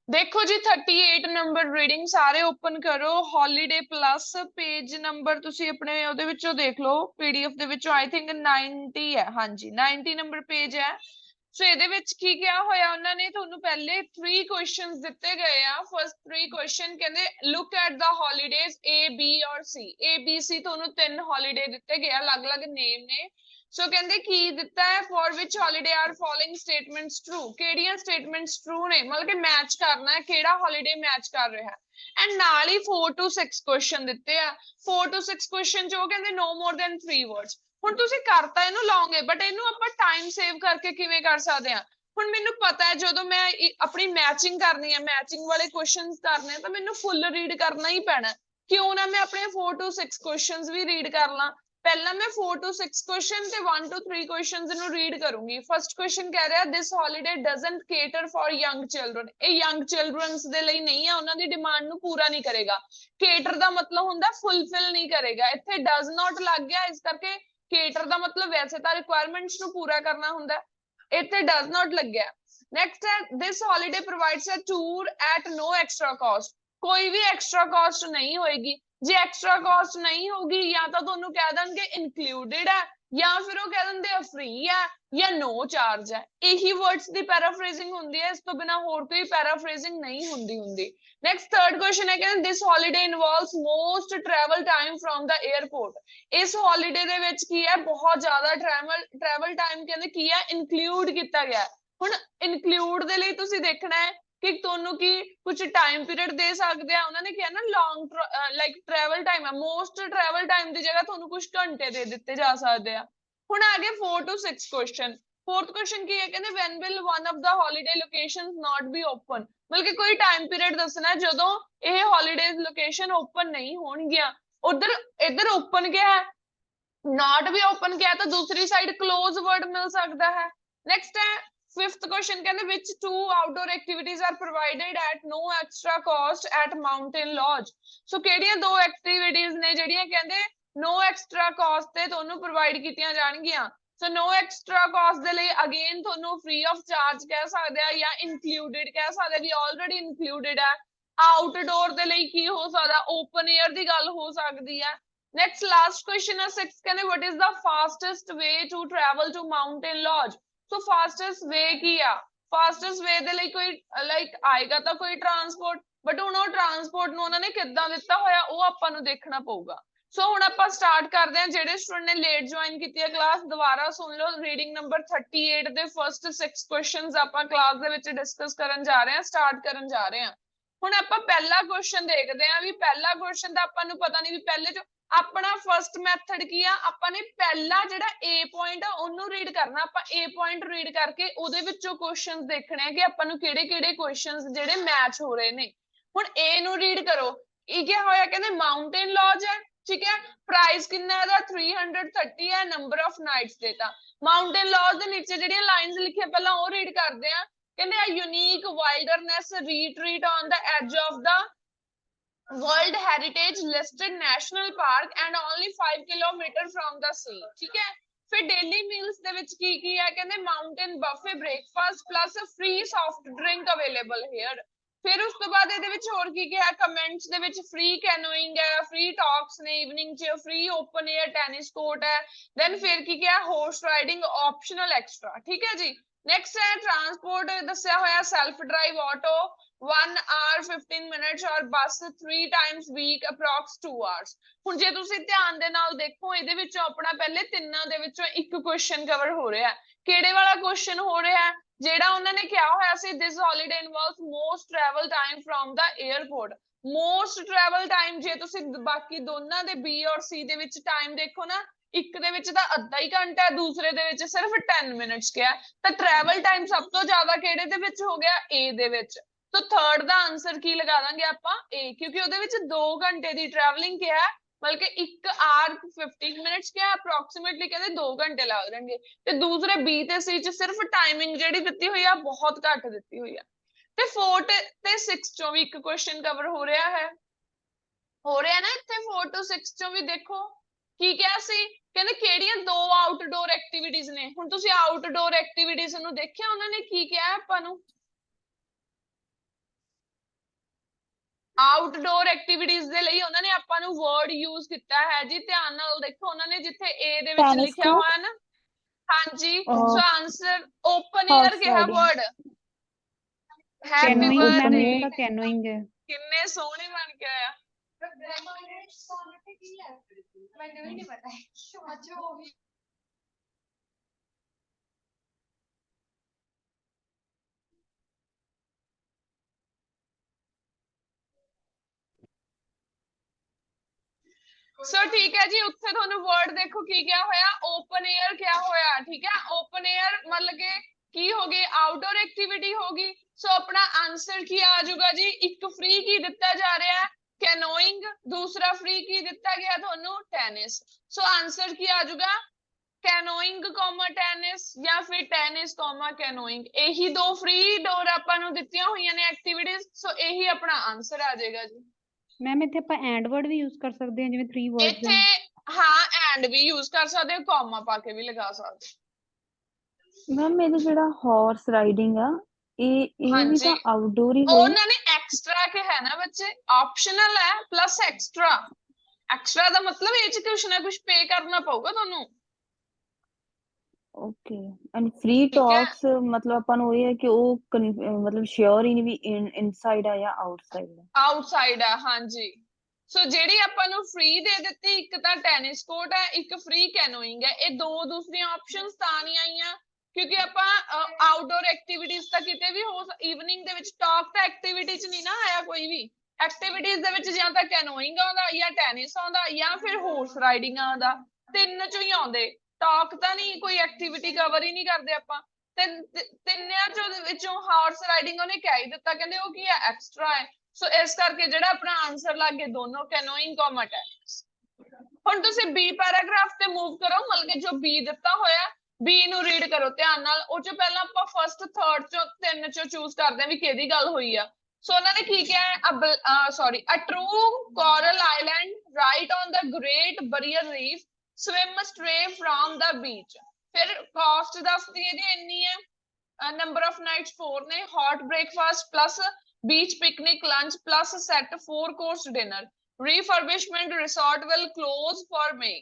देखो जी 38 number reading सारे open करो। हॉलीडे प्लस पेज नंबर तुसी अपने ओदे विचों देख लो, पीडीएफ दे विचों आई थिंक 90 है। हाँ जी 90 नंबर पेज है। सो ਇਹਦੇ ਵਿੱਚ ਕੀ ਕਿਹਾ ਹੋਇਆ ਉਹਨਾਂ ਨੇ ਤੁਹਾਨੂੰ ਪਹਿਲੇ 3 ਕੁਐਸਚਨਸ ਦਿੱਤੇ ਗਏ ਆ। ਫਸਟ 3 ਕੁਐਸਚਨ ਕਹਿੰਦੇ look at the holidays A B ਔਰ C। A B C ਤੁਹਾਨੂੰ 3 ਹੌਲੀਡੇ ਦਿੱਤੇ ਗਏ ਆ, ਅਲੱਗ-ਅਲੱਗ ਨੇਮ ਨੇ। ਸੋ ਕਹਿੰਦੇ ਕੀ ਦਿੱਤਾ ਹੈ, for which holiday are following statements true. ਕਿਹੜੀਆਂ ਸਟੇਟਮੈਂਟਸ ਟਰੂ ਨੇ, ਮਤਲਬ ਕਿ ਮੈਚ ਕਰਨਾ ਹੈ ਕਿਹੜਾ ਹੌਲੀਡੇ ਮੈਚ ਕਰ ਰਿਹਾ ਹੈ। ਐਂਡ ਨਾਲ ਹੀ 4 to 6 ਕੁਐਸਚਨ ਦਿੱਤੇ ਆ। 4 to 6 ਕੁਐਸਚਨ ਚ ਉਹ ਕਹਿੰਦੇ no more than 3 words। ਹੁਣ ਤੁਸੀਂ ਕਰਤਾ ਇਹਨੂੰ ਲੌਂਗੇ, ਬਟ ਇਹਨੂੰ ਆਪਾਂ ਟਾਈਮ ਸੇਵ ਕਰਕੇ ਕਿਵੇਂ ਕਰ ਸਕਦੇ ਆ। ਹੁਣ ਮੈਨੂੰ ਪਤਾ ਹੈ ਜਦੋਂ ਮੈਂ ਆਪਣੀ ਮੈਚਿੰਗ ਕਰਨੀ ਹੈ, ਮੈਚਿੰਗ ਵਾਲੇ ਕੁਐਸਚਨਸ ਕਰਨੇ ਤਾਂ ਮੈਨੂੰ ਫੁੱਲ ਰੀਡ ਕਰਨਾ ਹੀ ਪੈਣਾ। ਕਿਉਂ ਨਾ ਮੈਂ ਆਪਣੇ 4 to 6 ਕੁਐਸਚਨਸ ਵੀ ਰੀਡ ਕਰ ਲਾਂ। ਪਹਿਲਾਂ ਮੈਂ 4 to 6 ਕੁਐਸਚਨ ਤੇ 1 to 3 ਕੁਐਸਚਨਸ ਨੂੰ ਰੀਡ ਕਰੂੰਗੀ। ਫਸਟ ਕੁਐਸਚਨ ਕਹਿ ਰਿਹਾ this holiday doesn't cater for young children. ਇਹ ਯੰਗ ਚਿਲड्रन्स ਦੇ ਲਈ ਨਹੀਂ ਆ, ਉਹਨਾਂ ਦੀ ਡਿਮਾਂਡ ਨੂੰ ਪੂਰਾ ਨਹੀਂ ਕਰੇਗਾ। ਕੇਟਰ ਦਾ ਮਤਲਬ ਹੁੰਦਾ ਫੁੱਲਫਿਲ ਨਹੀਂ ਕਰੇਗਾ, ਇੱਥੇ ਡਸ ਨਾਟ ਲੱਗ ਗਿਆ, ਇਸ ਕਰਕੇ ਕੇਟਰ ਦਾ ਮਤਲਬ ਵੈਸੇ ਤਾਂ ਰਿਕੁਆਇਰਮੈਂਟਸ ਨੂੰ ਪੂਰਾ ਕਰਨਾ ਹੁੰਦਾ, ਇੱਥੇ ਡਸ ਨਾਟ ਲੱਗਿਆ। ਨੈਕਸਟ ਹੈ this holiday provides a tour at no extra cost. ਕੋਈ ਵੀ ਐਕਸਟਰਾ ਕਾਸਟ ਨਹੀਂ ਹੋਏਗੀ। ਜੇ ਐਕਸਟਰਾ ਕਾਸਟ ਨਹੀਂ ਹੋਗੀ ਜਾਂ ਤਾਂ ਤੁਹਾਨੂੰ ਕਹਿ ਦੇਣਗੇ ਇਨਕਲੂਡਡ ਹੈ, ਜਾਂ ਫਿਰ ਉਹ ਕਹਿ ਦਿੰਦੇ ਆ ਫ੍ਰੀ ਹੈ ਜਾਂ ਨੋ ਚਾਰਜ ਹੈ। ਇਹੀ ਵਰਡਸ ਦੀ ਪੈਰਾਫਰੇਜ਼ਿੰਗ ਹੁੰਦੀ ਹੈ, ਇਸ ਤੋਂ ਬਿਨਾ ਹੋਰ ਕੋਈ ਪੈਰਾਫਰੇਜ਼ਿੰਗ ਨਹੀਂ ਹੁੰਦੀ। ਨੈਕਸਟ ਥਰਡ ਕੁਐਸਚਨ ਹੈ ਕਿ this holiday involves most travel time from the airport. ਇਸ ਹੌਲੀਡੇ ਦੇ ਵਿੱਚ ਕੀ ਹੈ, ਬਹੁਤ ਜ਼ਿਆਦਾ ਟਰੈਵਲ ਟਾਈਮ ਕਹਿੰਦੇ ਕੀ ਹੈ ਇਨਕਲੂਡ ਕੀਤਾ ਗਿਆ। ਹੁਣ ਇਨਕਲੂਡ ਦੇ ਲਈ ਤੁਸੀਂ ਦੇਖਣਾ ਹੈ ਕਿ ਤੁਹਾਨੂੰ ਕੀ ਕੁਝ ਟਾਈਮ ਪੀਰੀਅਡ ਦੇ ਸਕਦੇ ਆ। ਉਹਨਾਂ ਨੇ ਕਿਹਾ ਨਾ ਲੌਂਗ ਲਾਈਕ ਟਰੈਵਲ ਟਾਈਮ ਹੈ, ਮੋਸਟ ਟਰੈਵਲ ਟਾਈਮ ਦੀ ਜਗ੍ਹਾ ਤੁਹਾਨੂੰ ਕੁਝ ਘੰਟੇ ਦੇ ਦਿੱਤੇ ਜਾ ਸਕਦੇ ਆ। ਹੁਣ ਆ ਗਏ 4 to 6 ਕੁਐਸਚਨ। ਫੋਰਥ ਕੁਐਸਚਨ ਕੀ ਹੈ, ਕਹਿੰਦੇ when will one of the holiday locations not be open. ਮਤਲਬ ਕਿ ਕੋਈ ਟਾਈਮ ਪੀਰੀਅਡ ਦੱਸਣਾ ਜਦੋਂ ਇਹ ਹੌਲੀਡੇਜ਼ ਲੋਕੇਸ਼ਨ ਓਪਨ ਨਹੀਂ ਹੋਣਗੀਆਂ। ਉਧਰ ਇੱਧਰ ਓਪਨ ਕਿਹਾ ਹੈ, ਨਾਟ ਵੀ ਓਪਨ ਕਿਹਾ ਤਾਂ ਦੂਸਰੀ ਸਾਈਡ ਕਲੋਜ਼ ਵਰਡ ਮਿਲ ਸਕਦਾ ਹੈ। ਨੈਕਸਟ ਹੈ ਫਿਫਥ ਕੁਐਸਚਨ, ਕਹਿੰਦੇ ਵਿਚ 2 outdoor activities are provided at no extra cost at mountain lodge. So ਕਿਹੜੀਆਂ ਦੋ ਐਕਟੀਵਿਟੀਜ਼ ਨੇ ਜਿਹੜੀਆਂ ਕਹਿੰਦੇ नो एक्स्ट्रा कॉस्ट ਤੇ ਤੁਹਾਨੂੰ ਪ੍ਰੋਵਾਈਡ ਕੀਤੀਆਂ ਜਾਣਗੀਆਂ। ਸੋ नो एक्स्ट्रा कॉस्ट ਦੇ ਲਈ ਅਗੇਨ ਤੁਹਾਨੂੰ ਫ੍ਰੀ ਆਫ ਚਾਰਜ ਕਹਿ ਸਕਦੇ ਆ ਜਾਂ ਇਨਕਲੂਡਡ ਕਹਿ ਸਕਦੇ ਆ ਕਿ ਆਲਰੇਡੀ ਇਨਕਲੂਡਡ ਹੈ। ਆਊਟਡੋਰ ਦੇ ਲਈ ਕੀ ਹੋ ਸਕਦਾ, ਓਪਨ 에ਅਰ ਦੀ ਗੱਲ ਹੋ ਸਕਦੀ ਹੈ। Next last question है 6 कहने what is the fastest way to travel to mountain lodge। so fastest way ਕੀ ਆ, fastest way ਦੇ ਲਈ ਕੋਈ ਲਾਈਕ ਆਏਗਾ ਤਾਂ ਕੋਈ ਟਰਾਂਸਪੋਰਟ, ਬਟ ਹੁਣ ਉਹ ਟਰਾਂਸਪੋਰਟ ਨੂੰ ਉਹਨਾਂ ਨੇ ਕਿੱਦਾਂ ਦਿੱਤਾ ਹੋਇਆ ਉਹ ਆਪਾਂ ਨੂੰ ਦੇਖਣਾ ਪਊਗਾ। ਸੋ ਹੁਣ ਆਪਾਂ ਸਟਾਰਟ ਕਰਦੇ ਹਾਂ। ਜਿਹੜੇ ਸਟੂਡੈਂਟ ਨੇ ਲੇਟ ਜੁਆਇਨ ਕੀਤੀ ਹੈ ਕਲਾਸ, ਦੁਬਾਰਾ ਸੁਣ ਲਓ। ਰੀਡਿੰਗ ਨੰਬਰ 38 ਦੇ ਫਸਟ 6 ਕੁਐਸਚਨਸ ਆਪਾਂ ਕਲਾਸ ਦੇ ਵਿੱਚ ਡਿਸਕਸ ਕਰਨ ਜਾ ਰਹੇ ਹਾਂ, ਸਟਾਰਟ ਕਰਨ ਜਾ ਰਹੇ ਹਾਂ। ਹੁਣ ਆਪਾਂ ਪਹਿਲਾ ਕੁਐਸਚਨ ਦੇਖਦੇ ਹਾਂ ਵੀ ਪਹਿਲਾ ਕੁਐਸਚਨ ਤਾਂ ਆਪਾਂ ਨੂੰ ਪਤਾ ਨਹੀਂ ਵੀ ਪਹਿਲੇ ਚ ਆਪਣਾ ਫਸਟ ਮੈਥਡ ਕੀ ਆ, ਆਪਾਂ ਨੇ ਪਹਿਲਾ ਜਿਹੜਾ A ਪੁਆਇੰਟ ਆ ਉਹਨੂੰ ਰੀਡ ਕਰਨਾ। ਆਪਾਂ A ਪੁਆਇੰਟ ਰੀਡ ਕਰਕੇ ਉਹਦੇ ਵਿੱਚੋਂ ਕੁਐਸਚਨਸ ਦੇਖਣੇ ਆ ਕਿ ਆਪਾਂ ਨੂੰ ਕਿਹੜੇ-ਕਿਹੜੇ ਕੁਐਸਚਨਸ ਜਿਹੜੇ ਮੈਚ ਹੋ ਰਹੇ ਨੇ। ਹੁਣ A ਨੂੰ ਰੀਡ ਕਰੋ। ਇਹ ਕੀ ਹੋਇਆ, ਕਹਿੰਦੇ ਮਾਊਂਟੇਨ ਲੌਜ ਹੈ, ਠੀਕ ਹੈ। ਪ੍ਰਾਈਸ ਕਿੰਨਾ ਇਹਦਾ 330 ਹੈ, ਨੰਬਰ ਆਫ ਨਾਈਟਸ ਦੇਤਾ। ਮਾਊਂਟੇਨ ਲੌਜ ਦੇ ਨੀਚੇ ਜਿਹੜੀਆਂ ਲਾਈਨਸ ਲਿਖੀਆਂ ਪਹਿਲਾਂ ਉਹ ਰੀਡ ਕਰਦੇ ਆ। ਕਹਿੰਦੇ ਆ unique wilderness retreat on the edge of the world heritage listed national park and only 5 kilometre from the sea. ठीक है। फिर डेली मील्स ਦੇ ਵਿੱਚ ਕੀ ਹੈ, ਕਹਿੰਦੇ mountain buffet breakfast plus free soft drink available here. ਫਿਰ ਉਸ ਤੋਂ ਬਾਅਦ ਇਹਦੇ ਵਿੱਚ ਹੋਰ ਕੀ ਹੈ, ਕਮੈਂਟਸ ਦੇ ਵਿੱਚ ਫ੍ਰੀ ਕੈਨੋਇੰਗ ਹੈ, ਫ੍ਰੀ ਟਾਕਸ ਨੇ ਇਵਨਿੰਗ ਚ, free open air tennis court ਹੈ। ਦੈਨ ਫਿਰ ਕੀ ਹੈ, ਹਾਰਸ ਰਾਈਡਿੰਗ ਆਪਸ਼ਨਲ ਐਕਸਟਰਾ। ਠੀਕ ਹੈ ਜੀ। ਨੈਕਸਟ ਹੈ ਟਰਾਂਸਪੋਰਟ ਦੱਸਿਆ ਹੋਇਆ self drive auto 1 hour 15 minutes ਔਰ ਬੱਸ 3 times week approx 2 hours। ਹੁਣ ਜੇ ਤੁਸੀਂ ਧਿਆਨ ਦੇ ਨਾਲ ਦੇਖੋ ਇਹਦੇ ਵਿੱਚੋਂ ਆਪਣਾ ਪਹਿਲੇ ਤਿੰਨਾਂ ਦੇ ਵਿੱਚੋਂ ਇੱਕ ਕੁਐਸਚਨ ਕਵਰ ਹੋ ਰਿਹਾ। ਕਿਹੜੇ ਵਾਲਾ ਕੁਐਸਚਨ ਹੋ ਰਿਹਾ, ਜਿਹੜਾ ਉਹਨਾਂ ਨੇ ਕਿਹਾ ਹੋਇਆ ਸੀ this holiday involves most travel time from the airport। most travel time ਜੇ ਤੁਸੀਂ ਬਾਕੀ ਦੋਨਾਂ ਦੇ B ਔਰ C ਦੇ ਵਿੱਚ ਟਾਈਮ ਦੇਖੋ ਨਾ, ਇੱਕ ਦੇ ਵਿੱਚ ਤਾਂ ਅੱਧਾ ਹੀ ਘੰਟਾ ਹੈ, ਦੂਸਰੇ ਦੇ ਵਿੱਚ ਸਿਰਫ 10 ਮਿੰਟਸ ਕਿਹਾ। ਤਾਂ ਟਰੈਵਲ ਟਾਈਮ ਸਭ ਤੋਂ ਜ਼ਿਆਦਾ ਕਿਹੜੇ ਦੇ ਵਿੱਚ ਹੋ ਗਿਆ, A ਦੇ ਵਿੱਚ। तो थर्ड ਦਾ ਆਨਸਰ ਕੀ ਲਗਾ ਦਾਂਗੇ ਆਪਾਂ A, ਕਿਉਂਕਿ ਉਹਦੇ ਵਿੱਚ 2 ਘੰਟੇ ਦੀ ਟਰੈਵਲਿੰਗ ਕਿਹਾ, ਬਲਕਿ 1 hour 15 ਮਿੰਟਸ ਕਿਹਾ, ਅਪਰੋਕਸੀਮੇਟਲੀ ਕਹਿੰਦੇ 2 ਘੰਟੇ ਲੱਗ ਜਾਣਗੇ। ਤੇ ਦੂਸਰੇ B ਤੇ C ਚ ਸਿਰਫ ਟਾਈਮਿੰਗ ਜਿਹੜੀ ਦਿੱਤੀ ਹੋਈ ਆ ਬਹੁਤ ਘੱਟ ਦਿੱਤੀ ਹੋਈ ਆ। ਤੇ 4 ਤੇ 6 ਚੋਂ ਵੀ ਇੱਕ ਕੁਐਸਚਨ ਕਵਰ ਹੋ ਰਿਹਾ ਹੈ, ਨਾ ਇੱਥੇ 4 to 6 ਚੋਂ ਵੀ ਦੇਖੋ ਕੀ ਕਿਹਾ ਸੀ, ਕਹਿੰਦੇ ਕਿਹੜੀਆਂ ਦੋ ਆਊਟਡੋਰ ਐਕਟੀਵਿਟੀਜ਼ ਨੇ। ਹੁਣ ਤੁਸੀਂ ਆਊਟਡੋਰ ਐਕਟੀਵਿਟੀਜ਼ ਨੂੰ ਦੇਖਿਆ ਉਹਨਾਂ ਨੇ ਕੀ ਕਿਹਾ ਆਪਾਂ ਨੂੰ, ਆਊਟਡੋਰ ਐਕਟੀਵਿਟੀਜ਼ ਦੇ ਲਈ ਉਹਨਾਂ ਨੇ ਆਪਾਂ ਨੂੰ ਵਰਡ ਯੂਜ਼ ਕੀਤਾ ਹੈ ਜੀ। ਧਿਆਨ ਨਾਲ ਦੇਖੋ, ਉਹਨਾਂ ਨੇ ਜਿੱਥੇ ਏ ਦੇ ਵਿੱਚ ਲਿਖਿਆ ਹੋਇਆ ਨਾ, ਹਾਂਜੀ, ਸੋ ਆਂਸਰ ਓਪਨ ਏਅਰ ਕਿਹਾ ਵਰਡ। Happy birthday. ਕੈਨੋਇੰਗ ਹੈ। ਕਿੰਨੇ ਸੋਹਣੇ ਬਣ ਕੇ ਆਇਆ। ਸੋ ਠੀਕ ਹੈ ਜੀ, ਉੱਥੇ ਤੁਹਾਨੂੰ ਵਰਡ ਦੇਖੋ ਕੀ ਕਿਹਾ ਹੋਇਆ, ਓਪਨ ਏਅਰ ਕਿਹਾ ਹੋਇਆ। ਠੀਕ ਹੈ, ਓਪਨ ਏਅਰ ਮਤਲਬ ਕਿ ਕੀ ਹੋ ਗਈ, ਆਊਟਡੋਰ ਐਕਟੀਵਿਟੀ ਹੋ ਗਈ। ਸੋ ਆਪਣਾ ਆਂਸਰ ਕੀ ਆ ਜਾਊਗਾ ਜੀ, ਇੱਕ ਫ੍ਰੀ ਕੀ ਦਿੱਤਾ ਜਾ ਰਿਹਾ ਹੈ, ਕੈਨੋਇੰਗ। ਦੂਸਰਾ ਫ੍ਰੀ ਕੀ ਦਿੱਤਾ ਗਿਆ ਤੁਹਾਨੂੰ, ਟੈਨਿਸ। ਸੋ ਆਂਸਰ ਕੀ ਆ ਜਾਊਗਾ, ਕੈਨੋਇੰਗ ਕੌਮਾ ਟੈਨਿਸ, ਜਾਂ ਫਿਰ ਟੈਨਿਸ ਕੌਮਾ ਕੈਨੋਇੰਗ। ਇਹੀ ਦੋ ਫ੍ਰੀ ਡੋਰ ਆਪਾਂ ਨੂੰ ਦਿੱਤੀਆਂ ਹੋਈਆਂ ਨੇ ਐਕਟੀਵਿਟੀਜ਼। ਸੋ ਇਹੀ ਆਪਣਾ ਆਂਸਰ ਆ ਜਾਏਗਾ ਜੀ। ਮੈਮ ਇੱਥੇ ਆਪਾਂ ਐਂਡ ਵਰਡ ਵੀ ਯੂਜ਼ ਕਰ ਸਕਦੇ ਹਾਂ, ਜਿਵੇਂ 3 ਵਰਡਸ ਇੱਥੇ ਹਾਂ ਐਂਡ ਵੀ ਯੂਜ਼ ਕਰ ਸਕਦੇ ਹੋ, ਕੌਮਾ ਪਾ ਕੇ ਵੀ ਲਗਾ ਸਕਦੇ। ਮੈਮ ਇਹਦੇ ਜਿਹੜਾ ਹਾਰਸ ਰਾਈਡਿੰਗ ਆ, ਇਹ ਵੀ ਤਾਂ ਆਊਟਡੋਰ ਹੀ ਹੋਈ। ਉਹਨਾਂ ਨੇ ਐਕਸਟਰਾ ਕਿਹਾ ਨਾ ਬੱਚੇ, ਆਪਸ਼ਨਲ ਹੈ ਪਲੱਸ ਐਕਸਟਰਾ। ਐਕਸਟਰਾ ਦਾ ਮਤਲਬ ਇਹ ਚ ਕੁਛ ਨਾ ਕੁਛ ਪੇ ਕਰਨਾ ਪਊਗਾ ਤੁਹਾਨੂੰ। ਓਕੇ, ਐਂਡ ਫ੍ਰੀ ਟਾਕਸ ਮਤਲਬ ਆਪਾਂ ਨੂੰ ਇਹ ਹੈ ਕਿ ਉਹ ਮਤਲਬ ਸ਼ੋਰ ਹੀ ਨਹੀਂ ਵੀ ਇਨਸਾਈਡ ਆ ਜਾਂ ਆਊਟਸਾਈਡ ਆ। ਆਊਟਸਾਈਡ ਆ, ਹਾਂਜੀ। ਸੋ ਜਿਹੜੀ ਆਪਾਂ ਨੂੰ ਫ੍ਰੀ ਦੇ ਦਿੱਤੀ, ਇੱਕ ਤਾਂ ਟੈਨਿਸ ਕੋਰਟ ਹੈ, ਇੱਕ ਫ੍ਰੀ ਕੈਨੋਇੰਗ ਹੈ। ਇਹ ਦੋ ਦੂਸਰੀਆਂ ਆਪਸ਼ਨਸ ਤਾਂ ਨਹੀਂ ਆਈਆਂ ਕਿਉਂਕਿ ਆਪਾਂ ਆਊਟਡੋਰ ਐਕਟੀਵਿਟੀਜ਼ ਤਾਂ ਕਿਤੇ ਵੀ ਹੋ, ਈਵਨਿੰਗ ਦੇ ਵਿੱਚ ਟਾਕ ਤਾਂ ਐਕਟੀਵਿਟੀ ਚ ਨਹੀਂ ਨਾ ਆਇਆ ਕੋਈ ਵੀ। ਐਕਟੀਵਿਟੀਜ਼ ਦੇ ਵਿੱਚ ਜਾਂ ਤਾਂ ਕੈਨੋਇੰਗ ਆਉਂਦਾ, ਜਾਂ ਟੈਨਿਸ ਆਉਂਦਾ, ਜਾਂ ਫਿਰ ਹਾਰਸ ਰਾਈਡਿੰਗ ਆਉਂਦਾ। ਤਿੰਨ ਚੋਂ ਹੀ ਆਉਂਦੇ, ਟਾਕ ਤਾਂ ਨਹੀਂ, ਕੋਈ ਐਕਟੀਵਿਟੀ ਕਵਰ ਹੀ ਨਹੀਂ ਕਰਦੇ ਆਪਾਂ। ਤਿੰਨਿਆਂ ਚੋਂ ਵਿੱਚੋਂ ਹਾਰਸ ਰਾਈਡਿੰਗ ਉਹਨੇ ਕਹਿ ਹੀ ਦਿੱਤਾ, ਕਹਿੰਦੇ ਉਹ ਕੀ ਹੈ, ਐਕਸਟਰਾ ਹੈ। ਸੋ ਇਸ ਕਰਕੇ ਜਿਹੜਾ ਆਪਣਾ ਆਂਸਰ ਲੱਗ ਗਿਆ ਦੋਨੋਂ, ਕੈਨੋਇੰਗ ਕੌਮਾ ਟੈਨਿਸ। ਹੁਣ ਤੁਸੀਂ ਬੀ ਪੈਰਾਗ੍ਰਾਫ ਤੇ ਮੂਵ ਕਰੋ, ਮਤਲਬ ਕਿ ਜੋ ਬੀ ਦਿੱਤਾ ਹੋਇਆ ਬੀ ਨੂੰ ਰੀਡ ਕਰੋ ਧਿਆਨ ਨਾਲ। ਉਹ ਚੋਂ ਪਹਿਲਾਂ ਆਪਾਂ ਫਸਟ ਥਰਡ ਚੋਂ ਤਿੰਨ ਚੋਂ ਚੂਜ਼ ਕਰਦੇ ਹਾਂ ਵੀ ਕਿਹਦੀ ਗੱਲ ਹੋਈ ਆ। ਸੋ ਉਹਨਾਂ ਨੇ ਕੀ ਕਿਹਾ ਹੈ, sorry, a true coral island right on the great barrier reef, swim straight from the beach. ਫਿਰ ਕਾਸਟ ਦੱਸਦੀ ਹੈ ਜੀ ਇੰਨੀ ਹੈ, ਨੰਬਰ ਆਫ ਨਾਈਟਸ 4 ਨੇ, hot breakfast plus beach picnic lunch plus set 4-course dinner, refurbishment resort will close for May।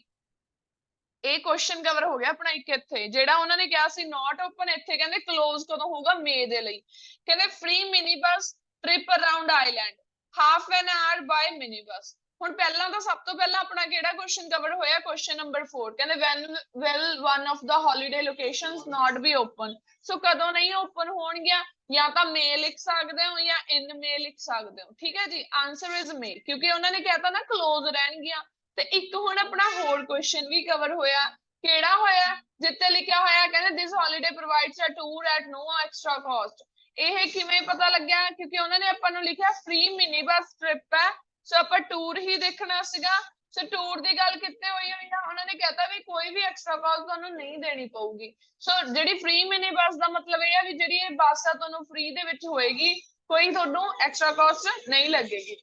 ਇਹ question cover ਹੋ ਗਿਆ ਆਪਣਾ ਇੱਕ ਇੱਥੇ। ਜਿਹੜਾ ਉਹਨਾਂ ਨੇ ਕਿਹਾ ਸੀ ਨਾਟ ਓਪਨ, ਇੱਥੇ ਕਹਿੰਦੇ ਕਲੋਜ਼ ਕਦੋਂ ਹੋਊਗਾ, ਮੇ ਦੇ ਲਈ। ਕਹਿੰਦੇ free mini bus trip around island, half an hour by mini bus. ਹੁਣ ਪਹਿਲਾਂ ਤਾਂ ਸਭ ਤੋਂ ਪਹਿਲਾਂ ਆਪਣਾ ਕਿਹੜਾ ਕੁਐਸਚਨ ਕਵਰ ਹੋਇਆ, ਕੁਐਸਚਨ ਨੰਬਰ 4। ਕਹਿੰਦੇ when will one of the holiday locations not be open। ਸੋ ਕਦੋਂ ਨਹੀਂ ਓਪਨ ਹੋਣਗੀਆਂ, ਜਾਂ ਤਾਂ ਮੇ ਲਿਖ ਸਕਦੇ ਹੋ ਜਾਂ ਇਨ ਮੇ ਲਿਖ ਸਕਦੇ ਹੋ। ਠੀਕ ਹੈ ਜੀ, ਆਂਸਰ ਇਜ਼ ਮੇ, ਕਿਉਂਕਿ ਉਹਨਾਂ ਨੇ ਕਹਿਤਾ ਨਾ ਕਲੋਜ਼ ਰਹਿਣਗੀਆਂ। ਤੇ ਇੱਕ ਹੁਣ ਆਪਣਾ ਹੋਰ ਕੁਐਸਚਨ ਵੀ ਕਵਰ ਹੋਇਆ, ਕਿਹੜਾ ਹੋਇਆ, ਜਿੱਤੇ ਲਿਖਿਆ ਹੋਇਆ ਕਹਿੰਦੇ this holiday provides a tour at no extra cost. ਇਹ ਕਿਵੇਂ ਪਤਾ ਲੱਗਿਆ, ਕਿਉਂਕਿ ਉਹਨਾਂ ਨੇ ਆਪਾਂ ਨੂੰ ਲਿਖਿਆ ਫ੍ਰੀ ਮਿਨੀ ਬੱਸ ਟ੍ਰਿਪ ਹੈ। ਸੋ ਆਪਾਂ ਟੂਰ ਹੀ ਦੇਖਣਾ ਸੀਗਾ। ਸੋ ਟੂਰ ਦੀ ਗੱਲ ਕਿੱਥੇ ਹੋਈ ਹੋਈ ਆ, ਉਹਨਾਂ ਨੇ ਕਹਿਤਾ ਵੀ ਕੋਈ ਵੀ ਐਕਸਟਰਾ ਕਾਸਟ ਤੁਹਾਨੂੰ ਨਹੀਂ ਦੇਣੀ ਪਊਗੀ। ਸੋ ਜਿਹੜੀ ਫ੍ਰੀ ਮਿਨੀ ਬੱਸ ਦਾ ਮਤਲਬ ਇਹ ਆ ਵੀ ਜਿਹੜੀ ਇਹ ਬੱਸ ਆ ਤੁਹਾਨੂੰ ਫ੍ਰੀ ਦੇ ਵਿੱਚ ਹੋਏਗੀ, ਕੋਈ ਤੁਹਾਨੂੰ ਐਕਸਟਰਾ ਕਾਸਟ ਨਹੀਂ ਲੱਗੇਗੀ।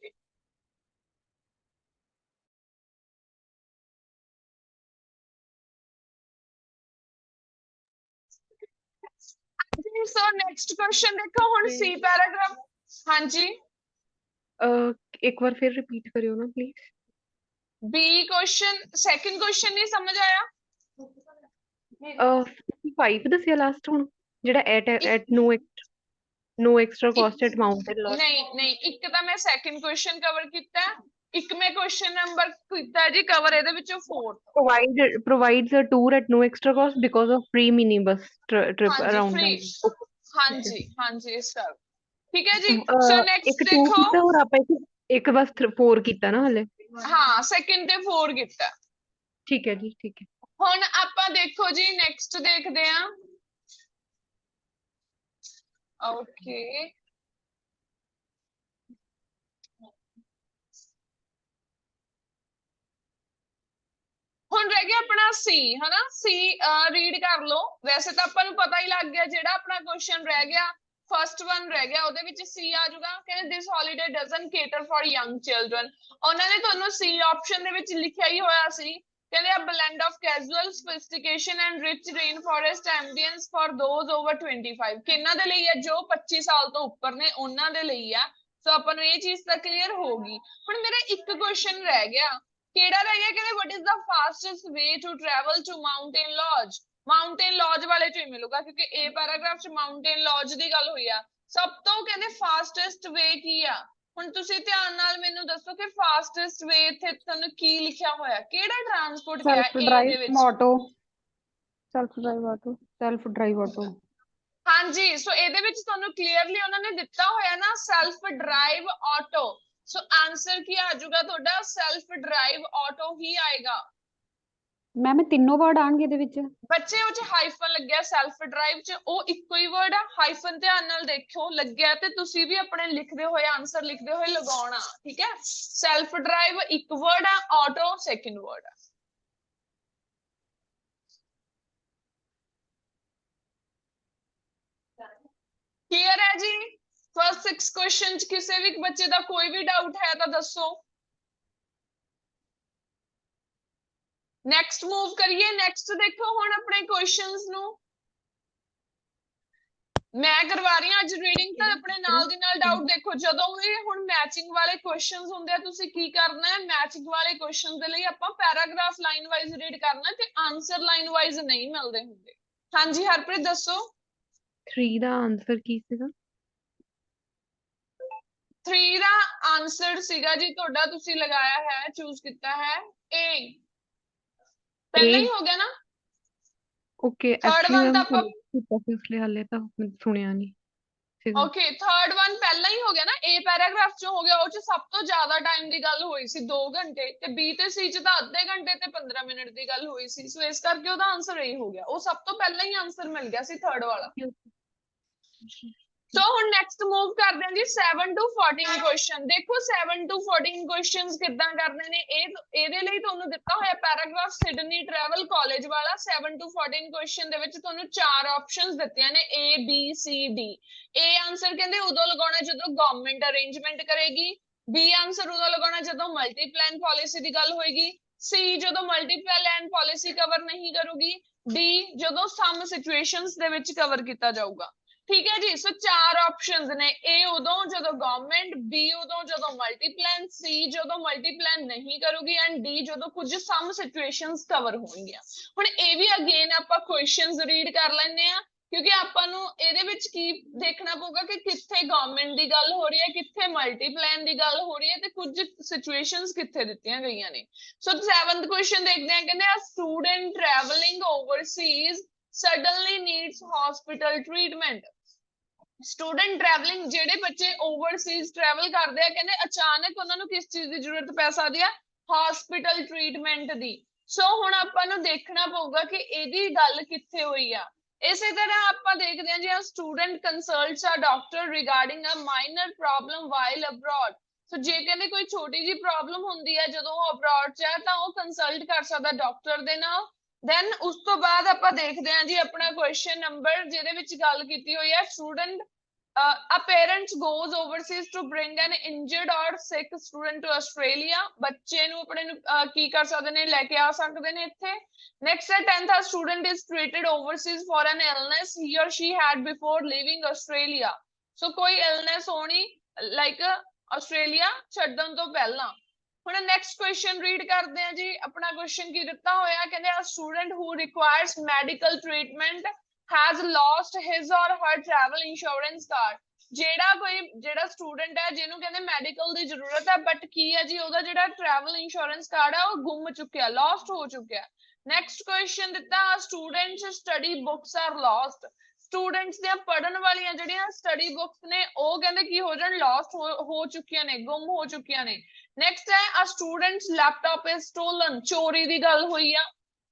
ਸੋ ਨੈਕਸਟ ਕੁਐਸਚਨ ਦੇਖੋ ਹੁਣ, ਸੀ ਪੈਰਾਗ੍ਰਾਫ। ਹਾਂਜੀ ਇੱਕ ਵਾਰ ਫਿਰ ਰਿਪੀਟ ਕਰਿਓ ਨਾ please. B question, second question ਨਹੀਂ ਸਮਝ ਆਇਆ। 5 ਦੱਸਿਆ ਲਾਸਟ ਹੁਣ, ਜਿਹੜਾ at no extra cost at mountain lodge। ਨਹੀਂ, ਇੱਕ ਤਾਂ ਮੈਂ ਸੈਕੰਡ ਕੁਐਸਚਨ ਕਵਰ ਕੀਤਾ, ਇੱਕ ਮੈਂ ਕੁਐਸਚਨ ਨੰਬਰ ਕੀਤਾ ਜੀ ਕਵਰ ਇਹਦੇ ਵਿੱਚੋਂ 4 provides a tour at no extra cost because of free minibus trip ਹਾਂਜੀ around ਫ੍ਰੀ, the ਹਾਂਜੀ ਸਰ। ਠੀਕ ਹੈ ਜੀ, ਸੋ ਨੈਕਸਟ ਇੱਕ 2 ਦੇਖੋ। ਕੀਤਾ, ਹੋਰ ਆਪਾਂ ਇੱਕ ਬਸ 4 ਕੀਤਾ ਨਾ ਹਲੇ। ਹਾਂ ਸੈਕੰਡ ਤੇ 4 ਕੀਤਾ। ਠੀਕ ਹੈ ਜੀ, ਠੀਕ ਹੈ। ਹੁਣ ਆਪਾਂ ਦੇਖੋ ਜੀ ਨੈਕਸਟ ਦੇਖਦੇ ਹਾਂ। ਓਕੇ, ਹੁਣ ਰਹਿ ਗਿਆ ਆਪਣਾ ਸੀ, ਹਨਾ। ਸੀ ਰੀਡ ਕਰ ਲਓ। ਵੈਸੇ ਤਾਂ ਆਪਾਂ ਨੂੰ ਪਤਾ ਹੀ ਲੱਗ ਗਿਆ, ਜਿਹੜਾ ਆਪਣਾ ਕੁਐਸਚਨ ਰਹਿ ਗਿਆ ਫਸਟ ਵਨ ਰਹਿ ਗਿਆ, ਉਹਦੇ ਵਿੱਚ ਸੀ ਆ ਜਾਊਗਾ। ਕਹਿੰਦੇ this holiday doesn't cater for young children. ਉਹਨਾਂ ਨੇ ਤੁਹਾਨੂੰ ਸੀ ਆਪਸ਼ਨ ਦੇ ਵਿੱਚ ਲਿਖਿਆ ਹੀ ਹੋਇਆ ਸੀ, ਕਹਿੰਦੇ a blend of casual sophistication and rich rainforest ambience for those over 25। ਕਿਹਨਾਂ ਦੇ ਲਈ ਹੈ, ਜੋ 25 ਸਾਲ ਤੋਂ ਉੱਪਰ ਨੇ ਉਹਨਾਂ ਦੇ ਲਈ ਆ। ਸੋ ਆਪਾਂ ਨੂੰ ਇਹ ਚੀਜ਼ ਤਾਂ ਕਲੀਅਰ ਹੋਗੀ। ਹੁਣ ਮੇਰਾ ਇੱਕ ਕੁਐਸਚਨ ਰਹਿ ਗਿਆ, ਕਿਹੜਾ ਰਹਿ ਗਿਆ? ਕਹਿੰਦੇ what is the fastest way to travel to mountain lodge? Mountain lodge ਵਾਲੇ ਚੋਂ ਹੀ ਮਿਲੂਗਾ, ਕਿਉਂਕਿ ਇਹ ਪੈਰਾਗ੍ਰਾਫ ਚ ਮਾਊਂਟੇਨ ਲੌਜ ਦੀ ਗੱਲ ਹੋਈ ਆ। ਸਭ ਤੋਂ ਕਹਿੰਦੇ ਫਾਸਟੈਸਟ ਵੇ ਕੀ ਆ? ਹੁਣ ਤੁਸੀਂ ਧਿਆਨ ਨਾਲ ਮੈਨੂੰ ਦੱਸੋ ਕਿ ਫਾਸਟੈਸਟ ਵੇ ਇੱਥੇ ਤੁਹਾਨੂੰ ਕੀ ਲਿਖਿਆ ਹੋਇਆ, ਕਿਹੜਾ ਟਰਾਂਸਪੋਰਟ ਕਿਹਾ ਸੈਲਫ ਏ ਡਰਾਈਵ ਦੇ ਵਿੱਚ? Auto, self drive auto, self drive auto. ਹਾਂਜੀ, ਸੋ ਇਹਦੇ ਵਿੱਚ ਤੁਹਾਨੂੰ ਕਲੀਅਰਲੀ ਉਹਨਾਂ ਨੇ ਦਿੱਤਾ ਹੋਇਆ ਨਾ ਸੈਲਫ ਡਰਾਈਵ ਆਟੋ। ਸੋ ਆਂਸਰ ਕੀ ਆ ਜਾਊਗਾ ਤੁਹਾਡਾ? ਸੈਲਫ ਡਰਾਈਵ ਆਟੋ ਹੀ ਆਏਗਾ। ਮੈਮ ਇਹ ਤਿੰਨੋਂ ਵਰਡ ਆਣਗੇ ਇਹਦੇ ਵਿੱਚ? ਬੱਚੇ ਉਹ ਚ ਹਾਈਫਨ ਲੱਗਿਆ ਸੈਲਫ ਡਰਾਈਵ ਚ, ਉਹ ਇੱਕੋ ਹੀ ਵਰਡ ਆ। ਹਾਈਫਨ ਧਿਆਨ ਨਾਲ ਦੇਖਿਓ ਲੱਗਿਆ, ਤੇ ਤੁਸੀਂ ਵੀ ਆਪਣੇ ਲਿਖਦੇ ਹੋਏ ਆਂਸਰ ਲਿਖਦੇ ਹੋਏ ਲਗਾਉਣਾ, ਠੀਕ ਹੈ। ਸੈਲਫ ਡਰਾਈਵ ਇੱਕ ਵਰਡ ਆ, ਆਟੋ ਸੈਕਿੰਡ ਵਰਡ ਆ। क्लियर है जी? फर्स्ट 6 क्वेश्चन किसी भी बच्चे का कोई भी डाउट है तो दसो। नेक्स्ट मूव करिए। नेक्स्ट देखो हुण अपने क्वेश्चंस नु मैं करवा रही हूं अज रीडिंग, तो अपने नाल दी नाल डाउट देखो। जदों भी हुण मैचिंग वाले क्वेश्चंस हुंदे आ, तुसीं की करना है, मैचिंग वाले क्वेश्चन दे लई आपां पैराग्राफ लाइन वाइज रीड करना ते आंसर लाइन वाइज नहीं मिलदे हुंदे। हां जी हरप्रीत दसो। 3 ਦਾ ਆਨਸਰ ਕੀ ਸੀਗਾ? 3 ਦਾ ਆਨਸਰ ਸੀਗਾ ਜੀ ਤੁਹਾਡਾ, ਤੁਸੀਂ ਲਗਾਇਆ ਹੈ, ਚੂਜ਼ ਕੀਤਾ ਹੈ A। ਪਹਿਲਾਂ ਹੀ ਹੋ ਗਿਆ ਨਾ? Okay, third actually one ma'am तो आप ਕੀਤਾ ਸੀ, ਇਸ ਲਈ ਹਾਲੇ ਤਾਂ ਮੈਂ ਸੁਣਿਆ ਨਹੀਂ ਸੀਗਾ। ओके, थर्ड वन पहला ही हो गया ना। ए पैराग्राफ जो हो गया वो सब तो ज्यादा टाइम की गल हुई सी 2 घंटे, ते बी ते सी च तो आधे घंटे ते 15 मिनट की गल हुई सी। सो इस करके ओदा आंसर यही हो गया, वो सब तो पहला ही आंसर मिल गया सी थर्ड वाला। सो हुण नेक्स्ट मूव करते हैं जी 7 to 14 क्वेश्चन। देखो 7 to 14 क्वेश्चंस किदां करने ने, ਇਹਦੇ ਲਈ ਤੁਹਾਨੂੰ ਦਿੱਤਾ ਹੋਇਆ ਪੈਰਾਗ੍ਰਾਫ ਸਿਡਨੀ ਟਰੈਵਲ ਕਾਲਜ ਵਾਲਾ। 7 to 14 क्वेश्चन ਦੇ ਵਿੱਚ ਤੁਹਾਨੂੰ 4 ਆਪਸ਼ਨਸ ਦਿੱਤੀਆਂ ਨੇ A B C D। A answer ਕਹਿੰਦੇ ਉਦੋਂ ਲਗਾਉਣਾ ਜਦੋਂ ਗਵਰਨਮੈਂਟ ਅਰੇਂਜਮੈਂਟ ਕਰੇਗੀ, B ਆਨਸਰ ਉਦੋਂ ਲਗਾਉਣਾ ਜਦੋਂ ਮਲਟੀਪਲਾਨ ਪਾਲਿਸੀ ਦੀ ਗੱਲ ਹੋਏਗੀ, C ਜਦੋਂ ਮਲਟੀਪਲਾਨ ਪਾਲਿਸੀ ਕਵਰ ਨਹੀਂ ਕਰੂਗੀ, D ਜਦੋਂ ਸਮ ਸਿਚੁਏਸ਼ਨਸ ਦੇ ਵਿੱਚ ਕਵਰ ਕੀਤਾ ਜਾਊਗਾ। ठीक है जी। सो 4 ऑप्शंस ने, ए उदों जदों गवर्नमेंट, बी उदों जदों मल्टीप्लान, सी जदों मल्टीप्लान नहीं करूगी, एंड डी जदों कुछ सम सिचुएशंस कवर होणगियां। हुण ए भी अगेन आपां क्वेश्चंस रीड कर लैंदे आ, क्योंकि आपां नूं इहदे विच की देखना पਊਗਾ कि कित्थे गवर्नमेंट दी गल हो रही है, कित्थे मल्टीप्लान दी गल हो रही है, ते कुछ सिचुएशंस कित्थे दित्तियां गईयां ने। सो 7th क्वेश्चन देखदे आ, कहंदे आ student travelling overseas suddenly needs hospital treatment। Student travelling ਜਿਹੜੇ ਬੱਚੇ ਓਵਰਸੀਜ਼ ਟਰੈਵਲ ਕਰਦੇ ਆ, ਕਹਿੰਦੇ ਅਚਾਨਕ ਉਹਨਾਂ ਨੂੰ ਕਿਸ ਚੀਜ਼ ਦੀ ਜ਼ਰੂਰਤ ਪੈ ਸਕਦੀ ਆ? ਹਸਪੀਟਲ ਟ੍ਰੀਟਮੈਂਟ ਦੀ। ਸੋ ਹੁਣ ਆਪਾਂ ਨੂੰ ਦੇਖਣਾ ਪਊਗਾ ਕਿ ਇਹਦੀ ਗੱਲ ਕਿੱਥੇ ਹੋਈ ਆ। ਇਸੇ ਤਰ੍ਹਾਂ ਆਪਾਂ ਦੇਖਦੇ ਹਾਂ ਜੀ ਸਟੂਡੈਂਟ ਕੰਸਲਟਸ ਆ ਡਾਕਟਰ ਰਿਗਾਰਡਿੰਗ ਅ ਮਾਈਨਰ ਪ੍ਰੋਬਲਮ ਵਾਈਲ ਅਬਰੋਡ। ਸੋ ਜੇ ਕਹਿੰਦੇ ਕੋਈ ਛੋਟੀ ਜੀ ਪ੍ਰੋਬਲਮ ਹੁੰਦੀ ਹੈ ਜਦੋਂ ਉਹ ਅਬਰੋਡ ਚ ਹੈ, ਤਾਂ ਉਹ ਕੰਸਲਟ ਕਰ ਸਕਦਾ ਡਾਕਟਰ ਦੇ ਨਾਲ। ਦੈਨ ਉਸ ਤੋਂ ਬਾਅਦ ਆਪਾਂ ਦੇਖਦੇ ਹਾਂ ਜੀ ਆਪਣਾ ਕੁਐਸਚਨ ਨੰਬਰ, ਜਿਹਦੇ ਵਿੱਚ ਗੱਲ ਕੀਤੀ ਹੋਈ ਹੈ student a parent goes overseas to bring an injured or sick student to Australia। ਬੱਚੇ ਨੂੰ ਆਪਣੇ ਨੂੰ ਕੀ ਕਰ ਸਕਦੇ ਨੇ? ਲੈ ਕੇ ਆ ਸਕਦੇ ਨੇ ਇੱਥੇ। Next ਹੈ 10th a student is treated overseas for an illness he or she had before leaving Australia। So ਕੋਈ illness ਹੋਣੀ like ਆਸਟ੍ਰੇਲੀਆ ਛੱਡਣ ਤੋਂ ਪਹਿਲਾਂ। ਹੁਣ ਨੈਕਸਟ ਕੁਐਸਚਨ ਰੀਡ ਕਰਦੇ ਆ ਜੀ। ਆਪਣਾ ਕੁਐਸਚਨ ਕੀ ਦਿੱਤਾ ਹੋਇਆ? ਕਹਿੰਦੇ a student who requires medical treatment has lost his or her travel insurance card। ਜਿਹੜਾ ਸਟੂਡੈਂਟ ਹੈ ਜਿਹਨੂੰ ਕਹਿੰਦੇ ਮੈਡੀਕਲ ਦੀ ਜ਼ਰੂਰਤ ਹੈ, ਬਟ ਕੀ ਹੈ ਜੀ ਉਹਦਾ ਜਿਹੜਾ ਟਰੈਵਲ ਇੰਸ਼ੋਰੈਂਸ ਕਾਰਡ ਹੈ ਉਹ ਗੁੰਮ ਚੁੱਕਿਆ, ਲੋਸਟ ਹੋ ਚੁੱਕਿਆ। ਨੈਕਸਟ ਕੁਐਸਚਨ ਦਿੱਤਾ students study books are lost. Students ਦੀਆਂ ਪੜ੍ਹਨ ਵਾਲੀਆਂ ਜਿਹੜੀਆਂ ਸਟੱਡੀ ਬੁੱਕਸ ਨੇ ਉਹ ਕਹਿੰਦੇ ਕੀ ਹੋ ਜਾਣ? ਲੋਸਟ ਹੋ ਚੁੱਕੀਆਂ ਨੇ, ਗੁੰਮ ਹੋ ਚੁੱਕੀਆਂ ਨੇ। ਨੈਕਸਟ ਹੈ ਆ ਸਟੂਡੈਂਟਸ ਲੈਪਟਾਪ ਇਜ਼ ਸਟੋਲਨ। ਚੋਰੀ ਦੀ ਗੱਲ ਹੋਈ ਆ,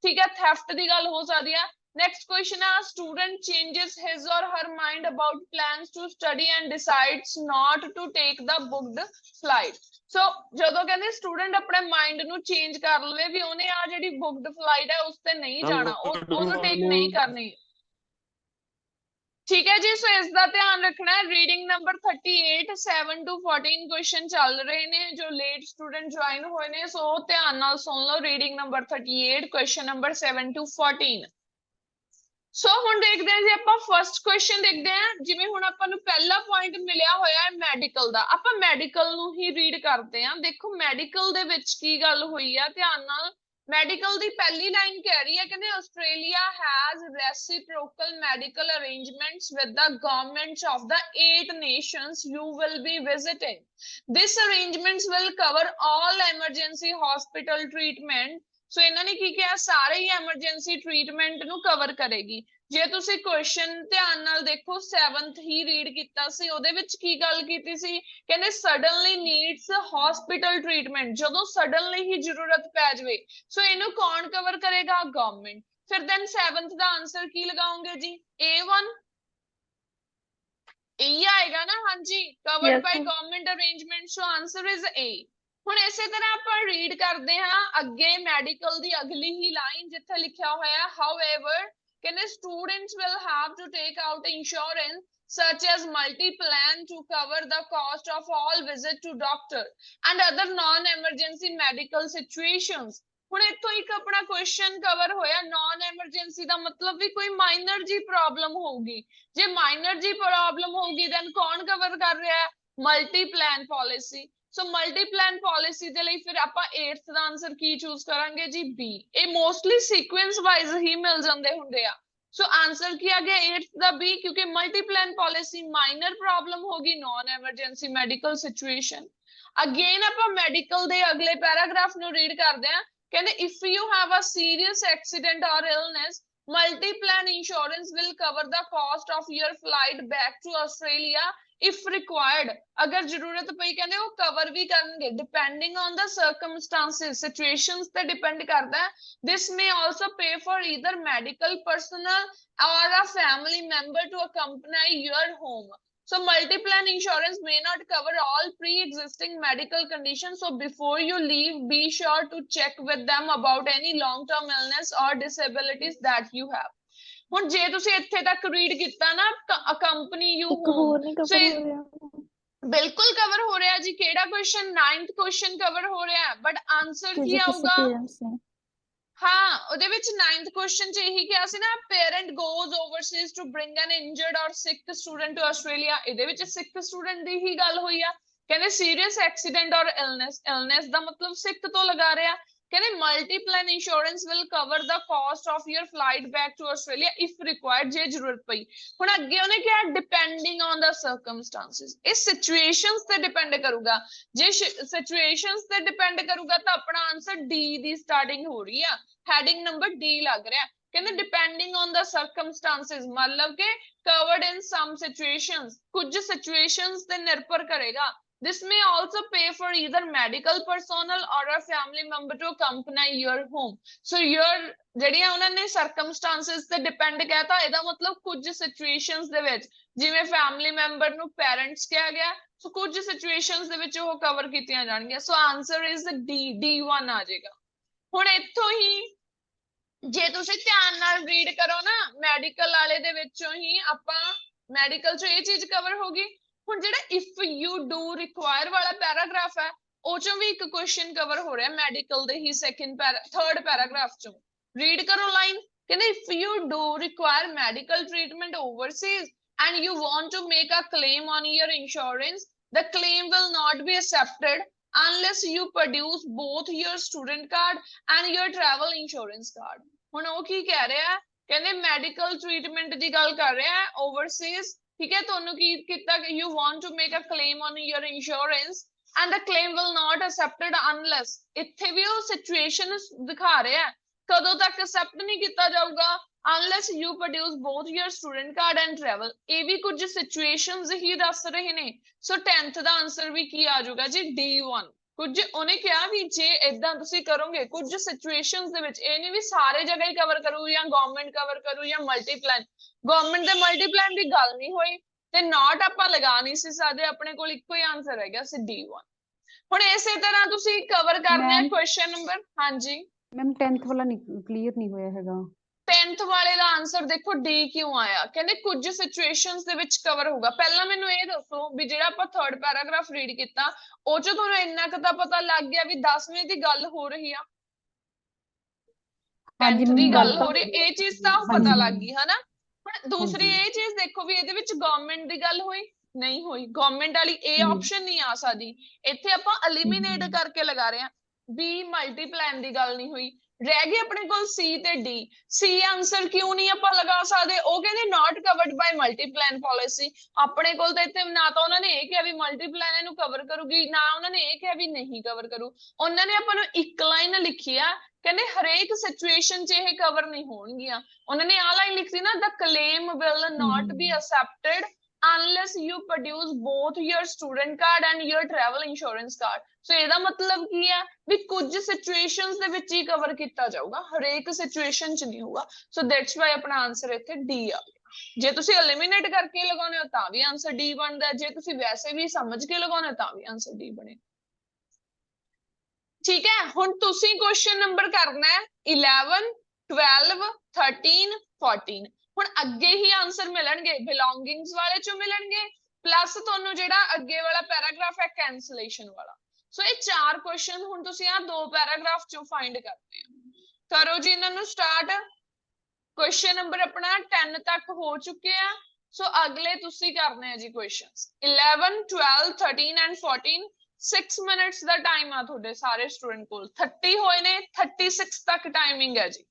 ਠੀਕ ਹੈ, ਥੈਫਟ ਦੀ ਗੱਲ ਹੋ ਸਕਦੀ ਆ। Next question is student changes his or her mind about plans to study and decides not to take the booked flight। So ਜਦੋਂ ਕਹਿੰਦੇ ਸਟੂਡੈਂਟ ਆਪਣੇ ਮਾਈਂਡ ਨੂੰ ਚੇਂਜ ਕਰ ਲਵੇ ਵੀ ਉਹਨੇ ਆ ਜਿਹੜੀ ਬੁੱਕਡ ਫਲਾਈਟ ਹੈ ਉਸ ਤੇ ਨਹੀਂ ਜਾਣਾ, ਉਹਨੂੰ ਟੇਕ ਨਹੀਂ ਕਰਨੀ। ਠੀਕ ਹੈ ਜੀ। ਸੋ ਇਸ ਦਾ ਧਿਆਨ ਰੱਖਣਾ ਹੈ। ਰੀਡਿੰਗ ਨੰਬਰ 38 7 to 14 ਕੁਐਸਚਨ ਚੱਲ ਰਹੇ ਨੇ, ਜੋ ਲੇਟ ਸਟੂਡੈਂਟ ਜੁਆਇਨ ਹੋਏ ਨੇ ਸੋ ਧਿਆਨ ਨਾਲ ਸੁਣ ਲਓ। Reading number 38 question number 7 to 14। ਸੋ ਹੁਣ ਦੇਖਦੇ ਹਾਂ ਜੀ ਆਪਾਂ ਫਸਟ ਕੁਐਸਚਨ ਦੇਖਦੇ ਹਾਂ। ਜਿਵੇਂ ਹੁਣ ਆਪਾਂ ਨੂੰ ਪਹਿਲਾ ਪੁਆਇੰਟ ਮਿਲਿਆ ਹੋਇਆ ਹੈ ਮੈਡੀਕਲ ਦਾ, ਆਪਾਂ ਮੈਡੀਕਲ ਨੂੰ ਹੀ ਰੀਡ ਕਰਦੇ ਹਾਂ। ਦੇਖੋ ਮੈਡੀਕਲ ਦੇ ਵਿੱਚ ਕੀ ਗੱਲ ਹੋਈ ਆ, ਧਿਆਨ ਨਾਲ। ਮੈਡੀਕਲ ਦੀ ਪਹਿਲੀ ਲਾਈਨ ਕਹਿ ਰਹੀ ਹੈ, ਕਹਿੰਦੇ Australia has reciprocal medical arrangements with the governments of the 8 nations you will be visiting. This arrangements will cover all emergency hospital treatment. ਸੋ ਇਹਨਾਂ ਨੇ ਕੀ ਕਿਹਾ, ਸਾਰੇ ਹੀ ਐਮਰਜੈਂਸੀ ਟ੍ਰੀਟਮੈਂਟ ਨੂੰ ਕਵਰ ਕਰੇਗੀ। ਜੇ ਤੁਸੀਂ ਕੁਐਸਚਨ ਧਿਆਨ ਨਾਲ ਦੇਖੋ 7th ਹੀ ਰੀਡ ਕੀਤਾ ਸੀ, ਉਹਦੇ ਵਿੱਚ ਕੀ ਗੱਲ ਕੀਤੀ ਸੀ, ਕਹਿੰਦੇ ਸਡਨਲੀ ਨੀਡਸ ਹਸਪੀਟਲ ਟ੍ਰੀਟਮੈਂਟ, ਜਦੋਂ ਸਡਨਲੀ ਹੀ ਜ਼ਰੂਰਤ ਪੈ ਜਾਵੇ ਸੋ ਇਹਨੂੰ ਕੌਣ ਕਵਰ ਕਰੇਗਾ, ਗਵਰਨਮੈਂਟ। ਫਿਰ ਦੈਨ 7th ਦਾ ਆਨਸਰ ਕੀ ਲਗਾਓਗੇ ਜੀ, A1 ਇਹੀ ਆਏਗਾ ਨਾ, ਹਾਂਜੀ, covered by government arrangement, so answer is A। ਹੁਣ ਇਸੇ ਤਰ੍ਹਾਂ ਆਪਾਂ ਰੀਡ ਕਰਦੇ ਹਾਂ ਅੱਗੇ ਮੈਡੀਕਲ ਦੀ ਅਗਲੀ ਹੀ ਲਾਈਨ ਜਿੱਥੇ ਲਿਖਿਆ ਹੋਇਆ ਹਾਊਐਵਰ, ਕਹਿੰਦੇ students will have to take out insurance such as multi-plan to cover the cost of all visit to doctor and other non-emergency medical situations। ਹੁਣ ਇੱਥੋਂ ਇੱਕ ਆਪਣਾ ਕੁਐਸਚਨ ਕਵਰ ਹੋਇਆ, ਨਾਨ ਐਮਰਜੈਂਸੀ ਦਾ ਮਤਲਬ ਵੀ ਕੋਈ ਮਾਈਨਰ ਜੀ ਪ੍ਰੋਬਲਮ ਹੋਊਗੀ। ਜੇ ਮਾਈਨਰ ਜੀ ਪ੍ਰੋਬਲਮ ਹੋਊਗੀ ਦੈਨ ਕੌਣ ਕਵਰ ਕਰ ਰਿਹਾ ਹੈ, ਮਲਟੀ ਪਲਾਨ ਪਾਲਿਸੀ। ਸੋ ਮਲਟੀ ਪਲਾਨ ਪਾਲਿਸੀ ਦੇ ਲਈ ਫਿਰ ਆਪਾਂ 8th ਦਾ ਆਨਸਰ ਕੀ ਚੂਜ਼ ਕਰਾਂਗੇ ਜੀ, B। ਇਹ ਮੋਸਟਲੀ ਸੀਕੁਐਂਸ ਵਾਈਜ਼ ਹੀ ਮਿਲ ਜਾਂਦੇ ਹੁੰਦੇ ਆ। ਸੋ ਆਨਸਰ ਕੀ ਆ ਗਿਆ 8th ਦਾ B, ਕਿਉਂਕਿ multi plan policy minor problem ਹੋਗੀ, non emergency medical situation. Again ਆਪਾਂ ਮੈਡੀਕਲ ਦੇ ਅਗਲੇ ਪੈਰਾਗ੍ਰਾਫ ਨੂੰ ਰੀਡ ਕਰਦੇ ਹਾਂ। ਕਹਿੰਦੇ if you have a serious accident or illness multi-plan insurance will cover the cost of your flight back to Australia if required। अगर जरूरत पई कहंदे वो cover भी करनगे depending on the circumstances, situations ते depend करदा है। This may also pay for either medical personnel or a family member to accompany your home। So multi-plan insurance may not cover all pre-existing medical conditions. So before you leave, be sure to check with them about any long-term illness or disabilities that you have। ਹੁਣ ਜੇ ਤੁਸੀਂ ਇੱਥੇ ਤੱਕ read ਕੀਤਾ ਨਾ accompany you ਇੱਕ home, ਹੋਰ ਨਹੀਂ so ਕਵਰ ਹੋ ਰਿਹਾ, ਬਿਲਕੁਲ ਕਵਰ ਹੋ ਰਿਹਾ ਜੀ। ਕਿਹੜਾ ਕੁਐਸਚਨ, 9th ਕੁਐਸਚਨ ਕਵਰ ਹੋ ਰਿਹਾ ਹੈ, ਬਟ ਆਨਸਰ ਕੀ ਜੇ ਕਿਸੇ ਆਊਗਾ, ਪੇਰੈਂਟਸ ਨੇ ਹਾਂ ਉਹਦੇ ਵਿੱਚ 9th ਕੁਐਸਚਨ ਚ ਇਹੀ ਕਿਹਾ ਸੀ ਨਾ, parent goes overseas to bring an injured or sick student to Australia. ਇਹਦੇ ਵਿੱਚ ਸਿਕ ਸਟੂਡੈਂਟ ਦੀ ਹੀ ਗੱਲ ਹੋਈ ਆ। ਕਹਿੰਦੇ serious accident or illness, illness ਦਾ ਮਤਲਬ ਸਿਕ ਤੋਂ ਲਗਾ ਰਿਹਾ। ਕਹਿੰਦੇ multiplan insurance will cover the cost of your flight back to Australia if required, ਜੇ ਜ਼ਰੂਰਤ ਪਈ। ਹੁਣ ਅੱਗੇ ਉਹਨੇ ਕਿਹਾ ਡਿਪੈਂਡਿੰਗ ਔਨ ਦਾ ਸਰਕਮਸਟੈਂਸਿਸ, ਇਹ ਸਿਚੁਏਸ਼ਨਸ ਤੇ ਡਿਪੈਂਡ ਕਰੂਗਾ। ਜੇ ਸਿਚੁਏਸ਼ਨਸ ਤੇ ਡਿਪੈਂਡ ਕਰੂਗਾ ਤਾਂ ਆਪਣਾ ਆਨਸਰ D ਦੀ ਸਟਾਰਟਿੰਗ ਹੋ ਰਹੀ ਆ, ਹੈਡਿੰਗ ਨੰਬਰ D ਲੱਗ ਰਿਹਾ। ਕਹਿੰਦੇ ਡਿਪੈਂਡਿੰਗ ਔਨ ਦਾ ਸਰਕਮਸਟੈਂਸਿਸ ਮਤਲਬ ਕਿ covered in some situations, ਕੁਝ ਸਿਚੁਏਸ਼ਨਸ ਤੇ ਨਿਰਭਰ ਕਰੇਗਾ। This may also pay for either medical personnel or a family member to accompany your home। So your ਜਿਹੜੀਆਂ ਉਹਨਾਂ ਨੇ ਸਰਕਮਸਟੈਂਸਿਸ ਤੇ ਡਿਪੈਂਡ ਕਹਿਤਾ, ਇਹਦਾ ਮਤਲਬ ਕੁਝ ਸਿਚੁਏਸ਼ਨਸ ਦੇ ਵਿੱਚ ਜਿਵੇਂ ਫੈਮਿਲੀ ਮੈਂਬਰ ਨੂੰ ਪੈਰੈਂਟਸ ਕਿਹਾ ਗਿਆ, ਸੋ ਕੁਝ ਸਿਚੁਏਸ਼ਨਸ ਦੇ ਵਿੱਚ ਉਹ ਕਵਰ ਕੀਤੀਆਂ ਜਾਣਗੀਆਂ। ਸੋ ਆਨਸਰ ਇਜ਼ D, D1 ਆ ਜਾਏਗਾ। ਹੁਣ ਇੱਥੋਂ ਹੀ ਜੇ ਤੁਸੀਂ ਧਿਆਨ ਨਾਲ ਰੀਡ ਕਰੋ ਨਾ, ਮੈਡੀਕਲ ਵਾਲੇ ਦੇ ਵਿੱਚੋਂ ਹੀ ਆਪਾਂ ਮੈਡੀਕਲ ਚ ਇਹ ਚੀਜ਼ ਕਵਰ ਹੋ ਗਈ। ਹੁਣ ਜਿਹੜਾ ਇਫ ਯੂ ਡੂ ਰਿਕੁਆਇਰ ਵਾਲਾ ਪੈਰਾਗ੍ਰਾਫ ਹੈ, ਉਹ ਚੋਂ ਵੀ ਇੱਕ ਕੁਐਸਚਨ ਕਵਰ ਹੋ ਰਿਹਾ ਮੈਡੀਕਲ ਦੇ ਹੀ ਥਰਡ ਪੈਰਾਗ੍ਰਾਫ ਚੋਂ। ਰੀਡ ਕਰੋ ਲਾਈਨ, ਕਹਿੰਦੇ if you do require medical treatment Overseas and you want to make a claim on your insurance, the claim will not be accepted unless you produce both your student card and your travel insurance card। ਹੁਣ ਉਹ ਕੀ ਕਹਿ ਰਿਹਾ, ਕਹਿੰਦੇ medical treatment ਦੀ ਗੱਲ ਕਰ ਰਿਹਾ ਹੈ Overseas, ਠੀਕ ਹੈ। ਤੁਹਾਨੂੰ ਕੀ ਕੀਤਾ, you want to make a claim on your insurance and the claim will not accepted unless, ਇੱਥੇ ਵੀ ਉਹ ਸਿਚੁਏਸ਼ਨ ਦਿਖਾ ਰਿਹਾ ਕਦੋਂ ਤੱਕ accept ਨਹੀਂ ਕੀਤਾ ਜਾਊਗਾ, unless you produce both your student card and travel। ਇਹ ਵੀ ਕੁਝ ਸਿਚੁਏਸ਼ਨਸ ਹੀ ਦੱਸ ਰਹੇ ਨੇ। ਸੋ 10th ਦਾ ਆਨਸਰ ਵੀ ਕੀ ਆ ਜਾਊਗਾ ਜੀ, D1। ਕੁਝ ਉਹਨੇ ਕਿਹਾ ਵੀ ਜੇ ਏਦਾਂ ਤੁਸੀਂ ਕਰੋਗੇ ਕੁਝ ਸਿਚੁਏਸ਼ਨਸ ਦੇ ਵਿੱਚ, ਇਹ ਨਹੀਂ ਵੀ ਸਾਰੇ ਜਗ੍ਹਾ ਹੀ ਕਵਰ ਕਰੂ ਜਾਂ ਗਵਰਨਮੈਂਟ ਕਵਰ ਕਰੂ ਜਾਂ ਮਲਟੀਪਲਾਨ, ਗਵਰਨਮੈਂਟ ਦੇ ਮਲਟੀਪਲਾਨ ਦੀ ਗੱਲ ਨਹੀਂ ਹੋਈ ਤੇ ਨਾਟ ਆਪਾਂ ਲਗਾ ਨਹੀਂ ਸੀ ਸਕਦੇ, ਆਪਣੇ ਕੋਲ ਇੱਕੋ ਹੀ ਆਨਸਰ ਹੈਗਾ ਸੀ D1। ਹੁਣ ਇਸੇ ਤਰ੍ਹਾਂ ਤੁਸੀਂ ਕਵਰ ਕਰਨਾ ਹੈ ਕੁਐਸਚਨ ਨੰਬਰ, ਹਾਂਜੀ ਮੈਮ 10th ਵਾਲਾ ਕਲੀਅਰ ਨਹੀਂ ਹੋਇਆ ਹੈਗਾ। 10th ਵਾਲੇ ਦਾ ਆਨਸਰ ਦੇਖੋ D ਕਿਉਂ ਆਇਆ, ਕਹਿੰਦੇ ਕੁਝ ਸਿਚੁਏਸ਼ਨਸ ਦੇ ਵਿੱਚ ਕਵਰ ਹੋਊਗਾ। ਪਹਿਲਾਂ ਮੈਨੂੰ ਇਹ ਦੱਸੋ ਵੀ ਜਿਹੜਾ ਆਪਾਂ ਥਰਡ ਪੈਰਾਗ੍ਰਾਫ ਰੀਡ ਕੀਤਾ ਉਹ ਚ ਤੁਹਾਨੂੰ ਇੰਨਾ ਕੁ ਤਾਂ ਪਤਾ ਲੱਗ ਗਿਆ ਵੀ 10ਵੇਂ ਦੀ ਗੱਲ ਹੋ ਰਹੀ ਆ। ਹਾਂਜੀ 10th ਦੀ ਗੱਲ ਗੱਲ ਤਾਂ ਹੋ ਰਹੀ, ਇਹ ਚੀਜ਼ ਤਾਂ ਪਤਾ ਹਾਂਜੀ ਲੱਗ ਗਈ ਹਨਾ। ਹੁਣ ਦੂਸਰੀ ਹਾਂਜੀ ਇਹ ਚੀਜ਼ ਦੇਖੋ ਵੀ ਇਹਦੇ ਵਿੱਚ ਗਵਰਨਮੈਂਟ ਦੀ ਗੱਲ ਹੋਈ ਨਹੀਂ ਹੋਈ, ਗਵਰਨਮੈਂਟ ਵਾਲੀ ਇਹ ਆਪਸ਼ਨ ਨਹੀਂ ਆ ਸਕਦੀ। ਇੱਥੇ ਆਪਾਂ ਐਲੀਮੀਨੇਟ ਕਰਕੇ ਲਗਾ ਰਹੇ ਹਾਂ, ਬੀ ਮਲਟੀਪਲਾਨ ਦੀ ਗੱਲ ਨਹੀਂ ਹੋਈ। ਰਹਿ ਗਏ ਆਪਣੇ ਕੋਲ ਸੀ ਤੇ ਡੀ। ਸੀ ਆਂਸਰ ਕਿਉਂ ਨਹੀਂ ਆਪਾਂ ਲਗਾ ਸਕਦੇ, ਉਹ ਕਹਿੰਦੇ ਨਾਟ ਕਵਰਡ ਬਾਈ ਮਲਟੀਪਲਾਨ ਪਾਲਿਸੀ। ਆਪਣੇ ਕੋਲ ਤਾਂ ਇੱਥੇ ਨਾ ਤਾਂ ਉਹਨਾਂ ਨੇ ਇਹ ਕਿਹਾ ਵੀ ਮਲਟੀਪਲਾਨ ਇਹਨੂੰ ਕਵਰ ਕਰੂਗੀ, ਨਾ ਉਹਨਾਂ ਨੇ ਇਹ ਕਿਹਾ ਵੀ ਨਹੀਂ ਕਵਰ ਕਰੂ। ਉਹਨਾਂ ਨੇ ਆਪਾਂ ਨੂੰ ਇੱਕ ਲਾਈਨ ਲਿਖੀ ਆ, ਕਹਿੰਦੇ ਹਰੇਕ ਸਿਚੁਏਸ਼ਨ 'ਚ ਇਹ ਕਵਰ ਨਹੀਂ ਹੋਣਗੀਆਂ। ਉਹਨਾਂ ਨੇ ਆਹ ਲਾਈਨ ਲਿਖੀ ਨਾ, the claim will not be accepted unless you produce both your student card and your travel insurance card। ਸੋ ਇਹਦਾ ਮਤਲਬ ਕੀ ਹੈ ਵੀ ਕੁਝ ਸਿਚੁਏਸ਼ਨਸ ਦੇ ਵਿੱਚ ਹੀ ਕਵਰ ਕੀਤਾ ਜਾਊਗਾ, ਹਰੇਕ ਸਿਚੁਏਸ਼ਨ 'ਚ ਨਹੀਂ ਹੋਊਗਾ। ਸੋ ਦੈਟਸ ਵਾਈ ਆਪਣਾ ਆਂਸਰ ਇੱਥੇ ਡੀ ਆ ਗਿਆ। ਜੇ ਤੁਸੀਂ ਐਲੀਮੀਨੇਟ ਕਰਕੇ ਲਗਾਉਣੇ ਹੋ ਤਾਂ ਵੀ ਆਂਸਰ ਡੀ ਬਣਦਾ, ਜੇ ਤੁਸੀਂ ਵੈਸੇ ਵੀ ਸਮਝ ਕੇ ਲਗਾਉਣੇ ਹੋ ਤਾਂ ਵੀ ਆਂਸਰ ਡੀ ਬਣੇ। ਠੀਕ ਹੈ, ਹੁਣ ਤੁਸੀਂ ਕੁਐਸਚਨ ਨੰਬਰ ਕਰਨਾ ਹੈ 11 12 13 14। ਹੁਣ ਅੱਗੇ ਹੀ ਆਂਸਰ ਮਿਲਣਗੇ, ਬਿਲੋਂਗਿੰਗਸ ਵਾਲੇ ਚੋਂ ਮਿਲਣਗੇ, ਪਲੱਸ ਤੁਹਾਨੂੰ ਜਿਹੜਾ ਅੱਗੇ ਵਾਲਾ ਪੈਰਾਗ੍ਰਾਫ ਹੈ ਕੈਂਸਲੇਸ਼ਨ ਵਾਲਾ। ਸੋ ਇਹ 4 ਕੁਐਸਚਨ ਹੁਣ ਤੁਸੀਂ ਆ 2 ਪੈਰਾਗ੍ਰਾਫ ਚੋਂ ਫਾਈਂਡ ਕਰਨੇ ਆ। ਕਰੋ ਜੀ ਇਹਨਾਂ ਨੂੰ ਸਟਾਰਟ। ਕੁਐਸਚਨ ਨੰਬਰ ਆਪਣਾ 10 ਤੱਕ ਹੋ ਚੁੱਕੇ ਆ। ਸੋ ਅਗਲੇ ਤੁਸੀਂ ਕਰਨੇ ਆ ਜੀ questions 11 12 13 and 14। 6 minutes the time ਆ ਤੁਹਾਡੇ ਸਾਰੇ ਸਟੂਡੈਂਟ ਕੋਲ, 30 ਹੋਏ ਨੇ, 36 ਤੱਕ ਟਾਈਮਿੰਗ ਹੈ ਜੀ।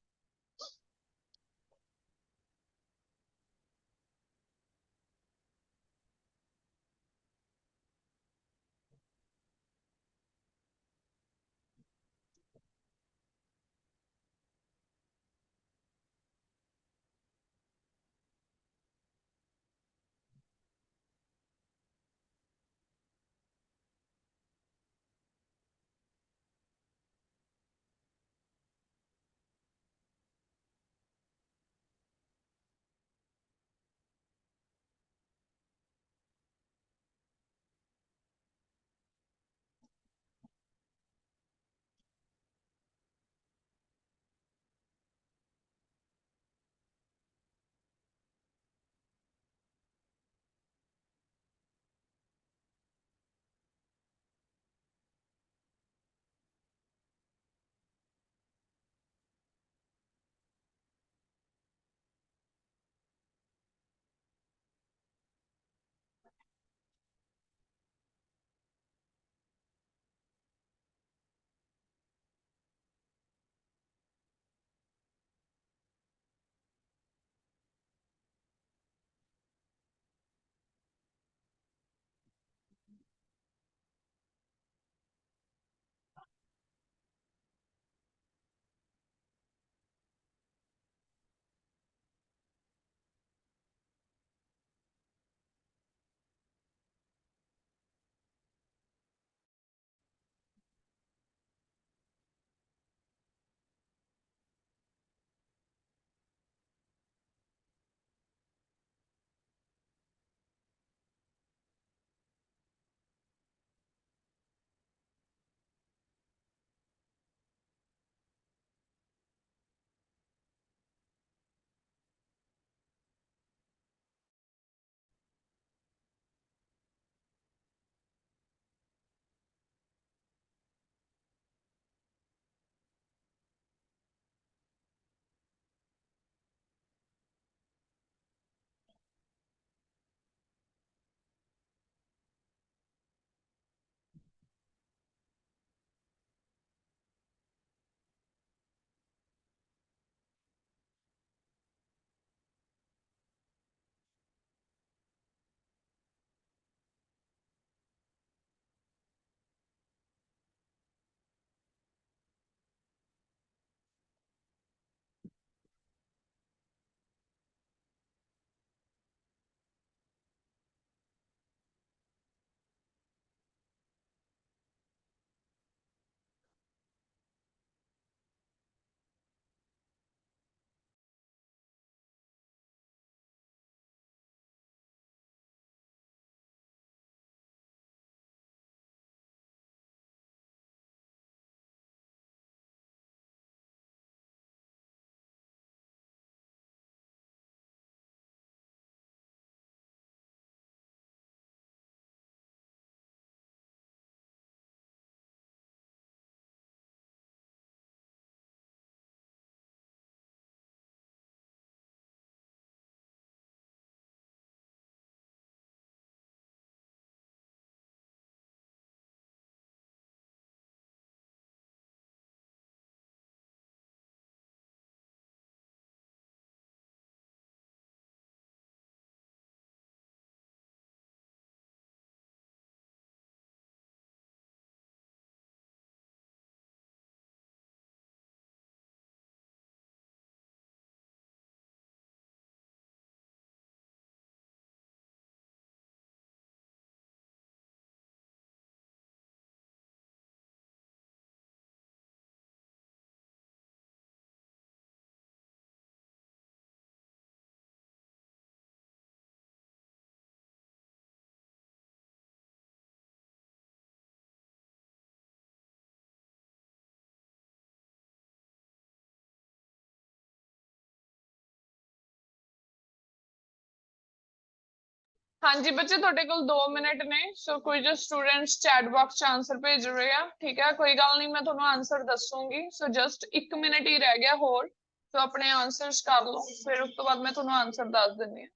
हाँ जी बच्चे ਤੁਹਾਡੇ ਕੋਲ 2 ਮਿੰਟ ਨੇ ਸੋ ਕੋਈ ਜੋ ਸਟੂਡੈਂਟਸ ਚੈਟ ਬਾਕਸ 'ਚ ਆਨਸਰ ਭੇਜ ਰਹੇ ਆ ਠੀਕ ਹੈ ਕੋਈ ਗੱਲ ਨਹੀਂ ਮੈਂ ਤੁਹਾਨੂੰ ਆਨਸਰ ਦੱਸੂਗੀ ਸੋ ਜਸਟ 1 ਮਿੰਟ ਹੀ ਰਹਿ ਗਿਆ ਹੋਰ ਸੋ ਆਪਣੇ ਆਨਸਰਸ ਕਰ ਲਓ ਫਿਰ ਉਸ ਤੋਂ ਬਾਅਦ ਮੈਂ ਤੁਹਾਨੂੰ ਆਨਸਰ ਦੱਸ ਦਿੰਦੀ ਹਾਂ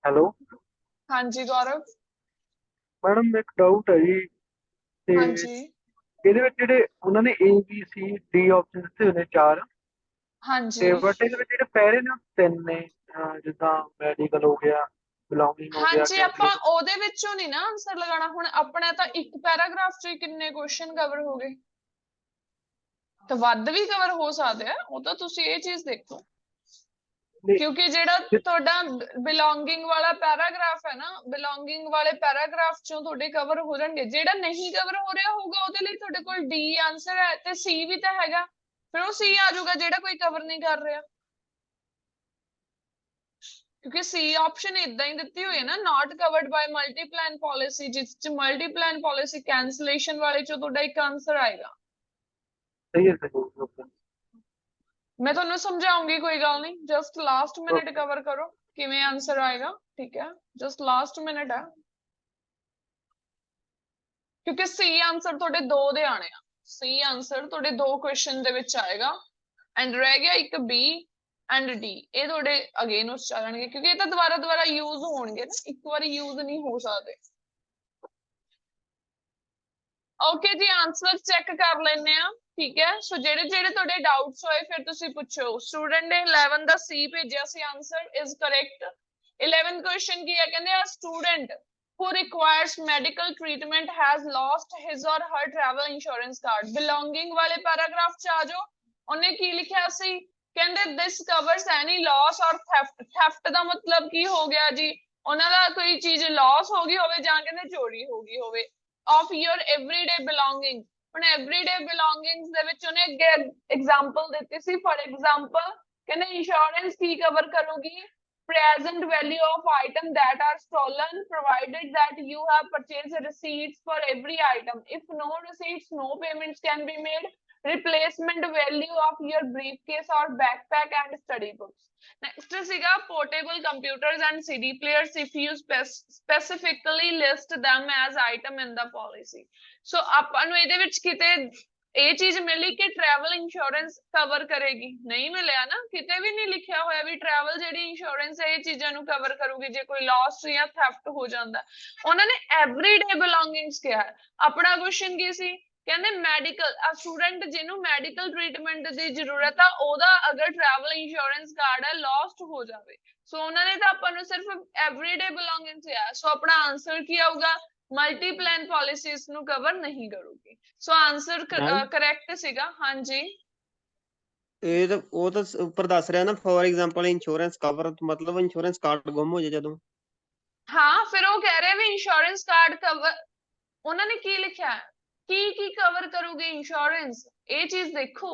ਹੈਲੋ ਹਾਂਜੀ ਗੌਰਵ ਮੈਡਮ ਇੱਕ ਡਾਊਟ ਹੈ ਜੀ ਤੇ ਹਾਂਜੀ ਇਹਦੇ ਵਿੱਚ ਜਿਹੜੇ ਉਹਨਾਂ ਨੇ A B C D option ਦਿੱਤੇ ਹੋਏ ਨੇ 4 ਹਾਂਜੀ ਤੇ ਬਟ ਇਹਦੇ ਵਿੱਚ ਜਿਹੜੇ ਪਹਿਰੇ ਨੇ ਉਹ 3 ਨੇ ਜਿੱਦਾਂ ਮੈਡੀਕਲ ਹੋ ਗਿਆ ਬਿਲੋਂਗਿੰਗ ਹੋ ਗਿਆ ਹਾਂਜੀ ਆਪਾਂ ਉਹਦੇ ਵਿੱਚੋਂ ਨਹੀਂ ਨਾ ਆਨਸਰ ਲਗਾਉਣਾ ਹੁਣ ਆਪਣਾ ਤਾਂ ਇੱਕ ਪੈਰਾਗ੍ਰਾਫ 'ਚ ਕਿੰਨੇ ਕੁਐਸਚਨ ਕਵਰ ਹੋ ਗਏ ਤਾਂ ਵੱਧ ਵੀ ਕਵਰ ਹੋ ਸਕਦੇ ਆ ਉਹ ਤਾਂ ਤੁਸੀਂ ਇਹ ਚੀਜ਼ ਦੇਖੋ ਕਿਉਂਕਿ ਜਿਹੜਾ ਤੁਹਾਡਾ ਬਿਲੋਂਗਿੰਗ ਵਾਲਾ ਪੈਰਾਗ੍ਰਾਫ ਹੈ ਨਾ ਬਿਲੋਂਗਿੰਗ ਵਾਲੇ ਪੈਰਾਗ੍ਰਾਫ ਚੋਂ ਤੁਹਾਡੇ ਕਵਰ ਹੋ ਜਾਣਗੇ ਜਿਹੜਾ ਨਹੀਂ ਕਵਰ ਹੋ ਰਿਹਾ ਹੋਊਗਾ ਉਹਦੇ ਲਈ ਤੁਹਾਡੇ ਕੋਲ ਡੀ ਆਨਸਰ ਹੈ ਤੇ ਸੀ ਵੀ ਤਾਂ ਹੈਗਾ ਫਿਰ ਉਹ ਸੀ ਆ ਜਾਊਗਾ ਜਿਹੜਾ ਕੋਈ ਕਵਰ ਨਹੀਂ ਕਰ ਰਿਹਾ ਕਿਉਂਕਿ ਸੀ ਆਪਸ਼ਨ ਇਦਾਂ ਹੀ ਦਿੱਤੀ ਹੋਈ ਹੈ ਨਾ ਨਾਟ ਕਵਰਡ ਬਾय ਮਲਟੀਪਲਾਨ ਪਾਲਿਸੀ ਜਿਸ ਚ ਮਲਟੀਪਲਾਨ ਪਾਲਿਸੀ ਕੈਂਸਲੇਸ਼ਨ ਵਾਲੇ ਚੋਂ ਤੁਹਾਡਾ ਇੱਕ ਆਨਸਰ ਆਏਗਾ ਸਹੀ ਹੈ ਸਹੀ ਮੈਂ ਤੁਹਾਨੂੰ ਸਮਝਾਉਂਗੀ ਕੋਈ ਗੱਲ ਨਹੀਂ ਜਸਟ ਲਾਸਟ ਮਿੰਟ ਕਵਰ ਕਰੋ ਕਿਵੇਂ ਆਨਸਰ ਆਏਗਾ ਠੀਕ ਹੈ ਜਸਟ ਲਾਸਟ ਮਿੰਟ ਹੈ ਕਿਉਂਕਿ ਸੀ ਆਨਸਰ ਤੁਹਾਡੇ 2 ਦੇ ਆਣੇ ਆ ਸੀ ਆਨਸਰ ਤੁਹਾਡੇ 2 ਕੁਐਸਚਨ ਦੇ ਵਿੱਚ ਆਏਗਾ ਐਂਡ ਰਹਿ ਗਿਆ ਇੱਕ ਬੀ ਐਂਡ ਡੀ ਇਹ ਤੁਹਾਡੇ ਅਗੇਨ ਉਸ ਚੱਲਣਗੇ ਕਿਉਂਕਿ ਇਹ ਤਾਂ ਦੁਬਾਰਾ ਯੂਜ਼ ਹੋਣਗੇ ਨਾ ਇੱਕ ਵਾਰੀ ਯੂਜ਼ ਨਹੀਂ ਹੋ ਸਕਦੇ ਓਕੇ ਜੀ ਆਨਸਰ ਚੈੱਕ ਕਰ ਲੈਣੇ ਆ ਠੀਕ ਹੈ ਸੋ ਜਿਹੜੇ ਤੁਹਾਡੇ ਡਾਊਟਸ ਹੋਏ ਫਿਰ ਤੁਸੀਂ ਪੁੱਛੋ ਸਟੂਡੈਂਟ ਨੇ 11 ਦਾ ਸੀ ਭੇਜਿਆ ਸੀ answer is correct 11th question ਕੀ ਹੈ ਕਹਿੰਦੇ ਆ student who requires medical treatment has lost his or her travel insurance card belonging ਵਾਲੇ ਪੈਰਾਗ੍ਰਾਫ ਚ ਆ ਜਾਓ ਉਹਨੇ ਕੀ ਲਿਖਿਆ ਸੀ ਕਹਿੰਦੇ this covers any loss or theft ਦਾ ਮਤਲਬ ਕੀ ਹੋ ਗਿਆ ਜੀ ਉਹਨਾਂ ਦਾ ਕੋਈ ਚੀਜ਼ ਲਾਸ ਹੋ ਗਈ ਹੋਵੇ ਜਾਂ ਕਹਿੰਦੇ ਚੋਰੀ ਹੋ ਗਈ ਹੋਵੇ of your everyday belonging ਹੁਣ everyday belongings ਦੇ ਵਿੱਚ ਉਹਨੇ ਅੱਗੇ ਐਗਜ਼ਾਮਪਲ ਦਿੱਤੀ ਸੀ ਫॉर ਐਗਜ਼ਾਮਪਲ ਕਹਿੰਦੇ ਇੰਸ਼ੋਰੈਂਸ ਕੀ ਕਵਰ ਕਰੂਗੀ present value of item that are stolen provided that you have purchased receipts for every item if no receipts no payments can be made replacement value of your briefcase or backpack and study books next ਸੀਗਾ portable computers and CD players if you specifically list them as item in the policy so ਆਪਾਂ ਨੂੰ ਇਹਦੇ ਵਿੱਚ ਕਿਤੇ ਇਹ ਚੀਜ਼ ਮਿਲੀ ਕਿ ਟਰੈਵਲ ਇੰਸ਼ੋਰੈਂਸ ਕਵਰ ਕਰੇਗੀ ਨਹੀਂ ਮਿਲਿਆ ਨਾ ਕਿਤੇ ਵੀ ਨਹੀਂ ਲਿਖਿਆ ਹੋਇਆ ਵੀ ਟਰੈਵਲ ਜਿਹੜੀ ਇੰਸ਼ੋਰੈਂਸ ਹੈ ਇਹ ਚੀਜ਼ਾਂ ਨੂੰ ਕਵਰ ਕਰੂਗੀ ਜੇ ਕੋਈ ਲਾਸ ਜਾਂ ਥੈਫਟ ਹੋ ਜਾਂਦਾ ਉਹਨਾਂ ਨੇ ਐਵਰੀਡੇ ਬਿਲੋਂਗਿੰਗਸ ਕਿਹਾ ਆਪਣਾ ਕੁਐਸਚਨ ਕੀ ਸੀ ਕਹਿੰਦੇ ਮੈਡੀਕਲ ਸਟੂਡੈਂਟ ਜਿਹਨੂੰ ਮੈਡੀਕਲ ਟ੍ਰੀਟਮੈਂਟ ਦੀ ਜ਼ਰੂਰਤ ਆ ਉਹਦਾ ਅਗਰ ਟਰੈਵਲ ਇੰਸ਼ੋਰੈਂਸ ਕਾਰਡ ਹੈ ਲਾਸਟ ਹੋ ਜਾਵੇ ਸੋ ਉਹਨਾਂ ਨੇ ਤਾਂ ਆਪਾਂ ਨੂੰ ਸਿਰਫ ਐਵਰੀਡੇ ਬਿਲੋਂਗਿੰਗਸ ਕਿਹਾ ਸੋ ਆਪਣਾ ਆਨਸਰ ਕੀ ਆਊਗਾ ਮਲਟੀਪਲਾਨ ਪਾਲਿਸੀਜ਼ ਨੂੰ ਕਵਰ ਨਹੀਂ ਕਰੂਗੀ ਸੋ ਆਨਸਰ ਕਰੈਕਟ ਸੀਗਾ ਹਾਂਜੀ ਇਹ ਤਾਂ ਉਹ ਤਾਂ ਉੱਪਰ ਦੱਸ ਰਿਹਾ ਨਾ ਫੋਰ ਐਗਜ਼ਾਮਪਲ ਇੰਸ਼ੋਰੈਂਸ ਕਵਰ ਮਤਲਬ ਇੰਸ਼ੋਰੈਂਸ ਕਾਰਡ ਗੁੰਮ ਹੋ ਜਾਏ ਜਦੋਂ ਹਾਂ ਫਿਰ ਉਹ ਕਹਿ ਰਹੇ ਵੀ ਇੰਸ਼ੋਰੈਂਸ ਕਾਰਡ ਕਵਰ ਉਹਨਾਂ ਨੇ ਕੀ ਲਿਖਿਆ ਕੀ ਕਵਰ ਕਰੂਗੇ ਇੰਸ਼ੋਰੈਂਸ ਇਹ ਚੀਜ਼ ਦੇਖੋ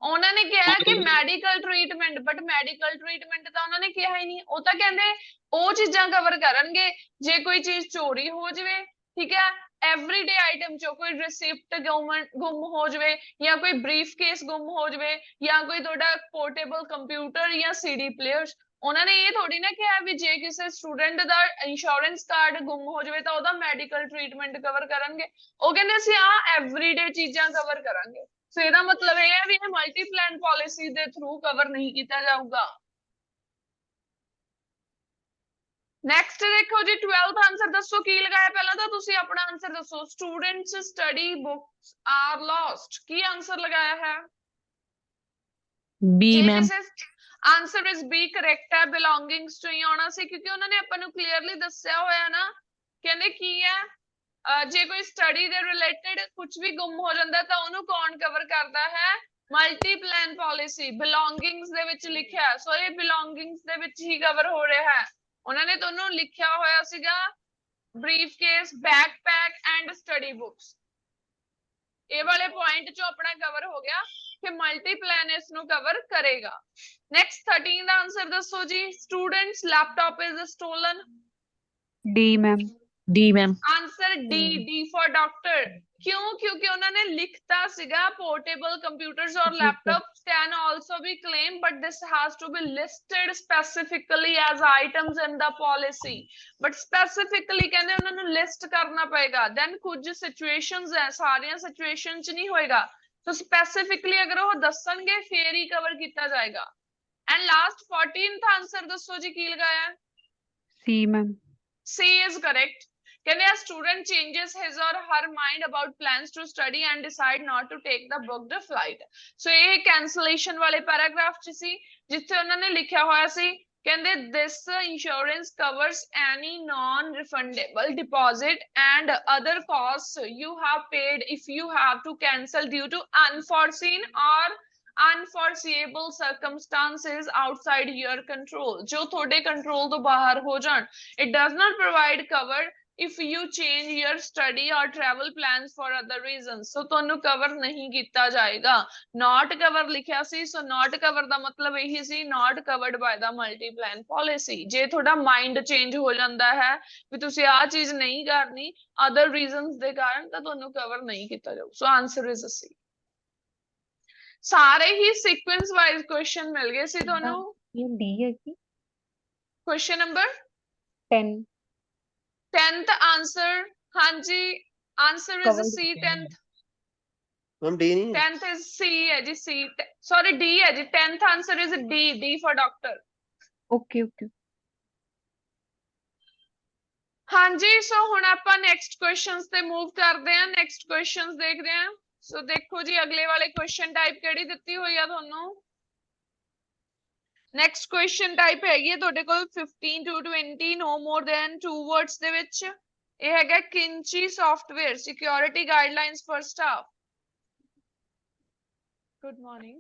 ਉਹਨਾਂ ਨੇ ਕਿਹਾ ਕਿ medical treatment but medical treatment ਤਾਂ ਉਹਨਾਂ ਨੇ ਕਿਹਾ ਹੀ ਨਹੀਂ ਉਹ ਤਾਂ ਕਹਿੰਦੇ ਉਹ ਚੀਜ਼ਾਂ ਕਵਰ ਕਰਨਗੇ ਜੇ ਕੋਈ ਚੀਜ਼ ਚੋਰੀ ਹੋ ਜਾਵੇ ਠੀਕ ਹੈ ਐਵਰੀਡੇ ਆਈਟਮ ਚੋਂ ਕੋਈ ਰਿਸਿਪਟ ਗੁੰਮ ਹੋ ਜਾਵੇ ਜਾਂ ਕੋਈ ਬਰੀਫ ਕੇਸ ਗੁੰਮ ਹੋ ਜਾਵੇ ਜਾਂ ਕੋਈ ਤੁਹਾਡਾ ਪੋਰਟੇਬਲ ਕੰਪਿਊਟਰ ਜਾਂ ਸੀਡੀ ਪਲੇਅਰਸ ਉਹਨਾਂ ਨੇ ਇਹ ਥੋੜੀ ਨਾ ਕਿਹਾ ਵੀ ਜੇ ਕਿਸੇ ਸਟੂਡੈਂਟ ਦਾ ਇੰਸ਼ੋਰੈਂਸ ਕਾਰਡ ਗੁੰਮ ਹੋ ਜਾਵੇ ਤਾਂ ਉਹਦਾ ਮੈਡੀਕਲ ਟ੍ਰੀਟਮੈਂਟ ਕਵਰ ਕਰਨਗੇ ਉਹ ਕਹਿੰਦੇ ਅਸੀਂ ਐਵਰੀਡੇ ਚੀਜ਼ਾਂ ਕਵਰ ਕਰਾਂਗੇ ਸੋ ਇਹਦਾ ਮਤਲਬ ਇਹ ਹੈ ਵੀ ਇਹ ਮਲਟੀਪਲਾਨ ਪਾਲਿਸੀ ਦੇ ਥਰੂ ਕਵਰ ਨਹੀਂ ਕੀਤਾ ਜਾਊਗਾ ਨੈਕਸਟ ਦੇਖੋ ਜੀ 12th ਆਨਸਰ ਦੱਸੋ ਕੀ ਲਗਾਇਆ ਪਹਿਲਾਂ ਤਾਂ ਤੁਸੀਂ ਆਪਣਾ ਆਨਸਰ ਦੱਸੋ students study books are lost ਕੀ ਆਨਸਰ ਲਗਾਇਆ ਹੈ B ma'am answer is B correct ਹੈ ਬਿਲੋਂਗਿੰਗਸ ਤੋਂ ਹੀ ਆਉਣਾ ਸੀ ਕਿਉਂਕਿ ਉਹਨਾਂ ਨੇ ਆਪਾਂ ਨੂੰ ਕਲੀਅਰਲੀ ਦੱਸਿਆ ਹੋਇਆ ਨਾ ਕਹਿੰਦੇ ਕੀ ਹੈ ਜੇ ਕੋਈ ਸਟੱਡੀ ਦੇ ਰਿਲੇਟਡ ਕੁਝ ਵੀ ਗੁੰਮ ਹੋ ਜਾਂਦਾ ਤਾਂ ਉਹਨੂੰ ਕੌਣ ਕਵਰ ਕਰਦਾ ਹੈ ਮਲਟੀਪਲਾਨ ਪਾਲਿਸੀ ਬਿਲੋਂਗਿੰਗਸ ਦੇ ਵਿੱਚ ਲਿਖਿਆ ਸੋ ਇਹ ਬਿਲੋਂਗਿੰਗਸ ਦੇ ਵਿੱਚ ਹੀ ਕਵਰ ਹੋ ਰਿਹਾ ਹੈ ਉਹਨਾਂ ਨੇ ਤੁਹਾਨੂੰ ਲਿਖਿਆ ਹੋਇਆ ਸੀਗਾ brief case backpack and study books ਇਹ ਵਾਲੇ ਪੁਆਇੰਟ ਚੋਂ ਆਪਣਾ ਕਵਰ ਹੋ ਗਿਆ ਕਿ ਮਲਟੀਪਲਾਨ ਇਸ ਨੂੰ ਕਵਰ ਕਰੇਗਾ ਨੈਕਸਟ 13 ਦਾ ਆਨਸਰ ਦੱਸੋ ਜੀ students laptop is stolen D ma'am D ma'am answer D for doctor. ਕਿਉਂ? ਕਿਉਂਕਿ ਉਹਨਾਂ ਨੇ ਲਿਖਤਾ ਸੀਗਾ portable computers or जी sir laptops can also be claimed but this has to be listed specifically as items in the policy, but specifically ਕਹਿੰਦੇ ਉਹਨਾਂ ਨੂੰ list ਕਰਨਾ ਪਏਗਾ। then ਕੁਝ situations ਹੈ, ਸਾਰੀਆਂ situation ਚ ਨਹੀਂ ਹੋਏਗਾ, so specifically ਅਗਰ ਉਹ ਦੱਸਣਗੇ ਫੇਰ ਹੀ ਕਵਰ ਕੀਤਾ ਜਾਏਗਾ। and last 14th answer ਦੱਸੋ ਜੀ ਕੀ ਲਗਾਇਆ? सी मैम C is correct। ਕਹਿੰਦੇ a student changes his or her mind about plans to study and decide not to take the booked flight। so ਇਹ cancellation ਵਾਲੇ paragraph ਚ ਸੀ ਜਿੱਥੇ ਉਹਨਾਂ ਨੇ ਲਿਖਿਆ ਹੋਇਆ ਸੀ ਕਹਿੰਦੇ this insurance covers any non-refundable deposit and other costs you have paid if you have to cancel due to unforeseen or unforeseeable circumstances outside your control। ਜੋ ਤੁਹਾਡੇ ਕੰਟਰੋਲ ਤੋਂ ਬਾਹਰ ਹੋ ਜਾਣ। it does not provide cover if you change your study or travel plans for other reasons। so ਤੁਹਾਨੂੰ cover ਨਹੀਂ ਕੀਤਾ ਜਾਏਗਾ। not cover ਲਿਖਿਆ ਸੀ, so not cover ਦਾ ਮਤਲਬ ਇਹੀ ਸੀ not covered by the multi plan policy। ਜੇ ਤੁਹਾਡਾ mind change ਹੋ ਜਾਂਦਾ ਹੈ ਵੀ ਤੁਸੀਂ ਆਹ ਚੀਜ਼ ਨਹੀਂ ਕਰਨੀ other reasons ਦੇ ਕਾਰਨ ਤਾਂ ਤੁਹਾਨੂੰ cover ਨਹੀਂ ਕੀਤਾ ਜਾਊ। so answer is C। ਸਾਰੇ ਹੀ sequence wise question ਮਿਲ ਗਏ ਸੀ ਤੁਹਾਨੂੰ। ये डी है कि question number 10 10th answer ਹਾਂਜੀ answer is covered C 10th। Ma'am D नहीं है? 10th is C है जी C sorry D है जी 10th answer is D for doctor। Okay okay ਹਾਂਜੀ ਸੋ ਹੁਣ ਆਪਾਂ next questions ਤੇ move ਕਰਦੇ ਹਾਂ। next questions ਦੇਖਦੇ ਹਾਂ। ਸੋ ਦੇਖੋ ਜੀ ਅਗਲੇ ਵਾਲੇ question type ਕਿਹੜੀ ਦਿੱਤੀ ਹੋਈ ਆ ਤੁਹਾਨੂੰ। next question type ਹੈਗੀ ਹੈ ਤੁਹਾਡੇ ਕੋਲ 15 to 20 no more than 2 words ਦੇ ਵਿੱਚ। ਇਹ ਹੈਗਾ ਕਿੰਚੀ software security guidelines for staff। good morning।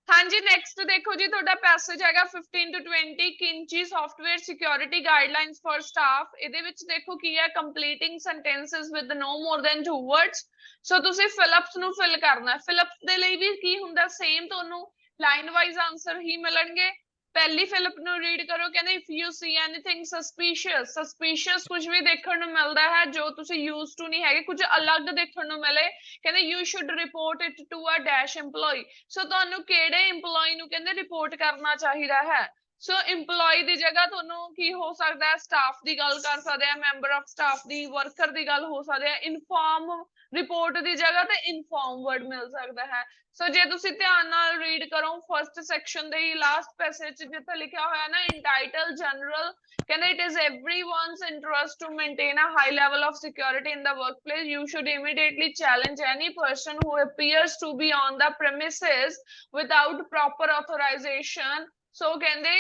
ਹਾਂਜੀ next ਦੇਖੋ ਜੀ ਤੁਹਾਡਾ ਪੈਸੇਜ ਹੈਗਾ 15 to 20 ਕਿੰਚੀ software security guidelines for staff। ਇਹਦੇ ਵਿੱਚ ਦੇਖੋ ਕੀ ਹੈ completing sentences with no more than 2 words। ਸੋ ਤੁਸੀਂ ਫਿਲਅਪਸ ਨੂੰ ਫਿਲ ਕਰਨਾ। ਫਿਲਅਪਸ ਦੇ ਲਈ ਵੀ ਕੀ ਹੁੰਦਾ ਸੇਮ ਤੁਹਾਨੂੰ ਲਾਈਨ ਵਾਈਜ਼ ਆਨਸਰ ਹੀ ਮਿਲਣਗੇ। ਪਹਿਲੀ ਫਿਲਅਪ ਨੂੰ ਰੀਡ ਕਰੋ ਕਹਿੰਦੇ if you see anything suspicious ਕੁਝ ਵੀ ਦੇਖਣ ਨੂੰ ਮਿਲਦਾ ਹੈ ਜੋ ਤੁਸੀਂ used to ਨਹੀਂ ਹੈਗੇ ਕੁਝ ਅਲੱਗ ਦੇਖਣ ਨੂੰ ਮਿਲੇ ਕਹਿੰਦੇ you should report it to a dash employee। ਸੋ ਤੁਹਾਨੂੰ ਕਿਹੜੇ EMPLOYEE ਨੂੰ ਕਹਿੰਦੇ ਰਿਪੋਰਟ ਕਰਨਾ ਚਾਹੀਦਾ ਹੈ। ਸੋ EMPLOYEE ਦੀ ਜਗ੍ਹਾ ਤੁਹਾਨੂੰ ਕੀ ਹੋ ਸਕਦਾ ਹੈ ਸਟਾਫ ਦੀ ਗੱਲ ਕਰ ਸਕਦੇ ਆ member of staff the worker ਦੀ ਗੱਲ ਹੋ ਸਕਦੀ ਹੈ। ਇਨਫੋਰਮ ਰਿਪੋਰਟ ਦੀ ਜਗ੍ਹਾ ਤੇ ਇਨਫੋਰਮ ਵਰਡ ਮਿਲ ਸਕਦਾ ਹੈ। ਸੋ ਜੇ ਤੁਸੀਂ ਧਿਆਨ ਨਾਲ ਰੀਡ ਕਰੋ ਫਰਸਟ ਸੈਕਸ਼ਨ ਦੇ ਹੀ ਲਾਸਟ ਪੈਸੇਜ ਚ ਜਿੱਥੇ ਲਿਖਿਆ ਹੋਇਆ ਨਾ entitled general ਕਹਿੰਦੇ it is everyone's interest to maintain a high level of security in the workplace you should immediately challenge any person who appears to be on the premises without proper authorization। ਸੋ ਕਹਿੰਦੇ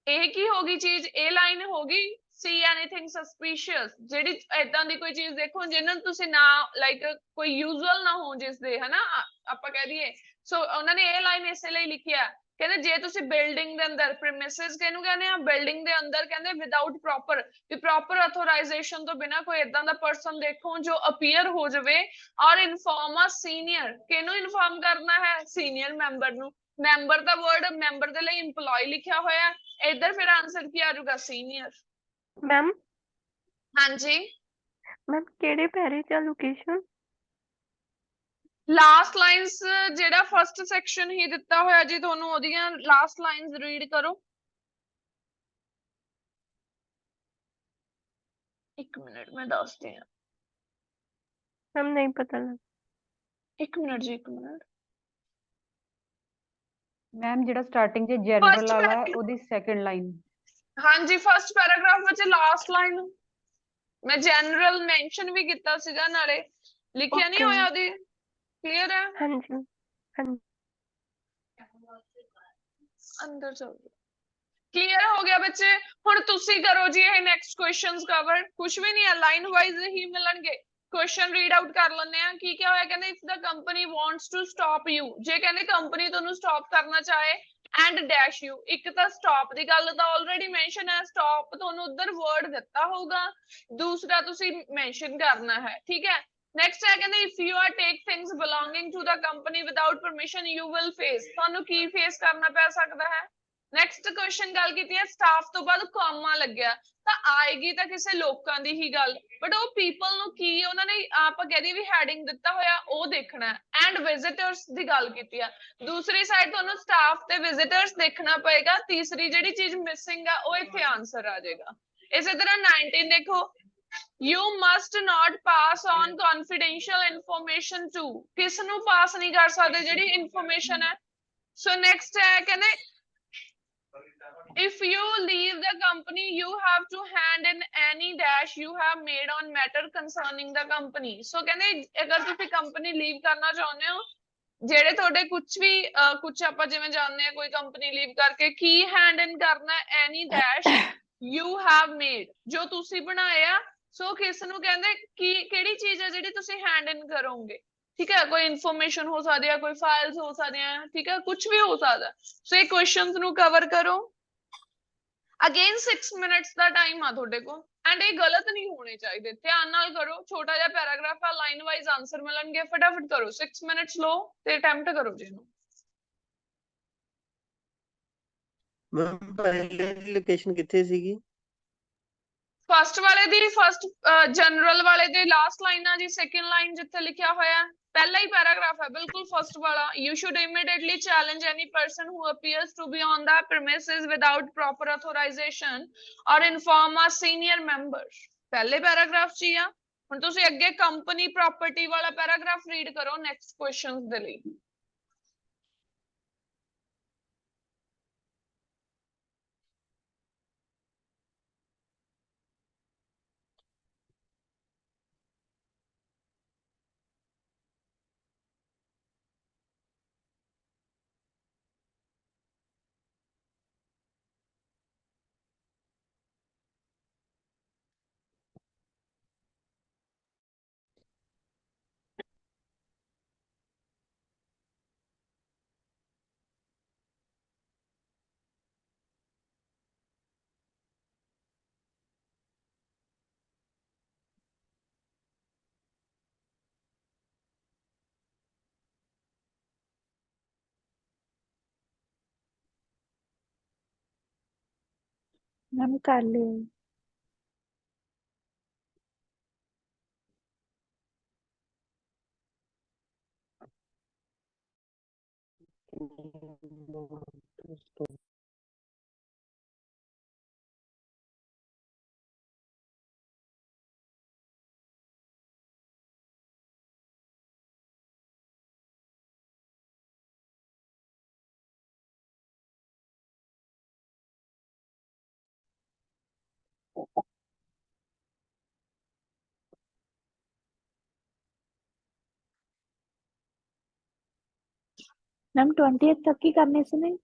ਇਹ ਕੀ ਹੋਗੀ ਚੀਜ਼ ਇਹ line ਹੋਗੀ see anything suspicious ਜਿਹੜੀ ਏਦਾਂ ਦੀ ਕੋਈ ਚੀਜ਼ ਦੇਖੋ ਜਿਹਨਾਂ ਨੂੰ ਤੁਸੀਂ ਨਾ ਲਾਈਕ ਕੋਈ ਯੂਜ਼ੁਅਲ ਨਾ ਹੋ ਜਿਸ ਦੇ ਹਨਾ ਆਪਾਂ ਕਹਿ ਦਈਏ। ਸੋ ਉਹਨਾਂ ਨੇ ਇਹ ਲਾਈਨ ਇਸੇ ਲਈ ਲਿਖੀ ਆ ਕਹਿੰਦੇ ਜੇ ਤੁਸੀਂ ਬਿਲਡਿੰਗ ਦੇ ਅੰਦਰ ਪ੍ਰੈਮਿਸਿਸ ਕਿਹਨੂੰ ਕਹਿੰਦੇ ਆ ਬਿਲਡਿੰਗ ਦੇ ਅੰਦਰ ਕਹਿੰਦੇ ਵਿਦਆਊਟ ਪ੍ਰੋਪਰ ਵੀ ਪ੍ਰੋਪਰ ਆਥੋਰਾਈਜ਼ੇਸ਼ਨ ਤੋਂ ਬਿਨਾ ਕੋਈ ਏਦਾਂ ਦਾ ਪਰਸਨ ਦੇਖੋ ਜੋ ਅਪੀਅਰ ਹੋ ਜਾਵੇ ਔਰ ਇਨਫੋਰਮ ਅ ਸੀਨੀਅਰ ਕਿਹਨੂੰ ਇਨਫੋਰਮ ਕਰਨਾ ਹੈ ਸੀਨੀਅਰ ਮੈਂਬਰ ਨੂੰ। ਮੈਂਬਰ ਦਾ ਵਰਡ ਮੈਂਬਰ ਦੇ ਲਈ EMPLOYEE ਲਿਖਿਆ ਹੋਇਆ ਇੱਧਰ ਫਿਰ ਆਨਸਰ ਕੀ ਆ ਜਾਊਗਾ ਸੀਨੀਅਰ। मैम ਹਾਂਜੀ मैम ਕਿਹੜੇ ਪੈਰੇ ਚ ਲੋਕੇਸ਼ਨ ਲਾਸਟ ਲਾਈਨਸ ਜਿਹੜਾ ਫਰਸਟ ਸੈਕਸ਼ਨ ਹੀ ਦਿੱਤਾ ਹੋਇਆ ਜੀ ਤੁਹਾਨੂੰ ਉਹਦੀਆਂ ਲਾਸਟ ਲਾਈਨਸ ਰੀਡ ਕਰੋ। ਇੱਕ ਮਿੰਟ ਮੈਂ ਦੱਸਦੀ ਹਾਂ। मैम नहीं पता लग ਇੱਕ ਮਿੰਟ ਜੀ ਇੱਕ ਮਿੰਟ। मैम ਜਿਹੜਾ ਸਟਾਰਟਿੰਗ ਚ ਜਨਰਲ First ਵਾਲਾ paragraph- ਉਹਦੀ ਸੈਕੰਡ ਲਾਈਨ ਹਾਂਜੀ ਫਸਟ ਪੈਰਾਗ੍ਰਾਫ ਵਿੱਚ ਲਾਸਟ ਲਾਈਨ ਮੈਂ ਜਨਰਲ ਮੈਂਸ਼ਨ ਵੀ ਕੀਤਾ ਸੀਗਾ ਨਾਲੇ ਲਿਖਿਆ ਨਹੀਂ Okay. ਹੋਇਆ ਉਹਦੀ ਕਲੀਅਰ ਹੈ। हाँ जी हाँ ਅੰਦਰ ਚਲ ਕਲੀਅਰ ਹੋ ਗਿਆ ਬੱਚੇ। ਹੁਣ ਤੁਸੀਂ ਕਰੋ ਜੀ ਇਹ ਨੈਕਸਟ ਕੁਐਸਚਨਸ ਕਵਰ। ਕੁਝ ਵੀ ਨਹੀਂ ਹੈ, ਲਾਈਨ ਵਾਈਜ਼ ਹੀ ਮਿਲਣਗੇ। ਕੁਐਸਚਨ ਰੀਡ ਆਊਟ ਕਰ ਲੈਂਦੇ ਆ। ਕੀ ਕਿਹਾ ਹੋਇਆ, ਕਹਿੰਦੇ if the company wants to stop you, ਜੇ ਕਹਿੰਦੇ ਕੰਪਨੀ ਤੁਹਾਨੂੰ ਸਟਾਪ ਕਰਨਾ ਚਾਹੇ ਐਂਡ ਡੈਸ਼ ਯੂ, ਇੱਕ ਤਾਂ ਸਟਾਪ ਦੀ ਗੱਲ ਤਾਂ ਆਲਰੇਡੀ ਮੈਂਸ਼ਨ ਹੈ, ਸਟਾਪ ਤੁਹਾਨੂੰ ਉਧਰ ਵਰਡ ਦਿੱਤਾ ਹੋਊਗਾ, ਦੂਸਰਾ ਤੁਸੀਂ ਮੈਂਸ਼ਨ ਕਰਨਾ ਹੈ, ਠੀਕ ਹੈ। ਨੈਕਸਟ ਹੈ ਕਹਿੰਦੇ if you are take things belonging to the company without permission you will face, ਤੁਹਾਨੂੰ ਕੀ ਫੇਸ ਕਰਨਾ ਪੈ ਸਕਦਾ ਹੈ। ਨੈਕਸਟ ਕੁਐਸਚਨ ਗੱਲ ਕੀਤੀ ਹੈ ਸਟਾਫ ਤੋਂ ਬਾਅਦ ਕਾਮਾ ਲੱਗਿਆ ਤਾਂ ਆਏਗੀ ਤਾਂ ਕਿਸੇ ਲੋਕਾਂ ਦੀ ਹੀ ਗੱਲ, ਬਟ ਉਹ ਪੀਪਲ ਨੂੰ ਕੀ ਉਹਨਾਂ ਨੇ ਆਪਾਂ ਕਹਦੇ ਵੀ ਹੈਡਿੰਗ ਦਿੱਤਾ ਹੋਇਆ ਉਹ ਦੇਖਣਾ ਹੈ। ਐਂਡ ਵਿਜ਼ਿਟਰਸ ਦੀ ਗੱਲ ਕੀਤੀ ਆ, ਦੂਸਰੀ ਸਾਈਡ ਤੁਹਾਨੂੰ ਸਟਾਫ ਤੇ ਵਿਜ਼ਿਟਰਸ ਦੇਖਣਾ ਪਏਗਾ। ਤੀਸਰੀ ਜਿਹੜੀ ਚੀਜ਼ ਮਿਸਿੰਗ ਆ ਉਹ ਇੱਥੇ ਆਨਸਰ ਆ ਜਾਏਗਾ। ਇਸੇ ਤਰ੍ਹਾਂ 19 ਦੇਖੋ, you must not pass on confidential information to, ਕਿਸ ਨੂੰ ਪਾਸ ਨਹੀਂ ਕਰ ਸਕਦੇ ਜਿਹੜੀ ਇਨਫੋਰਮੇਸ਼ਨ ਹੈ। ਸੋ ਨੈਕਸਟ ਹੈ ਕਹਿੰਦੇ if you leave the company you have to hand in any dash you have made on matter concerning the company, so ਕਹਿੰਦੇ ਅਗਰ ਤੁਸੀਂ ਕੰਪਨੀ ਲੀਵ ਕਰਨਾ ਚਾਹੁੰਦੇ ਹੋ, ਜਿਹੜੇ ਤੁਹਾਡੇ ਕੁਝ ਆਪਾਂ ਜਿਵੇਂ ਜਾਣਦੇ ਆ ਕੋਈ ਕੰਪਨੀ ਲੀਵ ਕਰਕੇ ਕੀ ਹੈਂਡ ਇਨ ਕਰਨਾ, ਐਨੀ ਡੈਸ਼ ਯੂ ਹੈਵ ਮੇਡ, ਜੋ ਤੁਸੀਂ ਬਣਾਇਆ। ਸੋ ਕਿਸ ਨੂੰ ਕਹਿੰਦੇ ਕੀ ਕਿਹੜੀ ਚੀਜ਼ ਹੈ ਜਿਹੜੀ ਤੁਸੀਂ ਹੈਂਡ ਇਨ ਕਰੋਗੇ, ਠੀਕ ਹੈ। ਕੋਈ ਇਨਫੋਰਮੇਸ਼ਨ ਹੋ ਸਕਦੀ ਹੈ, ਕੋਈ ਫਾਈਲਸ ਹੋ ਸਕਦੀਆਂ, ਠੀਕ ਹੈ, ਕੁਝ ਵੀ ਹੋ ਸਕਦਾ। ਸੋ ਇਹ ਕੁਐਸਚਨਸ ਨੂੰ ਕਵਰ ਕਰੋ। ਅਗੇਨ 6 ਮਿੰਟਸ ਦਾ ਟਾਈਮ ਆ ਤੁਹਾਡੇ ਕੋਲ ਐਂਡ ਇਹ ਗਲਤ ਨਹੀਂ ਹੋਣੇ ਚਾਹੀਦੇ, ਧਿਆਨ ਨਾਲ ਕਰੋ। ਛੋਟਾ ਜਿਹਾ ਪੈਰਾਗ੍ਰਾਫ ਆ, ਲਾਈਨ ਵਾਈਜ਼ ਆਨਸਰ ਮਿਲਣਗੇ, ਫਟਾਫਟ ਕਰੋ। 6 ਮਿੰਟਸ ਲਓ ਤੇ ਅਟੈਂਪਟ ਕਰੋ ਜੀ ਇਹਨੂੰ। ਮੈਮ ਪਹਿਲੇ ਦੀ ਲੋਕੇਸ਼ਨ ਕਿੱਥੇ ਸੀਗੀ? ਫਸਟ ਵਾਲੇ ਦੀ ਫਸਟ ਜਨਰਲ ਵਾਲੇ ਦੇ ਲਾਸਟ ਲਾਈਨ ਆ ਜੀ, ਸੈਕਿੰਡ ਲਾਈਨ ਜਿੱਥੇ ਲਿਖਿਆ ਹੋਇਆ ਪਹਿਲਾ ਹੀ ਪੈਰਾਗ੍ਰਾਫ ਹੈ ਬਿਲਕੁਲ ਫਸਟ ਵਾਲਾ। You should immediately challenge any person who appears to be on the premises without proper authorisation or inform ਆ ਸੀਨੀਅਰ ਮੈਂਬਰ, ਪਹਿਲੇ ਪੈਰਾਗ੍ਰਾਫ 'ਚ ਹੀ ਆ। ਹੁਣ ਤੁਸੀਂ ਅੱਗੇ ਕੰਪਨੀ ਪ੍ਰੋਪਰਟੀ ਵਾਲਾ ਪੈਰਾਗ੍ਰਾਫ ਰੀਡ ਕਰੋ ਨੈਕਸਟ ਕੁਐਸਚਨਸ ਦੇ ਲਈ। मैम कर लियो। मैम 20th तक ही करने से नहीं।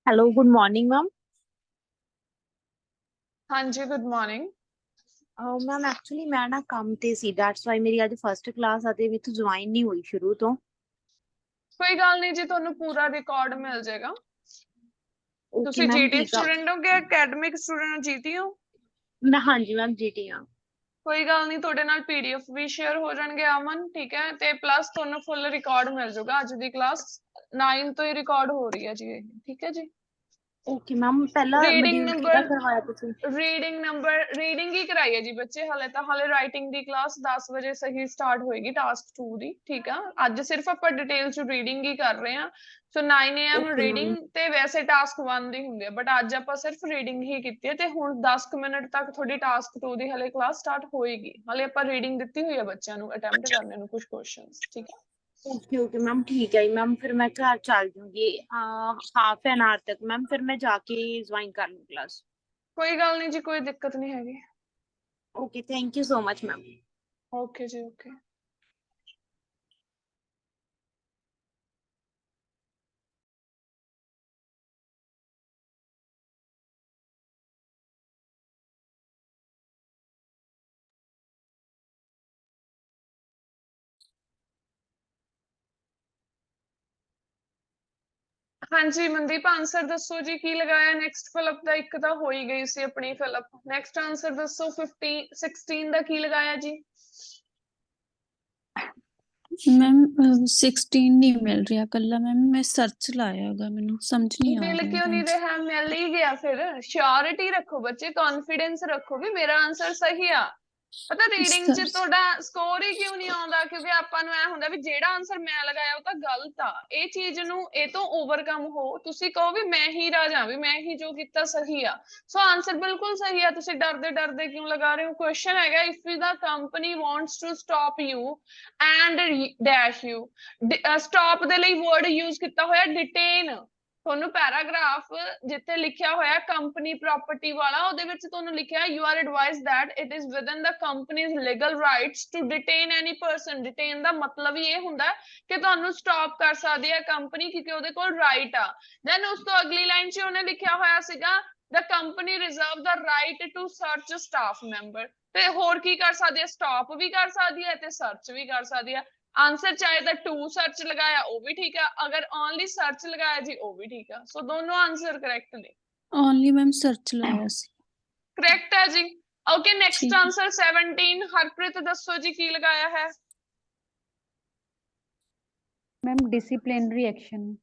Hello, good morning, ma'am. ਹਾਂਜੀ ਗੁੱਡ ਮਾਰਨਿੰਗ। ਮੈਮ ਐਕਚੁਅਲੀ ਮੈਂ ਨਾ ਕੰਮ ਤੇ ਸੀ, ਦੈਟਸ ਵਾਈ ਮੇਰੀ ਅੱਜ ਫਸਟ ਕਲਾਸ ਆ ਦੇ ਵਿੱਚ ਜੁਆਇਨ ਨਹੀਂ ਹੋਈ ਸ਼ੁਰੂ ਤੋਂ। ਕੋਈ ਗੱਲ ਨਹੀਂ ਜੀ, ਤੁਹਾਨੂੰ ਪੂਰਾ ਰਿਕਾਰਡ ਮਿਲ ਜਾਏਗਾ। ਓਕੇ ਤੁਸੀਂ ਮੈਮ, ਜੀਟੀ ਠੀਕ ਆ। ਸਟੂਡੈਂਟ ਹੋ ਕਿ ਅਕੈਡਮਿਕ ਸਟੂਡੈਂਟ ਜੀਟੀ ਹੋ? ਮੈਂ ਹਾਂਜੀ ਮੈਮ ਜੀਟੀ ਆ। ਕੋਈ ਗੱਲ ਨਹੀਂ, ਤੁਹਾਡੇ ਨਾਲ ਪੀਡੀਐਫ ਵੀ ਸ਼ੇਅਰ ਹੋ ਜਾਣਗੇ ਅਮਨ, ਠੀਕ ਹੈ, ਤੇ ਪਲੱਸ ਤੁਹਾਨੂੰ ਫੁੱਲ ਰਿਕਾਰਡ ਮਿਲ ਜਾਊਗਾ। ਅੱਜ ਦੀ ਕਲਾਸ 9 ਤੋਂ ਹੀ ਰਿਕਾਰਡ ਹੋ ਰਹੀ ਹੈ ਜੀ ਇਹ, ਠੀਕ ਹੈ ਜੀ। ਓਕੇ ਮੈਮ, ਪਹਿਲਾ ਰੀਡਿੰਗ ਮੋਡਿਊਲ ਕਿਹੜਾ ਨੰਬਰ ਕਰਵਾਇਆ ਤੁਸੀਂ? ਰੀਡਿੰਗ ਹੀ ਕਰਾਈ ਹੈ ਜੀ ਬੱਚੇ, ਹਾਲੇ ਰਾਈਟਿੰਗ ਦੀ ਕਲਾਸ 10 ਵਜੇ ਸਹੀ ਸਟਾਰਟ ਹੋਏਗੀ ਟਾਸਕ 2 ਦੀ, ਠੀਕ ਆ। ਅੱਜ ਸਿਰਫ ਆਪਾਂ ਡਿਟੇਲ ਚ ਰੀਡਿੰਗ ਹੀ ਕਰ ਰਹੇ ਹਾਂ। ਸੋ 9 AM ਓਕੇ ਮੈਮ। ਰੀਡਿੰਗ ਤੇ ਵੈਸੇ ਟਾਸਕ 1 ਦੀ ਹੁੰਦੀ ਹੈ, ਬਟ ਅੱਜ ਆਪਾਂ ਸਿਰਫ ਰੀਡਿੰਗ ਹੀ ਕੀਤੀ ਹੈ। ਤੇ ਹੁਣ 10 ਮਿੰਟ ਤੱਕ ਤੁਹਾਡੀ ਟਾਸਕ 2 ਦੀ ਹਲੇ ਕਲਾਸ ਸਟਾਰਟ ਹੋਏਗੀ। ਹਲੇ ਆਪਾਂ ਰੀਡਿੰਗ ਦਿੱਤੀ ਹੋਈ ਹੈ ਬੱਚਿਆਂ ਨੂੰ ਅਟੈਂਪਟ ਕਰਨੇ ਨੂੰ ਕੁਝ ਕੁਐਸਚਨਸ, ਠੀਕ ਹੈ। ਓਕੇ ਮੈਮ, ਠੀਕ ਹੈ ਜੀ ਮੈਮ। ਫਿਰ ਮੈਂ ਘਰ ਚੱਲ ਜੂੰਗੀ ਹਾਫ ਐਨ ਆਵਰ ਤੱਕ ਮੈਮ, ਫਿਰ ਮੈਂ ਜਾ ਕੇ ਜੁਆਇਨ ਕਰ ਲੂੰ ਕਲਾਸ। ਕੋਈ ਗੱਲ ਨਹੀਂ ਜੀ, ਕੋਈ ਦਿੱਕਤ ਨਹੀਂ ਹੈਗੀ। Okay, thank you so much ma'am. Okay ਜੀ, ਓਕੇ। ਹਾਂਜੀ ਮਨਦੀਪ, ਆਨਸਰ ਦੱਸੋ ਜੀ, ਕੀ ਲਗਾਇਆ ਨੈਕਸਟ ਫਿਲਅਪ ਦਾ? ਇੱਕ ਤਾਂ ਹੋ ਹੀ ਗਈ ਸੀ ਆਪਣੀ ਫਿਲਅਪ। ਨੈਕਸਟ ਆਨਸਰ ਦੱਸੋ, 16 ਦਾ ਕੀ ਲਗਾਇਆ ਜੀ? ਮੈਮ 16 ਨਹੀਂ ਮਿਲ ਰਿਹਾ ਕੱਲਾ, ਮੈਮ ਮੈਂ ਸਰਚ ਲਾਇਆ ਹੈਗਾ, ਮੈਨੂੰ ਸਮਝ ਨਹੀਂ ਆ ਮਿਲ ਰਿਹਾ ਕਿਉਂ ਨਹੀਂ answer। ਰਿਹਾ? ਮਿਲ ਹੀ ਗਿਆ ਫਿਰ। ਸ਼ੋਰਿਟੀ ਰੱਖੋ ਬੱਚੇ, ਕੌਨਫੀਡੈਂਸ ਰੱਖੋ ਵੀ ਮੇਰਾ ਆਨਸਰ ਸਹੀ ਆ। ਪਤਾ ਰੀਡਿੰਗ ਚ ਤੁਹਾਡਾ ਸਕੋਰ ਹੀ ਕਿਉਂ ਨਹੀਂ ਆਉਂਦਾ? ਕਿਉਂਕਿ ਆਪਾਂ ਨੂੰ ਐ ਹੁੰਦਾ ਵੀ ਜਿਹੜਾ ਆਨਸਰ ਮੈਂ ਲਗਾਇਆ ਉਹ ਤਾਂ ਗਲਤ ਆ। ਇਹ ਚੀਜ਼ ਨੂੰ, ਇਹ ਤੋਂ ਓਵਰਕਮ ਹੋ, ਤੁਸੀਂ ਕਹੋ ਵੀ ਮੈਂ ਹੀ ਰਾਜਾ, ਵੀ ਮੈਂ ਹੀ ਜੋ ਕੀਤਾ ਸਹੀ ਆ। ਸੋ ਆਨਸਰ ਬਿਲਕੁਲ ਸਹੀ ਆ। ਤੁਸੀਂ ਡਰਦੇ ਡਰਦੇ ਕਿਉਂ ਲਗਾ ਰਹੇ ਹੋ? ਕੁਐਸਚਨ ਹੈਗਾ, if the company wants to stop you and dash you. Stop ਦੇ ਲਈ ਵਰਡ ਯੂਜ਼ ਕੀਤਾ ਹੋਇਆ ਡਿਟੇਨ। ਤੁਹਾਨੂੰ ਪੈਰਾਗ੍ਰਾਫ ਜਿੱਥੇ ਲਿਖਿਆ ਹੋਇਆ ਕੰਪਨੀ ਪ੍ਰਾਪਰਟੀ ਵਾਲਾ, ਉਹਦੇ ਵਿੱਚ ਤੁਹਾਨੂੰ ਲਿਖਿਆ you are advise that it is within the company's legal rights to detain any person. Detain ਦਾ ਮਤਲਬ ਹੀ ਇਹ ਹੁੰਦਾ ਕਿ ਤੁਹਾਨੂੰ ਸਟਾਪ ਕਰ ਸਕਦੀ ਹੈ ਕੰਪਨੀ, ਕਿਉਂਕਿ ਉਹਦੇ ਕੋਲ ਰਾਈਟ ਆ। ਦੈਨ ਉਸ ਤੋਂ ਅਗਲੀ ਲਾਈਨ 'ਚ ਉਹਨੇ ਲਿਖਿਆ ਹੋਇਆ ਸੀਗਾ the company reserve the right to search staff member। ਤੇ ਹੋਰ ਕੀ ਕਰ ਸਕਦੀ ਹੈ? ਸਟਾਪ ਵੀ ਕਰ ਸਕਦੀ ਹੈ ਤੇ ਸਰਚ ਵੀ ਕਰ ਸਕਦੀ ਹੈ। ਆਨਸਰ ਚਾਹੇ ਤਾਂ ਟੂ ਸਰਚ ਲਗਾਇਆ ਉਹ ਵੀ ਠੀਕ ਆ, ਅਗਰ ਓਨਲੀ ਸਰਚ ਲਗਾਇਆ ਜੀ ਉਹ ਵੀ ਠੀਕ ਆ। ਸੋ ਦੋਨੋਂ ਆਨਸਰ ਕਰੈਕਟ ਨੇ। ਓਨਲੀ ਮੈਮ ਸਰਚ ਲਾਇਆ ਸੀ। ਕਰੈਕਟ ਹੈ ਜੀ। ਓਕੇ, ਨੈਕਸਟ ਠੀਕ ਹੈ। ਆਨਸਰ 17। ਹਰਪ੍ਰੀਤ ਦੱਸੋ ਜੀ ਕੀ ਲਗਾਇਆ ਹੈ? Ma'am disciplinary action.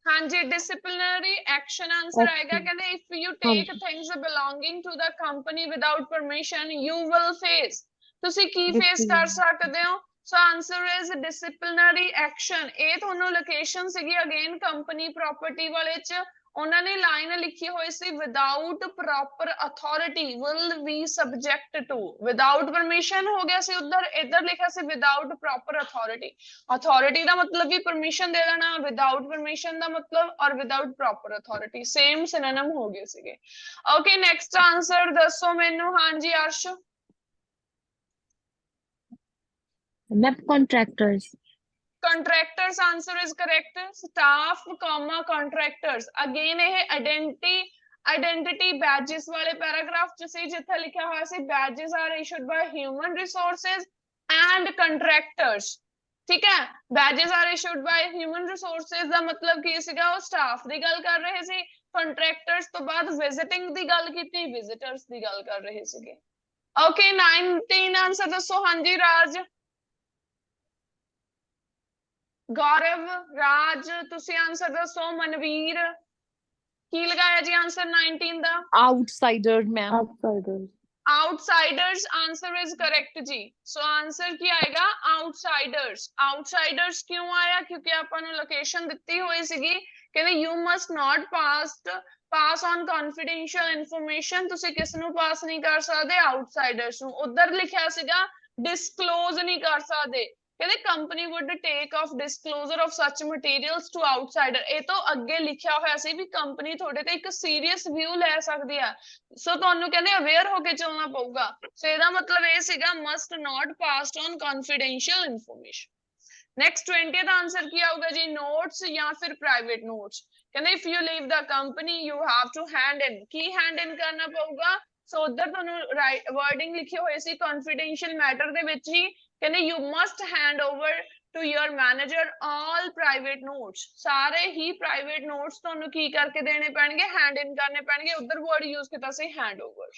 ਹਾਂਜੀ, ਡਿਸਪਲਿਨਰੀ ਐਕਸ਼ਨ ਆਨਸਰ ਆਏਗਾ। ਕਹਿੰਦੇ ਇਫ ਯੂ ਟੇਕ ਹਾਂਜੀ, things belonging to the company without permission you will face. ਤੁਸੀਂ ਕੀ ਫੇਸ ਕਰ ਸਕਦੇ ਹੋ? So answer is disciplinary action. ਇਹ ਤੁਹਾਨੂੰ ਲੋਕੇਸ਼ਨ ਸੀਗੀ ਅਗੇਨ ਕੰਪਨੀ ਪ੍ਰਾਪਰਟੀ ਵਾਲੇ ਚ। ਉਹਨਾਂ ਨੇ ਲਾਈਨ ਲਿਖੀ ਹੋਈ ਸੀ without proper authority will be subject to. Without permission ਹੋ ਗਿਆ ਸੀ ਉਧਰ, ਇੱਧਰ ਲਿਖਿਆ ਸੀ ਵਿਦਆਊਟ ਪ੍ਰੋਪਰ ਅਥਾਰਟੀ। ਅਥਾਰਟੀ ਦਾ ਮਤਲਬ ਵੀ ਪਰਮਿਸ਼ਨ ਦੇ ਦੇਣਾ, ਵਿਦਆਊਟ ਪਰਮਿਸ਼ਨ ਦਾ ਮਤਲਬ ਔਰ ਵਿਦਆਊਟ ਪ੍ਰੋਪਰ ਅਥਾਰਟੀ ਸੇਮ ਸਿਨੋਨਿਮ ਹੋ ਗਏ ਸੀਗੇ। ਓਕੇ, ਨੈਕਸਟ ਆਨਸਰ ਦੱਸੋ ਮੈਨੂੰ। ਹਾਂਜੀ Arsh. Ma'am contractors. Contractors answer is correct. Staff, comma contractors. Again ਇਹ identity badges ਵਾਲੇ ਪੈਰਾਗ੍ਰਾਫ ਚ ਸੀ ਜਿੱਥੇ ਲਿਖਿਆ ਹੋਇਆ ਸੀ badges are issued by human resources and contractors। ਠੀਕ ਹੈ, badges are issued by human resources ਦਾ ਮਤਲਬ ਕੀ ਸੀਗਾ? ਉਹ ਸਟਾਫ ਦੀ ਗੱਲ ਕਰ ਰਹੇ ਸੀ। ਕੰਟਰੈਕਟਰਸ ਤੋਂ ਬਾਅਦ ਵਿਜ਼ਿਟਿੰਗ ਦੀ ਗੱਲ ਕੀਤੀ, ਵਿਜ਼ਿਟਰਸ ਦੀ ਗੱਲ ਕਰ ਰਹੇ ਸੀਗੇ। ओके 19 आंसर दसो। हाँ जी राज, गौरव, राज तुसी आंसर दसो। मनवीर की लगाया जी आंसर 19 दा? Outsider ma'am. Outsiders. Outsiders answer is correct जी। सो आंसर की आएगा आउटसाइडर्स। आउटसाइडर्स क्यों आया? क्योंकि ਆਪਾਂ ਨੂੰ ਲੋਕੇਸ਼ਨ ਦਿੱਤੀ ਹੋਈ ਸੀਗੀ, ਕਹਿੰਦੇ you must not pass on confidential information. ਤੁਸੀਂ ਕਿਸ ਨੂੰ ਪਾਸ ਨਹੀਂ ਕਰ ਸਕਦੇ? ਆਊਟਸਾਈਡਰਸ ਨੂੰ। ਉਧਰ ਲਿਖਿਆ ਸੀਗਾ ਡਿਸਕਲੋਜ਼ ਨਹੀਂ ਕਰ ਸਕਦੇ, ਕਹਿੰਦੇ company would take off disclosure of such materials to outsider. ਇਹ ਤੋਂ ਅੱਗੇ ਲਿਖਿਆ ਹੋਇਆ ਸੀ ਵੀ ਕੰਪਨੀ ਤੁਹਾਡੇ ਤੇ ਇੱਕ ਸੀਰੀਅਸ ਵਿਊ ਲੈ ਸਕਦੀ ਆ। ਸੋ ਤੁਹਾਨੂੰ ਕਹਿੰਦੇ ਅਵੇਅਰ ਹੋ ਕੇ ਚੱਲਣਾ ਪਊਗਾ। ਸੋ ਇਹਦਾ ਮਤਲਬ ਇਹ ਸੀਗਾ must not passed on confidential information. Next 20th answer ਕੀ ਆਊਗਾ ਜੀ? ਨੋਟਸ ਜਾਂ ਫਿਰ ਪ੍ਰਾਈਵੇਟ ਨੋਟਸ। ਕਹਿੰਦੇ if you leave the company you have to hand in. ਕੀ ਹੈਂਡ ਇਨ ਕਰਨਾ ਪਊਗਾ? ਸੋ ਉਧਰ ਤੁਹਾਨੂੰ ਵਰਡਿੰਗ ਲਿਖੀ ਹੋਈ ਸੀ ਕੌਨਫੀਡੈਂਸ਼ੀਅਲ ਮੈਟਰ ਦੇ ਵਿੱਚ ਹੀ, ਕਹਿੰਦੇ you must hand over to your manager all private notes. ਸਾਰੇ ਹੀ ਪ੍ਰਾਈਵੇਟ ਨੋਟਸ ਤੁਹਾਨੂੰ ਕੀ ਕਰਕੇ ਦੇਣੇ ਪੈਣਗੇ? ਹੈਂਡ ਇਨ ਕਰਨੇ ਪੈਣਗੇ। ਉਧਰ ਵਰਡ ਯੂਜ਼ ਕੀਤਾ ਸੀ ਹੈਂਡ ਓਵਰ।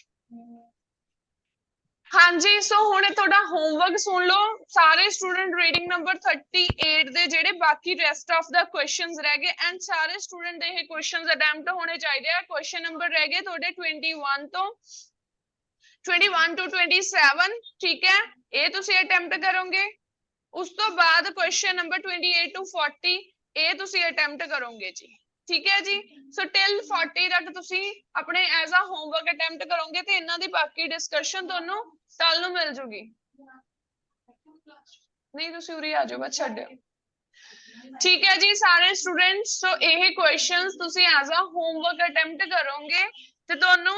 ਹਾਂਜੀ ਸੋ ਹੁਣ ਤੁਹਾਡਾ ਹੋਮਵਰਕ ਸੁਣ ਲਓ ਸਾਰੇ ਸਟੂਡੈਂਟ। ਰੀਡਿੰਗ ਨੰਬਰ 38 ਦੇ ਜਿਹੜੇ ਬਾਕੀ ਰੈਸਟ ਆਫ ਦਾ ਕੁਐਸਚਨਸ ਰਹਿ ਗਏ ਐਂਡ ਸਾਰੇ ਸਟੂਡੈਂਟ ਦੇ ਇਹ ਕੁਐਸਚਨਸ ਅਟੈਂਪਟ ਹੋਣੇ ਚਾਹੀਦੇ ਆ। ਕੁਐਸਚਨ ਨੰਬਰ ਰਹਿ ਗਏ ਤੁਹਾਡੇ 21 ਤੋਂ 21 to 27, ਠੀਕ ਹੈ, ਇਹ ਤੁਸੀਂ ਅਟੈਂਪਟ ਕਰੋਗੇ। ਉਸ ਤੋਂ ਬਾਅਦ ਕੁਐਸਚਨ ਨੰਬਰ 28 to 40 ਇਹ ਤੁਸੀਂ ਅਟੈਂਪਟ ਕਰੋਗੇ ਜੀ, ਠੀਕ ਹੈ ਜੀ। ਸੋ ਟਿਲ 40 ਤੱਕ ਤੁਸੀਂ ਆਪਣੇ ਐਜ਼ ਅ ਹੋਮਵਰਕ ਅਟੈਂਪਟ ਕਰੋਗੇ ਤੇ ਇਹਨਾਂ ਦੀ ਬਾਕੀ ਡਿਸਕਸ਼ਨ ਤੁਹਾਨੂੰ ਕੱਲ ਨੂੰ ਮਿਲ ਜੂਗੀ। ਨਹੀਂ ਤੁਸੀਂ ਉਰੇ ਆ ਜਾਓ, ਬਸ ਛੱਡਿਓ। ਠੀਕ ਹੈ ਜੀ ਸਾਰੇ ਸਟੂਡੈਂਟਸ। ਸੋ ਇਹ ਕੁਐਸਚਨਸ ਤੁਸੀਂ ਐਜ਼ ਅ ਹੋਮਵਰਕ ਅਟੈਂਪਟ ਕਰੋਗੇ ਤੇ ਤੁਹਾਨੂੰ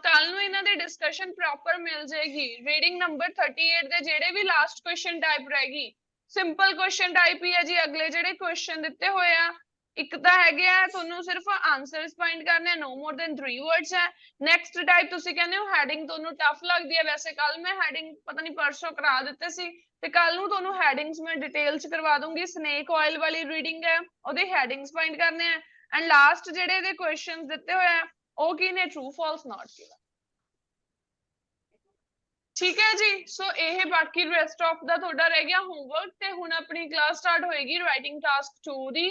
ਕੱਲ ਨੂੰ ਇਹਨਾਂ ਦੀ ਡਿਸਕਸ਼ਨ ਪ੍ਰੋਪਰ ਮਿਲ ਜਾਏਗੀ। ਰੀਡਿੰਗ ਨੰਬਰ 38 ਦੇ ਜਿਹੜੇ ਵੀ ਲਾਸਟ ਕੁਐਸਚਨ ਟਾਈਪ ਰਹੇਗੀ ਸਿੰਪਲ ਕੁਐਸਚਨ ਟਾਈਪ ਹੀ ਹੈ ਜੀ। ਅਗਲੇ ਜਿਹੜੇ ਕੁਐਸਚਨ ਦਿੱਤੇ ਹੋਏ ਆ ਇੱਕ ਤਾਂ ਹੈਗੇ ਆ ਤੁਹਾਨੂੰ ਸਿਰਫ ਆਨਸਰਸ ਫਾਈਂਡ ਕਰਨੇ ਆ, no more than 3 words ਹੈ। ਨੈਕਸਟ ਟਾਈਪ ਤੁਸੀਂ ਕਹਿੰਦੇ ਹੋ ਹੈਡਿੰਗ ਤੁਹਾਨੂੰ ਟਫ ਲੱਗਦੀ ਹੈ। ਵੈਸੇ ਕੱਲ ਮੈਂ ਹੈਡਿੰਗ ਪਤਾ ਨਹੀਂ ਪਰਸੋਂ ਕਰਾ ਦਿੱਤੇ ਸੀ ਤੇ ਕੱਲ ਨੂੰ ਤੁਹਾਨੂੰ ਹੈਡਿੰਗਸ ਮੈਂ ਡਿਟੇਲ ਚ ਕਰਵਾ ਦੂੰਗੀ। ਸਨੇਕ ਆਇਲ ਵਾਲੀ ਰੀਡਿੰਗ ਹੈ, ਉਹਦੇ ਹੈਡਿੰਗਸ ਫਾਈਂਡ ਕਰਨੇ ਆ ਐਂਡ ਲਾਸਟ ਜਿਹੜੇ ਇਹਦੇ ਕੁਐਸਚਨਸ ਦਿੱਤੇ ਹੋਏ ਆ ਉਹ ਕੀ ਨੇ? ਟਰੂ ਫਾਲਸ ਨਾਟ ਗਿਵਨ। ਠੀਕ ਹੈ ਜੀ। ਸੋ ਇਹ ਬਾਕੀ ਰੈਸਟ ਆਫ ਦਾ ਤੁਹਾਡਾ ਰਹਿ ਗਿਆ ਹੋਮਵਰਕ ਤੇ ਹੁਣ ਆਪਣੀ ਕਲਾਸ ਸਟਾਰਟ ਹੋਏਗੀ ਰਾਈਟਿੰਗ ਟਾਸਕ 2 ਦੀ।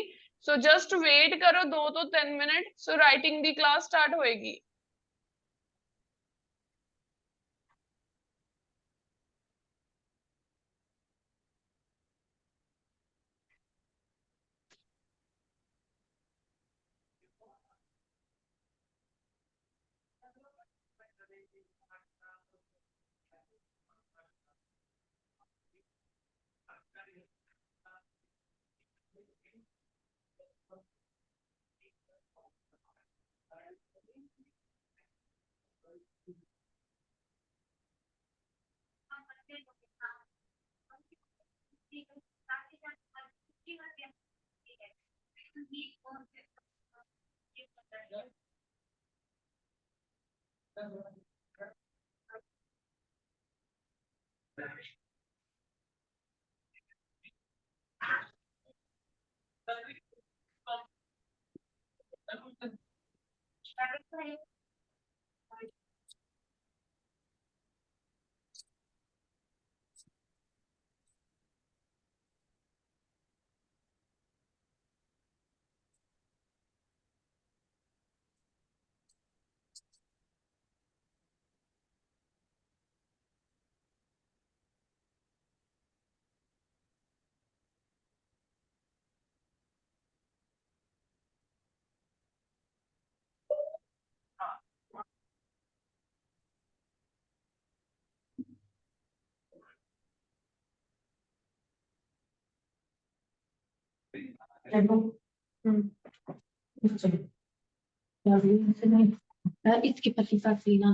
ਸੋ ਜਸਟ ਵੇਟ ਕਰੋ 2 ਤੋਂ 3 ਮਿੰਟ। ਸੋ ਰਾਈਟਿੰਗ ਦੀ ਕਲਾਸ ਸਟਾਰਟ ਹੋਏਗੀ। इसके पति का सीना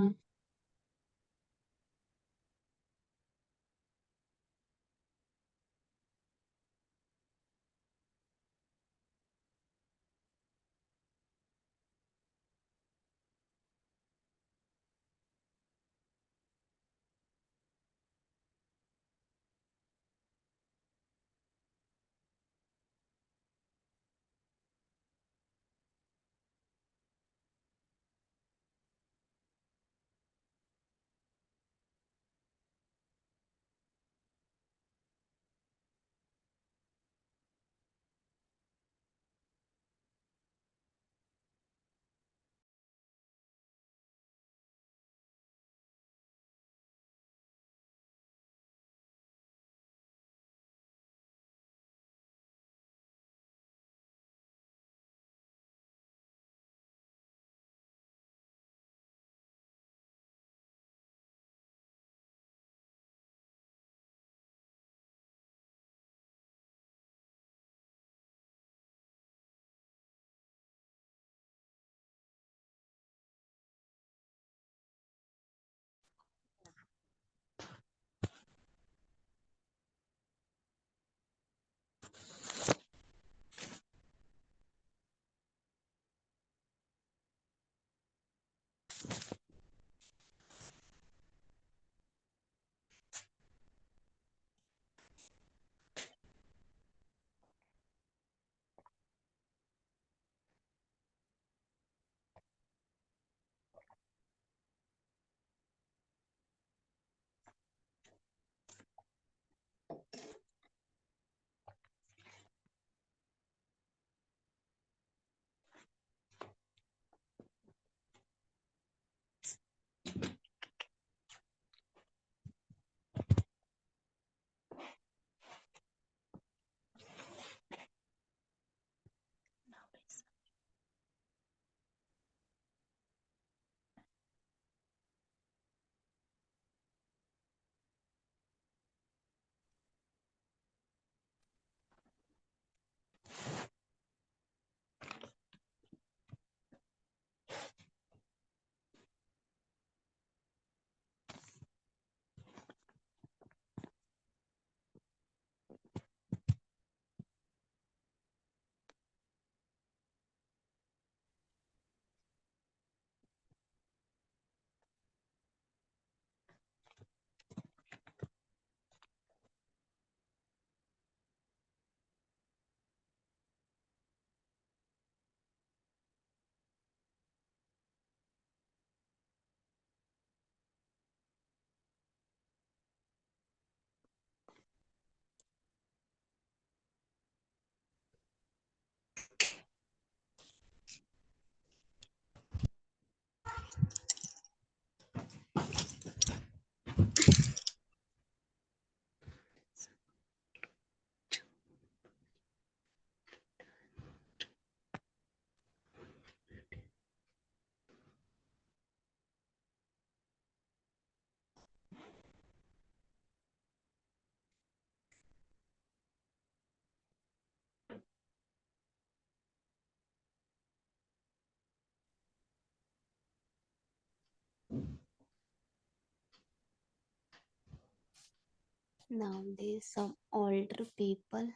Nowadays, some older people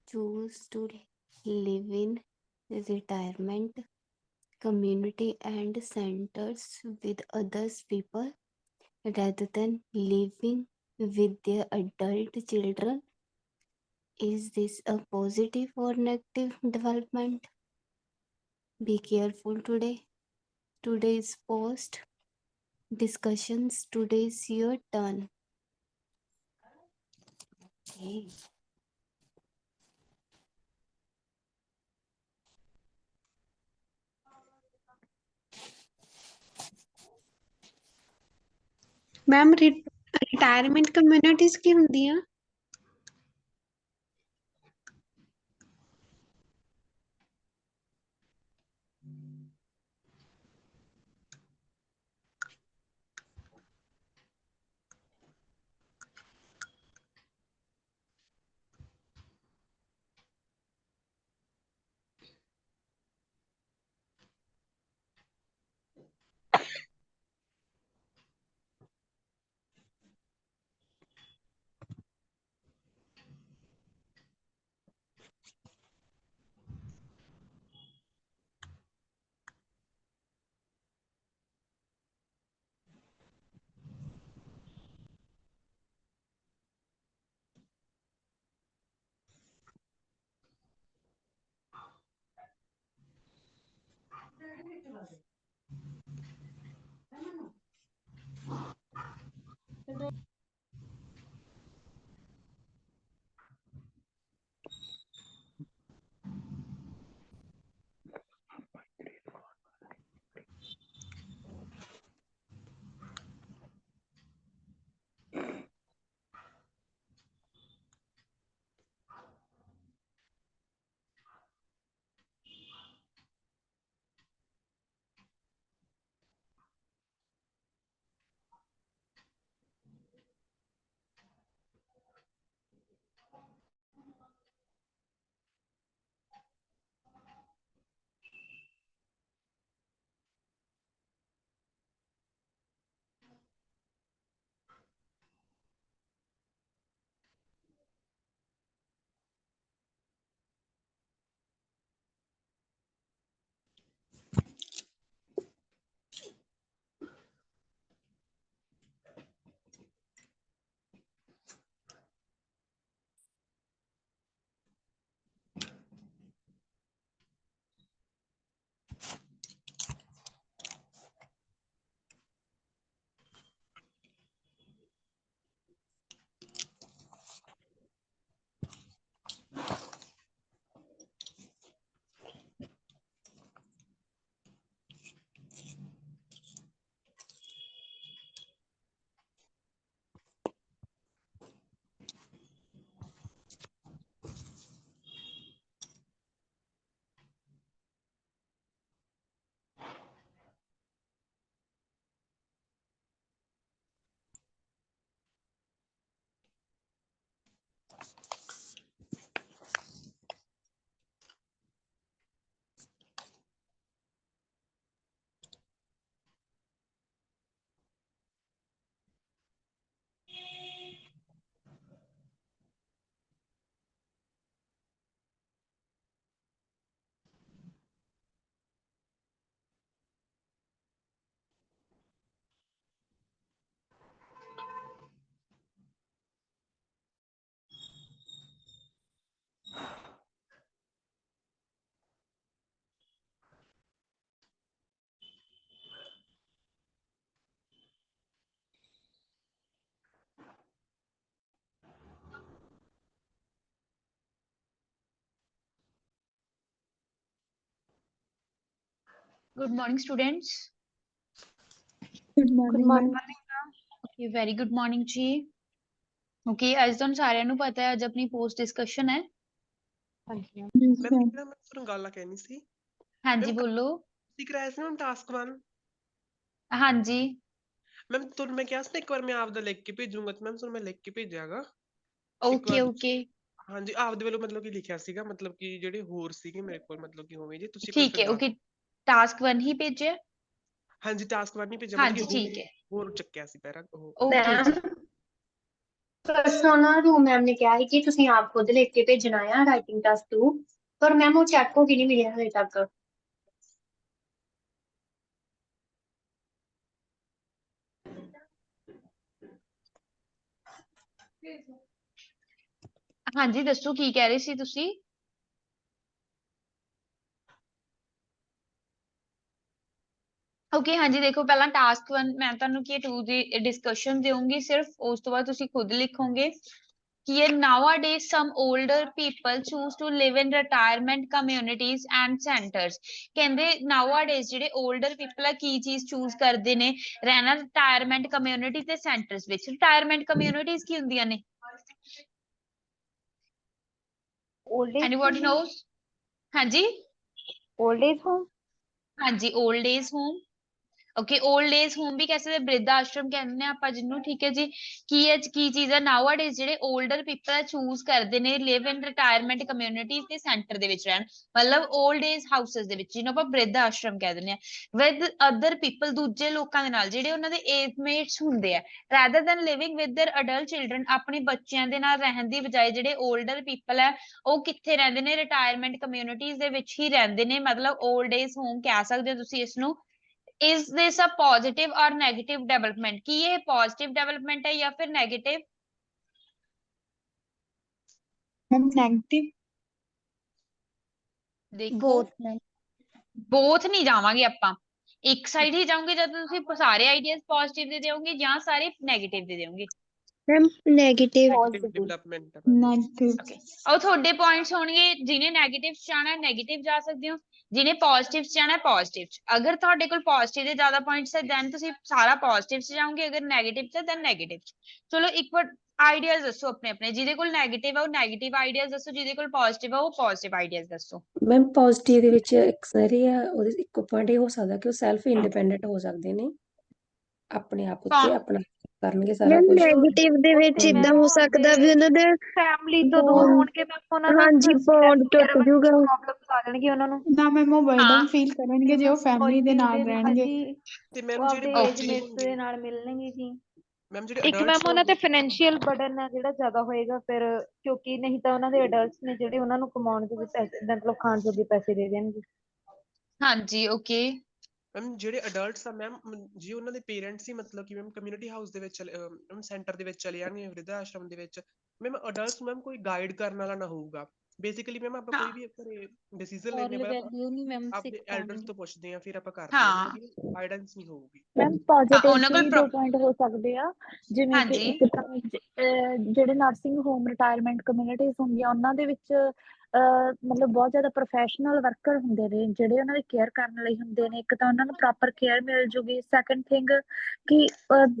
choose to live in retirement community and centers with others people rather than living with their adult children. Is this a positive or negative development? Be careful today. Today's post discussions. Today's your turn. Okay. Ma'am retirement communities की ਹੁੰਦੀਆਂ Good morning, students. Good good morning, morning ma'am. Okay, very good morning जी. Okay, ਅੱਜ ਤੁਹਾਨੂੰ ਸਾਰਿਆਂ ਨੂੰ ਪਤਾ ਹੈ ਅੱਜ ਆਪਣੀ post discussion ਹੈ. Yes, ma'am ma'am. ਮੈਂ ਤੁਹਾਨੂੰ ਗੱਲ ਕਹਿਣੀ ਸੀ ਹਾਂਜੀ ਮੈਮ ਬੋਲੋ. ਤੁਸੀਂ ਕਰਾਇਆ ਸੀ ਮੈਮ ਟਾਸਕ 1 ਹਾਂਜੀ. ਮੈਮ ਤੁਹਾਨੂੰ ਮੈਂ ਕਿਹਾ ਸੀ ਨਾ ਇੱਕ ਵਾਰ ਮੈਂ ਆਪਦਾ ਲਿਖ ਕੇ ਭੇਜੂੰਗਾ ਤੇ ਮੈਮ ਤੁਹਾਨੂੰ ਮੈਂ ਲਿਖ ਕੇ ਭੇਜਿਆਗਾ ਇੱਕ Okay, ਵਾਰ okay. ਹਾਂਜੀ ਆਪਦੇ ਵੱਲੋਂ ਮਤਲਬ ਕਿ ਲਿਖਿਆ ਸੀਗਾ ਮਤਲਬ ਕਿ ਜਿਹੜੇ ਹੋਰ ਸੀਗੇ ਮੇਰੇ ਕੋਲ ਮਤਲਬ ਕਿ ਹੋਵੇ ਜੇ ਤੁਸੀਂ ਠੀਕ ਹੈ. Okay, task 1 ਹੀ ਭੇਜਿਆ. ਹਾਂਜੀ ਟਾਸਕ 1 ਨਹੀਂ ਭੇਜਿਆ ਹਾਂਜੀ ਮਤਲਬ ਕਿ ਠੀਕ ਹੈ. ਹੋਰ ਚੱਕਿਆ ਸੀ ਪਹਿਲਾਂ ਉਹ Okay ਜੀ. परसों ना रूम मैम ने कहा है कि ਤੁਸੀਂ ਆਪ ਖੁਦ ਲਿਖ ਕੇ ਭੇਜਣਾ ਆ ਰਾਈਟਿੰਗ ਟੈਸਟ 2 ਪਰ ਮੈਮ ਉਹ ਚੈੱਕ ਹੋ ਕੇ ਨਹੀਂ ਮਿਲਿਆ ਹਲੇ ਤੱਕ। ਹਾਂਜੀ ਦੱਸੋ ਕੀ ਕਹਿ ਰਹੇ ਸੀ ਤੁਸੀਂ? ਓਕੇ ਹਾਂਜੀ ਦੇਖੋ ਪਹਿਲਾਂ ਟਾਸਕ 1 ਮੈਂ ਤੁਹਾਨੂੰ ਕੀ 2 ਦੀ ਡਿਸਕਸ਼ਨ ਦੇਵਾਂਗੀ ਸਿਰਫ ਉਸ ਤੋਂ ਬਾਅਦ ਤੁਸੀਂ ਖੁਦ ਲਿਖੋਗੇ ਕਿ ਇਹ nowadays some older people choose to live in retirement communities and centers ਕਹਿੰਦੇ nowadays ਜਿਹੜੇ older people ਆ ਕੀ ਚੀਜ਼ ਚੂਜ਼ ਕਰਦੇ ਨੇ ਰਹਿਣਾ retirement community ਤੇ centers ਵਿੱਚ retirement communities ਕੀ ਹੁੰਦੀਆਂ ਨੇ anybody knows ਹਾਂਜੀ ओल्ड एज होम ਹਾਂਜੀ old age home okay old age home ਵੀ ਕਹਿ ਸਕਦੇ ਬ੍ਰਿਧ ਆਸ਼ਰਮ ਕਹਿੰਦੇ ਆ ਆਪਾਂ ਜਿਹਨੂੰ ਠੀਕ ਹੈ ਜੀ ਕੀ ਚੀਜ਼ ਹੈ ਨਾਊਅਡੇਜ਼ ਜਿਹੜੇ 올ਡਰ ਪੀਪਲ ਆ ਚੂਜ਼ ਕਰਦੇ ਨੇ ਲਿਵ ਇਨ ਰਿਟਾਇਰਮੈਂਟ ਕਮਿਊਨਿਟੀਜ਼ ਤੇ ਸੈਂਟਰ ਦੇ ਵਿੱਚ ਰਹਿਣ ਮਤਲਬ 올ਡ ਏਜ ਹਾਊਸਸ ਦੇ ਵਿੱਚ ਜਿਹਨੂੰ ਆਪਾਂ ਬ੍ਰਿਧ ਆਸ਼ਰਮ ਕਹਿ ਦਿੰਦੇ ਆ ਵਿਦ ਅਦਰ ਪੀਪਲ ਦੂਜੇ ਲੋਕਾਂ ਦੇ ਨਾਲ ਜਿਹੜੇ ਉਹਨਾਂ ਦੇ ਏਜ ਮੇਟਸ ਹੁੰਦੇ ਆ rather than living with their adult children ਆਪਣੇ ਬੱਚਿਆਂ ਦੇ ਨਾਲ ਰਹਿਣ ਦੀ ਬਜਾਏ ਜਿਹੜੇ 올ਡਰ ਪੀਪਲ ਹੈ ਉਹ ਕਿੱਥੇ ਰਹਿੰਦੇ ਨੇ ਰਿਟਾਇਰਮੈਂਟ ਕਮਿਊਨਿਟੀਜ਼ ਦੇ ਵਿੱਚ ਹੀ ਰਹਿੰਦੇ ਨੇ ਮਤਲਬ 올ਡ ਏਜ ਹੋਮ ਕਹਿ ਸਕਦੇ ਹੋ ਤੁਸੀਂ ਇਸ ਨੂੰ is this a positive or negative development ਕੀ ਇਹ positive development ਹੈ ਜਾਂ ਫਿਰ negative मैम नेगेटिव ਦੇਖੋ both ਨਹੀਂ ਜਾਵਾਂਗੇ ਆਪਾਂ ਇੱਕ ਸਾਈਡ ਹੀ ਜਾਓਗੇ ਜਦ ਤੁਸੀਂ ਸਾਰੇ ਆਈਡੀਆਜ਼ ਪੋਜ਼ਿਟਿਵ ਦੇ ਦਿਓਗੇ ਜਾਂ ਸਾਰੇ 네ਗੇਟਿਵ ਦੇ ਦਿਓਗੇ ma'am negative development negative okay ਉਹ ਤੁਹਾਡੇ ਪੁਆਇੰਟਸ ਹੋਣਗੇ ਜਿਹਨੇ 네ਗੇਟਿਵ ਚ ਜਾਣਾ 네ਗੇਟਿਵ ਜਾ ਸਕਦੇ ਹੋ ਜਿਹਨੇ ਪੋਜ਼ਿਟਿਵ ਚ ਜਾਣਾ ਪੋਜ਼ਿਟਿਵ ਚ ਅਗਰ ਤੁਹਾਡੇ ਕੋਲ ਪੋਜ਼ਿਟਿਵ ਦੇ ਜ਼ਿਆਦਾ ਪੁਆਇੰਟਸ ਹੈ ਦੈਨ ਤੁਸੀਂ ਸਾਰਾ ਪੋਜ਼ਿਟਿਵ ਚ ਜਾਓਗੇ ਅਗਰ 네ਗੇਟਿਵ ਚ ਦੈਨ 네ਗੇਟਿਵ ਚ ਚਲੋ ਇੱਕ ਵਾਰ ਆਈਡੀਆਜ਼ ਦੱਸੋ ਆਪਣੇ ਆਪਣੇ ਜਿਹਦੇ ਕੋਲ 네ਗੇਟਿਵ ਆ ਉਹ 네ਗੇਟਿਵ ਆਈਡੀਆਜ਼ ਦੱਸੋ ਜਿਹਦੇ ਕੋਲ ਪੋਜ਼ਿਟਿਵ ਆ ਉਹ ਪੋਜ਼ਿਟਿਵ ਆਈਡੀਆਜ਼ ਦੱਸੋ ਮੈਮ ਪੋਜ਼ਿਟਿਵ ਦੇ ਵਿੱਚ ਐਕਸਰੀ ਆ ਉਹਦੇ ਇੱਕੋ ਪੁਆਇੰਟ ਇਹ ਹੋ ਸਕਦਾ ਕਿ ਉਹ ਸੈਲਫ ਇੰਡੀਪੈਂਡੈਂਟ ਹੋ ਸਕਦੇ ਨੇ ਆਪਣੇ ਆਪ ਉੱਤੇ ਆਪਣਾ ਕਰਨਗੇ ਸਾਰਾ मैम ਕੁਝ नेगेटिव ਦੇ ਵਿੱਚ ਇਦਾਂ ਹੋ ਸਕਦਾ ਵੀ ਉਹਨਾਂ ਦੇ ਫੈਮਿਲੀ ਤੋਂ ਦੂਰ ਹੋਣਗੇ ਮੈਮ ਉਹਨਾਂ ਨੂੰ ਹਾਂਜੀ ਬੌਂਡ ਟੁੱਟ ਜਾਊਗਾ ਪ੍ਰੋਬਲਮਸ ਆ ਜਾਣਗੇ ਉਹਨਾਂ ਨੂੰ ਨਾ ਮੈਮ ਉਹ ਬਰਡਨ ਹਾਂ ਫੀਲ ਕਰਨਗੇ ਜੇ ਉਹ ਫੈਮਿਲੀ ਦੇ ਨਾਲ ਰਹਿਣਗੇ ਤੇ ਉਹ ਮੈਮ ਜਿਹੜੇ ਆਪਦੇ ਏਜ ਬੱਚੇ ਮੇਟਸ ਹੋਣਗੇ ਦੇ ਨਾਲ ਮਿਲਣਗੇ ਜੀ ਮੈਮ ਜਿਹੜੇ ਇੱਕ ਅਡਲਟਸ ਮੈਮ ਉਹਨਾਂ ਤੇ ਹੋਣਗੇ ਫਾਈਨੈਂਸ਼ੀਅਲ ਬਰਡਨ ਹੈ ਜਿਹੜਾ ਜ਼ਿਆਦਾ ਹੋਏਗਾ ਫਿਰ ਕਿਉਂਕਿ ਨਹੀਂ ਤਾਂ ਉਹਨਾਂ ਦੇ ਅਡਲਟਸ ਨੇ ਜਿਹੜੇ ਉਹਨਾਂ ਨੂੰ ਕਮਾਉਣ ਦੇ ਵੀ ਪੈਸੇ ਮਤਲਬ ਖਾਣ ਜੋਗੇ ਪੈਸੇ ਦੇ ਦੇਣਗੇ ਹਾਂਜੀ ਓਕੇ ਮੈਮ ਜਿਹੜੇ ਅਡਲਟਸ ਆ ਮੈਮ ਜੀ ਉਹਨਾਂ ਦੇ ਪੇਰੈਂਟਸ ਹੀ ਮਤਲਬ ਕਿ ਮੈਮ ਕਮਿਊਨਿਟੀ ਹਾਊਸ ਦੇ ਵਿੱਚ ਸੈਂਟਰ ਦੇ ਵਿੱਚ ਚਲੇ ਜਾਣਗੇ ਵਿਰਧ ਆਸ਼ਰਮ ਦੇ ਵਿੱਚ ਮੈਮ ਅਡਲਟਸ ਮੈਮ ਕੋਈ ਗਾਈਡ ਕਰਨ ਵਾਲਾ ਨਾ ਹੋਊਗਾ ਬੇਸਿਕਲੀ ਮੈਮ ਆਪਾਂ ਕੋਈ ਵੀ ਘਰੇ ਡਿਸੀਜਨ ਲੈਣੇ moral ਪਹਿਲਾਂ value ਨਹੀਂ ਮੈਮ ਆਪਦੇ ਸਿੱਖ ਐਲਡਰਸ ਪਾਉਣਗੇ ਤੋਂ ਪੁੱਛਦੇ ਆ ਫਿਰ ਆਪਾਂ ਕਰਦੇ ਆ ਹਾਂ ਮੈਮ ਕਿ ਗਾਈਡੈਂਸ ਨਹੀਂ ਹੋਊਗੀ ਮੈਮ ਹਾਂ ਪੋਜ਼ਿਟਿਵ ਉਹਨਾਂ ਚ ਕੋਲ ਵੀ ਦੋ ਪੁਆਇੰਟ ਹੋ ਸਕਦੇ ਆ ਜਿਵੇਂ ਕਿ ਹਾਂਜੀ ਇੱਕ ਤਾਂ ਜਿਹੜੇ ਨਰਸਿੰਗ ਹੋਮ ਰਿਟਾਇਰਮੈਂਟ ਕਮਿਊਨਿਟੀਜ਼ ਹੁੰਦੀਆਂ ਉਹਨਾਂ ਦੇ ਵਿੱਚ ਮਤਲਬ ਬਹੁਤ ਜ਼ਿਆਦਾ ਪ੍ਰੋਫੈਸ਼ਨਲ ਵਰਕਰ ਹੁੰਦੇ ਨੇ ਜਿਹੜੇ ਉਹਨਾਂ ਦੀ ਕੇਅਰ ਕਰਨ ਲਈ ਹੁੰਦੇ ਨੇ ਇੱਕ ਤਾਂ ਉਹਨਾਂ ਨੂੰ ਪ੍ਰੋਪਰ ਕੇਅਰ ਮਿਲ ਜੂਗੀ ਸੈਕੰਡ ਥਿੰਗ ਕਿ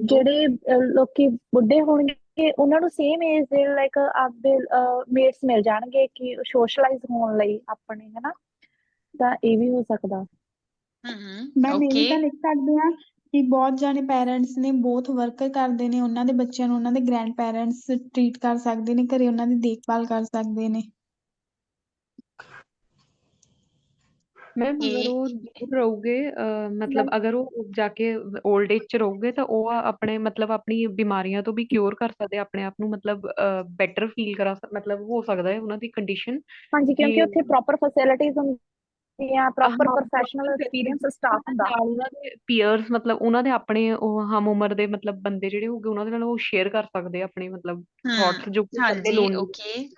ਜਿਹੜੇ ਲੋਕੀ ਬੁੱਢੇ ਹੋਣਗੇ ਉਹਨਾਂ ਨੂੰ ਸੇਮ ਏਜ ਦੇ ਲਾਈਕ ਆਪਦੇ ਮੇਟਸ ਮਿਲ ਜਾਣਗੇ ਕਿ ਸੋਸ਼ਲਾਈਜ਼ ਹੋਣ ਲਈ ਆਪਣੇ ਹਨਾ ਤਾਂ ਇਹ ਵੀ ਹੋ ਸਕਦਾ ਮੈਮ ਇਹ ਵੀ ਓਕੇ ਤਾਂ ਲਿਖ ਸਕਦੇ ਆ ਕਿ ਬਹੁਤ ਜਾਣੇ ਪੈਰੈਂਟਸ ਨੇ ਬਹੁਤ ਵਰਕ ਕਰਦੇ ਨੇ ਉਹਨਾਂ ਦੇ ਬੱਚਿਆਂ ਨੂੰ ਉਹਨਾਂ ਦੇ ਗ੍ਰੈਂਡ ਪੈਰੈਂਟਸ ਟਰੀਟ ਕਰ ਸਕਦੇ ਨੇ ਘਰੇ ਉਹਨਾਂ ਦੀ ਦੇਖਭਾਲ ਕਰ ਸਕਦੇ ਨੇ ਮੈਮ ਅਗਰ ਉਹ ਦੂਰ ਰਹੋਗੇ ਮਤਲਬ ਅਗਰ ਉਹ ਜਾ ਕੇ 올ਡ ਏਜ ਚ ਰਹੋਗੇ ਤਾਂ ਉਹ ਆਪਣੇ ਮਤਲਬ ਆਪਣੀ ਬਿਮਾਰੀਆਂ ਤੋਂ ਵੀ ਕਿਉਰ ਕਰ ਸਕਦੇ ਆਪਣੇ ਆਪ ਨੂੰ ਮਤਲਬ ਬੈਟਰ ਫੀਲ ਕਰਾ ਮਤਲਬ ਹੋ ਸਕਦਾ ਹੈ ਉਹਨਾਂ ਦੀ ਕੰਡੀਸ਼ਨ ਹਾਂਜੀ ਕਿ ਕਿਉਂਕਿ ਉੱਥੇ ਪ੍ਰੋਪਰ ਫੈਸਿਲਿਟੀਜ਼ ਹੁੰਦੀਆਂ ਪ੍ਰੋਪਰ ਹਾਂ ਪ੍ਰੋਫੈਸ਼ਨਲ ਐਕਸਪੀਰੀਅੰਸ ਸਟਾਫ ਹੁੰਦਾ ਨਾਲ ਉਹਨਾਂ ਦੇ ਪੀਅਰਸ ਮਤਲਬ ਉਹਨਾਂ ਦੇ ਆਪਣੇ ਉਹ ਹਮ ਉਮਰ ਦੇ ਮਤਲਬ ਬੰਦੇ ਜਿਹੜੇ ਹੋਗੇ ਉਹਨਾਂ ਦੇ ਨਾਲ ਉਹ ਸ਼ੇਅਰ ਕਰ ਸਕਦੇ ਆ ਆਪਣੇ ਮਤਲਬ ਥਾਟਸ ਜੋ ਕਿ ਇਕੱਲੇ ਹਾਂਜੀ ਲੋਨਲੀ ਓਕੇ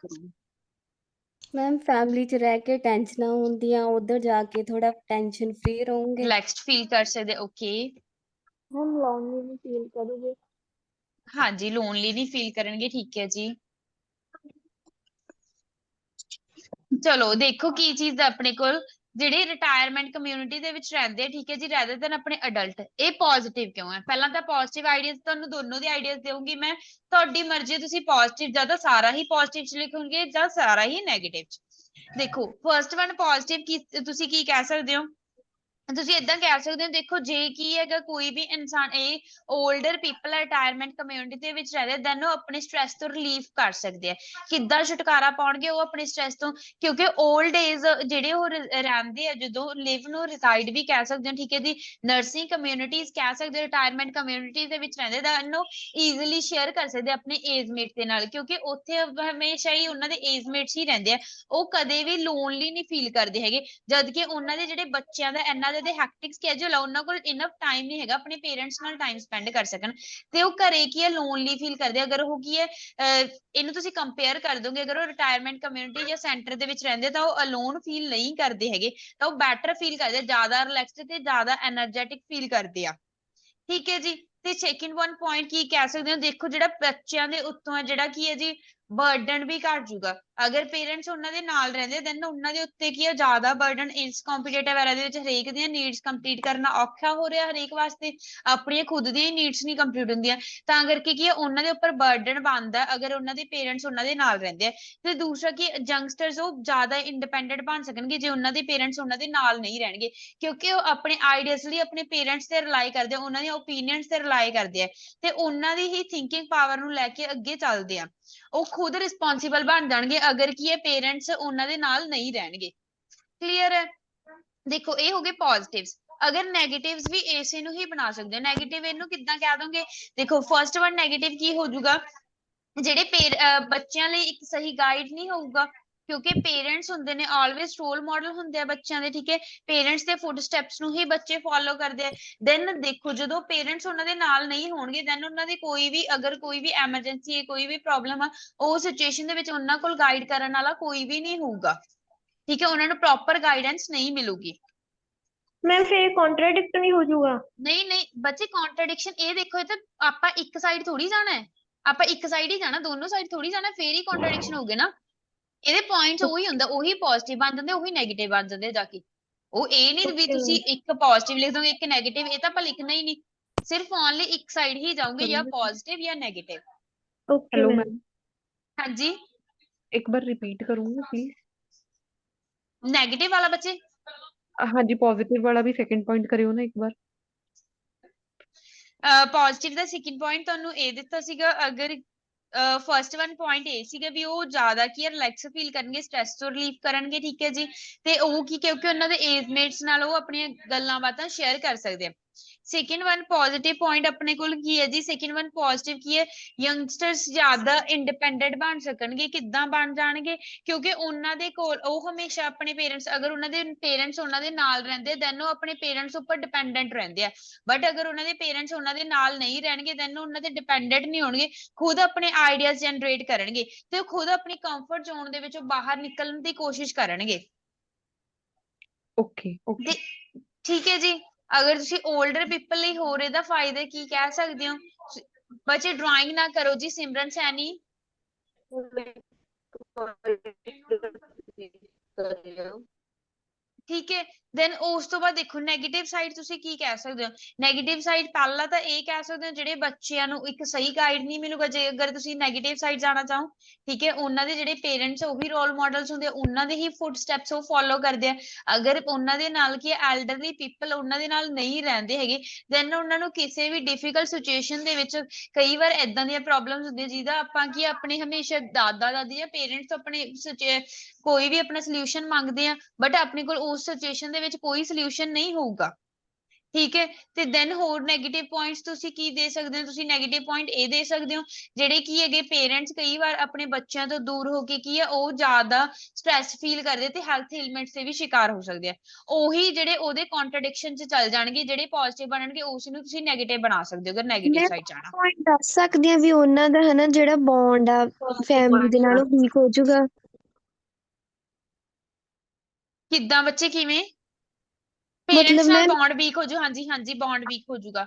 ਮੈਮ ਫੈਮਿਲੀ 'ਚ ਰਹਿ ਕੇ ਟੈਨਸ਼ਨਾਂ ਹੁੰਦੀਆਂ ਉੱਧਰ ਜਾ ਕੇ ਥੋੜਾ ਟੈਨਸ਼ਨ ਫ੍ਰੀ ਰਹੋਗੇ ਰਿਲੈਕਸਡ ਫੀਲ ਕਰ ਸਕਦੇ ਓਕੇ ਹੁਣ ਲੋਨਲੀ ਨਹੀਂ ਫੀਲ ਕਰੋਗੇ ਹਾਂਜੀ ਲੋਨਲੀ ਨਹੀਂ ਫੀਲ ਕਰਨਗੇ ਠੀਕ ਹੈ ਜੀ ਚਲੋ ਦੇਖੋ ਕੀ ਚੀਜ਼ ਆ ਆਪਣੇ ਕੋਲ ਜਿਹੜੇ ਰਿਟਾਇਰਮੈਂਟ ਕਮਿਊਨਿਟੀ ਦੇ ਵਿੱਚ ਰਹਿੰਦੇ ਆ ਠੀਕ ਹੈ ਜੀ ਰੈਦਰ ਦੈਨ ਆਪਣੇ ਅਡਲਟ ਇਹ ਪੋਜ਼ਿਟਿਵ ਕਿਉਂ ਹੈ ਪਹਿਲਾਂ ਤਾਂ ਪੋਜ਼ਿਟਿਵ ਆਈਡੀਆਜ਼ ਤੁਹਾਨੂੰ ਦੋਨੋਂ ਦੇ ਆਈਡੀਆਜ਼ ਦੇਵਾਂਗੀ ਮੈਂ ਤੁਹਾਡੀ ਮਰਜ਼ੀ ਤੁਸੀਂ ਪੋਜ਼ਿਟਿਵ ਜਾਂ ਤਾਂ ਸਾਰਾ ਹੀ ਪੋਜ਼ਿਟਿਵ ਚ ਲਿਖੋਗੇ ਜਾਂ ਸਾਰਾ ਹੀ 네ਗੇਟਿਵ ਚ ਦੇਖੋ ਫਰਸਟ ਵਨ ਪੋਜ਼ਿਟਿਵ ਕੀ ਤੁਸੀਂ ਕੀ ਕਹਿ ਸਕਦੇ ਹੋ ਤੁਸੀਂ ਏਦਾਂ ਕਹਿ ਸਕਦੇ ਹੋ, ਦੇਖੋ ਜੇ ਕੀ ਹੈਗਾ ਕੋਈ ਵੀ ਇਨਸਾਨ ਇਹ 올ਡਰ ਪੀਪਲ ਰਿਟਾਇਰਮੈਂਟ ਕਮਿਊਨਿਟੀ ਦੇ ਵਿੱਚ ਰਹਿੰਦੇ ਦੈਨ ਉਹ ਆਪਣੇ ਸਟ੍ਰੈਸ ਤੋਂ ਰਿਲੀਫ ਕਰ ਸਕਦੇ ਆ। ਕਿੱਦਾਂ ਛੁਟਕਾਰਾ ਪਾਉਣਗੇ ਉਹ ਆਪਣੇ ਸਟ੍ਰੈਸ ਤੋਂ, ਕਿਉਂਕਿ 올ਡ ਏਜ ਜਿਹੜੇ ਉਹ ਰਹਿੰਦੇ ਆ ਜਦੋਂ ਲਿਵ ਨੂੰ ਰਿਸਾਈਡ ਵੀ ਕਹਿ ਸਕਦੇ ਹੋ, ਠੀਕ ਹੈ ਜੀ, ਨਰਸਿੰਗ ਕਮਿਊਨਿਟੀਜ਼ ਕਹਿ ਸਕਦੇ ਹੋ, ਰਿਟਾਇਰਮੈਂਟ ਕਮਿਊਨਿਟੀ ਦੇ ਵਿੱਚ ਰਹਿੰਦੇ ਦੈਨ ਉਹ ਈਜ਼ੀਲੀ ਸ਼ੇਅਰ ਕਰ ਸਕਦੇ ਆਪਣੇ ਏਜਮੇਟ ਦੇ ਨਾਲ, ਕਿਉਂਕਿ ਉੱਥੇ ਹਮੇਸ਼ਾ ਹੀ ਉਹਨਾਂ ਦੇ ਏਜਮੇਟਸ ਹੀ ਰਹਿੰਦੇ ਆ, ਉਹ ਕਦੇ ਵੀ ਲੋਨਲੀ ਨਹੀਂ ਫੀਲ ਕਰਦੇ ਹੈਗੇ। ਜਦ ਕਿ ਉਹਨਾਂ ਦੇ ਜਿਹੜੇ ਬੱਚਿਆਂ ਦਾ ਇੰਨਾ ਜ਼ਿਆਦਾ ਹੈਕਟਿਕ ਸਕੇਜੂਲ ਆ, ਉਹਨਾਂ ਕੋਲ ਇਨਫ ਟਾਈਮ ਨਹੀਂ ਹੈਗਾ ਆਪਣੇ ਪੇਰੈਂਟਸ ਨਾਲ ਟਾਈਮ ਸਪੈਂਡ ਕਰ ਸਕਣ, ਤੇ ਉਹ ਘਰੇ ਕੀ ਹੈ ਲੋਨਲੀ ਫੀਲ ਕਰਦੇ ਆ। ਅਗਰ ਉਹ ਕੀ ਹੈ ਇਹਨੂੰ ਤੁਸੀਂ ਕੰਪੇਅਰ ਕਰ ਦੋਗੇ, ਅਗਰ ਉਹ ਰਿਟਾਇਰਮੈਂਟ ਕਮਿਊਨਿਟੀ ਜਾਂ ਸੈਂਟਰ ਦੇ ਵਿੱਚ ਰਹਿੰਦੇ ਤਾਂ ਉਹ ਅਲੋਨ ਫੀਲ ਨਹੀਂ ਕਰਦੇ ਹੈਗੇ, ਤਾਂ ਉਹ ਬੈਟਰ ਫੀਲ ਕਰਦੇ, ਜ਼ਿਆਦਾ ਰਿਲੈਕਸਡ ਤੇ ਜ਼ਿਆਦਾ ਐਨਰਜੈਟਿਕ ਫੀਲ ਕਰਦੇ ਆ। ਠੀਕ ਹੈ ਜੀ। ਤੇ ਸੈਕਿੰਡ ਵਨ ਪੁਆਇੰਟ ਕੀ ਕਹਿ ਸਕਦੇ ਹੋ, ਦੇਖੋ ਜਿਹੜਾ ਬੱਚਿਆਂ ਦੇ ਉੱਤੋਂ ਹੈ ਜਿਹੜਾ ਕੀ ਹੈ ਜੀ ਬਰਡਨ ਵੀ ਘੱਟ ਜੂਗਾ। ਅਗਰ ਪੇਰੈਂਟਸ ਉਹਨਾਂ ਦੇ ਨਾਲ ਰਹਿੰਦੇ ਦੈਨ ਉਹਨਾਂ ਦੇ ਉੱਤੇ ਕੀ ਹੈ ਜ਼ਿਆਦਾ ਬਰਡਨ ਇਸ ਕੰਪੀਟੀਟਿਵ ਐਰਾ ਦੇ ਵਿੱਚ ਹਰੇਕ ਦੀਆਂ ਨੀਡਸ ਕੰਪਲੀਟ ਕਰਨਾ ਔਖਾ ਹੋ ਰਿਹਾ ਹਰੇਕ ਵਾਸਤੇ, ਆਪਣੀਆਂ ਖੁਦ ਦੀਆਂ ਹੀ ਨੀਡਸ ਨਹੀਂ ਕੰਪਲੀਟ ਹੁੰਦੀਆਂ, ਤਾਂ ਕਰਕੇ ਕੀ ਹੈ ਉਹਨਾਂ ਦੇ ਉੱਪਰ ਬਰਡਨ ਬਣਦਾ ਅਗਰ ਉਹਨਾਂ ਦੇ ਪੇਰੈਂਟਸ ਉਹਨਾਂ ਦੇ ਨਾਲ ਰਹਿੰਦੇ ਆ। ਤੇ ਦੂਸਰਾ ਕੀ ਯੰਗਸਟਰਸ ਉਹ ਜ਼ਿਆਦਾ ਇੰਡੀਪੈਂਡੈਂਟ ਬਣ ਸਕਣਗੇ ਜੇ ਉਹਨਾਂ ਦੇ ਪੇਰੈਂਟਸ ਉਹਨਾਂ ਦੇ ਨਾਲ ਨਹੀਂ ਰਹਿਣਗੇ, ਕਿਉਂਕਿ ਉਹ ਆਪਣੇ ਆਈਡੀਆਸ ਲਈ ਆਪਣੇ ਪੇਰੈਂਟਸ ਤੇ ਰਿਲਾਈ ਕਰਦੇ ਆ, ਉਹਨਾਂ ਦੀਆਂ ਓਪੀਨੀਅਨਸ ਤੇ ਰਿਲਾਈ ਕਰਦੇ ਆ, ਤੇ ਉਹਨਾਂ ਦੀ ਹੀ ਥਿੰਕਿੰਗ ਪਾਵਰ ਨੂੰ ਲੈ ਕੇ ਅੱਗੇ ਚੱਲਦੇ ਆ। ਉਹ ਖੁਦ ਰਿਸਪੌਂਸਿਬਲ ਬਣ ਜਾਣਗੇ ਅਗਰ ਕੀ ਇਹ ਪੇਰੈਂਟਸ ਉਹਨਾਂ ਦੇ ਨਾਲ ਨਹੀਂ ਰਹਿਣਗੇ। ਕਲੀਅਰ ਹੈ। ਦੇਖੋ ਇਹ ਹੋ ਗਏ ਪੋਜ਼ਿਟਿਵਸ। ਅਗਰ ਨੈਗੇਟਿਵਸ ਵੀ ਇਸੇ ਨੂੰ ਹੀ ਬਣਾ ਸਕਦੇ ਹੋ, ਨੈਗੇਟਿਵ ਇਹਨੂੰ ਕਿੱਦਾਂ ਕਹਿ ਦੋਗੇ, ਦੇਖੋ ਫਰਸਟ ਵਨ ਨੈਗੇਟਿਵ ਕੀ ਹੋ ਜਾਊਗਾ, ਜਿਹੜੇ ਬੱਚਿਆਂ ਲਈ ਇੱਕ ਸਹੀ ਗਾਈਡ ਨਹੀਂ ਹੋਊਗਾ, ਕਿਉਂਕਿ ਪੇਰੈਂਟਸ ਹੁੰਦੇ ਨੇ ਆਲਵੇਸ ਰੋਲ ਮਾਡਲ ਹੁੰਦੇ ਆ ਬੱਚਿਆਂ ਦੇ, ਠੀਕ ਹੈ, ਪੇਰੈਂਟਸ ਦੇ ਫੁੱਟ ਸਟੈਪਸ ਨੂੰ ਹੀ ਬੱਚੇ ਫੋਲੋ ਕਰਦੇ ਆ। ਦੈਨ ਦੇਖੋ ਜਦੋਂ ਪੇਰੈਂਟਸ ਉਹਨਾਂ ਦੇ ਨਾਲ ਨਹੀਂ ਹੋਣਗੇ ਦੈਨ ਉਹਨਾਂ ਦੀ ਕੋਈ ਵੀ ਅਗਰ ਕੋਈ ਵੀ ਐਮਰਜੈਂਸੀ ਹੈ ਕੋਈ ਵੀ ਪ੍ਰੋਬਲਮ ਆ ਉਹ ਸਿਚੁਏਸ਼ਨ ਦੇ ਵਿੱਚ ਉਹਨਾਂ ਕੋਲ ਗਾਈਡ ਕਰਨ ਵਾਲਾ ਕੋਈ ਵੀ ਨਹੀਂ ਹੋਊਗਾ, ਠੀਕ ਹੈ, ਉਹਨਾਂ ਨੂੰ ਪ੍ਰੋਪਰ ਗਾਈਡੈਂਸ ਨਹੀਂ ਮਿਲੂਗੀ। ਮੈਮ ਫਿਰ ਕੰਟਰਾਡਿਕਟ ਨਹੀਂ ਹੋ ਜਾਊਗਾ? ਨਹੀਂ ਨਹੀਂ ਬੱਚੇ ਕੰਟਰਾਡਿਕਸ਼ਨ ਇਹ ਦੇਖੋ, ਇਹ ਤਾਂ ਆਪਾਂ ਇੱਕ ਸਾਈਡ ਥੋੜੀ ਜਾਣਾ ਹੈ, ਆਪਾਂ ਇੱਕ ਸਾਈਡ ਹੀ ਜਾਣਾ, ਦੋਨੋਂ ਸਾਈਡ ਥੋੜੀ ਜਾਣਾ, ਫੇਰ ਹੀ ਕੰਟਰਾਡਿਕਸ਼ਨ ਹੋਊਗੇ ਨਾ। ਇਹਦੇ ਪੁਆਇੰਟਸ ਉਹੀ ਹੁੰਦਾ, ਉਹੀ ਪੋਜ਼ਿਟਿਵ ਬਣ ਜਾਂਦੇ ਉਹੀ ਨੈਗੇਟਿਵ ਬਣ ਜਾਂਦੇ ਜਾ ਕੇ। ਉਹ ਇਹ ਨਹੀਂ ਵੀ ਤੁਸੀਂ ਇੱਕ ਪੋਜ਼ਿਟਿਵ ਲਿਖ ਦੋਗੇ ਇੱਕ ਨੈਗੇਟਿਵ, ਇਹ ਤਾਂ ਆਪਾਂ ਲਿਖਣਾ ਹੀ ਨਹੀਂ, ਸਿਰਫ ਓਨਲੀ ਇੱਕ ਸਾਈਡ ਹੀ ਜਾਓਗੇ, ਜਾਂ ਪੋਜ਼ਿਟਿਵ ਜਾਂ negative. Okay hello ma'am. Ma'am, ਹਾਂਜੀ एक बार रिपीट करूंगी प्लीज? ਨੈਗੇਟਿਵ ਵਾਲਾ ਬੱਚੇ हाँ जी, पॉजिटिव वाला भी सेकंड पॉइंट करियो ना एक बार। ਪੋਜ਼ਿਟਿਵ ਦਾ ਸੈਕਿੰਡ ਪੁਆਇੰਟ ਤੁਹਾਨੂੰ ਇਹ ਦਿੱਤਾ ਸੀਗਾ, ਅਗਰ ਫਰਸਟ ਵਨ ਪੁਆਇੰਟ ਇਹ ਸੀਗਾ ਵੀ ਉਹ ਜ਼ਿਆਦਾ ਕੀ ਰਿਲੈਕਸ ਫੀਲ ਕਰਨਗੇ, ਸਟ੍ਰੈਸ ਤੋਂ ਰਿਲੀਫ ਕਰਨਗੇ, ਠੀਕ ਹੈ ਜੀ, ਤੇ ਉਹ ਕੀ ਕਿਉਂਕਿ ਉਹਨਾਂ ਦੇ ਏਜਮੇਟਸ ਨਾਲ ਉਹ ਆਪਣੀਆਂ ਗੱਲਾਂ ਬਾਤਾਂ ਸ਼ੇਅਰ ਕਰ ਸਕਦੇ ਆ। ਸੈਕਿੰਡ ਵਨ ਪੋਜ਼ਿਟਿਵ ਪੁਆਇੰਟ ਆਪਣੇ ਕੋਲ ਕੀ ਹੈ ਜੀ, ਸੈਕਿੰਡ ਵਨ ਪੋਜ਼ਿਟਿਵ ਕੀ ਹੈ, ਯੰਗਸਟਰਸ ਜ਼ਿਆਦਾ ਇੰਡੀਪੈਂਡੈਂਟ ਬਣ ਸਕਣਗੇ। ਕਿੱਦਾਂ ਬਣ ਜਾਣਗੇ, ਕਿਉਂਕਿ ਉਹਨਾਂ ਦੇ ਕੋਲ ਉਹ ਹਮੇਸ਼ਾ ਆਪਣੇ ਪੇਰੈਂਟਸ ਅਗਰ ਉਹਨਾਂ ਦੇ ਪੇਰੈਂਟਸ ਉਹਨਾਂ ਦੇ ਨਾਲ ਰਹਿੰਦੇ ਦੈਨ ਉਹ ਆਪਣੇ ਪੇਰੈਂਟਸ ਉੱਪਰ ਡਿਪੈਂਡੈਂਟ ਰਹਿੰਦੇ ਆ, ਬਟ ਅਗਰ ਉਹਨਾਂ ਦੇ ਪੇਰੈਂਟਸ ਉਹਨਾਂ ਦੇ ਨਾਲ ਨਹੀਂ ਰਹਿਣਗੇ ਦੈਨ ਉਹਨਾਂ ਤੇ ਡਿਪੈਂਡੈਂਟ ਨਹੀਂ ਹੋਣਗੇ, ਖੁਦ ਆਪਣੇ ਆਈਡੀਆਜ਼ ਜਨਰੇਟ ਕਰਨਗੇ ਤੇ ਉਹ ਖੁਦ ਆਪਣੀ ਕੰਫਰਟ ਜ਼ੋਨ ਦੇ ਵਿੱਚੋਂ ਬਾਹਰ ਨਿਕਲਣ ਦੀ ਕੋਸ਼ਿਸ਼ ਕਰਨਗੇ। Okay okay. ਠੀਕ ਹੈ ਜੀ। ਅਗਰ ਤੁਸੀਂ 올ਡਰ ਪੀਪਲ ਲਈ ਹੋਰ ਇਹਦਾ ਫਾਇਦਾ ਕੀ ਕਹਿ ਸਕਦੇ ਹੋ, ਬੱਚੇ ਡਰਾਇੰਗ ਨਾ ਕਰੋ ਜੀ, ਸਿਮਰਨ ਸੈਣੀ ਠੀਕ ਹੈ। ਦੈਨ ਉਸ ਤੋਂ ਬਾਅਦ ਦੇਖੋ ਨੈਗੇਟਿਵ ਸਾਈਡ ਤੁਸੀਂ ਕੀ ਕਹਿ ਸਕਦੇ ਹੋ, ਨੈਗੇਟਿਵ ਸਾਈਡ ਪਹਿਲਾਂ ਤਾਂ ਇਹ ਕਹਿ ਸਕਦੇ ਹੋ ਜਿਹੜੇ ਬੱਚਿਆਂ ਨੂੰ ਇੱਕ ਸਹੀ ਗਾਈਡ ਨਹੀਂ ਮਿਲੂਗਾ, ਜੇ ਅਗਰ ਤੁਸੀਂ ਨੈਗੇਟਿਵ ਸਾਈਡ ਜਾਣਾ ਚਾਹੋ, ਠੀਕ ਹੈ, ਉਹਨਾਂ ਦੇ ਜਿਹੜੇ ਪੇਰੈਂਟਸ ਉਹੀ ਰੋਲ ਮਾਡਲਸ ਹੁੰਦੇ, ਉਹਨਾਂ ਦੇ ਹੀ ਫੁੱਟ ਸਟੈਪਸ ਉਹ ਫੋਲੋ ਕਰਦੇ ਆ। ਅਗਰ ਉਹਨਾਂ ਦੇ ਨਾਲ ਕੀ ਐਲਡਰਲੀ ਪੀਪਲ ਉਹਨਾਂ ਦੇ ਨਾਲ ਨਹੀਂ ਰਹਿੰਦੇ ਹੈਗੇ ਦੈਨ ਉਹਨਾਂ ਨੂੰ ਕਿਸੇ ਵੀ ਡਿਫਿਕਲਟ ਸਿਚੁਏਸ਼ਨ ਦੇ ਵਿੱਚ ਕਈ ਵਾਰ ਏਦਾਂ ਦੀਆਂ ਪ੍ਰੋਬਲਮਸ ਹੁੰਦੀਆਂ ਜਿਹਦਾ ਆਪਾਂ ਕੀ ਆਪਣੇ ਹਮੇਸ਼ਾ ਦਾਦਾ ਦਾਦੀ ਜਾਂ ਪੇਰੈਂਟਸ ਆਪਣੇ ਕੋਈ ਵੀ ਆਪਣਾ ਸੋਲੂਸ਼ਨ ਮੰਗਦੇ ਆ, ਬਟ ਆਪਣੇ ਕੋਲ ਉਸ ਸਿਚੁਏਸ਼ਨ ਦੇ ਵਿੱਚ ਕੋਈ ਸੋਲੂਸ਼ਨ ਨਹੀਂ ਹੋਊਗਾ, ਠੀਕ ਹੈ। ਤੇ ਦੈਨ ਹੋਰ ਨੈਗੇਟਿਵ ਪੁਆਇੰਟਸ ਤੁਸੀਂ ਕੀ ਦੇ ਸਕਦੇ ਹੋ, ਤੁਸੀਂ ਨੈਗੇਟਿਵ ਪੁਆਇੰਟ ਇਹ ਦੇ ਸਕਦੇ ਹੋ ਜਿਹੜੇ ਕੀ ਹੈਗੇ ਪੇਰੈਂਟਸ ਕਈ ਵਾਰ ਆਪਣੇ ਬੱਚਿਆਂ ਤੋਂ ਦੂਰ ਹੋ ਕੇ ਕੀ ਹੈ ਉਹ ਜ਼ਿਆਦਾ ਸਟ੍ਰੈਸ ਫੀਲ ਕਰਦੇ ਤੇ ਹੈਲਥ ਏਲਮੈਂਟਸ ਦੇ ਵੀ ਸ਼ਿਕਾਰ ਹੋ ਸਕਦੇ ਆ। ਉਹੀ ਜਿਹੜੇ ਉਹਦੇ ਕੰਟਰਡਿਕਸ਼ਨ 'ਚ ਚੱਲ ਜਾਣਗੇ, ਜਿਹੜੇ ਪੋਜ਼ਿਟਿਵ ਬਣਨਗੇ ਉਸ ਨੂੰ ਤੁਸੀਂ ਨੈਗੇਟਿਵ ਬਣਾ ਸਕਦੇ ਹੋ ਅਗਰ ਨੈਗੇਟਿਵ ਮੈਂ ਸਾਈਡ ਜਾਣਾ। ਪੁਆਇੰਟ ਦੱਸ ਸਕਦੀ ਹਾਂ ਵੀ ਉਹਨਾਂ ਦਾ ਹਨਾ ਜਿਹੜਾ ਬੌਂਡ ਆ ਫੈਮਿਲੀ ਦੇ ਨਾਲ ਉਹ ਵੀਕ ਹੋ ਜਾਊਗਾ? ਕਿੱਦਾਂ ਬੱਚੇ ਕਿਵੇਂ ਪੇਰੈਂਟਸ ਮਤਲਬ ਨਾਲ ਮੈਂ ਬੌਂਡ ਵੀਕ ਹੋ ਜਾਊ, ਹਾਂਜੀ ਹਾਂਜੀ ਬੌਂਡ ਵੀਕ ਹੋ ਜਾਊਗਾ।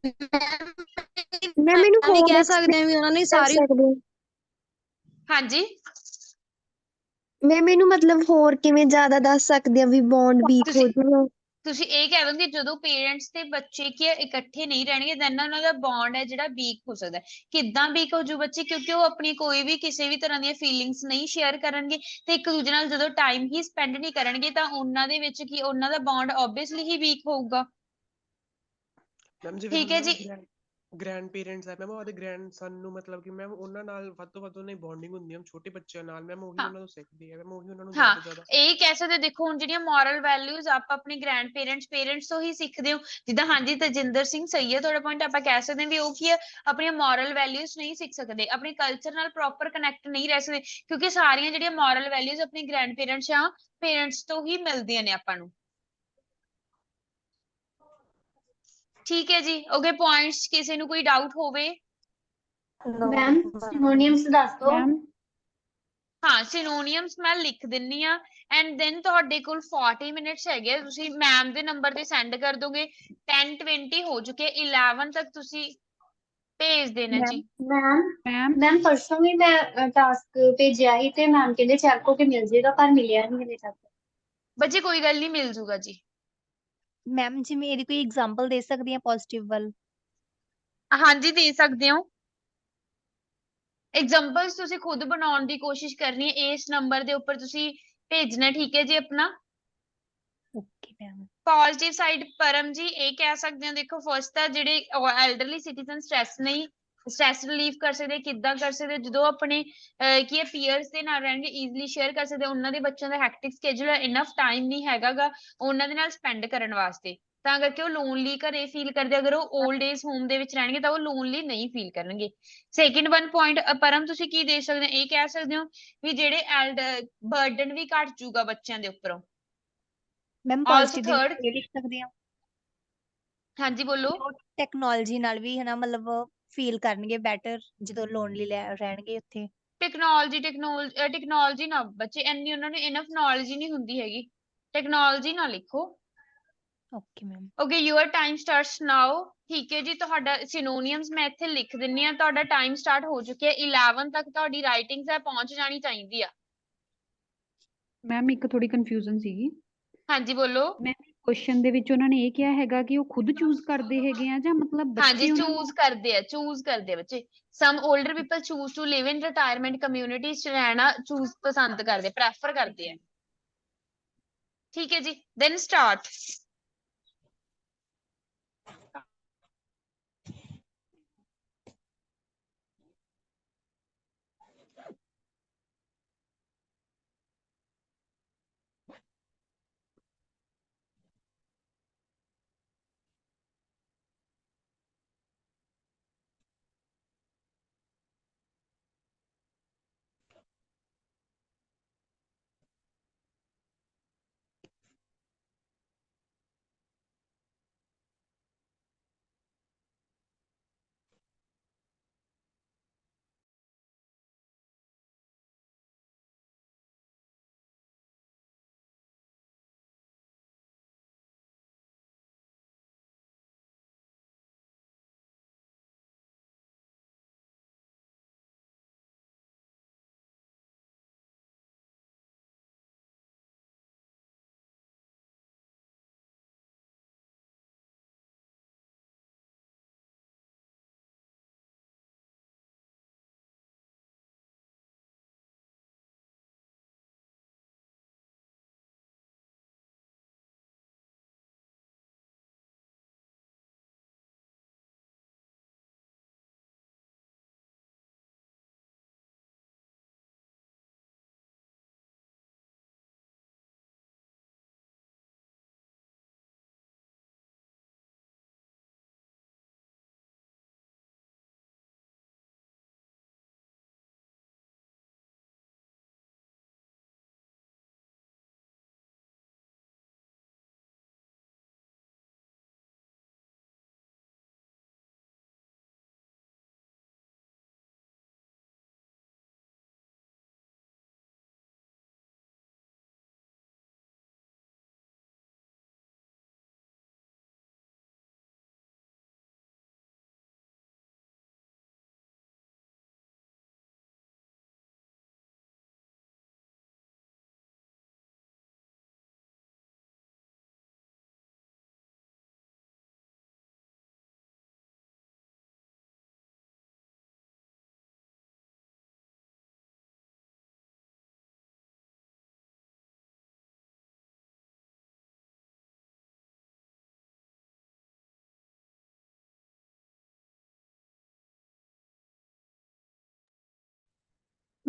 ਮੈਮ ਇਹਨੂੰ ਨਹੀਂ ਹੋਰ ਕਹਿ ਸਕਦੇ ਐਕਸਪਲੇਨ ਵੀ ਉਹਨਾਂ ਨੇ ਕਰ ਸਾਰੀ ਸਕਦੇ ਹੋ? ਹਾਂਜੀ ਮੈਮ ਇਹਨੂੰ ਮਤਲਬ ਹੋਰ ਕਿਵੇਂ ਜ਼ਿਆਦਾ ਦੱਸ ਸਕਦੇ ਆ ਵੀ ਬੌਂਡ ਵੀਕ ਹੋ ਤੁਸੀਂ ਜਾਊਗਾ? ਤੁਸੀਂ ਇਹ ਕਹਿ ਦੋਗੇ ਜਦੋਂ ਪੇਰੈਂਟਸ ਤੇ ਬੱਚੇ ਕੀ ਆ, ਇਕੱਠੇ ਨਹੀਂ ਰਹਿਣਗੇ ਦੈਨ ਉਹਨਾਂ ਦਾ ਬੌਂਡ ਹੈ ਜਿਹੜਾ ਵੀਕ ਹੋ ਸਕਦਾ ਹੈ। ਕਿੱਦਾਂ ਵੀਕ ਹੋ ਜੂ ਬੱਚੇ, ਕਿਉਂਕਿ ਉਹ ਆਪਣੀ ਕੋਈ ਵੀ ਕਿਸੇ ਵੀ ਤਰ੍ਹਾਂ ਦੀਆਂ ਫੀਲਿੰਗਸ ਨਹੀਂ ਸ਼ੇਅਰ ਕਰਨਗੇ ਤੇ ਇੱਕ ਦੂਜੇ ਨਾਲ ਜਦੋਂ ਟਾਈਮ ਹੀ ਸਪੈਂਡ ਨਹੀਂ ਕਰਨਗੇ ਤਾਂ ਉਹਨਾਂ ਦੇ ਵਿੱਚ ਕੀ ਉਹਨਾਂ ਦਾ ਬੌਂਡ ਆਬਵੀਅਸਲੀ ਹੀ ਵੀਕ ਹੋਊਗਾ। ਮੈਮ ਜਿਵੇਂ ਠੀਕ ਹੁਣ ਹੈ ਮੈਮ ਜੀ। ਗ੍ਰੈਂਡ ਪੇਰੈਂਟਸ ਹੈ ਮੈਮ ਉਹਦੇ ਗ੍ਰੈਂਡਸਨ ਨੂੰ ਮਤਲਬ ਕਿ ਮੈਮ ਉਹਨਾਂ ਨਾਲ ਵੱਧ ਤੋਂ ਵੱਧ ਉਹਨਾਂ ਦੀ ਬੌਂਡਿੰਗ ਹੁੰਦੀ ਹੈ ਛੋਟੇ ਬੱਚਿਆਂ ਨਾਲ ਮੈਮ ਉਹੀ ਹਾਂ ਉਹਨਾਂ ਤੋਂ ਸਿੱਖਦੀ ਹੈ ਮੈਮ ਉਹੀ ਉਹਨਾਂ ਨੂੰ ਜ਼ਿਆਦਾ ਹਾਂ ਤੋਂ ਜ਼ਿਆਦਾ ਇਹ ਕਹਿ ਸਕਦੇ ਦੇਖੋ ਹੁਣ ਜਿਹੜੀਆਂ ਮੋਰਲ ਵੈਲਿਊਜ਼ ਆਪਾਂ ਆਪਣੇ ਗ੍ਰੈਂਡ ਪੇਰੈਂਟਸ ਤੋਂ ਹੀ ਸਿੱਖਦੇ ਹੋ। ਜਿੱਦਾਂ ਹਾਂਜੀ ਤਜਿੰਦਰ ਸਿੰਘ ਸਹੀ ਹੈ ਤੁਹਾਡਾ ਪੁਆਇੰਟ, ਆਪਾਂ ਕਹਿ ਸਕਦੇ ਹਾਂ ਵੀ ਉਹ ਕੀ ਹੈ ਆਪਣੀਆਂ ਮੋਰਲ ਵੈਲਿਊਜ਼ ਨਹੀਂ ਸਿੱਖ ਸਕਦੇ, ਆਪਣੇ ਕਲਚਰ ਨਾਲ ਪ੍ਰੋਪਰ ਕਨੈਕਟ ਨਹੀਂ ਰਹਿ ਸਕਦੇ, ਕਿਉਂਕਿ ਸਾਰੀਆਂ ਜਿਹੜੀਆਂ ਮੋਰਲ ਵੈਲਿਊਜ਼ ਆਪਣੇ ਗ੍ਰੈਂਡ ਪੇਰੈਂਟਸ ਜਾਂ ਪੇਰੈਂਟਸ ਤੋਂ ਹੀ ਮਿਲਦੀਆਂ ਨੇ ਆਪਾਂ ਨੂੰ। ਠੀਕ ਹੈ ਜੀ, ਓਕੇ ਪੁਆਇੰਟਸ ਕਿਸੇ ਨੂੰ ਕੋਈ ਡਾਊਟ ਹੋਵੇ? ਮੈਮ ਸਿਨੋਨੀਅਮਸ ਦੱਸ ਦਿਓ। ਮੈਮ ਹਾਂ ਸਿਨੋਨੀਅਮਸ ਮੈਂ ਲਿਖ ਦਿੰਨੀ ਆ ਐਂਡ ਦੈਨ ਤੁਹਾਡੇ ਕੋਲ 40 ਮਿੰਟਸ ਹੈਗੇ, ਤੁਸੀਂ ਮੈਮ ਦੇ ਨੰਬਰ ਤੇ ਸੈਂਡ ਕਰ ਦੋਗੇ। 10-20 ਹੋ ਚੁੱਕੇ, 11 ਤੱਕ ਤੁਸੀਂ ਭੇਜ ਦੇਣਾ ਜੀ। ਮੈਮ ਮੈਮ ਪਰਸੋਂ ਵੀ ਮੈਂ ਟਾਸਕ ਭੇਜਿਆ ਸੀ ਤੇ ਮੈਮ ਕਹਿੰਦੇ ਚੈੱਕ ਹੋ ਕੇ ਮਿਲ ਜੇਗਾ, ਪਰ ਮਿਲਿਆ ਨਹੀਂ ਹਲੇ ਤੱਕ। ਬੱਚੇ ਕੋਈ ਗੱਲ ਨਹੀਂ, ਮਿਲ ਜੂਗਾ ਜੀ। ਮੈਮ ਜਿਵੇਂ ਇਹਦੀ ਕੋਈ ਐਗਜ਼ਾਮਪਲ ਦੇ ਸਕਦੀ ਆ ਪੋਜ਼ਿਟਿਵ ਵੱਲ? ਹਾਂਜੀ ਦੇ ਸਕਦੇ ਹੋ। ਐਗਜ਼ਾਮਪਲਸ ਤੁਸੀਂ ਖੁਦ ਬਣਾਉਣ ਦੀ ਕੋਸ਼ਿਸ਼ ਕਰਨੀ ਹੈ, ਇਸ ਨੰਬਰ ਦੇ ਉੱਪਰ ਤੁਸੀਂ ਭੇਜਣਾ, ਠੀਕ ਹੈ ਜੀ ਆਪਣਾ। Okay ma'am. ਪੋਜ਼ਿਟਿਵ ਸਾਈਡ ਪਰਮ ਜੀ ਇਹ ਕਹਿ ਸਕਦੇ ਹੋ, ਦੇਖੋ ਫਸਟ ਤਾਂ ਜਿਹੜੇ ਐਲਡਰਲੀ ਸਿਟੀਜ਼ਨ ਸਟ੍ਰੈਸ ਰਿਲੀਫ ਕਰ ਸਕਦੇ, ਕਿੱਦਾਂ ਕਰ ਸਕਦੇ ਜਦੋਂ ਆਪਣੇ ਕੀ ਹੈ ਪੀਅਰਸ ਦੇ ਨਾਲ ਰਹਿਣਗੇ ਈਜ਼ੀਲੀ ਸ਼ੇਅਰ ਕਰ ਸਕਦੇ, ਉਹਨਾਂ ਦੇ ਬੱਚਿਆਂ ਦਾ ਹੈਕਟਿਕ ਸਕੇਜੂਲ ਹੈ, ਇਨਫ ਟਾਈਮ ਨਹੀਂ ਹੈਗਾਗਾ ਉਹਨਾਂ ਦੇ ਨਾਲ ਸਪੈਂਡ ਕਰਨ ਵਾਸਤੇ, ਤਾਂ ਕਰਕੇ ਉਹ ਲੋਨਲੀ ਘਰੇ ਫੀਲ ਕਰਦੇ, ਅਗਰ ਉਹ 올ਡ ਏਜ ਹੋਮ ਦੇ ਵਿੱਚ ਰਹਿਣਗੇ ਤਾਂ ਉਹ ਲੋਨਲੀ ਨਹੀਂ ਫੀਲ ਕਰਨਗੇ। ਸੈਕਿੰਡ ਵਨ ਪੁਆਇੰਟ ਪਰਮ ਤੁਸੀਂ ਕੀ ਦੇ ਸਕਦੇ ਹੋ, ਇਹ ਕਹਿ ਸਕਦੇ ਹੋ ਵੀ ਜਿਹੜੇ ਬਰਡਨ ਵੀ ਘਟ ਜੂਗਾ ਬੱਚਿਆਂ ਦੇ ਉੱਪਰੋਂ। ਮੈਮ ਆਲਸੋ ਪੋਜ਼ਿਟਿਵ ਦੇ ਵਿੱਚ ਥਰਡ ਇਹ ਲਿਖ ਸਕਦੇ ਆ ਹਾਂਜੀ ਬੋਲੋ। ਟੈਕਨੋਲੋਜੀ ਨਾਲ ਵੀ ਹਨਾ ਮਤਲਬ ਫੀਲ ਕਰਨਗੇ ਬੈਟਰ ਜਦੋਂ ਲੋਨਲੀ ਰਹਿਣਗੇ ਉੱਥੇ। ਟੈਕਨੋਲੋਜੀ ਨਾ ਬੱਚੇ ਇੰਨੀ ਉਹਨਾਂ ਨੂੰ ਇਨਫ ਨੌਲੇਜ ਹੀ ਨਹੀਂ ਹੁੰਦੀ ਹੈਗੀ, ਟੈਕਨੋਲੋਜੀ ਨਾ ਲਿਖੋ। Okay ma'am. Okay your time starts now. ਠੀਕ ਹੈ ਜੀ, ਤੁਹਾਡਾ ਸਿਨੋਨੀਅਮਸ ਮੈਂ ਇੱਥੇ ਲਿਖ ਦਿੰਨੀ ਆ, ਤੁਹਾਡਾ ਟਾਈਮ ਸਟਾਰਟ ਹੋ ਚੁੱਕਿਆ 11 ਤੱਕ ਤੁਹਾਡੀ ਰਾਈਟਿੰਗਸ ਹੈ ਪਹੁੰਚ ਜਾਣੀ ਚਾਹੀਦੀ ਆ। ਮੈਮ ਇੱਕ ਥੋੜੀ ਕਨਫਿਊਜ਼ਨ ਸੀਗੀ। ਹਾਂਜੀ ਬੋਲੋ। ਮੈਂ ਕੁਐਸਚਨ ਦੇ ਵਿੱਚ ਉਹਨਾਂ ਨੇ ਇਹ ਕਿਹਾ ਹੈਗਾ ਕਿ ਉਹ ਖੁਦ ਚੂਜ਼ ਕਰਦੇ ਹੈਗੇ ਆ ਜਾਂ ਮਤਲਬ ਹਾਂਜੀ ਬੱਚੇ ਉਹਨਾਂ ਨੂੰ ਚੂਜ਼ ਕਰਦੇ ਆ ਬੱਚੇ। Some older people choose to live in retirement communities ਚ ਰਹਿਣਾ ਚੂਜ਼ ਪਸੰਦ ਕਰਦੇ, ਪ੍ਰੈਫਰ ਕਰਦੇ ਆ। ਠੀਕ ਹੈ ਜੀ, ਦੈਨ ਸਟਾਰਟ।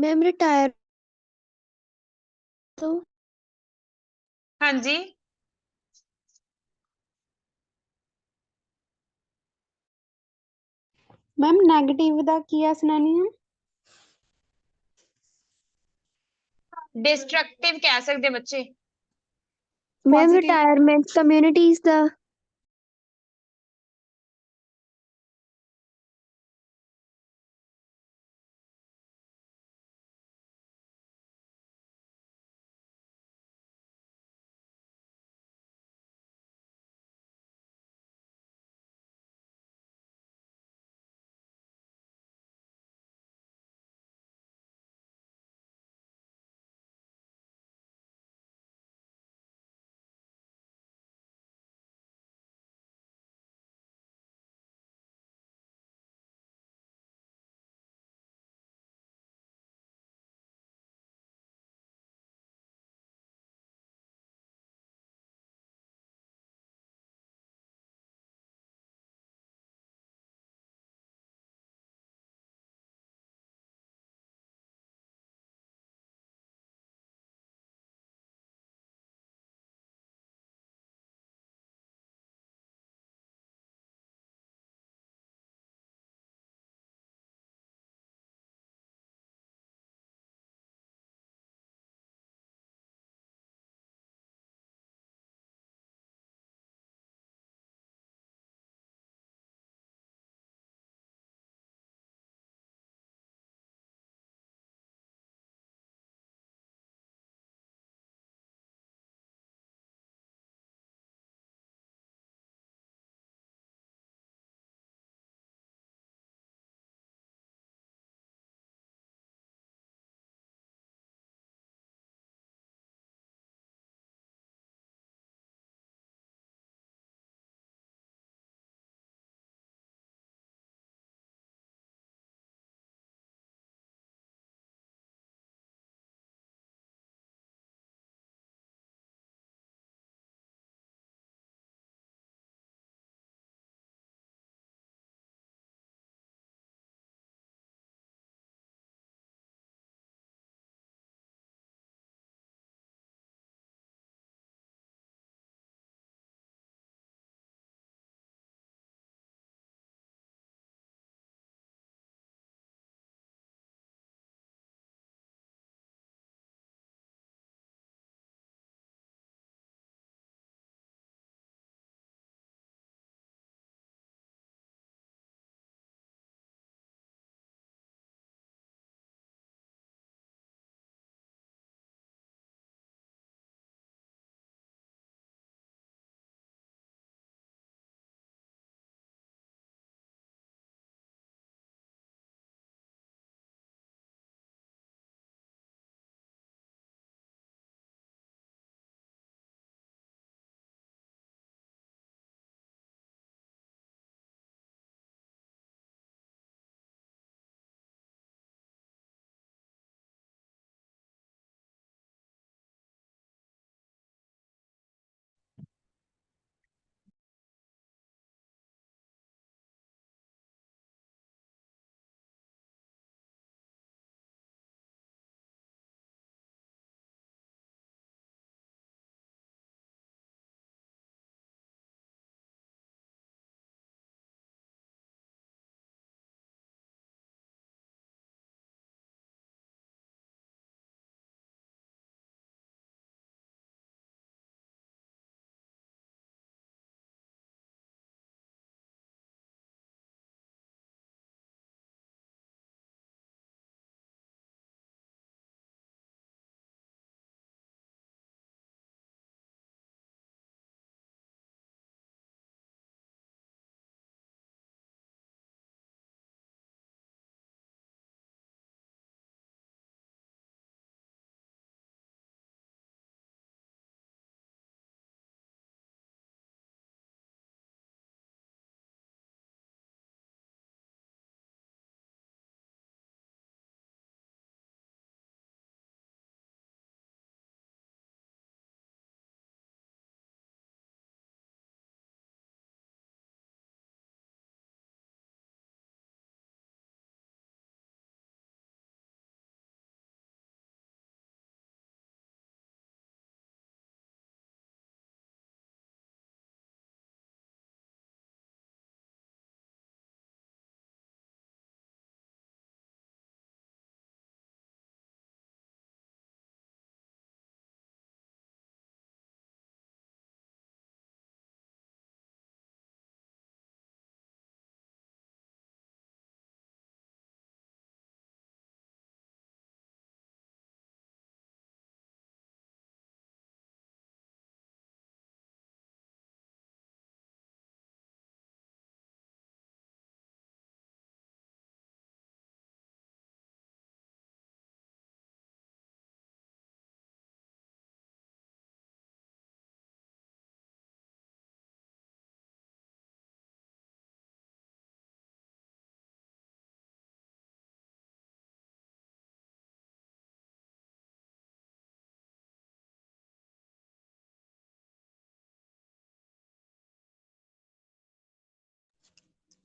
मैम रिटायर तो हाँ जी मैम नेगेटिव ਦਾ ਕੀ ਆ ਸੁਣਾਣੀ ਆ डिस्ट्रक्टिव कह सकते बच्चे मैम Positive रिटायरमेंट कम्युनिटीज दा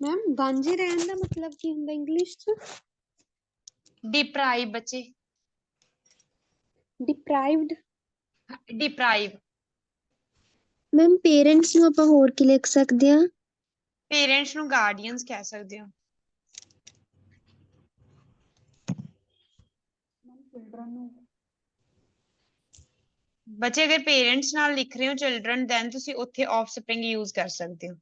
ਮੈਮ ਵਾਂਝੇ ਰਹਿਣ ਦਾ ਮਤਲਬ ਕੀ ਹੁੰਦਾ ਇੰਗਲਿਸ਼ ਚ? ਡਿਪਰਾਈਵ ਬੱਚੇ, ਡਿਪਰਾਈਵਡ। ਡਿਪਰਾਈਵ। ਮੈਮ ਪੇਰੈਂਟਸ ਨੂੰ ਆਪਾਂ ਹੋਰ ਕੀ ਲਿਖ ਸਕਦੇ ਆ? ਪੇਰੈਂਟਸ ਨੂੰ ਗਾਰਡੀਅਨਸ ਕਹਿ ਸਕਦੇ ਹੋ। ਚਿਲਡਰਨ ਨੂੰ ਬੱਚੇ ਅਗਰ ਪੇਰੈਂਟਸ ਨਾਲ ਲਿਖ ਰਹੇ ਹੋ ਚਿਲਡਰਨ ਦੈਨ ਤੁਸੀਂ ਉੱਥੇ ਆਫਸਪ੍ਰਿੰਗ ਯੂਜ਼ ਕਰ ਸਕਦੇ ਹੋ।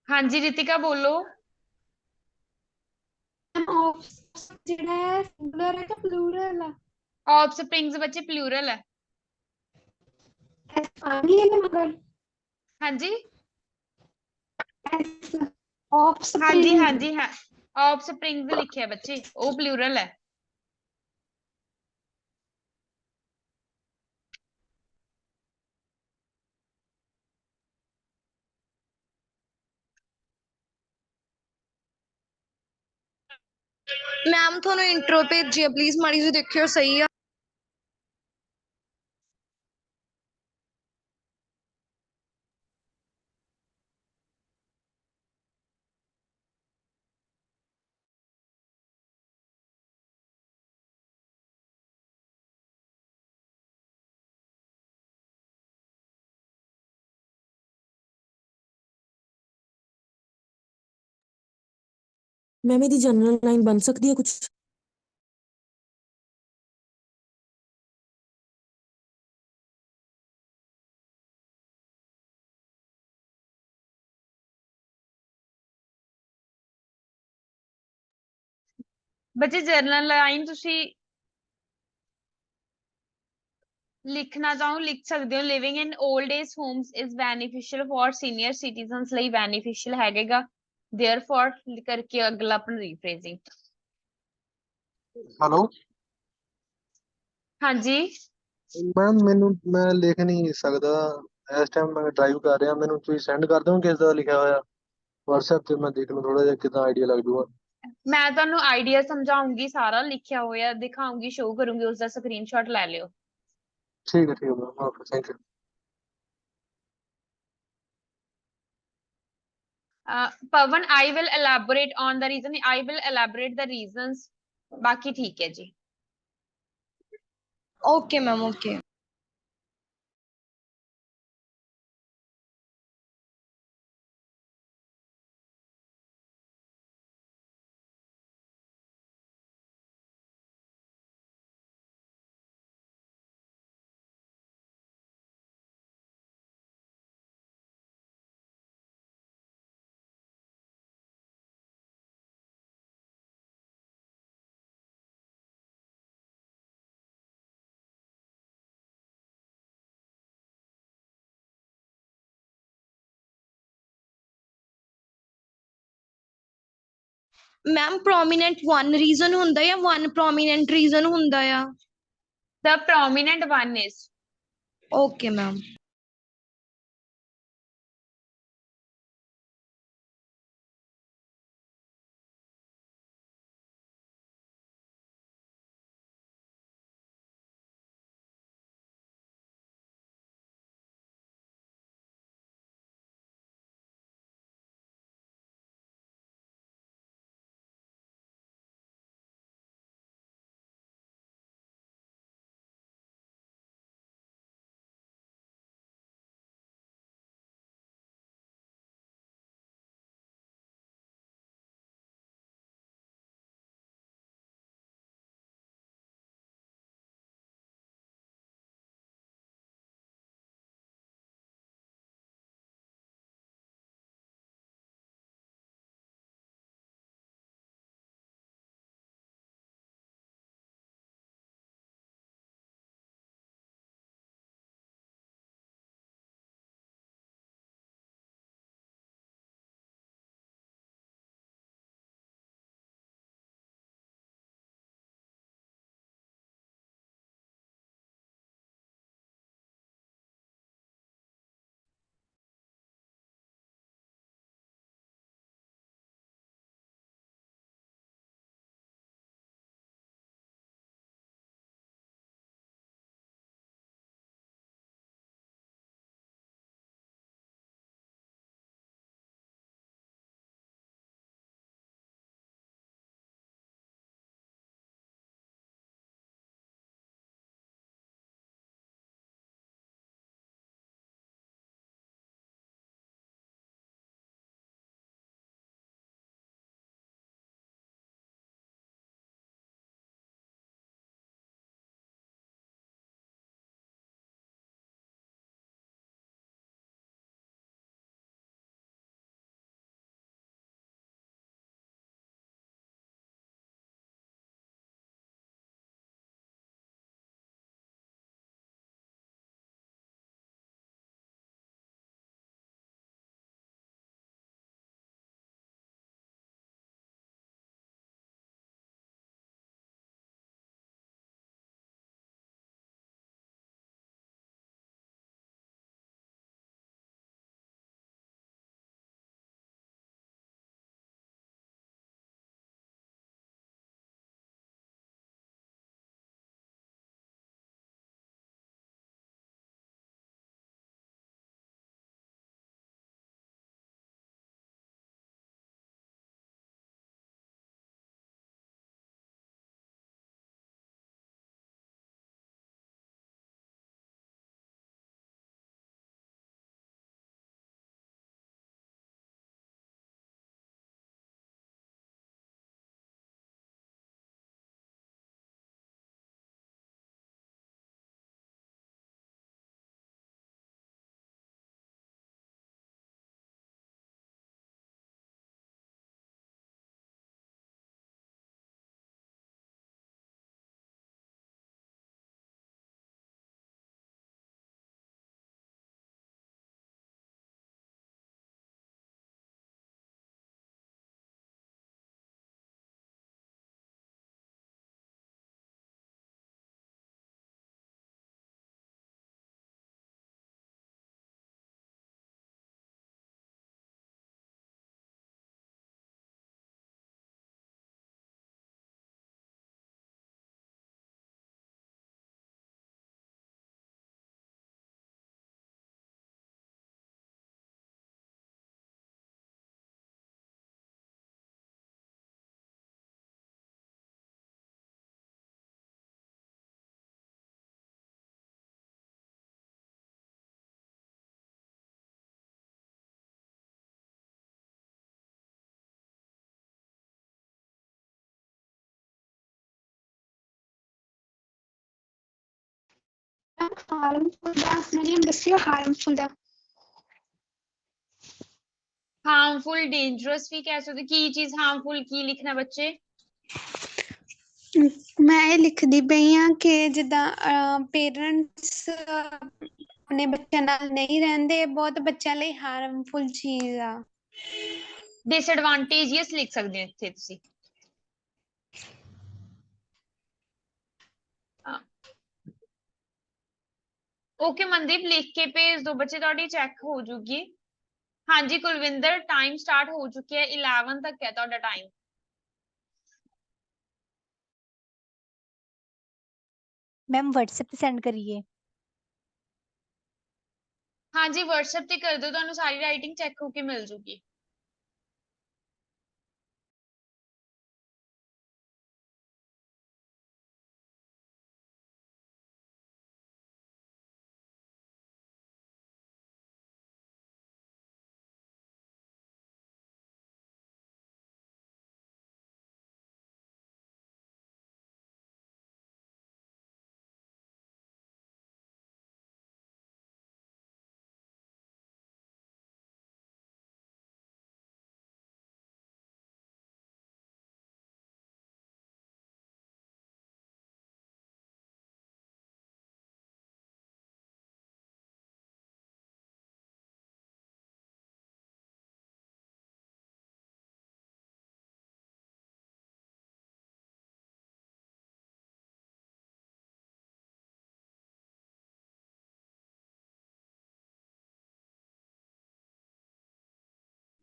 ਹਾਂਜੀ ਰਿਤਿਕਾ ਬੋਲੋ। ਜਿਹੜਾ ਹੈ ਸਿੰਗੂਲਰ ਹੈ ਕਿ ਪਲੂਰਲ ਆ? ਆਫਸਪ੍ਰਿੰਗਸ ਬੱਚੇ ਪਲੂਰਲ ਹੈ। ਆਣੀ ਹੈ ਮਗਰ? ਹਾਂਜੀ ਹਾਂਜੀ ਆਫਸਪ੍ਰਿੰਗ। ਹਾਂਜੀ ਹਾਂ ਆਫਸਪ੍ਰਿੰਗਸ ਲਿਖਿਆ ਬੱਚੇ, ਉਹ ਪਲੂਰਲ ਹੈ। ਮੈਮ ਤੁਹਾਨੂੰ ਇੰਟਰੋ ਭੇਜੀ ਆ, ਪਲੀਜ਼ ਮਾੜੀ ਜਿਹੀ ਦੇਖਿਓ ਸਹੀ ਆ। ਮੈਮ ਇਹਦੀ ਜਨਰਲ ਲਾਈਨ ਬਣ ਸਕਦੀ ਹੈ ਕੁਝ? ਬੱਚੇ ਜਰਨਲ ਲਾਈਨ ਤੁਸੀਂ ਲਿਖਣਾ ਚਾਹੋ ਲਿਖ ਸਕਦੇ ਹੋ। Living in old age homes is beneficial for senior citizens ਲਈ ਬੈਨੀਫੀਸ਼ੀਅਲ ਹੈਗੇਗਾ। देयरफॉर करके अगला अपन रीफ्रेजिंग। हेलो हाँ जी ਮੈਮ ਮੈਂ ਲਿਖ ਨਹੀਂ ਸਕਦਾ ਇਸ ਟਾਈਮ। ਮੈਂ ਡਰਾਈਵ ਕਰ ਰਿਹਾ, ਮੈਨੂੰ ਤੁਸੀਂ ਸੈਂਡ ਕਰ ਦਿਓ ਕਿਸ ਦਾ ਲਿਖਿਆ ਹੋਇਆ WhatsApp ਤੇ, ਮੈਂ ਦੇਖ ਲੂ ਥੋੜਾ ਜਿਹਾ ਕਿਦਾਂ ਆਈਡੀਆ ਲੱਗ ਜੂਗਾ। ਮੈਂ ਤੁਹਾਨੂੰ ਆਈਡੀਆ ਸਮਝਾਉਂਗੀ, ਸਾਰਾ ਲਿਖਿਆ ਹੋਇਆ ਦਿਖਾਉਂਗੀ, ਸ਼ੋ ਕਰੂੰਗੀ, ਉਸਦਾ ਸਕਰੀਨਸ਼ਾਟ ਲੈ ਲਿਓ। ਠੀਕ ਹੈ ma'am, okay, thank you. Pawan, I will elaborate on the reason, I will elaborate the reasons, ਬਾਕੀ ਠੀਕ ਹੈ ਜੀ। Okay ma'am, okay. Ma'am prominent one reason ਹੁੰਦਾ या वन प्रोमिनेंट रीजन ਹੁੰਦਾ ਆ? The prominent one is। Okay ma'am. Harmful ਦਾ ਮੈਨੂੰ ਦੱਸਿਓ ਹਾਰਮਫੁਲ ਦਾ ਹਾਰਮਫੁਲ ਡੇਂਜਰਸ ਵੀ ਕਹਿ ਸਕਦੇ ਕੀ ਚੀਜ਼ ਹਾਰਮਫੁਲ ਕੀ ਲਿਖਣਾ ਬੱਚੇ ਮੈਂ ਇਹ ਲਿਖਦੀ ਪਈ ਆ ਕਿ ਜਿੱਦਾਂ ਪੇਰੈਂਟਸ ਆਪਣੇ ਬੱਚਿਆਂ ਨਾਲ ਨਹੀਂ ਰਹਿੰਦੇ ਬਹੁਤ ਬੱਚਿਆਂ ਲਈ ਹਾਰਮਫੁਲ ਚੀਜ਼ ਆ ਡਿਸਐਡਵਾਂਟੇਜੀਅਸ ਲਿਖ ਸਕਦੇ ਹੋ ਇੱਥੇ ਤੁਸੀਂ ਓਕੇ ਮਨਦੀਪ ਲਿਖ ਕੇ ਭੇਜ ਦੋ ਬੱਚੇ ਤੁਹਾਡੀ ਚੈੱਕ ਹੋ ਜੂਗੀ ਹਾਂਜੀ ਕੁਲਵਿੰਦਰ ਟਾਈਮ ਸਟਾਰਟ ਹੋ ਚੁੱਕਿਆ ਹੈ 11 ਤੱਕ ਹੈ ਤੁਹਾਡਾ ਟਾਈਮ ਮੈਮ WhatsApp ਤੇ ਸੈਂਡ ਕਰੀਏ ਹਾਂਜੀ WhatsApp ਤੇ ਕਰ ਦਿਓ ਤੁਹਾਨੂੰ ਸਾਰੀ ਰਾਈਟਿੰਗ ਚੈੱਕ ਹੋ ਕੇ ਮਿਲ ਜੂਗੀ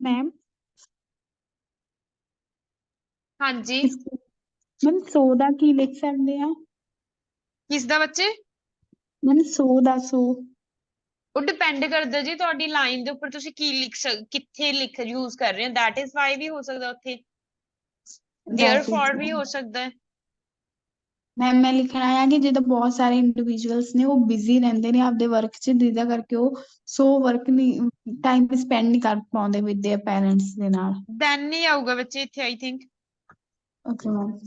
ਮੈਮ ਹਾਂਜੀ ਮੈਮ 100 ਦਾ ਕੀ ਲਿਖ ਸਕਦੇ ਆ ਕਿਸ ਦਾ ਬੱਚੇ ਮੈਮ 100 ਦਾ 100 ਉਹ ਡਿਪੈਂਡ ਕਰਦਾ ਜੀ ਤੁਹਾਡੀ ਲਾਈਨ ਦੇ ਉੱਪਰ ਤੁਸੀਂ ਕੀ ਕਿੱਥੇ ਲਿਖ ਯੂਜ਼ ਕਰ ਰਹੇ ਹੋ that is why ਵੀ ਹੋ ਸਕਦਾ ਉੱਥੇ therefore ਵੀ ਹੋ ਸਕਦਾ ਹੈ ਮੈਮ ਮੈਂ ਲਿਖਣਾ ਆ ਕਿ ਜਦੋਂ ਬਹੁਤ ਸਾਰੇ ਇੰਡੀਵਿਜੂਅਲਸ ਨੇ ਉਹ ਬਿਜ਼ੀ ਰਹਿੰਦੇ ਨੇ ਆਪਦੇ ਵਰਕ 'ਚ ਜਿਹਦਾ ਕਰਕੇ ਉਹ ਵਰਕ ਨਹੀਂ ਟਾਈਮ ਸਪੈਂਡ ਨਹੀਂ ਕਰ ਪਾਉਂਦੇ ਵਿਦ ਦੇਅਰ ਪੈਰੈਂਟਸ ਦੇ ਨਾਲ then ਨਹੀਂ ਆਊਗਾ ਬੱਚੇ ਇੱਥੇ I think okay ma'am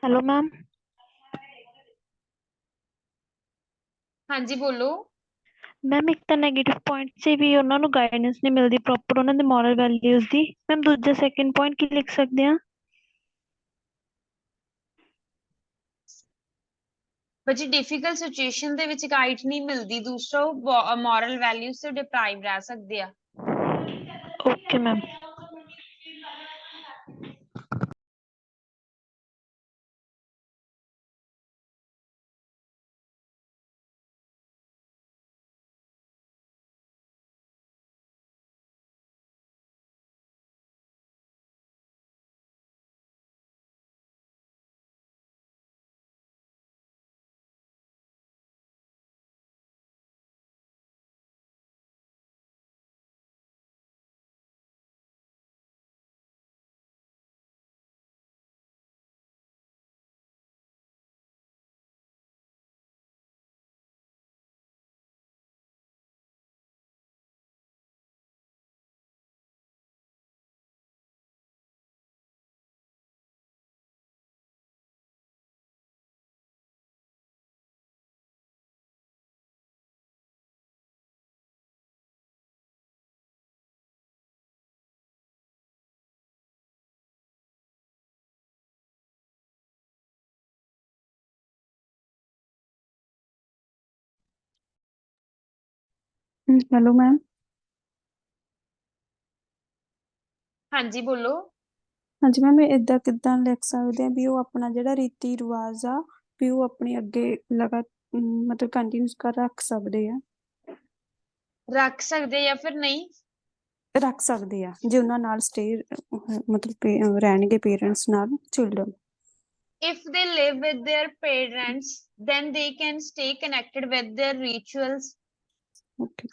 hello ma'am ਹਾਂਜੀ ਬੋਲੋ। ਮੈਮ ਇੱਕ ਤਾਂ ਨੈਗੇਟਿਵ ਪੁਆਇੰਟ 'ਚ ਵੀ ਉਹਨਾਂ ਨੂੰ ਗਾਈਡੈਂਸ ਨਹੀਂ ਮਿਲਦੀ ਪ੍ਰੋਪਰ ਉਹਨਾਂ ਦੇ ਮੋਰਲ ਵੈਲਿਊਜ਼ ਦੀ। ਮੈਮ ਦੂਜਾ ਸੈਕਿੰਡ ਪੁਆਇੰਟ ਕੀ ਲਿਖ ਸਕਦੇ ਹਾਂ? ਬੱਚੇ ਡਿਫਿਕਲਟ ਸਿਚੁਏਸ਼ਨ ਦੇ ਵਿੱਚ ਗਾਈਡ ਨਹੀਂ ਮਿਲਦੀ, ਦੂਸਰਾ ਉਹ ਮੋਰਲ ਵੈਲਿਊਜ਼ ਤੋਂ ਡਿਪਰਾਈਵ ਰਹਿ ਸਕਦੇ ਆ। Okay ma'am. Hello ma'am. ਹਾਂਜੀ ਬੋਲੋ। ਹਾਂਜੀ ਮੈਮ ਏਦਾਂ ਕਿੱਦਾਂ ਲਿਖ ਸਕਦੇ ਆ ਵੀ ਉਹ ਆਪਣਾ ਜਿਹੜਾ ਰੀਤੀ ਰਿਵਾਜ ਆ ਵੀ ਉਹ ਆਪਣੇ ਅੱਗੇ ਮਤਲਬ ਕੰਟੀਨਿਊ ਕਰ ਰੱਖ ਸਕਦੇ ਆ? ਰੱਖ ਸਕਦੇ ਜਾਂ ਫਿਰ ਨਹੀਂ? ਰੱਖ ਸਕਦੇ ਆ ਜੇ ਉਹਨਾਂ ਨਾਲ ਸਟੇ ਮਤਲਬ ਰਹਿਣਗੇ ਪੇਰੈਂਟਸ ਨਾਲ children. If they live with their parents, then they can stay connected with their rituals. Okay.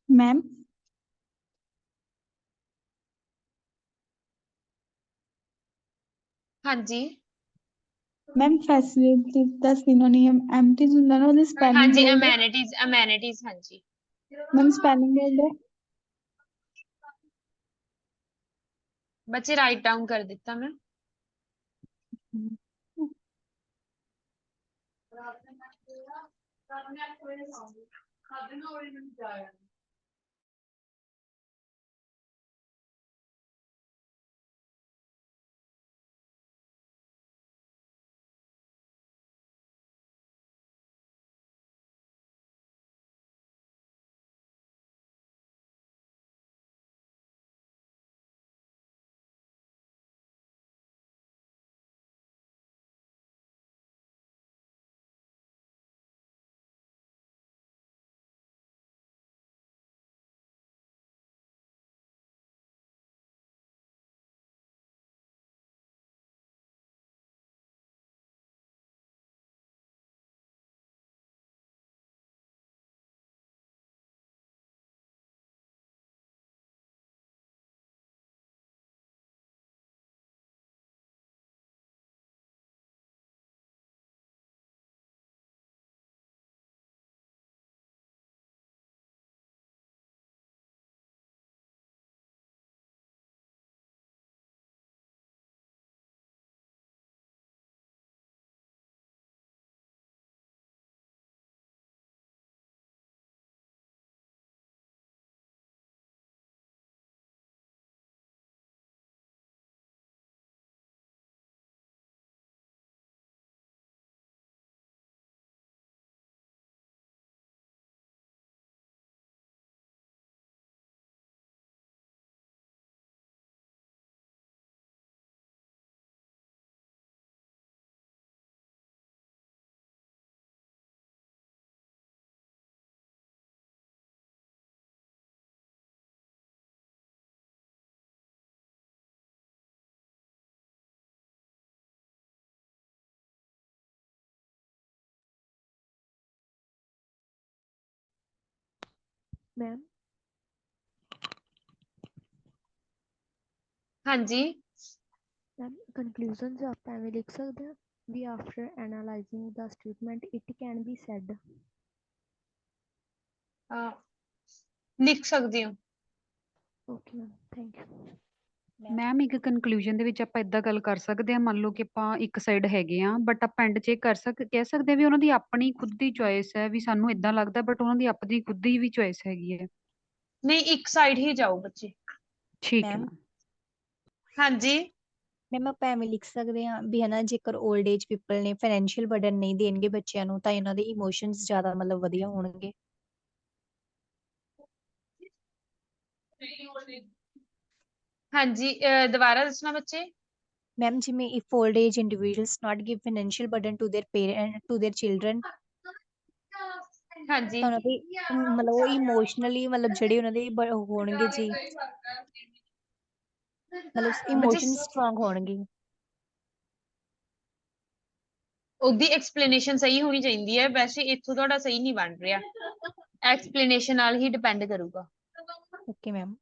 Ma'am ਹਾਂਜੀ मैम फैसिलिटी ਦਾ सिनोनियम एम्प्टीज ਹੁੰਦਾ ਨਾ ਉਹਦੀ ਸਪੈਲਿੰਗ ਹਾਂਜੀ ਬੋਲ ਦਿਓ। amenities ਹਾਂਜੀ। मैम स्पेलिंग बोल दो। ਬੱਚੇ ਰਾਈਟ ਡਾਊਨ ਕਰ ਦਿੱਤਾ ਮੈਂ। ਮੈਮ ਹਾਂਜੀ ਮੈਮ ਕਨਕਲੂਜਨ 'ਚ ਆਪਾਂ ਐਵੇਂ ਲਿਖ ਸਕਦੇ ਹਾਂ ਵੀ after analysing the statement it can be said. ਲਿਖ ਸਕਦੇ ਹੋ। Okay ma'am thank you. Ma'am ਇੱਕ ਕਨਕਲੂਜਨ ਦੇ ਵਿੱਚ ਆਪਾਂ ਇਦਾਂ ਗੱਲ ਕਰ ਸਕਦੇ ਹਾਂ, ਮੰਨ ਲਓ ਕਿ ਆਪਾਂ ਇੱਕ ਸਾਈਡ ਹੈਗੇ ਆ ਬਟ ਆਪਾਂ ਐਂਡ 'ਚ ਇਹ ਕਹਿ ਸਕਦੇ ਹਾਂ ਵੀ ਉਹਨਾਂ ਦੀ ਆਪਣੀ ਖੁਦ ਦੀ ਚੋਇਸ ਹੈ, ਵੀ ਸਾਨੂੰ ਇਦਾਂ ਲੱਗਦਾ ਬਟ ਉਹਨਾਂ ਦੀ ਆਪਣੀ ਖੁਦ ਦੀ ਵੀ ਚੋਇਸ ਹੈਗੀ ਹੈ। ਨਹੀਂ ਇੱਕ ਸਾਈਡ ਹੀ ਜਾਓ ਬੱਚੇ। ਠੀਕ ਹੈ ਮੈਮ ਮੈਮ। ਹਾਂਜੀ ਮੈਮ ਆਪਾਂ ਐਵੇਂ ਲਿਖ ਸਕਦੇ ਹਾਂ ਵੀ ਹਨਾ ਜੇਕਰ 올ਡ ਏਜ ਪੀਪਲ ਨੇ ਫਾਈਨੈਂਸ਼ੀਅਲ ਬਰਡਨ ਨਹੀਂ ਦੇਣਗੇ ਬੱਚਿਆਂ ਨੂੰ ਤਾਂ ਇਹਨਾਂ ਦੇ ਇਮੋਸ਼ਨਸ ਜ਼ਿਆਦਾ ਮਤਲਬ ਵਧੀਆ ਹੋਣਗੇ। ਹਾਂਜੀ ਦੁਬਾਰਾ ਦੱਸਣਾ ਬੱਚੇ। ਮੈਮ ਜਿਵੇਂ if old age individuals not give financial burden to their parent to their children ਹਾਂਜੀ ਤਾਂ ਉਹਨਾਂ ਦੇ ਮਤਲਬ ਉਹ ਇਮੋਸ਼ਨਲੀ ਮਤਲਬ ਜਿਹੜੇ ਉਹਨਾਂ ਦੇ ਹੋਣਗੇ ਜੀ ਮਤਲਬ ਬੱਚੇ ਇਮੋਸ਼ਨ ਸਟਰੋਂਗ ਹੋਣਗੇ। ਉਹਦੀ ਐਕਸਪਲੇਨੇਸ਼ਨ ਸਹੀ ਹੋਣੀ ਚਾਹੀਦੀ ਹੈ, ਵੈਸੇ ਇੱਥੋਂ ਤੁਹਾਡਾ ਸਹੀ ਨਹੀਂ ਬਣ ਰਿਹਾ, ਐਕਸਪਲੇਨੇਸ਼ਨ ਨਾਲ ਹੀ ਡਿਪੈਂਡ ਕਰੂਗਾ। Okay ma'am.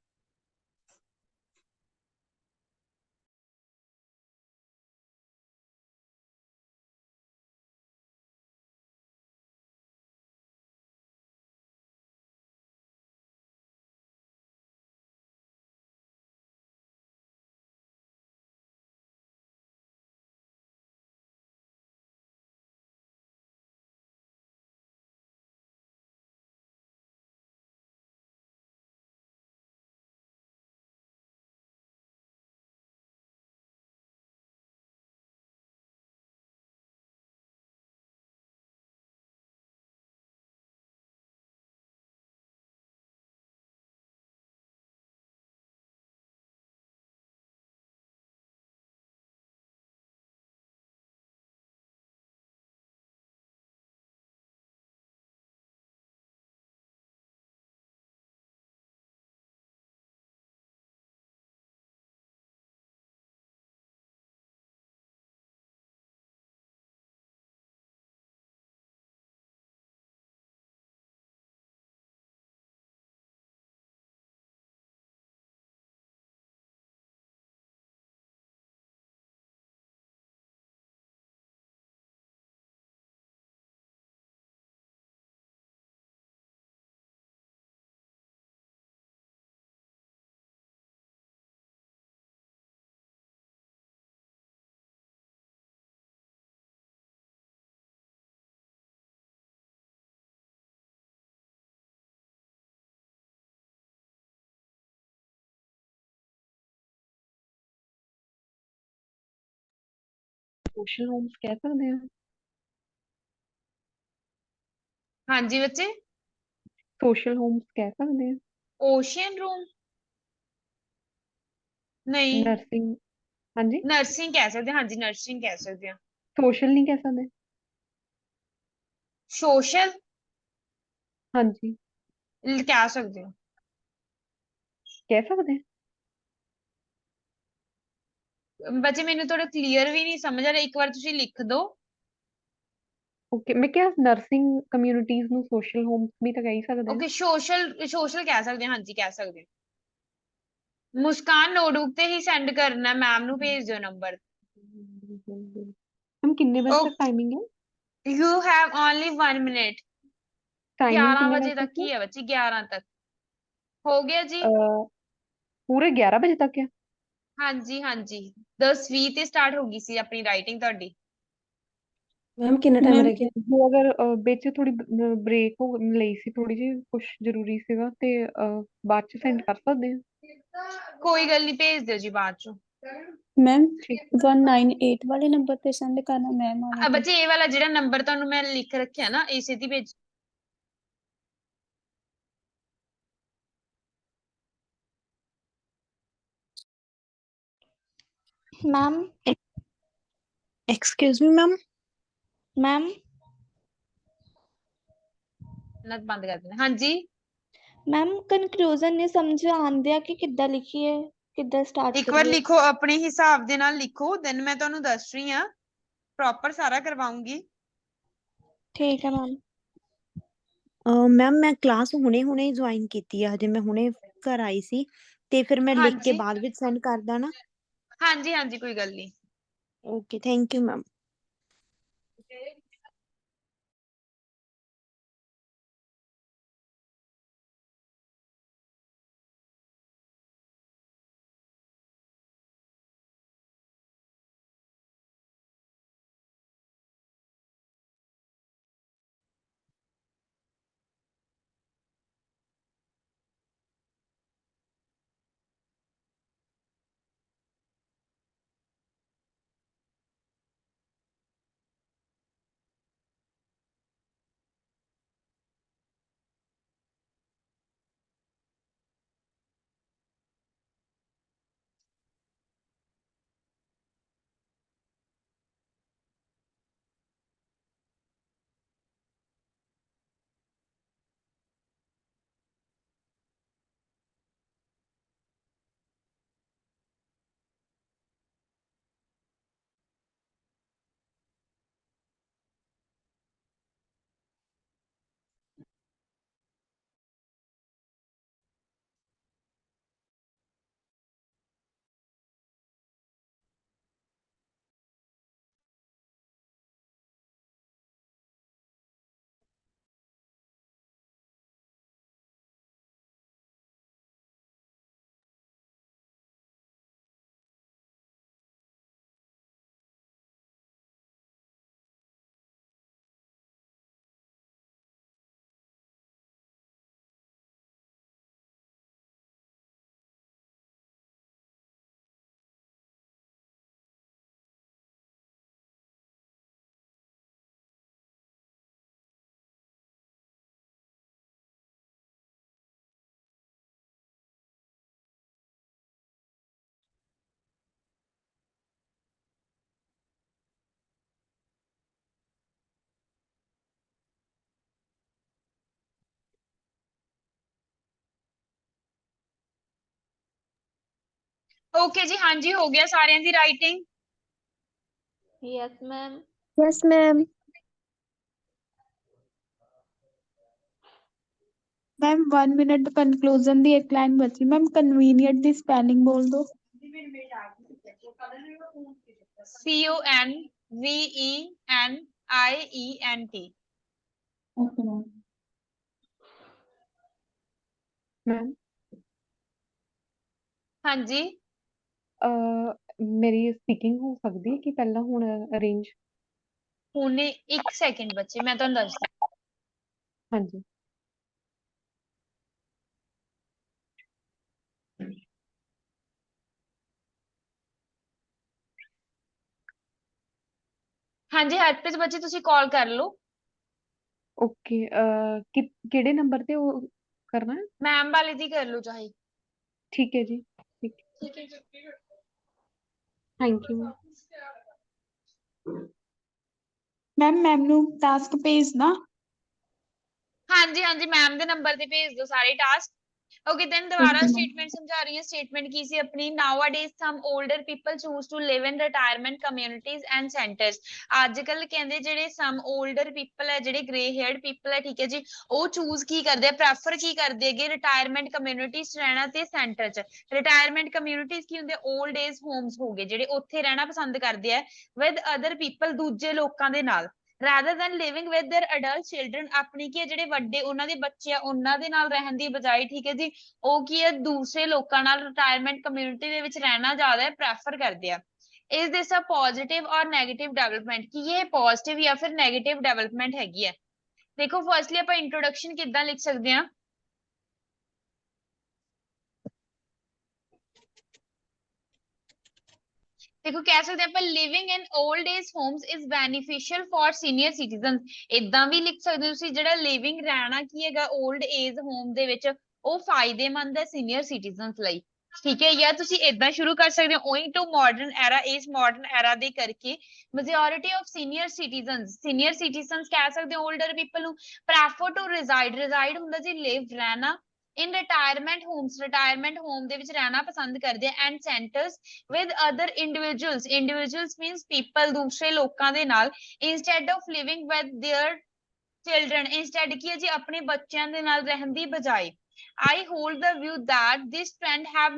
ਸੋਸ਼ਲ ਹੋਮਸ ਕਹਿ ਸਕਦੇ ਹਾਂ। ਹਾਂਜੀ ਬੱਚੇ ਸੋਸ਼ਲ ਹੋਮਸ ਕਹਿ ਸਕਦੇ ਹਾਂ। ਓਸ਼ੀਅਨ ਰੂਮ ਨਹੀਂ ਨਰਸਿੰਗ ਹਾਂਜੀ ਨਰਸਿੰਗ ਕਹਿ ਸਕਦੇ ਹਾਂ, ਹਾਂਜੀ ਨਰਸਿੰਗ ਕਹਿ ਸਕਦੇ ਹਾਂ। ਸੋਸ਼ਲ ਨਹੀਂ ਕਹਿ ਸਕਦੇ। ਸੋਸ਼ਲ ਹਾਂਜੀ ਕਹਿ ਸਕਦੇ ਹੋ। ਕਹਿ ਸਕਦੇ। ਬੱਚੇ ਮੈਨੂੰ ਥੋੜਾ ਕਲੀਅਰ ਵੀ ਨਹੀਂ ਸਮਝ ਆ ਰਿਹਾ, ਇੱਕ ਵਾਰ ਤੁਸੀਂ ਲਿਖ ਦਿਓ। ਓਕੇ ਮੈਂ ਕਿਹਾ ਨਰਸਿੰਗ ਕਮਿਊਨਿਟੀਜ਼ ਨੂੰ ਸੋਸ਼ਲ ਹੋਮਸ ਵੀ ਤਾਂ ਕਹਿ ਹੀ ਸਕਦੇ ਹਾਂ। ਓਕੇ ਸੋਸ਼ਲ ਕਹਿ ਸਕਦੇ ਹਾਂ, ਹਾਂਜੀ ਕਹਿ ਸਕਦੇ ਹਾਂ। ਮੁਸਕਾਨ ਨੋਟਬੁੱਕ ਤੇ ਹੀ ਸੈਂਡ ਕਰਨਾ, ਮੈਮ ਨੂੰ ਭੇਜ ਦਿਓ ਨੰਬਰ। ਮੈਮ ਕਿੰਨੇ ਵਜੇ ਤੱਕ ਟਾਈਮਿੰਗ ਹੈ? You have only 1 minute. Timing 11 ਕਿੰਨੇ ਵਜੇ ਵਜੇ ਤੱਕ ਤੱਕ ਹੈ? ਹੀ ਹੈ ਬੱਚੀ, 11 ਤੱਕ ਹੋ ਗਿਆ ਜੀ। ਪੂਰੇ 11 ਵਜੇ ਤੱਕ ਹੈ? ਹਾਂਜੀ ਹਾਂਜੀ 10:20 ਤੇ ਸਟਾਰਟ ਹੋ ਗਈ ਸੀ ਆਪਣੀ ਰਾਈਟਿੰਗ ਤੁਹਾਡੀ। ਮੈਮ ਕਿੰਨਾ ਟਾਈਮ ਮੈਮ ਰਹਿ ਗਿਆ? ਜੋ ਅਗਰ ਵਿੱਚ ਥੋੜੀ ਬ੍ਰੇਕ ਹੋ ਲਈ ਸੀ, ਥੋੜੀ ਜਿਹੀ ਕੁਝ ਜ਼ਰੂਰੀ ਸੀਗਾ ਤੇ ਬਾਅਦ ਚ ਸੈਂਡ ਕਰ ਸਕਦੇ ਹਾਂ। ਕੋਈ ਗੱਲ ਨਹੀਂ, ਭੇਜ ਦਿਓ ਜੀ ਬਾਅਦ ਚੋਂ। ਮੈਮ 198 ਵਾਲੇ ਨੰਬਰ ਤੇ ਸੈਂਡ ਕਰਨਾ ਮੈਮ ਵਾਲੇ ਤੇ। ਬੱਚੇ ਇਹ ਵਾਲਾ ਜਿਹੜਾ ਨੰਬਰ ਤੁਹਾਨੂੰ ਮੈਂ ਲਿਖ ਰੱਖਿਆ ਨਾ, ਇਸੇ ਤੇ ਭੇਜ। Ma'am excuse me ma'am ma'am ਨਾ ਬੰਦ ਕਰ ਦੇਣਾ। ਹਾਂਜੀ मैम कंक्लूजन नहीं समझ आंदे कि किद्दां लिखिए किद्दां स्टार्ट ਇੱਕ ਵਾਰ करिए। ਲਿਖੋ, ਆਪਣੇ ਹਿਸਾਬ ਦੇ ਨਾਲ ਲਿਖੋ, ਦੈਨ ਮੈਂ ਤੁਹਾਨੂੰ ਦੱਸ ਰਹੀ ਹਾਂ, ਪ੍ਰੋਪਰ ਸਾਰਾ ਕਰਵਾਉਂਗੀ। ठीक है मैम। ਮੈਮ ਮੈਂ ਕਲਾਸ ਹੁਣੇ ਜੁਆਇਨ ਕੀਤੀ ਆ, ਹਜੇ ਮੈਂ ਹੁਣੇ ਘਰ ਆਈ ਸੀ, ਤੇ ਫਿਰ ਮੈਂ ਲਿਖ ਕੇ ਹਾਂਜੀ ਬਾਅਦ ਵਿੱਚ ਸੈਂਡ ਕਰ ਦਾਂ ਨਾ। ਹਾਂਜੀ ਹਾਂਜੀ ਕੋਈ ਗੱਲ ਨਹੀਂ। Okay, thank you ma'am. Okay ਜੀ, ਹਾਂਜੀ ਹੋ ਗਿਆ ਸਾਰਿਆਂ ਦੀ writing. Yes ma'am. Yes ma'am. Ma'am 1 minute conclusion ਦੀ ਇੱਕ ਲਾਈਨ ਬਚੀ ਮੈਮ, ਕਨਵੀਨੀਅੰਟ ਦੀ ਸਪੈਲਿੰਗ ਬੋਲ ਦੋ। CONVENIENT। Okay ma'am. ਮੈਮ ਹਾਂਜੀ ਮੇਰੀ ਸਪੀਕਿੰਗ ਹੋ ਸਕਦੀ ਹੈ ਕਿ ਪਹਿਲਾਂ ਹੁਣ ਅਰੇਂਜ? ਹੁਣੇ 1 ਸੈਕਿੰਡ ਬੱਚੇ, ਮੈਂ ਤੁਹਾਨੂੰ ਦੱਸਦੀ। ਹਾਂਜੀ ਹਾਂਜੀ ਹਰਪ੍ਰੀਤ ਬੱਚੇ ਤੁਸੀਂ ਕਾਲ ਕਰ ਲਓ। ਓਕੇ ਕਿਹੜੇ ਨੰਬਰ ਤੇ ਉਹ ਕਰਨਾ ਹੈ? ਮੈਮ ਵਾਲੇ ਦੀ ਕਰ ਲਓ ਚਾਹੇ। ਠੀਕ ਹੈ ਜੀ, ਠੀਕ, ਠੀਕ ਹੈ ਜੀ। Thank you. ਮੈਮ ਨੂੰ ਟਾਸਕ ਭੇਜਣਾ। ਹਾਂਜੀ ਹਾਂਜੀ ਮੈਮ ਦੇ ਨੰਬਰ ਤੇ ਭੇਜ ਦਿਓ ਸਾਰੇ ਟਾਸਕ। ਓਕੇ ਦੈਨ ਦੁਬਾਰਾ ਸਟੇਟਮੈਂਟ ਸਮਝਾ ਰਹੀ ਹਾਂ। ਸਟੇਟਮੈਂਟ ਕੀ ਸੀ ਆਪਣੀ? nowadays some older people choose to live in retirement communities and centers। ਅੱਜ ਕੱਲ ਕਹਿੰਦੇ ਜਿਹੜੇ some older people ਹੈ, ਜਿਹੜੇ gray haired people ਹੈ, ਠੀਕ ਹੈ ਜੀ, ਉਹ choose ਕੀ ਕਰਦੇ ਆ, ਪ੍ਰੈਫਰ ਕੀ ਕਰਦੇ ਹੈਗੇ ਰਿਟਾਇਰਮੈਂਟ ਕਮਿਊਨਿਟੀਜ਼ ਚ ਰਹਿਣਾ ਤੇ ਸੈਂਟਰ ਚ। ਰਿਟਾਇਰਮੈਂਟ ਕਮਿਊਨਿਟੀਜ਼ ਕੀ ਹੁੰਦੇ? 올ਡ ਏਜ ਹੋਮਸ ਹੋ ਗਏ, ਜਿਹੜੇ ਉੱਥੇ ਰਹਿਣਾ ਪਸੰਦ ਕਰਦੇ ਆ ਵਿਦ ਅਦਰ ਪੀਪਲ, ਦੂਜੇ ਲੋਕਾਂ ਦੇ ਨਾਲ, rather than living with their adult children। ਆਪਣੀ ਕੀ ਜਿਹੜੇ ਵੱਡੇ ਉਹਨਾਂ ਦੇ ਬੱਚੇ ਆ ਉਹਨਾਂ ਦੇ ਨਾਲ ਰਹਿਣ ਦੀ ਬਜਾਏ, ਠੀਕ ਹੈ ਜੀ, ਉਹ ਕੀ ਹੈ ਦੂਸਰੇ ਲੋਕਾਂ ਨਾਲ ਰਿਟਾਇਰਮੈਂਟ ਕਮਿਊਨਿਟੀ ਦੇ ਵਿੱਚ ਰਹਿਣਾ ਜ਼ਿਆਦਾ ਪ੍ਰੈਫਰ ਕਰਦੇ ਆ। is this a positive or negative development? ਕੀ ਇਹ ਪੋਜ਼ਿਟਿਵ ਜਾਂ ਫਿਰ ਨੈਗੇਟਿਵ ਡਿਵੈਲਪਮੈਂਟ ਹੈਗੀ ਹੈ? ਦੇਖੋ ਫਰਸਟਲੀ ਆਪਾਂ ਇੰਟਰੋਡਕਸ਼ਨ ਕਿੱਦਾਂ ਲਿਖ ਸਕਦੇ ਹਾਂ? ਦੇਖੋ ਕਹਿ ਸਕਦੇ ਆਪਾਂ living in old age homes is beneficial for senior citizen. ਇਦਾਂ ਵੀ ਲਿਖ ਸਕਦੇ ਹੋ ਤੁਸੀਂ, ਜਿਹੜਾ ਲਿਵਿੰਗ ਰਹਿਣਾ ਕੀ ਹੈਗਾ 올ਡ ਏਜ ਹੋਮ ਦੇ ਵਿੱਚ, ਉਹ ਫਾਇਦੇਮੰਦ ਹੈ ਸੀਨੀਅਰ ਸਿਟੀਜ਼ਨਸ ਲਈ। ਠੀਕ ਹੈ, ਜਾਂ ਤੁਸੀਂ ਇਦਾਂ ਸ਼ੁਰੂ ਕਰ ਸਕਦੇ ਹੋ ਓਇੰਗ ਟੂ ਮਾਡਰਨ ਐਰਾ। ਇਸ ਮਾਡਰਨ ਐਰਾ ਦੇ ਕਰਕੇ ਮੈਜੋਰਿਟੀ ਆਫ ਸੀਨੀਅਰ ਸਿਟੀਜ਼ਨਸ ਕਹਿ ਸਕਦੇ ਹੋ 올ਡਰ ਪੀਪਲ ਨੂੰ ਪ੍ਰੈਫਰ ਟੂ ਰਿਜ਼ਾਈਡ ਹੁੰਦਾ ਜੀ ਲਿਵ ਰਹਿਣਾ ਇਨ ਰਿਟਾਇਰਮੈਂਟ ਹੋਮ ਦੇ ਵਿੱਚ ਰਹਿਣਾ ਪਸੰਦ ਕਰਦੇ ਆ and centres with other individuals means people, ਦੂਸਰੇ ਲੋਕਾਂ ਦੇ ਨਾਲ instead of living with their children instead ਕੀ ਹੈ ਜੀ ਆਪਣੇ ਬੱਚਿਆਂ ਦੇ ਨਾਲ ਰਹਿਣ ਦੀ ਬਜਾਏ I hold the view that this trend have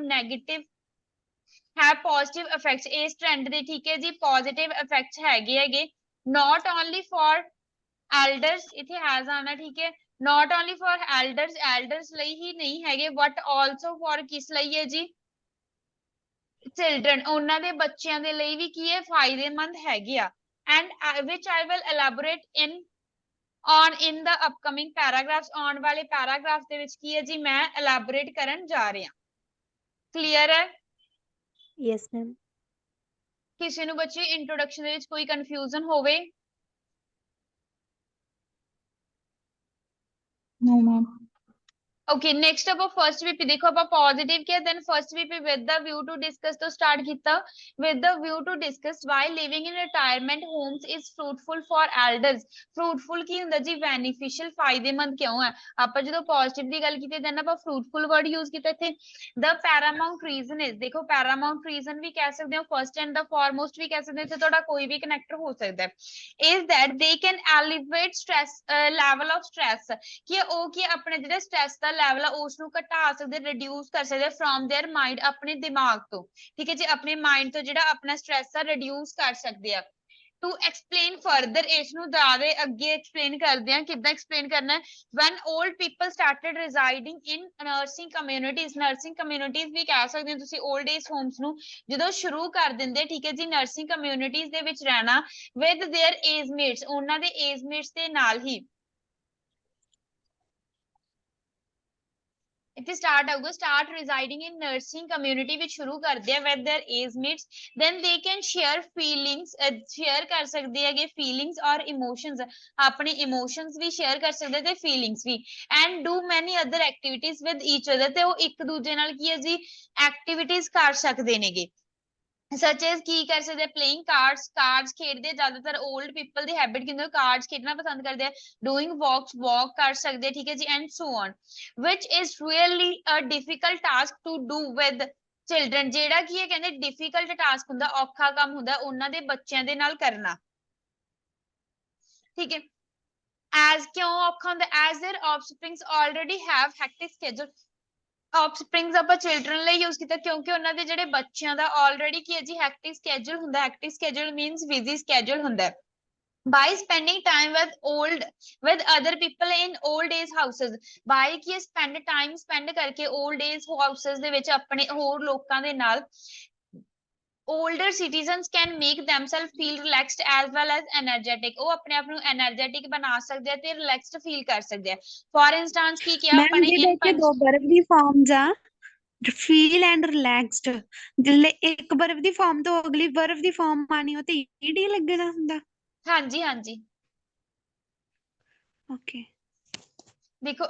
positive effects ਇਸ trend ਦੇ ਠੀਕ ਹੈ ਜੀ positive effects ਹੈਗੇ not only for elders ਇੱਥੇ has ਆਣਾ ਠੀਕ ਹੈ not only for elders ਲਈ ਹੀ ਨਹੀਂ ਹੈਗੇ but also for ਕਿਸ ਲਈ ਹੈ ਜੀ children ਉਹਨਾਂ ਦੇ ਬੱਚਿਆਂ ਦੇ ਲਈ ਵੀ ਕੀ ਹੈ ਫਾਇਦੇਮੰਦ ਹੈਗੇ ਆ and which I will elaborate in the upcoming paragraphs ਆਉਣ ਵਾਲੇ ਪੈਰਾਗ੍ਰਾਫ ਦੇ ਵਿੱਚ ਕੀ ਹੈ ਜੀ ਮੈਂ elaborate ਕਰਨ ਜਾ ਰਹੀ ਹਾਂ clear ਹੈ ਯੈਸ ਮੈਮ ਕਿਸੇ ਨੂੰ ਬੱਚੇ ਇੰਟਰੋਡਕਸ਼ਨ ਦੇ ਵਿੱਚ ਕੋਈ ਕਨਫਿਊਜ਼ਨ ਹੋਵੇ No, ma'am. Okay, next up first VP देखो ਆਪਾਂ positive किया then first VP with the view to discuss तो start ਕੀਤਾ with the view to discuss why living in retirement homes is fruitful for elders fruitful ਕੀ ਹੁੰਦਾ ਜੀ beneficial ਫਾਇਦੇਮੰਦ ਕਿਉਂ ਹੈ ਆਪਾਂ ਜਦੋਂ positive ਦੀ ਗੱਲ ਕੀਤੀ then ਆਪਾਂ fruitful word use ਕੀਤਾ ਇੱਥੇ the paramount reason is ਦੇਖੋ paramount reason ਵੀ ਕਹਿ ਸਕਦੇ ਹੋ first and the foremost ਵੀ ਕਹਿ ਸਕਦੇ ਹੋ ਇੱਥੇ ਤੁਹਾਡਾ ਕੋਈ ਵੀ connector ਹੋ ਸਕਦਾ ਹੈ is that they can elevate stress level of stress ਕਿ ਉਹ ਕੀ ਆਪਣੇ ਜਿਹੜੇ ਸਟ੍ਰੈਸ ਦਾ ਲੈਵਲ ਆ ਉਸ ਨੂੰ ਘਟਾ ਸਕਦੇ ਰਿਡਿਊਸ ਕਰ ਸਕਦੇ ਫਰੋਮ देयर ਮਾਈਂਡ ਆਪਣੇ ਦਿਮਾਗ ਤੋਂ ਠੀਕ ਹੈ ਜੀ ਆਪਣੇ ਮਾਈਂਡ ਤੋਂ ਜਿਹੜਾ ਆਪਣਾ ਸਟ੍ਰੈਸ ਆ ਰਿਡਿਊਸ ਕਰ ਸਕਦੇ ਆ ਟੂ ਐਕਸਪਲੇਨ ਫਰਦਰ ਇਸ ਨੂੰ ਜ਼ਿਆਦਾ ਅੱਗੇ ਐਕਸਪਲੇਨ ਕਰਦੇ ਆ ਕਿੱਦਾਂ ਐਕਸਪਲੇਨ ਕਰਨਾ ਹੈ when old people started residing in nursing communities ਵੀ ਕਹਿ ਸਕਦੇ ਹੋ ਤੁਸੀਂ old age homes ਨੂੰ ਜਦੋਂ ਸ਼ੁਰੂ ਕਰ ਦਿੰਦੇ ਠੀਕ ਹੈ ਜੀ ਨਰਸਿੰਗ ਕਮਿਊਨਿਟੀਜ਼ ਦੇ ਵਿੱਚ ਰਹਿਣਾ with their age mates ਉਹਨਾਂ ਦੇ age mates ਦੇ ਨਾਲ ਹੀ ਇੱਥੇ start ਆਊਗਾ start residing in nursing community ਵਿੱਚ ਸ਼ੁਰੂ ਕਰਦੇ ਆ with their age mates then they can share feelings share ਕਰ ਸਕਦੇ ਹੈਗੇ feelings or emotions ਆਪਣੇ emotions ਵੀ share ਕਰ ਸਕਦੇ ਤੇ feelings we and do many other activities with each other ਤੇ ਉਹ ਇੱਕ ਦੂਜੇ ਨਾਲ ਕੀ ਹੈ ਜੀ activities ਕਰ ਸਕਦੇ ਨੇਗੇ such as ਕੀ ਕਰ ਸਕਦੇ playing cards ਖੇਡਦੇ ਜ਼ਿਆਦਾਤਰ old people ਦੀ habit ਕੀ ਹੁੰਦੀ cards ਖੇਡਣਾ ਪਸੰਦ ਕਰਦੇ ਆ doing walk ਕਰ ਸਕਦੇ ਠੀਕ ਹੈ ਜੀ and so on which is really a difficult task to do with children ਜਿਹੜਾ ਕੀ ਹੈ ਕਹਿੰਦੇ difficult task ਹੁੰਦਾ ਔਖਾ ਕੰਮ ਹੁੰਦਾ ਉਹਨਾਂ ਦੇ ਬੱਚਿਆਂ ਦੇ ਨਾਲ ਕਰਨਾ ਠੀਕ ਹੈ as ਕਿਉਂ ਔਖਾ ਹੁੰਦਾ as their offsprings already have hectic schedule offsprings ਆਪਾਂ children ਲਈ use ਕੀਤਾ ਕਿਉਂਕਿ ਉਹਨਾਂ ਦੇ ਜਿਹੜੇ ਬੱਚਿਆਂ ਦਾ already ਕੀ ਹੈ ਜੀ hectic schedule ਹੁੰਦਾ hectic schedule means busy schedule ਹੁੰਦਾ by spending time with other people in old age houses by Ki spend ਕਰਕੇ old age houses ਦੇ ਵਿੱਚ ਆਪਣੇ ਹੋਰ ਲੋਕਾਂ ਦੇ ਨਾਲ older citizens can make themselves feel relaxed as well as energetic ਉਹ ਆਪਣੇ ਆਪ ਨੂੰ energetic ਬਣਾ ਸਕਦੇ ਆ ਤੇ relaxed feel ਕਰ ਸਕਦੇ ਆ for instance ਕੀ ਕਿਹਾ ਆਪਾਂ ਨੇ ਜਿਹਦੇ ਕਿ ਦੋ ਬਰਫ ਦੀ ਫਾਰਮਸ ਆ ਫੀਲ ਐਂਡ ਰਿਲੈਕਸਡ ਜਿਲੇ ਇੱਕ ਬਰਫ ਦੀ ਫਾਰਮ ਤੋਂ ਅਗਲੀ ਬਰਫ ਦੀ ਫਾਰਮ ਆਣੀ ਉਹ ਤੇ ਈਡੀ ਲੱਗਣਾ ਹੁੰਦਾ ਹਾਂਜੀ ਓਕੇ ਦੇਖੋ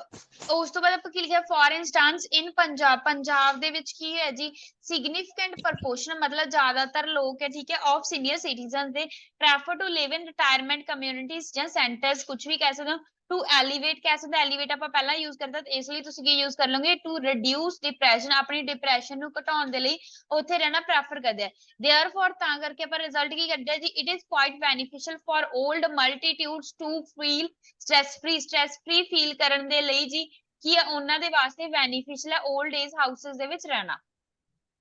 ਉਸ ਤੋਂ ਬਾਅਦ ਆਪਾਂ ਕੀ ਲਿਖਿਆ ਫॉर ਇੰਸਟੈਂਸ ਇਨ ਪੰਜਾਬ ਦੇ ਵਿੱਚ ਕੀ ਹੈ ਜੀ ਸਿਗਨੀਫੀਕੈਂਟ ਪ੍ਰਪੋਰਸ਼ਨ ਮਤਲਬ ਜ਼ਿਆਦਾਤਰ ਲੋਕ ਹੈ ਠੀਕ ਹੈ of senior citizens they prefer to live in retirement communities ਜਾਂ ਸੈਂਟਰਸ ਕੁਝ ਵੀ ਕਹਿ ਸਕਦੇ ਹੋ ਟੂ ਐਲੀਵੇਟ ਕਹਿ ਸਕਦੇ ਐਲੀਵੇਟ ਆਪਾਂ ਪਹਿਲਾਂ ਯੂਜ਼ ਕਰਦਾ ਤੇ ਇਸ ਲਈ ਤੁਸੀਂ ਕੀ ਯੂਜ਼ ਕਰ ਲਓਗੇ ਟੂ ਰਿਡਿਊਸ ਡਿਪਰੈਸ਼ਨ ਆਪਣੀ ਡਿਪਰੈਸ਼ਨ ਨੂੰ ਘਟਾਉਣ ਦੇ ਲਈ ਉੱਥੇ ਰਹਿਣਾ ਪ੍ਰੈਫਰ ਕਰਦੇ ਆ देयरफॉर ਤਾਂ ਕਰਕੇ ਆਪਾਂ ਰਿਜ਼ਲਟ ਕੀ ਕੱਢਿਆ ਜੀ it is quite beneficial for old multitudes to feel stress free feel ਕਰਨ ਦੇ ਲਈ ਜੀ ਕੀ ਆ ਉਹਨਾਂ ਦੇ ਵਾਸਤੇ ਬੈਨੀਫੀਸ਼ੀਅਲ ਹੈ 올ਡ ਏਜ ਹਾਊਸਸ ਦੇ ਵਿੱਚ ਰਹਿਣਾ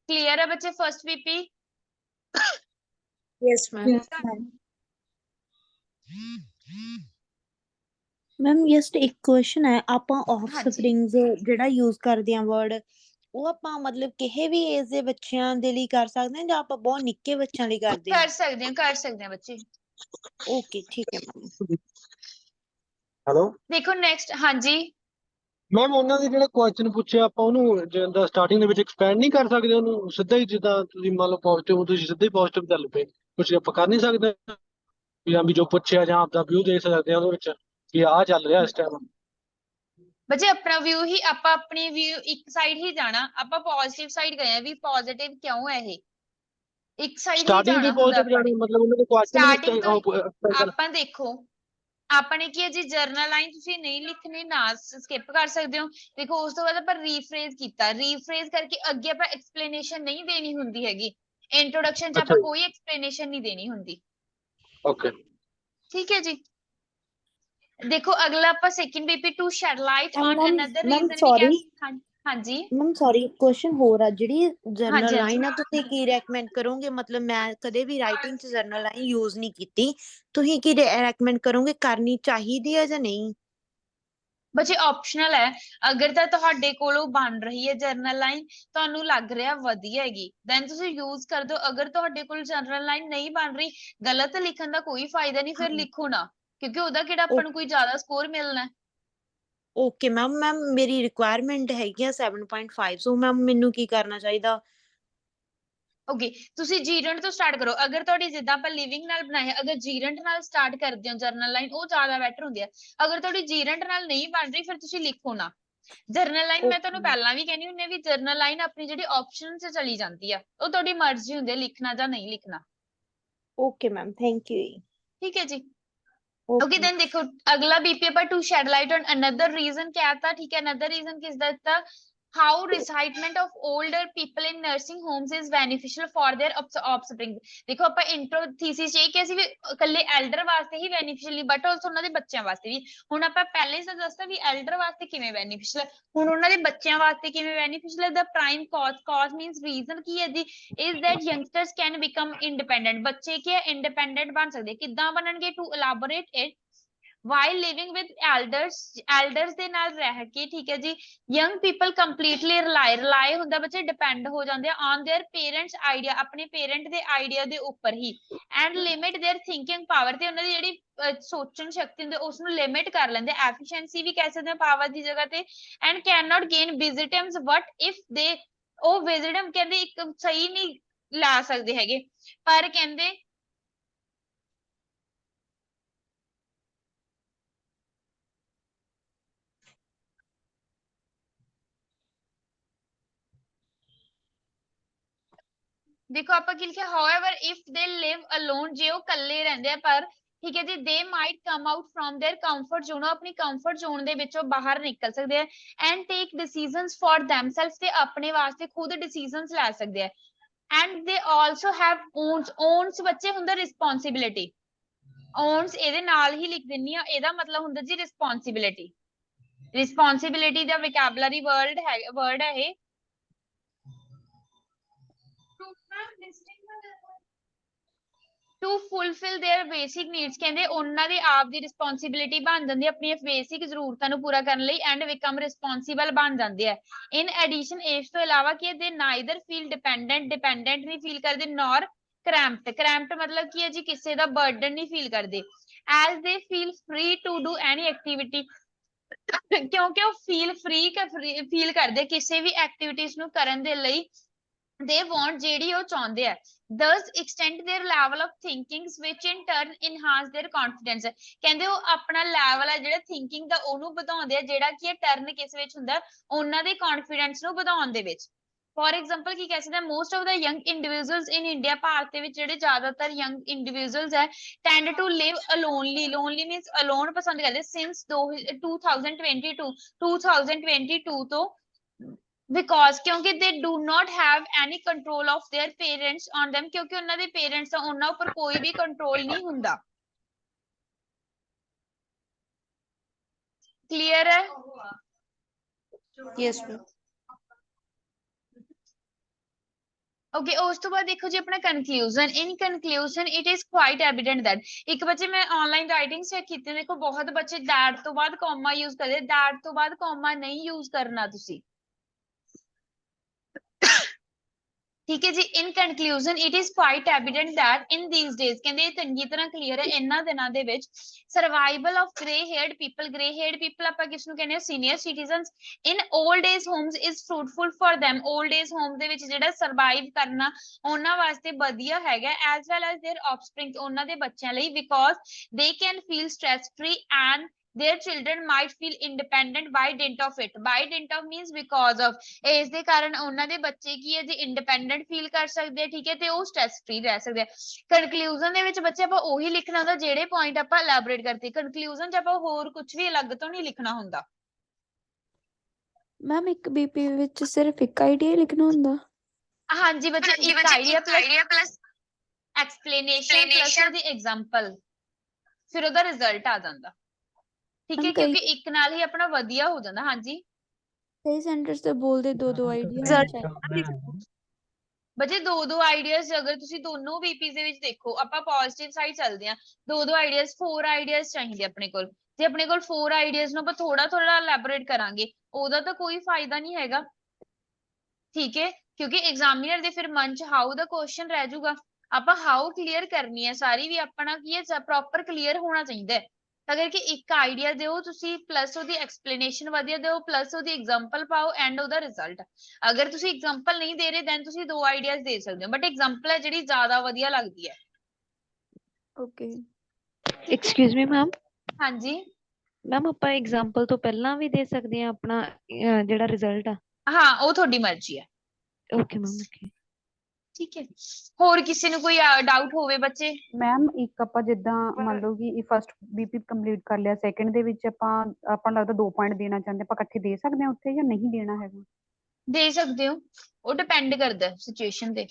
ਕਲੀਅਰ ਹੈ ਬੱਚੇ first VP yes ma'am ma'am just ਇੱਕ ਕੁਐਸਚਨ ਹੈ ਆਪਾਂ ਆਫਸਪ੍ਰਿੰਗਸ ਜਿਹੜਾ ਯੂਜ਼ ਕਰਦੇ ਆ ਵਰਡ ਉਹ ਆਪਾਂ ਮਤਲਬ ਕਿਸੇ ਵੀ ਏਜ ਦੇ ਬੱਚਿਆਂ ਦੇ ਲਈ ਕਰ ਸਕਦੇ ਹਾਂ ਜਾਂ ਆਪਾਂ ਬਹੁਤ ਨਿੱਕੇ ਬੱਚਿਆਂ ਲਈ ਕਰਦੇ ਹਾਂ ਕਰ ਸਕਦੇ ਹਾਂ ਬੱਚੇ ਓਕੇ ਠੀਕ ਹੈ ਹੈਲੋ ਦੇਖੋ ਨੈਕਸਟ ਹਾਂਜੀ ਮੈਮ ਉਹਨਾਂ ਦੇ ਜਿਹੜਾ ਕੁਐਸਚਨ ਪੁੱਛਿਆ ਆਪਾਂ ਉਹਨੂੰ ਜਿੱਦਾਂ ਸਟਾਰਟਿੰਗ ਦੇ ਵਿੱਚ ਐਕਸਪੈਂਡ ਨਹੀਂ ਕਰ ਸਕਦੇ ਉਹਨੂੰ ਸਿੱਧਾ ਹੀ ਜਿੱਦਾਂ ਤੁਸੀਂ ਮੰਨ ਲਓ ਪੋਜ਼ਿਟਿਵ ਤੁਸੀਂ ਸਿੱਧਾ ਹੀ ਪੋਜ਼ਿਟਿਵ ਚੱਲ ਪਏ ਕੁਝ ਆਪਾਂ ਕਰ ਨਹੀਂ ਸਕਦੇ ਜਾਂ ਵੀ ਜੋ ਪੁੱਛਿਆ ਜਾਂ ਆਪਦਾ ਵਿਊ ਦੇ ਸਕਦੇ ਆ ਉਹਦੇ ਵਿੱਚ ਕਿ ਆਹ ਚੱਲ ਰਿਹਾ ਇਸ ਟਾਈਮ ਬੱਚੇ ਆਪਣਾ ਵਿਊ ਹੀ ਆਪਾਂ ਆਪਣੀ ਵਿਊ ਇੱਕ ਸਾਈਡ ਹੀ ਜਾਣਾ ਆਪਾਂ ਪੋਜ਼ਿਟਿਵ ਸਾਈਡ ਗਏ ਆ ਵੀ ਪੋਜ਼ਿਟਿਵ ਕਿਉਂ ਹੈ ਇਹ ਇੱਕ ਸਾਈਡ ਹੀ ਜਾਣਾ ਹੁੰਦਾ ਮਤਲਬ ਉਹਨਾਂ ਦੇ ਕੁਐਸਚਨ ਸਟਾਰਟਿੰਗ ਤੋਂ ਆਪਾਂ ਦੇਖੋ ਆਪਣੇ ਕੀ ਹੈ ਜੀ ਜਰਨਲ ਲਾਈਨ ਤੁਸੀਂ ਨਹੀਂ ਲਿਖਣੀ ਨਾ ਸਕਿਪ ਕਰ ਸਕਦੇ ਹੋ ਦੇਖੋ ਉਸ ਤੋਂ ਬਾਅਦ ਆਪਾਂ ਰੀਫਰੇਜ਼ ਕੀਤਾ ਰੀਫਰੇਜ਼ ਕਰਕੇ ਅੱਗੇ ਆਪਾਂ ਐਕਸਪਲੇਨੇਸ਼ਨ ਨਹੀਂ ਦੇਣੀ ਹੁੰਦੀ ਹੈਗੀ ਇੰਟਰੋਡਕਸ਼ਨ ਚ ਆਪਾਂ ਕੋਈ ਐਕਸਪਲੇਨੇਸ਼ਨ ਨਹੀਂ ਦੇਣੀ ਹੁੰਦੀ ਓਕੇ ਠੀਕ ਹੈ ਜੀ ਦੇਖੋ ਅਗਲਾ ਆਪਾਂ second BP to shed light on another ma'am reason ਵੀ ਸੌਰੀ ਹਾਂਜੀ ਮੈਮ ਸੌਰੀ ਕੁਐਸਚਨ ਹੋਰ ਆ ਜਿਹੜੀ ਹਾਂਜੀ ਜਰਨਲ ਹਾਂਜੀ ਲਾਈਨ ਆ ਤੁਸੀਂ ਕੀ ਰეკਮੈਂਡ ਕਰੋਗੇ ਮਤਲਬ ਮੈਂ ਕਦੇ ਵੀ ਰਾਈਟਿੰਗ ਚ ਜਰਨਲ ਲਾਈਨ ਯੂਜ਼ ਨਹੀਂ ਕੀਤੀ ਤੁਸੀਂ ਕੀ ਰეკਮੈਂਡ ਕਰੋਗੇ ਕਰਨੀ ਚਾਹੀਦੀ ਹੈ ਜਾਂ ਨਹੀਂ ਬੱਚੇ ਆਪਸ਼ਨਲ ਹੈ ਅਗਰ ਤਾਂ ਤੁਹਾਡੇ ਕੋਲੋਂ ਬਣ ਰਹੀ ਹੈ ਜਰਨਲ ਲਾਈਨ ਤੁਹਾਨੂੰ ਲੱਗ ਰਿਹਾ ਵਧੀਆ ਹੈਗੀ ਦੈਨ ਤੁਸੀਂ ਯੂਜ਼ ਕਰ ਦਿਓ ਅਗਰ ਤੁਹਾਡੇ ਕੋਲ ਜਰਨਲ ਲਾਈਨ ਨਹੀਂ ਬਣ ਰਹੀ ਗਲਤ ਲਿਖਣ ਦਾ ਕੋਈ ਫਾਇਦਾ ਨਹੀਂ ਫਿਰ ਲਿਖੋ ਨਾ ਕਿਉਂਕਿ ਉਹਦਾ ਕਿਹੜਾ ਆਪਾਂ ਨੂੰ ਕੋਈ ਜ਼ਿਆਦਾ ਸਕੋਰ ਮਿਲਣਾ ਓਕੇ ਮੈਮ ਮੇਰੀ ਰਿਕੁਆਇਰਮੈਂਟ ਹੈਗੀ ਆ 7.5 ਸੋ ਮੈਮ ਮੈਨੂੰ ਕੀ ਕਰਨਾ ਚਾਹੀਦਾ ਓਕੇ ਤੁਸੀਂ ਜੀਰੰਟ ਤੋਂ ਸਟਾਰਟ ਕਰੋ ਅਗਰ ਤੁਹਾਡੀ ਜਿੱਦਾਂ ਆਪਾਂ ਲਿਵਿੰਗ ਨਾਲ ਬਣਾਇਆ ਅਗਰ ਜੀਰੰਟ ਨਾਲ ਸਟਾਰਟ ਕਰਦੇ ਹੋ ਜਰਨਲ ਲਾਈਨ ਉਹ ਜ਼ਿਆਦਾ ਬੈਟਰ ਹੁੰਦੀ ਹੈ ਅਗਰ ਤੁਹਾਡੀ ਜੀਰੰਟ ਨਾਲ ਨਹੀਂ ਬਣ ਰਹੀ ਫਿਰ ਤੁਸੀਂ ਲਿਖੋ ਨਾ ਜਰਨਲ ਲਾਈਨ ਮੈਂ ਤੁਹਾਨੂੰ ਪਹਿਲਾਂ ਵੀ ਕਹਿੰਦੀ ਹੁੰਦੀ ਵੀ ਜਰਨਲ ਲਾਈਨ ਆਪਣੀ ਜਿਹੜੀ ਆਪਸ਼ਨ 'ਚ ਚਲੀ ਜਾਂਦੀ ਆ ਉਹ ਤੁਹਾਡੀ ਮਰਜ਼ੀ ਹੁੰਦੀ ਹੈ ਲਿਖਣਾ ਜਾਂ ਨਹੀਂ ਲਿਖਣਾ ਓਕੇ ਮੈਮ ਥੈਂਕ ਯੂ ਠੀਕ ਹੈ ਜੀ ਓਕੇ ਦੈਨ ਦੇਖੋ ਅਗਲਾ BP ਆਪਾਂ to shed light on another reason ਕਹਿਤਾ ਠੀਕ ਹੈ ਅਨਦਰ ਰੀਜ਼ਨ ਕਿਸ ਦਾ ਦਿੱਤਾ how retirement of older people in nursing homes is beneficial for their offspring ਦੇਖੋ ਆਪਾਂ ਇੰਟਰੋ ਥੀਸਿਸ ਇਹ ਕਿ ਅਸੀਂ ਵੀ ਇਕੱਲੇ ਐਲਡਰ ਵਾਸਤੇ ਹੀ ਬੈਨੀਫੀਸ਼ੀਅਲ ਬਟ ਆਲਸੋ ਉਹਨਾਂ ਦੇ ਬੱਚਿਆਂ ਵਾਸਤੇ ਵੀ ਹੁਣ ਆਪਾਂ ਪਹਿਲੇ ਹੀ ਦੱਸਤਾ ਵੀ ਐਲਡਰ ਵਾਸਤੇ ਕਿਵੇਂ ਬੈਨੀਫੀਸ਼ੀਅਲ ਹੁਣ ਉਹਨਾਂ ਦੇ ਬੱਚਿਆਂ ਵਾਸਤੇ ਕਿਵੇਂ ਬੈਨੀਫੀਸ਼ੀਅਲ ਹੈ ਦਾ ਪ੍ਰਾਈਮ ਕਾਜ਼ ਮੀਨਸ ਰੀਜ਼ਨ ਕੀ ਹੈ ਜੀ is that youngsters can become independent ਬੱਚੇ ਕੀ ਹੈ ਇੰਡੀਪੈਂਡੈਂਟ ਬਣ ਸਕਦੇ ਕਿੱਦਾਂ ਬਣਨਗੇ to elaborate it while living with elders ਦੇ ਨਾਲ ਰਹਿ ਕੇ ਠੀਕ ਹੈ ਜੀ young people completely rely ਹੁੰਦਾ ਬੱਚੇ depend ਹੋ ਜਾਂਦੇ ਆ on their parents idea ਆਪਣੇ parent ਦੇ ਆਈਡੀਆ ਦੇ ਉੱਪਰ ਹੀ and limit their thinking power ਤੇ ਉਹਨਾਂ ਦੀ ਜਿਹੜੀ ਸੋਚਣ ਸ਼ਕਤੀ ਹੁੰਦੀ ਉਸ ਨੂੰ ਲਿਮਿਟ ਕਰ ਲੈਂਦੇ efficiency ਵੀ ਕਹਿ ਸਕਦੇ ਆ ਪਾਵਰ ਦੀ ਜਗ੍ਹਾ ਤੇ and cannot gain wisdom what if they ਉਹ wisdom ਕਹਿੰਦੇ ਇੱਕ ਸਹੀ ਨਹੀਂ ਲਾ ਸਕਦੇ ਹੈਗੇ ਪਰ ਕਹਿੰਦੇ ਦੇਖੋ ਆਪਾਂ ਕੀ ਲਿਖਿਆ however if they live alone ਜੇ ਉਹ ਇਕੱਲੇ ਰਹਿੰਦੇ ਆ ਪਰ ਠੀਕ ਹੈ ਜੀ they might come out from their comfort zone ਆਪਣੀ comfort zone ਦੇ ਵਿੱਚੋਂ ਬਾਹਰ ਨਿਕਲ ਸਕਦੇ ਆ and take decisions for themselves ਤੇ ਆਪਣੇ ਵਾਸਤੇ ਖੁਦ decisions ਲੈ ਸਕਦੇ ਆ and they also have owns ਬੱਚੇ ਹੁੰਦਾ responsibility owns ਇਹਦੇ ਨਾਲ ਹੀ ਲਿਖ ਦਿੰਨੀ ਆ ਇਹਦਾ ਮਤਲਬ ਹੁੰਦਾ ਜੀ responsibility ਦਾ vocabulary word ਹੈ ਇਹ to fulfill their basic needs ਕਹਿੰਦੇ ਉਹਨਾਂ ਦੀ ਆਪ ਦੀ ਰਿਸਪੌਂਸਿਬਿਲਿਟੀ ਬਣ ਜਾਂਦੀ ਹੈ ਆਪਣੀਆਂ ਬੇਸਿਕ ਜ਼ਰੂਰਤਾਂ ਨੂੰ ਪੂਰਾ ਕਰਨ ਲਈ ਐਂਡ ਬਿਕਮ ਰਿਸਪੌਂਸਿਬਲ ਬਣ ਜਾਂਦੇ ਆ ਇਨ ਐਡੀਸ਼ਨ ਇਸ ਤੋਂ ਇਲਾਵਾ ਕਿ ਦੇ ਨਾਈਦਰ ਫੀਲ ਡਿਪੈਂਡੈਂਟ ਨਹੀਂ ਫੀਲ ਕਰਦੇ ਨੌਰ ਕ੍ਰੈਂਪਟ ਮਤਲਬ ਕੀ ਹੈ ਜੀ ਕਿਸੇ ਦਾ ਬਰਡਨ ਨਹੀਂ ਫੀਲ ਕਰਦੇ as they feel free to do any activity ਕਿਉਂਕਿ ਉਹ ਫੀਲ ਕਰਦੇ ਕਿਸੇ ਵੀ ਐਕਟੀਵਿਟੀਜ਼ ਨੂੰ ਕਰਨ ਦੇ ਲਈ they want ਜਿਹੜੀ ਉਹ ਚਾਹੁੰਦੇ ਆ thus extend their level of thinking which in turn enhance their confidence ਕਹਿੰਦੇ ਉਹ ਆਪਣਾ ਲੈਵਲ ਹੈ ਜਿਹੜਾ ਥਿੰਕਿੰਗ ਦਾ ਉਹਨੂੰ ਵਧਾਉਂਦੇ ਆ ਜਿਹੜਾ ਕਿ ਟਰਨ ਕਿਸ ਵਿੱਚ ਹੁੰਦਾ ਉਹਨਾਂ ਦੇ ਕੌਨਫੀਡੈਂਸ ਨੂੰ ਵਧਾਉਣ ਦੇ ਵਿੱਚ ਫੋਰ ਐਗਜ਼ਾਮਪਲ ਕੀ ਕਹਿ ਸਕਦੇ most of the young individuals in India ਭਾਰਤ ਦੇ ਵਿੱਚ ਜਿਹੜੇ ਜ਼ਿਆਦਾਤਰ ਯੰਗ ਇੰਡੀਵਿਜੂਅਲਸ ਹੈ tend to live alonely means alone ਪਸੰਦ ਕਰਦੇ ਸਿੰਸ 2022 ਤੋਂ because ਕਿਉਂਕਿ they do not have any control of their parents on them ਕਿਉਂਕਿ ਉਹਨਾਂ ਦੇ ਪੇਰੈਂਟਸ ਦਾ ਉਹਨਾਂ ਉੱਪਰ ਕੋਈ ਵੀ ਕੰਟਰੋਲ ਨਹੀਂ ਹੁੰਦਾ ਕਲੀਅਰ ਹੈ ਯੈਸ ਮੈਮ ਓਕੇ ਉਸ ਤੋਂ ਬਾਅਦ ਦੇਖੋ ਜੀ ਆਪਣਾ conclusion in conclusion it is quite evident that ਇੱਕ ਬੱਚੇ ਮੈਂ ਆਨਲਾਈਨ ਰਾਈਟਿੰਗ ਚੈੱਕ ਕੀਤੀ ਦੇਖੋ ਬਹੁਤ ਬੱਚੇ ਦੈਟ ਤੋਂ ਬਾਅਦ ਕੌਮਾ ਯੂਜ਼ ਕਰਦੇ ਦੈਟ ਤੋਂ ਬਾਅਦ ਕੌਮਾ ਨਹੀਂ ਯੂਜ਼ ਕਰਨਾ ਤੁਸੀਂ ਠੀਕ ਹੈ ਜੀ in conclusion it is quite evident that in these days ਕਹਿੰਦੇ ਇਹ ਚੰਗੀ ਤਰ੍ਹਾਂ ਕਲੀਅਰ ਹੈ ਇਹਨਾਂ ਦਿਨਾਂ ਦੇ ਵਿੱਚ survival of grey haired people ਆਪਾਂ ਕਿਸ ਨੂੰ ਕਹਿੰਦੇ ਹਾਂ senior citizens in old age homes is fruitful for them old age home ਦੇ ਵਿੱਚ ਜਿਹੜਾ ਸਰਵਾਈਵ ਕਰਨਾ ਉਹਨਾਂ ਵਾਸਤੇ ਵਧੀਆ ਹੈਗਾ as well as their offspring ਉਹਨਾਂ ਦੇ ਬੱਚਿਆਂ ਲਈ because they can feel stress free and their children might feel independent by dint of it by dint of means because of ਇਸ ਦੇ ਕਾਰਨ ਉਹਨਾਂ ਦੇ ਬੱਚੇ ਕੀ ਹੈ ਜੀ ਇੰਡੀਪੈਂਡੈਂਟ ਫੀਲ ਕਰ ਸਕਦੇ ਆ ਠੀਕ ਹੈ ਤੇ ਉਹ ਸਟ੍ਰੈਸ ਫ੍ਰੀ ਰਹਿ ਸਕਦੇ ਆ ਕਨਕਲੂਜਨ ਦੇ ਵਿੱਚ ਬੱਚੇ ਆਪਾਂ ਉਹੀ ਲਿਖਣਾ ਹੁੰਦਾ ਜਿਹੜੇ ਪੁਆਇੰਟ ਆਪਾਂ ਐਲੈਬੋਰੇਟ ਕਰਤੇ ਕਨਕਲੂਜਨ ਚ ਆਪਾਂ ਹੋਰ ਕੁਝ ਵੀ ਅਲੱਗ ਤੋਂ ਨਹੀਂ ਲਿਖਣਾ ਹੁੰਦਾ ਮੈਮ ਇੱਕ BP ਵਿੱਚ ਸਿਰਫ ਇੱਕ ਆਈਡੀਆ ਲਿਖਣਾ ਹੁੰਦਾ ਹਾਂਜੀ ਬੱਚੇ ਇੱਕ ਆਈਡੀਆ ਪਲੱਸ ਐਕਸਪਲੇਨੇਸ਼ਨ ਪਲੱਸ ਉਹਦੀ ਐਗਜ਼ਾਮਪਲ ਫਿਰ ਉਹਦਾ ਰਿਜ਼ਲਟ ਆ ਜਾਂਦਾ ਠੀਕ ਮੈਮ ਹੈ, ਕਈ ਕਿਉਂਕਿ ਇੱਕ ਨਾਲ ਹੀ ਆਪਣਾ ਵਧੀਆ ਹੋ ਜਾਂਦਾ। ਹਾਂਜੀ ਕਈ ਸੈਂਟਰਸ ਤੇ ਬੋਲਦੇ ਦੋ ਆਈਡੀਆ ਹੋਣੇ ਰਿਜ਼ਲਟ ਚਾਹੀਦੇ। ਬੱਚੇ ਦੋ ਆਈਡੀਆਜ਼, ਅਗਰ ਤੁਸੀਂ ਦੋਨੋਂ ਵੀਪੀਜ਼ ਦੇ ਵਿੱਚ ਦੇਖੋ, ਆਪਾਂ ਪੋਜ਼ਿਟਿਵ ਸਾਈਡ ਚੱਲਦੇ ਆ, ਦੋ ਆਈਡੀਆਜ਼, 4 ਆਈਡੀਆਜ਼ ਚਾਹੀਦੇ ਆਪਣੇ ਕੋਲ। ਜੇ ਆਪਣੇ ਕੋਲ 4 ਆਈਡੀਆਜ਼ ਨੂੰ ਆਪਾਂ ਥੋੜਾ ਐਲੈਬੋਰੇਟ ਕਰਾਂਗੇ, ਉਹਦਾ ਤਾਂ ਕੋਈ ਫਾਇਦਾ ਨਹੀਂ ਹੈਗਾ। ਠੀਕ ਹੈ, ਕਿਉਂਕਿ ਐਗਜ਼ਾਮੀਨਰ ਦੇ ਫਿਰ ਮਨ ਚ ਹਾਊ ਦਾ ਕੁਐਸਚਨ ਰਹਿ ਜਾਊਗਾ। ਆਪਾਂ ਹਾਊ ਕਲੀਅਰ ਕਰਨੀ ਹੈ ਸਾਰੀ, ਵੀ ਆਪਣਾ ਕੀ ਹੈ ਪ੍ਰੋਪਰ ਕਲੀਅਰ ਹੋਣਾ ਚਾਹੀਦਾ ਹੈ। ਤਾਂ ਕਰਕੇ ਇੱਕ ਆਈਡੀਆ ਦਿਓ ਤੁਸੀਂ, ਪਲੱਸ ਉਹਦੀ ਐਕਸਪਲੇਨੇਸ਼ਨ ਵਧੀਆ ਦਿਓ, ਪਲੱਸ ਉਹਦੀ ਐਗਜ਼ਾਮਪਲ ਪਾਓ ਐਂਡ ਉਹਦਾ ਰਿਜ਼ਲਟ। ਅਗਰ ਤੁਸੀਂ ਐਗਜ਼ਾਮਪਲ ਨਹੀਂ ਦੇ ਰਹੇ ਦੈਨ ਤੁਸੀਂ 2 ਆਈਡੀਆਜ਼ ਦੇ ਸਕਦੇ ਹੋ, ਬਟ ਐਗਜ਼ਾਮਪਲ ਹੈ ਜਿਹੜੀ ਜ਼ਿਆਦਾ ਵਧੀਆ ਲੱਗਦੀ ਹੈ। Okay excuse me ma'am. ਹਾਂਜੀ ਮੈਮ ਆਪਾਂ ਐਗਜ਼ਾਮਪਲ ਤੋਂ ਪਹਿਲਾਂ ਵੀ ਦੇ ਸਕਦੇ ਹਾਂ ਆਪਣਾ ਜਿਹੜਾ ਰਿਜ਼ਲਟ ਆ? ਹਾਂ, ਉਹ ਤੁਹਾਡੀ ਮਰਜ਼ੀ ਹੈ। Okay ma'am okay. ਠੀਕ ਹੈ, ਹੋਰ ਕਿਸੇ ਨੂੰ ਕੋਈ ਡਾਊਟ ਹੋਵੇ ਬੱਚੇ? ਮੈਮ ਇੱਕ ਆਪਾਂ ਜਿੱਦਾਂ ਮੰਨ ਲਓ ਕਿ ਫਸਟ ਬੀਪੀ ਕੰਪਲੀਟ ਕਰ ਲਿਆ, ਸੈਕੰਡ ਦੇ ਵਿੱਚ ਆਪਾਂ ਲੱਗਦਾ 2 ਪੁਆਇੰਟ ਦੇਣਾ ਚਾਹੁੰਦੇ, ਆਪਾਂ ਇਕੱਠੇ ਦੇ ਸਕਦੇ ਹਾਂ ਉੱਥੇ ਜਾਂ ਨਹੀਂ ਦੇਣਾ ਹੈਗਾ? ਦੇ ਸਕਦੇ ਹੋ, ਉਹ ਡਿਪੈਂਡ ਕਰਦਾ ਸਿਚੁਏਸ਼ਨ ਤੇ।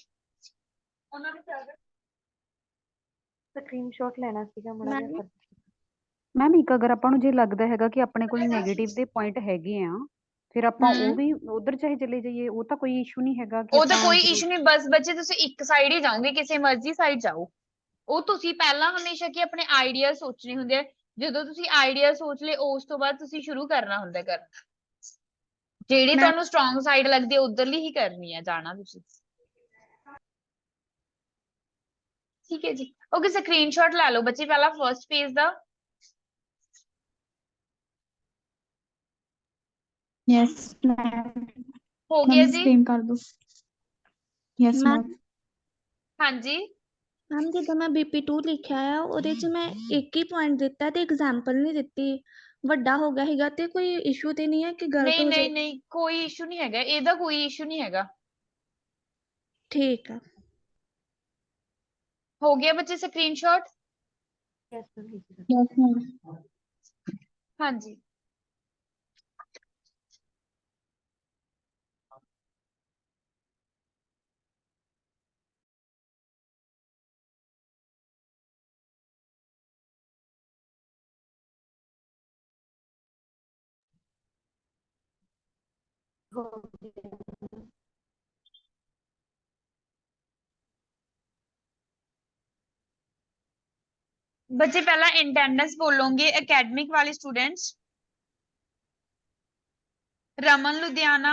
ਸਕਰੀਨਸ਼ਾਟ ਲੈਣਾ ਸੀਗਾ ਮਾੜਾ ਜਿਹਾ ਮੈਮ ਕਰ। ਮੈਮ ਇੱਕ ਅਗਰ ਆਪਾਂ ਨੂੰ ਜੇ ਲੱਗਦਾ ਹੈਗਾ ਕਿ ਆਪਣੇ ਕੋਲ ਨੈਗੇਟਿਵ ਦੇ ਪੁਆਇੰਟ ਹੈਗੇ ਆ, ਫਿਰ ਆਪਾਂ ਉਹ ਵੀ ਉਧਰ ਚਾਹੇ ਚਲੇ ਜਾਈਏ, ਉਹ ਤਾਂ ਕੋਈ ਇਸ਼ੂ ਨਹੀਂ ਹੈਗਾ ਕਿ ਉਹ ਤਾਂ ਆਪਾਂ ਕੋਈ ਜ਼ਰੂਰ। ਇਸ਼ੂ ਨਹੀਂ, ਬਸ ਬੱਚੇ ਤੁਸੀਂ ਇੱਕ ਸਾਈਡ ਹੀ ਜਾਓਗੇ, ਕਿਸੇ ਮਰਜ਼ੀ ਸਾਈਡ ਜਾਓ। ਉਹ ਤੁਸੀਂ ਪਹਿਲਾਂ ਹਮੇਸ਼ਾ ਕਿ ਆਪਣੇ ਆਈਡੀਆ ਸੋਚਣੇ ਹੁੰਦੇ ਆ, ਜਦੋਂ ਤੁਸੀਂ ਆਈਡੀਆ ਸੋਚ ਲਏ ਉਸ ਤੋਂ ਬਾਅਦ ਤੁਸੀਂ ਸ਼ੁਰੂ ਕਰਨਾ ਹੁੰਦਾ ਕਰਨਾ। ਜਿਹੜੀ ਮੈਮ ਤੁਹਾਨੂੰ ਸਟਰੋਂਗ ਸਾਈਡ ਲੱਗਦੀ ਹੈ ਉਧਰਲੀ ਹੀ ਕਰਨੀ ਹੈ, ਜਾਣਾ ਤੁਸੀਂ। ਠੀਕ ਹੈ ਜੀ, ਓਕੇ ਸਕਰੀਨਸ਼ਾਟ ਲੈ ਲਓ ਬੱਚੇ ਪਹਿਲਾਂ ਫਰਸਟ ਪੇਜ ਦਾ। Yes ma'am. ਹੋ मैम ਗਿਆ ਜੀ? स्क्रीन कर दो। Yes ma'am ma'am. ਹਾਂਜੀ ਮੈਮ ਜਿੱਦਾਂ ਮੈਂ BP2 ਲਿਖਿਆ ਆ, ਉਹਦੇ 'ਚ ਮੈਂ ਇੱਕ ਹੀ ਪੁਆਇੰਟ ਦਿੱਤਾ ਤੇ ਐਗਜ਼ਾਮਪਲ ਨਹੀਂ ਦਿੱਤੀ, ਵੱਡਾ ਹੋ ਗਿਆ ਸੀਗਾ, ਤੇ ਕੋਈ ਇਸ਼ੂ ਤੇ ਨਹੀਂ ਹੈ ਕਿ ਗਲਤ ਹੋ ਜਾਏ? ਨਹੀਂ ਕੋਈ ਇਸ਼ੂ ਨਹੀਂ ਹੈਗਾ, ਇਹਦਾ ਕੋਈ ਇਸ਼ੂ ਨਹੀਂ ਹੈਗਾ। ਠੀਕ ਆ। ਹੋ ਗਿਆ ਬੱਚੇ ਸਕਰੀਨਸ਼ਾਟ? Yes ma'am. ਹਾਂਜੀ ਬੱਚੇ ਪਹਿਲਾਂ ਅਟੈਂਡੈਂਸ ਬੋਲੋਗੇ ਅਕੈਡਮਿਕ ਵਾਲੇ students. Raman Ludhiana,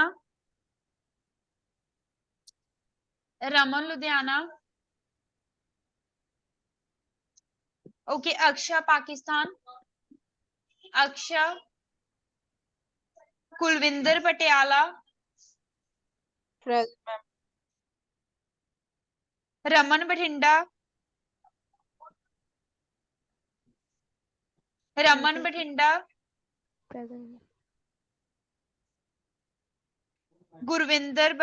Raman Ludhiana. Okay Aksha Pakistan, Aksha. Kulwinder Patiala, Raman Bathinda, Raman Bathinda, Gurwinder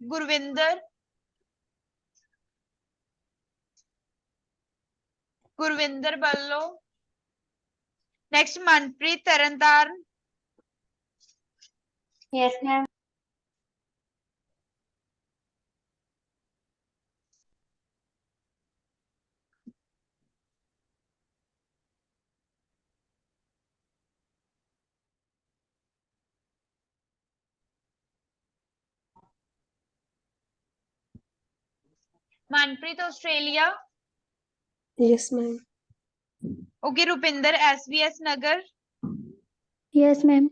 Gurwinder, Gurwinder Ballo. Next Manpreet Tarn Taran. Yes ma'am. Manpreet Australia. Yes ma'am. Okay Rupinder SBS Nagar. Yes ma'am.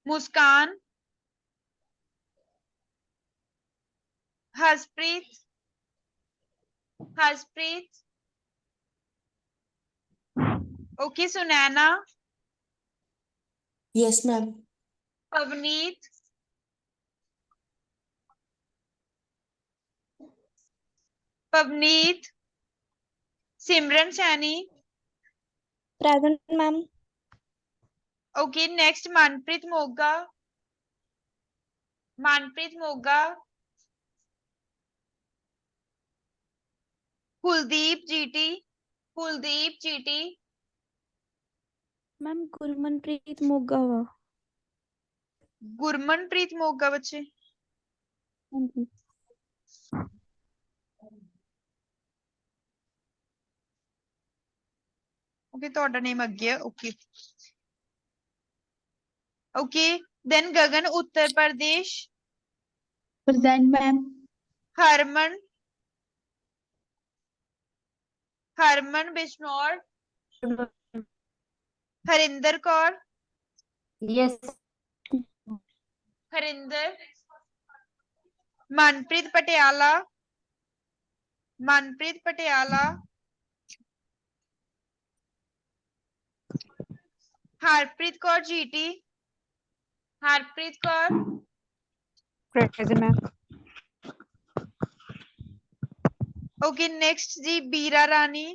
Muskan, Haspreet, Haspreet. Okay Sunaina, yes ma'am. Pavneet, Pavneet, Simran Saini. Present ma'am. Okay next Manpreet Moga, Manpreet Moga. Kuldeep GT, Kuldeep GT. Ma'am Gurmanpreet Moga वा। गुरमनप्रीत मोगा बच्चे। हाँ जी। ओके ਤੁਹਾਡਾ नेम ਅੱਗੇ ਹੈ okay okay then Gagan Uttar Pradesh present ma'am Harman Harman Bishnaur Harinder Kaur yes Harinder Manpreet Patiala Manpreet Patiala Harpreet Kaur GT Harpreet Kaur present ma'am okay next जी Beera Rani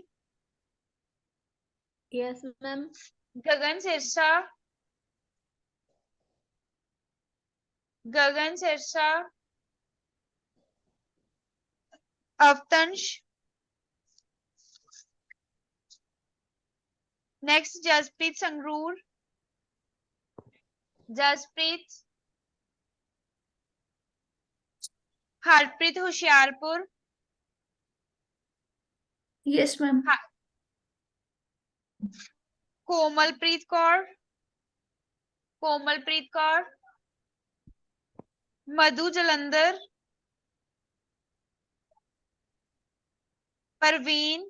yes ma'am Gagan Sirsa Gagan Sirsa Avtansh next Jaspreet Sangrur Jaspreet Harpreet Hoshiarpur yes ma'am Komalpreet Kaur Komalpreet Kaur Madhu Jalandhar Parveen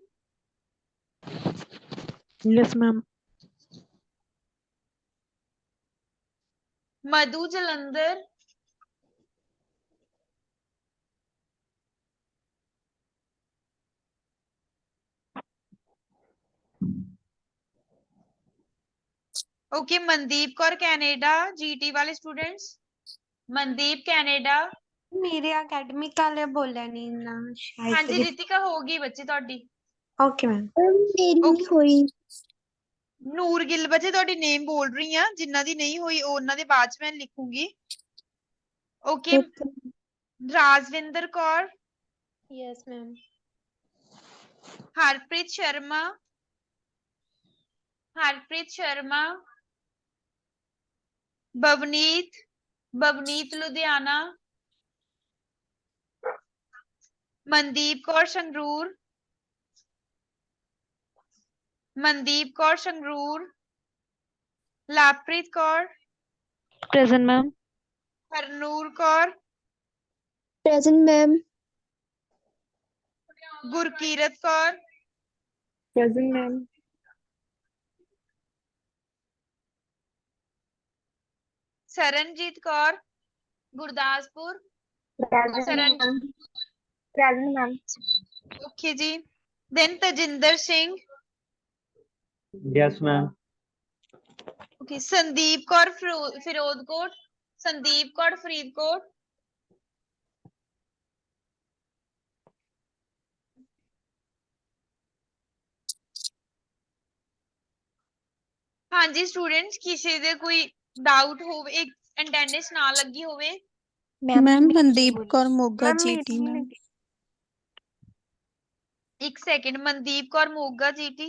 yes ma'am Madhu Jalandhar okay Mandeep Kaur Canada GT वाले students Mandeep Canada मेरे academic वाले बोले नहीं ना शायद हाँ जी रितिका होगी बच्चे ਤੁਹਾਡੀ ओके मैम ਮੇਰੀ ਨਹੀਂ ਹੋਈ ਨੂਰ ਗਿੱਲ ਬੱਚੇ ਤੁਹਾਡੀ ਨੇਮ ਬੋਲ ਰਹੀ ਆ ਜਿਨ੍ਹਾਂ ਦੀ ਨਹੀਂ ਹੋਈ ਉਹਨਾਂ ਦੇ ਬਾਅਦ ਚ ਮੈਂ ਲਿਖੂੰਗੀ okay Rajwinder Kaur yes ma'am Harpreet Sharma Harpreet Sharma Bavneet Bavneet Ludhiana Mandeep Kaur Sangrur Mandeep Kaur Sangrur Lapreet Kaur present ma'am Harnoor Kaur present ma'am Gurkirat Kaur present ma'am Saranjit Kaur Gurdaspur Saran present ma'am okay ਜੀ then Tajinder Singh yes ma'am okay Sandeep Kaur Firozkot Sandeep Kaur Faridkot ਹਾਂਜੀ ਸਟੂਡੈਂਟਸ ਕਿਸੇ ਦੇ ਕੋਈ ਡਾਊਟ ਹੋਵੇ ਇੱਕ ਅਟੈਂਡੈਂਸ ਨਾ ਲੱਗੀ ਹੋਵੇ ma'am Mandeep Kaur Moga GT ma'am ਇੱਕ ਸੈਕਿੰਡ ਮਨਦੀਪ ਕੌਰ ਮੋਗਾ ਜੀਟੀ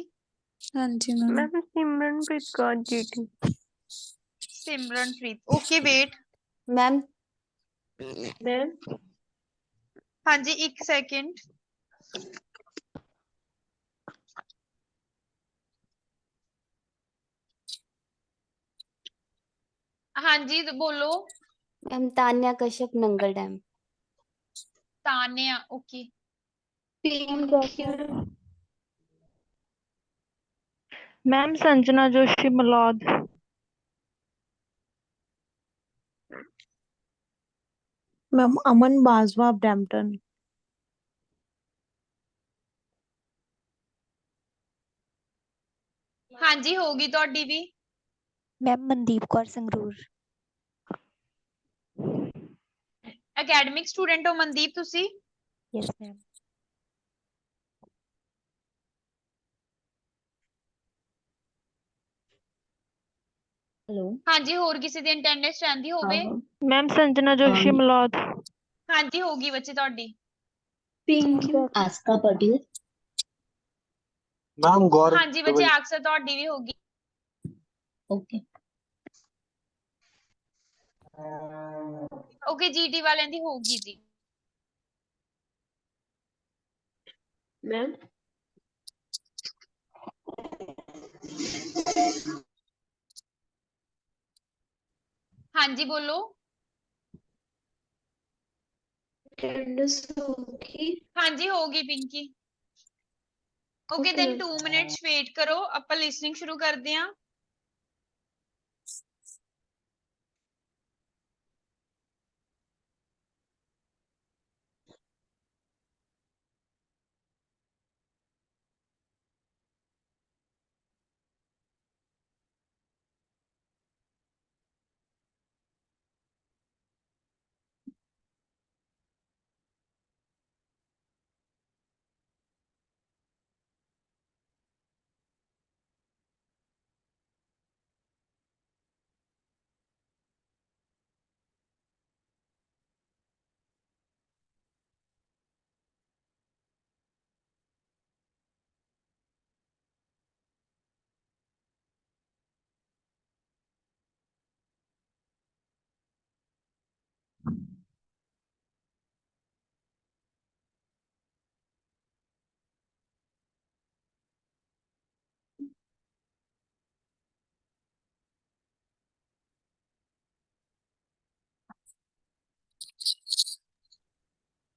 हाँ जी ma'am ma'am Simranpreet Kaur GT Simranpreet okay wait ma'am ma'am ਹਾਂਜੀ ਇੱਕ ਸੈਕਿੰਡ ਹਾਂਜੀ ਬੋਲੋ ma'am Tanya Kashyap Nangal dam Tanya okay ma'am Sanjana Joshi Malaud ma'am Aman Bajwa Brampton ਹਾਂਜੀ ਹੋਗੀ ਤੁਹਾਡੀ ਵੀ ma'am Mandeep Kaur Sangrur academic student ਹੋ ਮਨਦੀਪ ਤੁਸੀਂ यस मैम हेलो ਹਾਂਜੀ ਹੋਰ ਕਿਸੇ ਦੀ ਅਟੈਂਡੈਂਸ ਰਹਿੰਦੀ ਹੋਵੇ मैम संजना जोशी मलौद ਹਾਂਜੀ ਹੋਗੀ ਬੱਚੇ ਤੁਹਾਡੀ आस्था पटेल मैम गौरव ਹਾਂਜੀ ਬੱਚੇ ਅਕਸਰ ਤੁਹਾਡੀ ਵੀ ਹੋਗੀ ओके ਓਕੇ ਜੀਟੀ ਵਾਲਿਆਂ ਦੀ ਹੋਗੀ ਜੀ मैम ਹਾਂਜੀ ਬੋਲੋ। ਅਟੈਂਡੈਂस ਹੋਗੀ। ਹਾਂਜੀ ਹੋ ਗਈ Pinky. Okay Okay, then ma'am. 2 minutes wait ਕਰੋ, ਆਪਾਂ ਲਿਸਨਿੰਗ ਸ਼ੁਰੂ ਕਰਦੇ ਹਾਂ।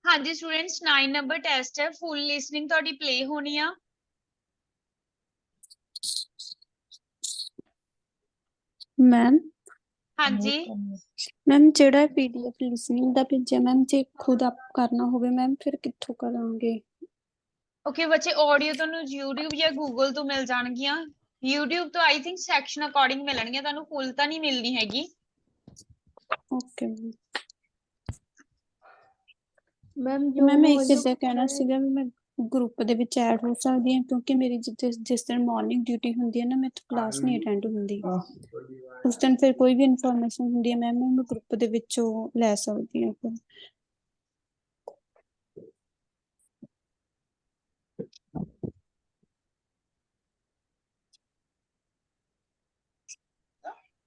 ਹਾਂਜੀ ਸਟੂਡੈਂਟਸ 9 ਨੰਬਰ ਟੈਸਟ ਹੈ, ਫੁੱਲ ਲਿਸਨਿੰਗ ਤੁਹਾਡੀ ਪਲੇ ਹੋਣੀ ਆ। ਮੈਮ ਹਾਂਜੀ ਮੈਮ ਜਿਹੜਾ ਪੀਡੀਐਫ ਲਿਸਨਿੰਗ ਦਾ ਭੇਜਿਆ ਮੈਮ, ਜੇ ਖੁਦ ਆਪ ਕਰਨਾ ਹੋਵੇ ਮੈਮ ਫਿਰ ਕਿੱਥੋਂ ਕਰਾਂਗੇ? ਓਕੇ ਬੱਚੇ ਆਡੀਓ ਤੁਹਾਨੂੰ YouTube ਜਾਂ Google ਤੋਂ ਮਿਲ ਜਾਣਗੀਆਂ। YouTube ਤੋਂ ਆਈ ਥਿੰਕ ਸੈਕਸ਼ਨ ਅਕੋਰਡਿੰਗ ਮਿਲਣਗੀਆਂ, ਤੁਹਾਨੂੰ ਫੁੱਲ ਤਾਂ ਨਹੀਂ ਮਿਲਣੀ ਹੈਗੀ। ਓਕੇ ਮੈਮ ਜੋ ਮੈਮ ਇੱਕ ਮੋਡਿਊਲ ਇੱਦਾਂ ਕਹਿਣਾ ਸੀਗਾ ਵੀ ਮੈਂ ਗਰੁੱਪ ਦੇ ਵਿੱਚ ਐਡ ਹੋ ਸਕਦੀ ਹਾਂ, ਕਿਉਂਕਿ ਮੇਰੀ ਜਿਸ ਦਿਨ ਮਾਰਨਿੰਗ ਡਿਊਟੀ ਹੁੰਦੀ ਹੈ ਨਾ, ਮੈਂ ਕਲਾਸ ਨਹੀਂ ਅਟੈਂਡ ਹੁੰਦੀ ਉਸ ਦਿਨ। ਫਿਰ ਕੋਈ ਵੀ ਇਨਫੋਰਮੇਸ਼ਨ ਹੁੰਦੀ ਹੈ ਮੈਮ, ਮੈਂ ਗਰੁੱਪ ਦੇ ਵਿੱਚੋਂ ਲੈ ਸਕਦੀ ਹਾਂ ਫਿਰ।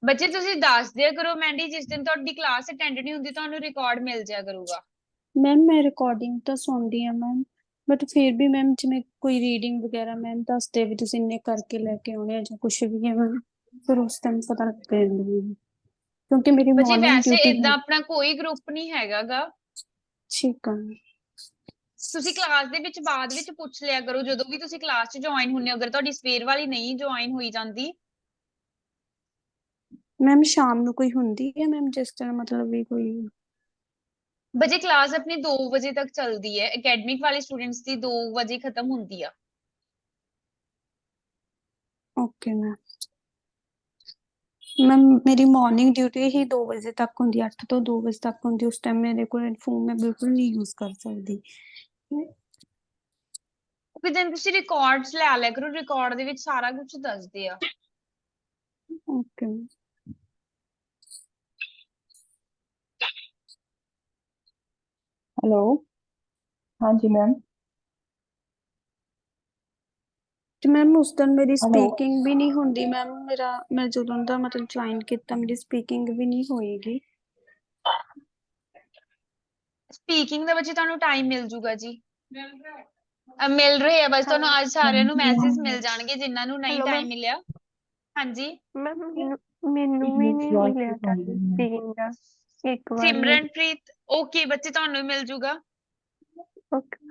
ਬੱਚੇ ਤੁਸੀਂ ਦੱਸ ਦਿਆ ਕਰੋ ਮੈਂਡੀ, ਜਿਸ ਦਿਨ ਤੁਹਾਡੀ ਕਲਾਸ ਅਟੈਂਡ ਨਹੀਂ ਹੁੰਦੀ ਤੁਹਾਨੂੰ ਰਿਕਾਰਡ ਮਿਲ ਜਾਇਆ ਕਰੂਗਾ। ਮੈਮ ਮੈਂ ਰਿਕਾਰਡਿੰਗ ਤਾਂ ਸੁਣਦੀ ਹਾਂ ਮੈਮ, ਬਟ ਫਿਰ ਵੀ ਮੈਮ ਜਿਵੇਂ ਕੋਈ ਰੀਡਿੰਗ ਵਗੈਰਾ ਮੈਮ ਦੱਸਦੇ ਵੀ ਤੁਸੀਂ ਇੰਨੇ ਕਰਕੇ ਲੈ ਕੇ ਆਉਣੇ ਆ ਜਾਂ ਕੁਛ ਵੀ ਹੈ ਮੈਮ, ਫਿਰ ਉਸ ਟਾਈਮ ਪਤਾ ਲੱਗ ਜਾਂਦਾ ਮੈਨੂੰ, ਕਿਉਂਕਿ ਮੇਰੀ ਬੱਚੇ ਮਾਰਨਿੰਗ ਵੈਸੇ ਡਿਊਟੀ ਇਦਾਂ ਹੈ। ਆਪਣਾ ਕੋਈ ਗਰੁੱਪ ਨਹੀਂ ਹੈਗਾਗਾ। ਠੀਕ ਆ। ਤੁਸੀਂ ਕਲਾਸ ਦੇ ਵਿੱਚ ਬਾਅਦ ਵਿੱਚ ਪੁੱਛ ਲਿਆ ਕਰੋ, ਜਦੋਂ ਵੀ ਤੁਸੀਂ ਕਲਾਸ 'ਚ ਜੁਆਇਨ ਹੁੰਦੇ ਹੋ, ਅਗਰ ਤੁਹਾਡੀ ਸਵੇਰ ਵਾਲੀ ਨਹੀਂ ਜੁਆਇਨ ਹੋਈ ਜਾਂਦੀ। ਮੈਮ ਸ਼ਾਮ ਨੂੰ ਕੋਈ ਹੁੰਦੀ ਹੈ ਮੈਮ, ਜਿਸ ਤਰ੍ਹਾਂ ਮਤਲਬ ਵੀ ਕੋਈ? ਬੱਚੇ ਕਲਾਸ ਆਪਣੀ 2 ਵਜੇ ਤੱਕ ਚੱਲਦੀ ਹੈ, ਅਕੈਡਮਿਕ ਵਾਲੇ ਸਟੂਡੈਂਟਸ ਦੀ 2 ਵਜੇ ਖਤਮ ਹੁੰਦੀ ਆ। Okay ma'am. ਮੈਮ ਮੇਰੀ ਮਾਰਨਿੰਗ ਡਿਊਟੀ ਹੀ 2 ਵਜੇ ਤੱਕ ਹੁੰਦੀ, 8 ਤੋਂ 2 ਵਜੇ ਤੱਕ ਹੁੰਦੀ। ਉਸ ਟਾਈਮ ਮੇਰੇ ਕੋਲ ਫੋਨ ਮੈਂ ਬਿਲਕੁਲ ਨਹੀਂ ਯੂਜ਼ ਕਰ ਸਕਦੀ। ਫਿਰ ਦਿਨ ਤੁਸੀਂ ਰਿਕਾਰਡਸ ਲੈ ਲਿਆ ਕਰੋ, ਰਿਕਾਰਡ ਦੇ ਵਿੱਚ ਸਾਰਾ ਕੁਝ ਦੱਸਦੇ ਆ। ਓਕੇ ਹੈਲੋ ਹਾਂਜੀ ਮੈਮ। ਤੇ ਮੈਮ ਉਸ ਦਿਨ ਮੇਰੀ ਹੈਲੋ ਸਪੀਕਿੰਗ ਵੀ ਨਹੀਂ ਹੁੰਦੀ ਮੈਮ, ਮੈਂ ਜਦੋਂ ਦਾ ਮਤਲਬ ਜੁਆਇਨ ਕੀਤਾ ਮੇਰੀ ਸਪੀਕਿੰਗ ਵੀ ਨਹੀਂ ਹੋਏਗੀ। ਸਪੀਕਿੰਗ ਦੇ ਵਿੱਚ ਤੁਹਾਨੂੰ ਟਾਈਮ ਮਿਲ ਜੂਗਾ ਜੀ, ਮਿਲ ਰਹੇ ਆ ਬਸ ਤੁਹਾਨੂੰ ਅੱਜ ਸਾਰਿਆਂ ਨੂੰ ਮੈਸੇਜ ਮਿਲ ਜਾਣਗੇ ਜਿਨ੍ਹਾਂ ਨੂੰ ਨਹੀਂ ਹੈਲੋ ਟਾਈਮ ਮੈਮ। ਮਿਲਿਆ। ਹਾਂਜੀ ਮੈਮ ਮੈਨੂੰ ਵੀ ਨਹੀਂ ਮਿਲਿਆ ਟਾਈਮ ਸਪੀਕਿੰਗ ਦਾ ਇੱਕ ਵਾਰ ਵੀ। ਸਿਮਰਨਪ੍ਰੀਤ ਓਕੇ ਬੱਚੇ ਤੁਹਾਨੂੰ ਮਿਲ ਜੂਗਾ। ਓਕੇ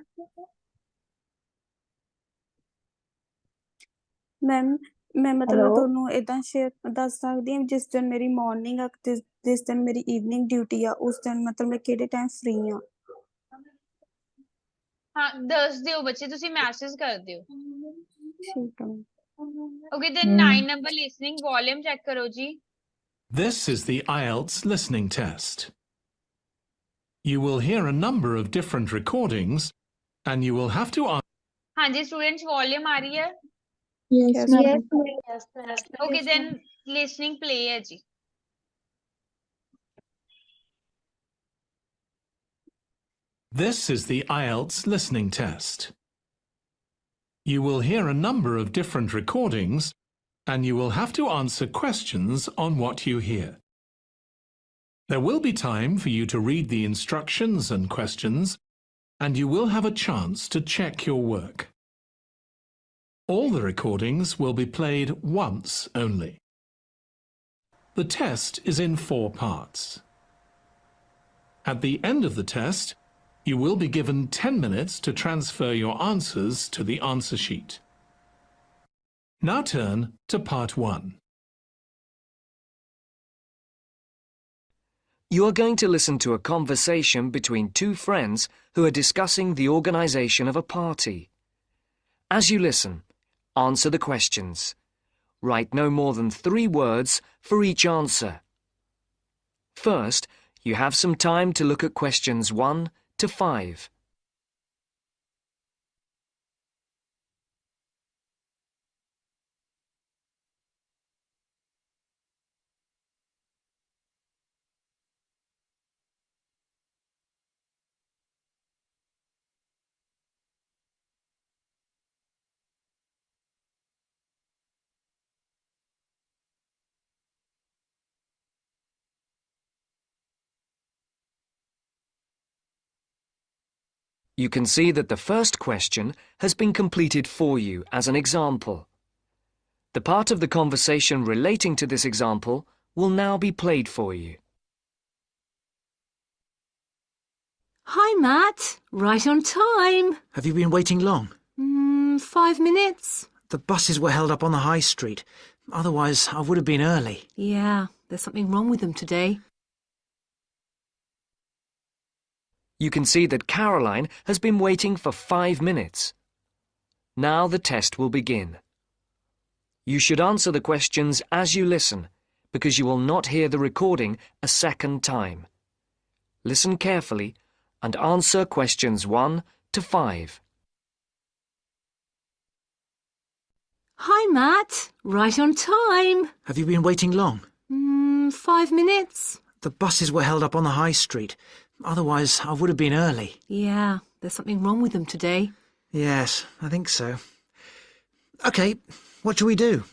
ਮੈਮ ਮੈਂ ਮਤਲਬ ਹੈਲੋ ਤੁਹਾਨੂੰ ਏਦਾਂ ਸ਼ੇਅਰ ਦੱਸ ਸਕਦੀ ਹਾਂ, ਜਿਸ ਦਿਨ ਮੇਰੀ ਮਾਰਨਿੰਗ ਆ ਤੇ ਜਿਸ ਦਿਨ ਮੇਰੀ ਈਵਨਿੰਗ ਡਿਊਟੀ ਆ, ਉਸ ਦਿਨ ਮਤਲਬ ਮੈਂ ਕਿਹੜੇ ਟਾਈਮ ਫ੍ਰੀ ਆ? ਹਾਂ ਦੱਸ ਦਿਓ ਬੱਚੇ, ਤੁਸੀਂ ਮੈਸੇਜ ਕਰ ਦਿਓ। ਠੀਕ ਹੈ। Okay then 9 number listening volume check ਕਰੋ ਜੀ। This is the IELTS listening test. You will hear a number of different recordings and you will have to answer. ਹਾਂਜੀ ਸਟੂਡੈਂਟਸ ਵੋਲਿਊਮ ਆ ਰਹੀ ਹੈ? Yes ma'am. Okay then listening play ਹੈ ਜੀ। This is the IELTS listening test. You will hear a number of different recordings and you will have to answer questions on what you hear. There will be time for you to read the instructions and questions, and you will have a chance to check your work. All the recordings will be played once only. The test is in 4 parts. At the end of the test, you will be given 10 minutes to transfer your answers to the answer sheet. Now turn to part 1. You are going to listen to a conversation between 2 friends who are discussing the organisation of a party. As you listen, answer the questions. Write no more than 3 words for each answer. First, you have some time to look at questions 1 to 5. You can see that the first question has been completed for you as an example. The part of the conversation relating to this example will now be played for you. Hi, Matt. Right on time. Have you been waiting long? 5 minutes. The buses were held up on the high street. Otherwise, I would have been early. Yeah, there's something wrong with them today. You can see that Caroline has been waiting for 5 minutes. Now the test will begin. You should answer the questions as you listen, because you will not hear the recording a second time. Listen carefully and answer questions 1 to 5. Hi, Matt. Right on time. Have you been waiting long? 5 minutes. The buses were held up on the high street. Otherwise, I would have been early. Yeah, there's something wrong with them today. Yes, I think so. OK, what shall we do?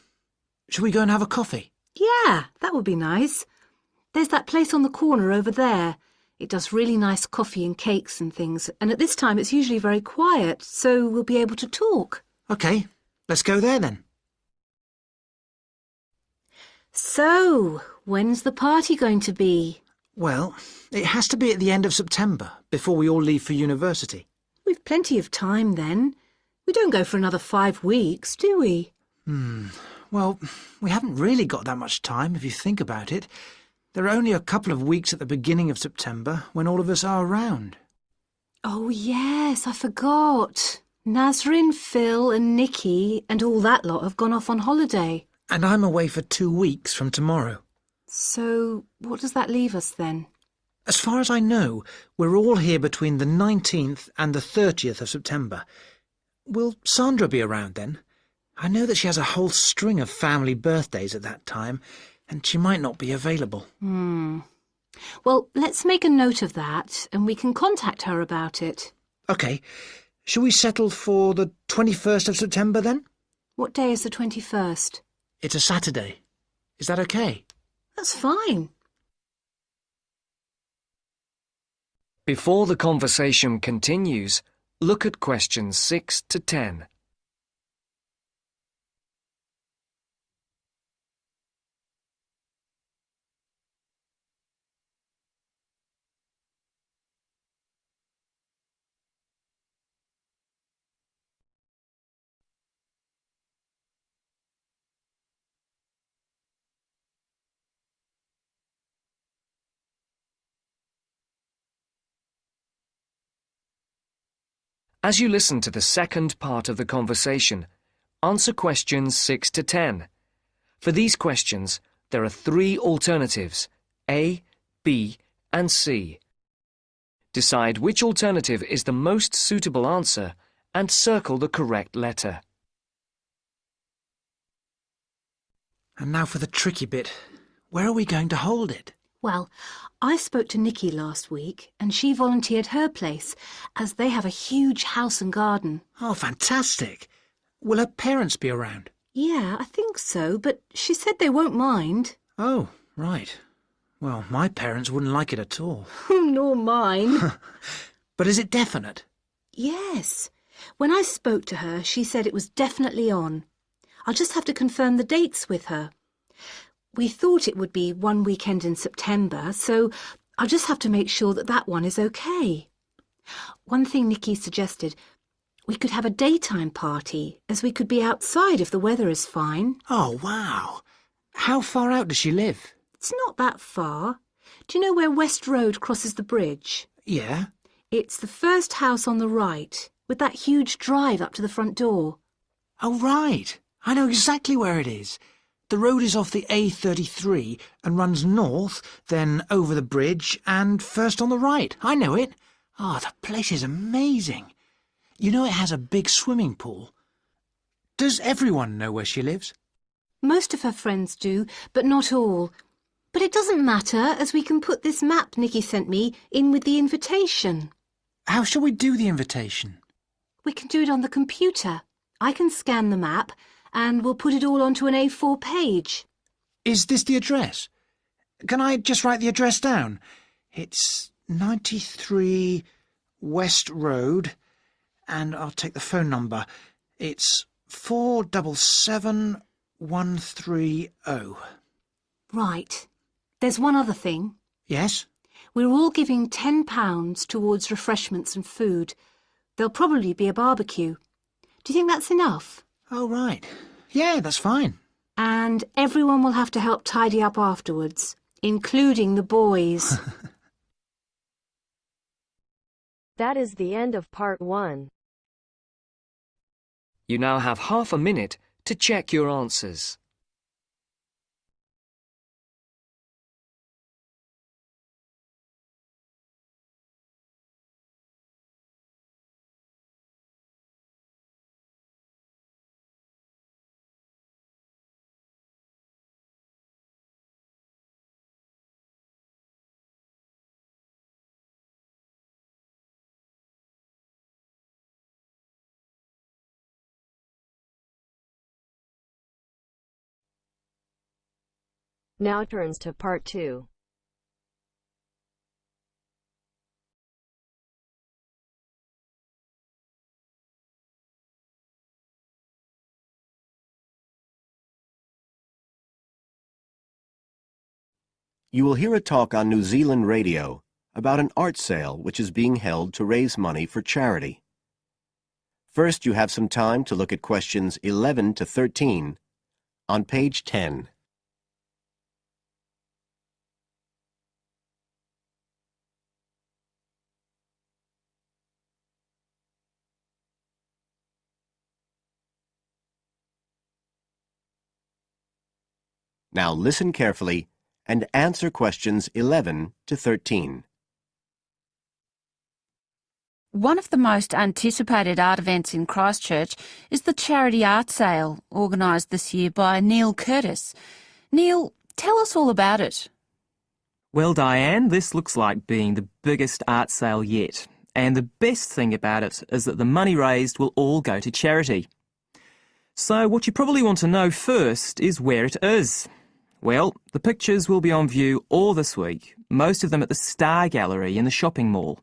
Shall we go and have a coffee? Yeah, that would be nice. There's that place on the corner over there. It does really nice coffee and cakes and things, and at this time it's usually very quiet, so we'll be able to talk. OK, let's go there then. So, when's the party going to be? Well, it has to be at the end of September, before we all leave for university. We've plenty of time then. We don't go for another 5 weeks, do we? Well, we haven't really got that much time, if you think about it. There are only a couple of weeks at the beginning of September when all of us are around. Oh, yes, I forgot. Nazrin, Phil and Nikki and all that lot have gone off on holiday. And I'm away for 2 weeks from tomorrow. So, what does that leave us then? As far as I know, we're all here between the 19th and the 30th of September. Will Sandra be around then? I know that she has a whole string of family birthdays at that time, and she might not be available. Well, let's make a note of that, and we can contact her about it. OK. Shall we settle for the 21st of September then? What day is the 21st? It's a Saturday. Is that OK? That's fine. Before the conversation continues, look at questions 6 to 10. As you listen to the second part of the conversation, answer questions 6 to 10. For these questions, there are 3 alternatives, A, B, and C. Decide which alternative is the most suitable answer and circle the correct letter. And now for the tricky bit. Where are we going to hold it? Well, I spoke to Nikki last week and she volunteered her place as they have a huge house and garden. Oh, fantastic. Will her parents be around? Yeah, I think so, but she said they won't mind. Oh, right. Well, my parents wouldn't like it at all. Nor mine. But is it definite? Yes. When I spoke to her, she said it was definitely on. I'll just have to confirm the dates with her. We thought it would be one weekend in September, so I'll just have to make sure that that one is okay. One thing Nikki suggested, we could have a daytime party, as we could be outside if the weather is fine. Oh, wow. How far out does she live? It's not that far. Do you know where West Road crosses the bridge? Yeah. It's the first house on the right, with that huge drive up to the front door. Oh, right. I know exactly where it is. The road is off the A33 and runs north, then over the bridge and first on the right. I know it. Oh, the place is amazing. You know it has a big swimming pool. Does everyone know where she lives? Most of her friends do, but not all. But it doesn't matter, as we can put this map Nikki sent me in with the invitation. How shall we do the invitation? We can do it on the computer. I can scan the map, and we'll put it all onto an A4 page. Is this the address? Can I just write the address down? It's 93 West Road, and I'll take the phone number. It's 477130. Right. There's one other thing. Yes? We're all giving £10 towards refreshments and food. There'll probably be a barbecue. Do you think that's enough? Oh, right. Yeah, that's fine. And everyone will have to help tidy up afterwards, including the boys. That is the end of part 1. You now have half a minute to check your answers. Now turns to part 2. You will hear a talk on New Zealand radio about an art sale which is being held to raise money for charity. First, you have some time to look at questions 11 to 13 on page 10. Now listen carefully and answer questions 11 to 13. One of the most anticipated art events in Christchurch is the charity art sale organised this year by Neil Curtis. Neil, tell us all about it. Well, Diane, this looks like being the biggest art sale yet. And the best thing about it is that the money raised will all go to charity. So what you probably want to know first is where it is. Well, the pictures will be on view all this week, most of them at the Star Gallery in the shopping mall.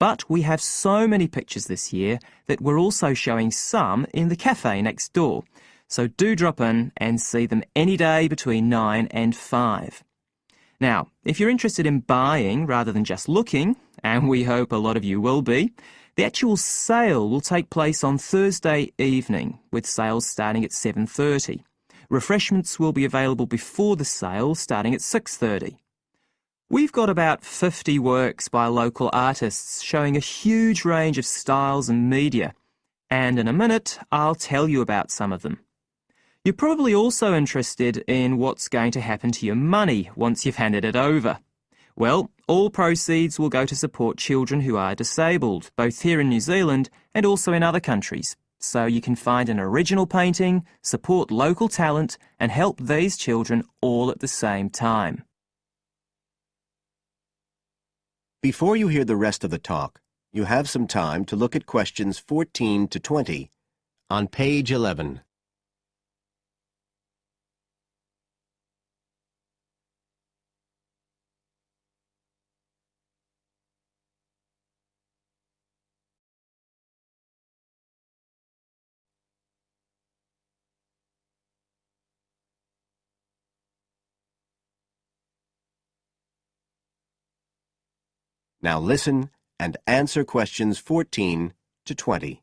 But we have so many pictures this year that we're also showing some in the cafe next door. So do drop in and see them any day between 9 and 5. Now, if you're interested in buying rather than just looking, and we hope a lot of you will be, the actual sale will take place on Thursday evening, with sales starting at 7:30. Refreshments will be available before the sale, starting at 6:30. We've got about 50 works by local artists showing a huge range of styles and media, and in a minute I'll tell you about some of them. You're probably also interested in what's going to happen to your money once you've handed it over. Well, all proceeds will go to support children who are disabled, both here in New Zealand and also in other countries. So you can find an original painting, support local talent, and help these children all at the same time. Before you hear the rest of the talk, you have some time to look at questions 14 to 20 on page 11. Now listen and answer questions 14 to 20.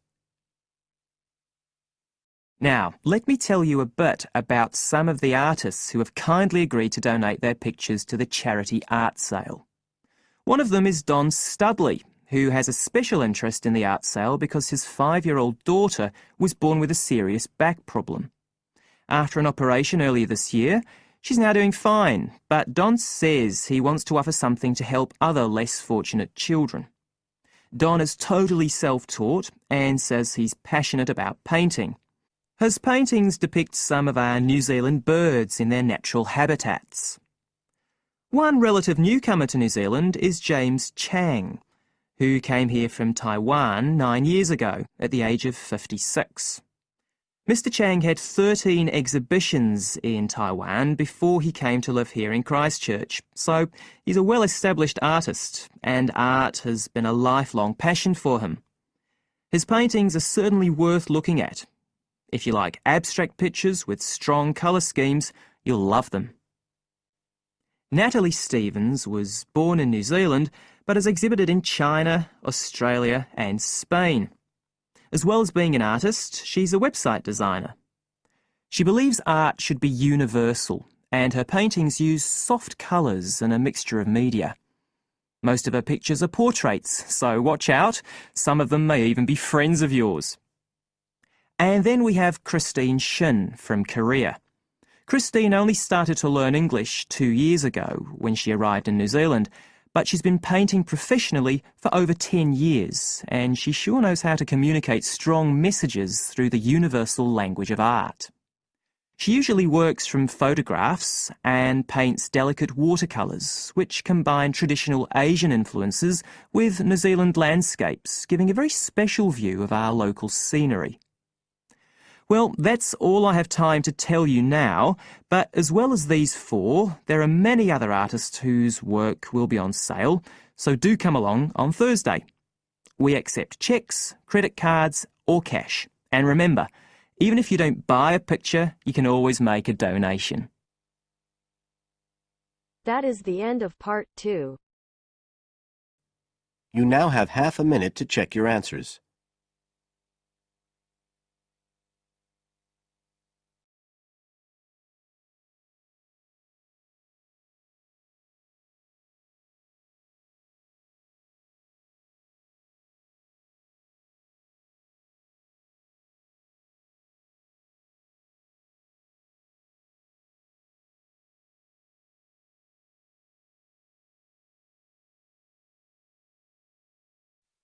Now, let me tell you a bit about some of the artists who have kindly agreed to donate their pictures to the charity art sale. One of them is Don Studley, who has a special interest in the art sale because his 5-year-old daughter was born with a serious back problem. After an operation earlier this year, she's now doing fine, but Don says he wants to offer something to help other less fortunate children. Don is totally self-taught and says he's passionate about painting. His paintings depict some of our New Zealand birds in their natural habitats. One relative newcomer to New Zealand is James Chang, who came here from Taiwan 9 years ago at the age of 56. Mr. Chang had 13 exhibitions in Taiwan before he came to live here in Christchurch, so he's a well-established artist, and art has been a lifelong passion for him. His paintings are certainly worth looking at. If you like abstract pictures with strong colour schemes, you'll love them. Natalie Stevens was born in New Zealand, but has exhibited in China, Australia and Spain. As well as being an artist, she's a website designer. She believes art should be universal, and her paintings use soft colours and a mixture of media. Most of her pictures are portraits, so watch out, some of them may even be friends of yours. And then we have Christine Shin from Korea. Christine only started to learn English 2 years ago when she arrived in New Zealand, but she's been painting professionally for over 10 years, and she sure knows how to communicate strong messages through the universal language of art. She usually works from photographs and paints delicate watercolours, which combine traditional Asian influences with New Zealand landscapes, giving a very special view of our local scenery. Well, that's all I have time to tell you now, but as well as these 4, there are many other artists whose work will be on sale, so do come along on Thursday. We accept cheques, credit cards or cash. And remember, even if you don't buy a picture, you can always make a donation. That is the end of part 2. You now have half a minute to check your answers.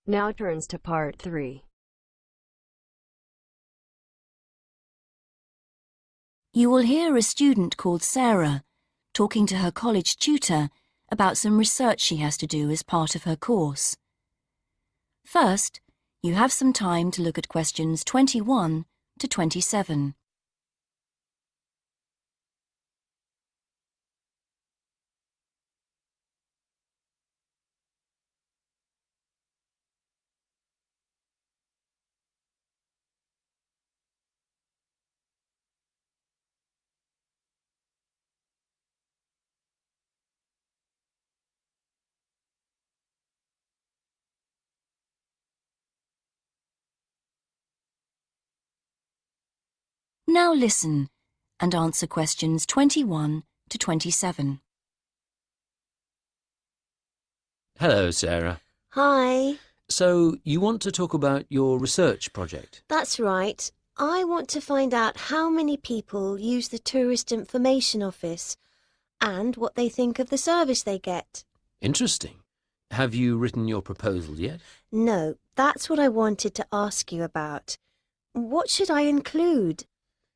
Now turns to part 3. You will hear a student called Sarah talking to her college tutor about some research she has to do as part of her course. First, you have some time to look at questions 21 to 27. Now listen and answer questions 21 to 27. Hello, Sarah. Hi, So, you want to talk about your research project? that's right. I want to find out how many people use the Tourist Information Office and what they think of the service they get. Interesting. Have you written your proposal yet? No, that's what I wanted to ask you about. What should I include?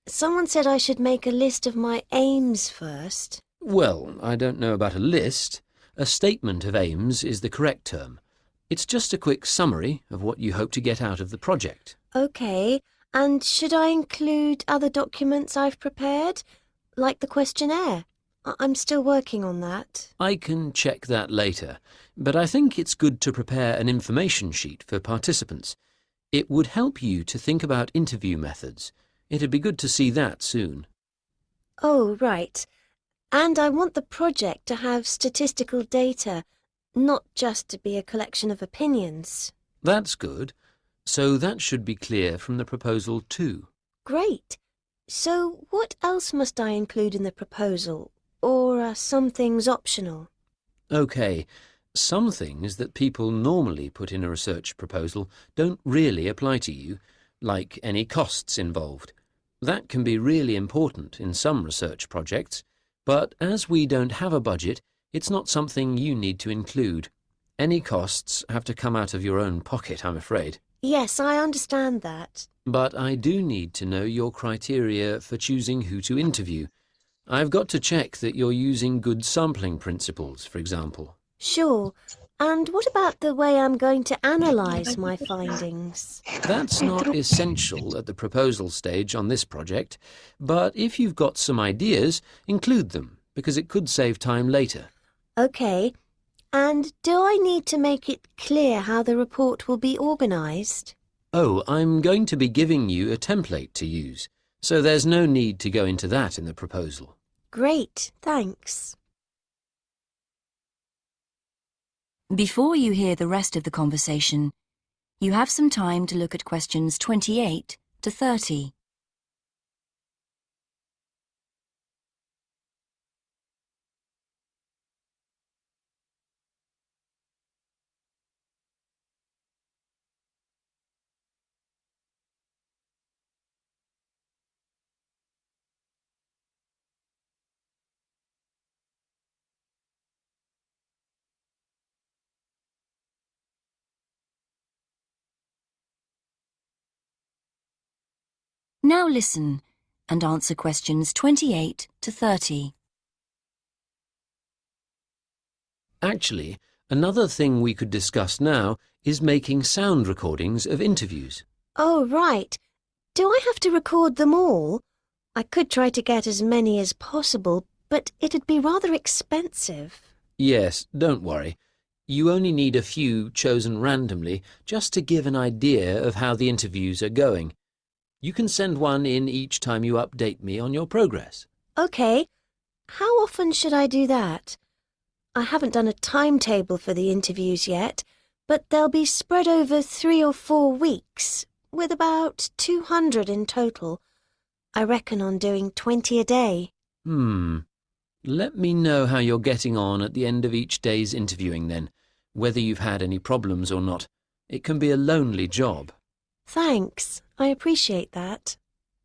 Someone said I should make a list of my aims first. Well, I don't know about a list. A statement of aims is the correct term. It's just a quick summary of what you hope to get out of the project. OK, and should I include other documents I've prepared, like the questionnaire? I'm still working on that. I can check that later, but I think it's good to prepare an information sheet for participants. It would help you to think about interview methods. It'd be good to see that soon. Oh, right. And I want the project to have statistical data, not just to be a collection of opinions. That's good. So that should be clear from the proposal too. Great. So what else must I include in the proposal? Or are some things optional? OK, some things that people normally put in a research proposal don't really apply to you, like any costs involved. That can be really important in some research projects, but as we don't have a budget, it's not something you need to include. Any costs have to come out of your own pocket, I'm afraid. Yes, I understand that. But I do need to know your criteria for choosing who to interview. I've got to check that you're using good sampling principles, for example. Sure. And what about the way I'm going to analyse my findings? That's not essential at the proposal stage on this project, but if you've got some ideas, include them, because it could save time later. OK. And do I need to make it clear how the report will be organised? Oh, I'm going to be giving you a template to use, so there's no need to go into that in the proposal. Great, thanks. Before you hear the rest of the conversation, you have some time to look at questions 28 to 30. Now listen and answer questions 28 to 30. Actually, another thing we could discuss now is making sound recordings of interviews. Oh, right. Do I have to record them all? I could try to get as many as possible, but it'd be rather expensive. Yes, don't worry. You only need a few chosen randomly just to give an idea of how the interviews are going. You can send one in each time you update me on your progress. OK. How often should I do that? I haven't done a timetable for the interviews yet, but they'll be spread over 3 or 4 weeks, with about 200 in total. I reckon on doing 20 a day. Let me know how you're getting on at the end of each day's interviewing then, whether you've had any problems or not. It can be a lonely job. Thanks. I appreciate that.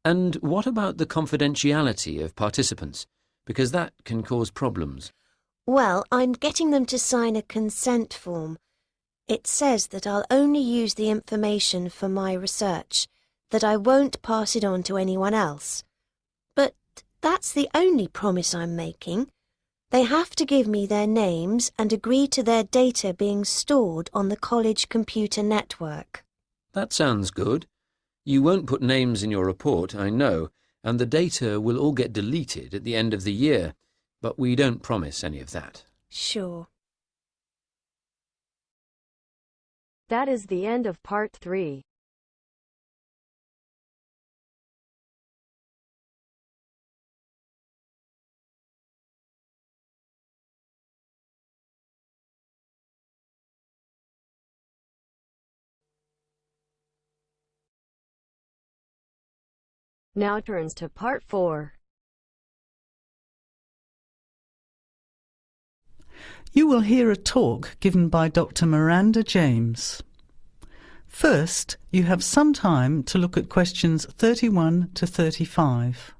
And what about the confidentiality of participants? Because that can cause problems. Well, I'm getting them to sign a consent form. It says that I'll only use the information for my research, that I won't pass it on to anyone else. But that's the only promise I'm making. They have to give me their names and agree to their data being stored on the college computer network. That sounds good. You won't put names in your report, I know, and the data will all get deleted at the end of the year, but we don't promise any of that. Sure. That is the end of part 3. Now turns to part 4. You will hear a talk given by Dr. Miranda James. First, you have some time to look at questions 31 to 35.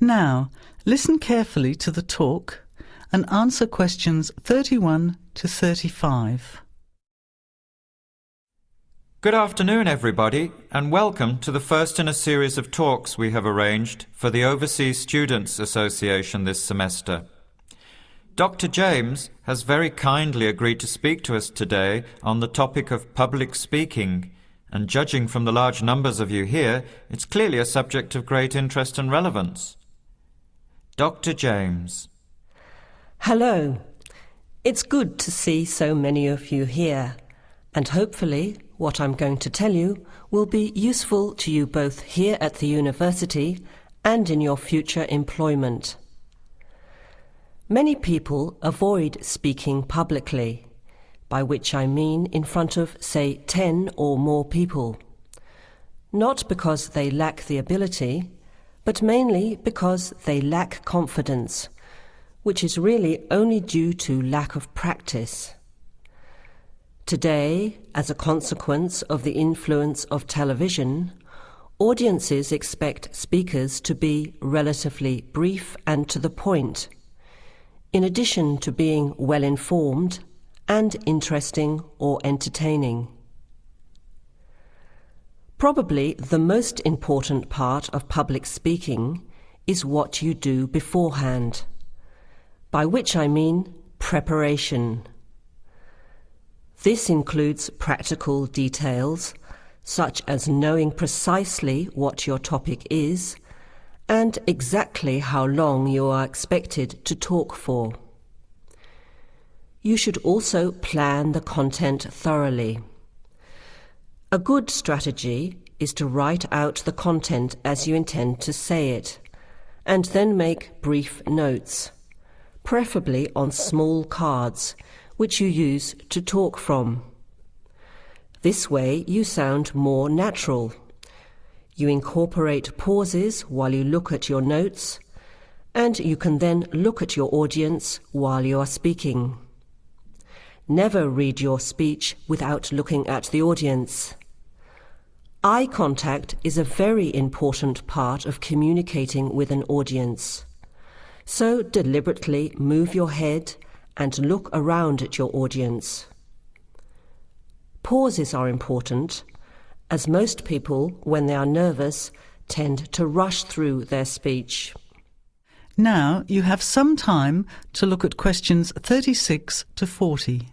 Now, listen carefully to the talk and answer questions 31 to 35. Good afternoon, everybody, and welcome to the first in a series of talks we have arranged for the Overseas Students Association this semester. Dr. James has very kindly agreed to speak to us today on the topic of public speaking, and judging from the large numbers of you here, it's clearly a subject of great interest and relevance. Dr. James. Hello. It's good to see so many of you here, and hopefully what I'm going to tell you will be useful to you both here at the university and in your future employment. Many people avoid speaking publicly, by which I mean in front of, say, 10 or more people. Not because they lack the ability, but mainly because they lack confidence, which is really only due to lack of practice. Today, as a consequence of the influence of television, audiences expect speakers to be relatively brief and to the point, in addition to being well informed and interesting or entertaining. Probably the most important part of public speaking is what you do beforehand, by which I mean preparation. This includes practical details, such as knowing precisely what your topic is and exactly how long you are expected to talk for. You should also plan the content thoroughly. A good strategy is to write out the content as you intend to say it, and then make brief notes, preferably on small cards, which you use to talk from. This way you sound more natural. You incorporate pauses while you look at your notes, and you can then look at your audience while you are speaking. Never read your speech without looking at the audience. Eye contact is a very important part of communicating with an audience. So deliberately move your head and look around at your audience. Pauses are important, as most people, when they are nervous, tend to rush through their speech. Now you have some time to look at questions 36 to 40.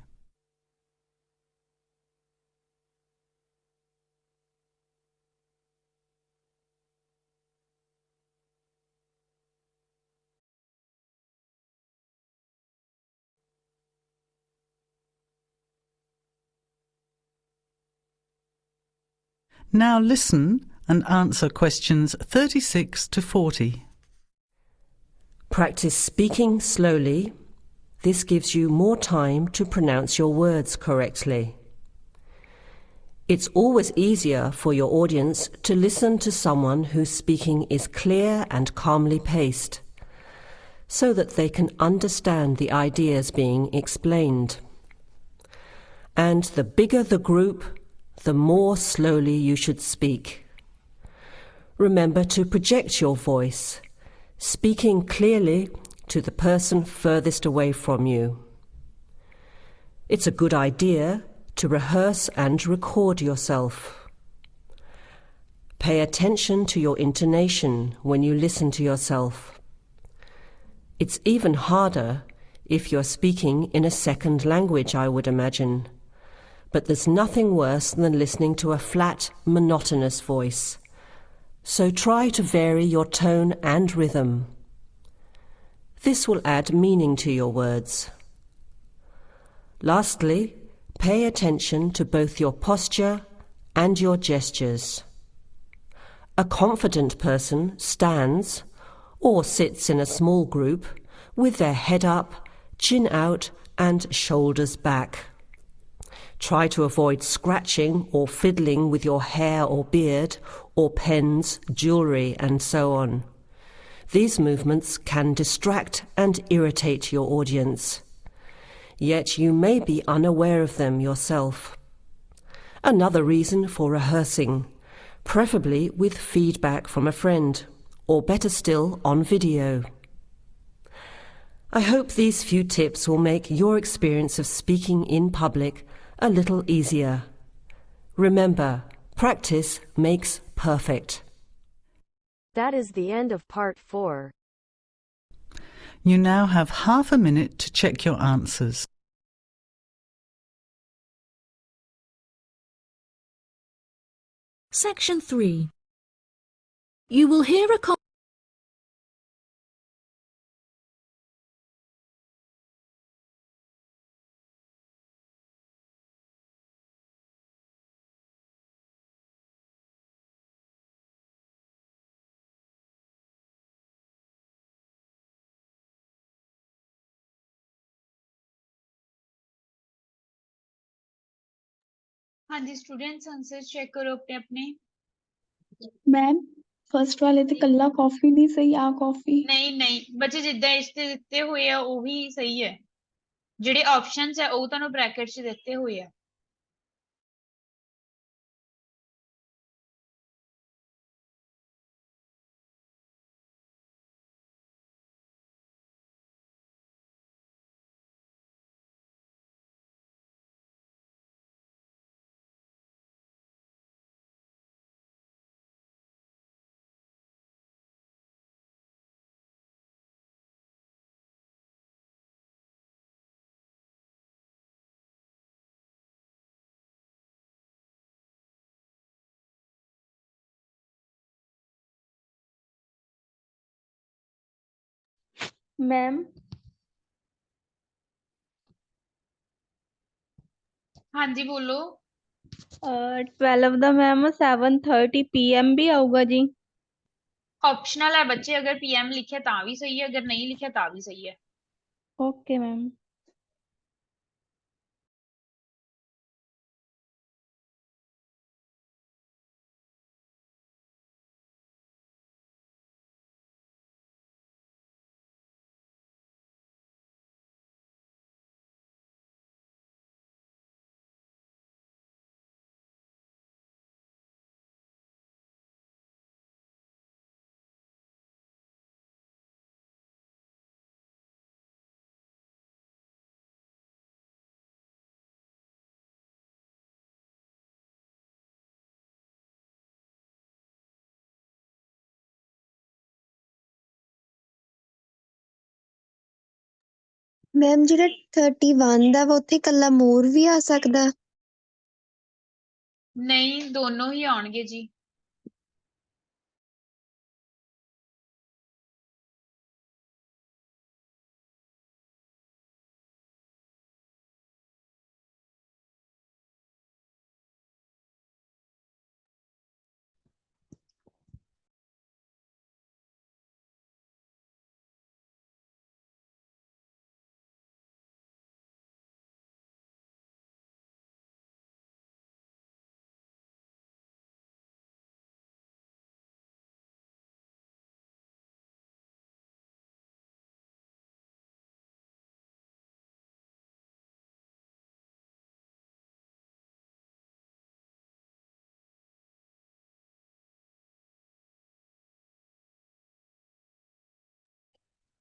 Now listen and answer questions 36 to 40. Practice speaking slowly. This gives you more time to pronounce your words correctly. It's always easier for your audience to listen to someone whose speaking is clear and calmly paced, so that they can understand the ideas being explained. And the bigger the group, the more slowly you should speak. Remember to project your voice, speaking clearly to the person furthest away from you. It's a good idea to rehearse and record yourself. Pay attention to your intonation when you listen to yourself. It's even harder if you're speaking in a second language, I would imagine. But there's nothing worse than listening to a flat, monotonous voice. So try to vary your tone and rhythm. This will add meaning to your words. Lastly, pay attention to both your posture and your gestures. A confident person stands or sits in a small group with their head up, chin out, and shoulders back. Try to avoid scratching or fiddling with your hair or beard, or pens, jewellery, and so on. These movements can distract and irritate your audience. Yet you may be unaware of them yourself. Another reason for rehearsing, preferably with feedback from a friend, or better still, on video. I hope these few tips will make your experience of speaking in public a little easier. Remember, practice makes perfect. That is the end of part 4. You now have half a minute to check your answers. Section 3. You will hear a हाँ जी students answer check करो अपने अपने ma'am first वाले ते कल्ला coffee नहीं सही आ coffee नहीं बच्चे जिद्दां इस ते ਦਿੱਤੇ ਹੋਏ ਆ ਉਹੀ ਸਹੀ ਹੈ ਜਿਹੜੇ ਆਪਸ਼ਨਸ ਹੈ ਉਹ ਤੁਹਾਨੂੰ ਬ੍ਰੈਕਟ 'ਚ ਦਿੱਤੇ ਹੋਏ ਆ मैम हाँ जी बोलो 12 ਦਾ ਮੈਮ 7:30 PM ਵੀ ਆਊਗਾ ਜੀ ऑप्शनल है बच्चे अगर पीएम लिखे ता भी सही है अगर नहीं लिखे ता भी सही है ਓਕੇ ਮੈਮ ਮੈਮ ਜਿਹੜਾ 31 ਦਾ ਵਾ ਉੱਥੇ ਕੱਲਾ ਮੋਰ ਵੀ ਆ ਸਕਦਾ नहीं दोनों ही आउणगे जी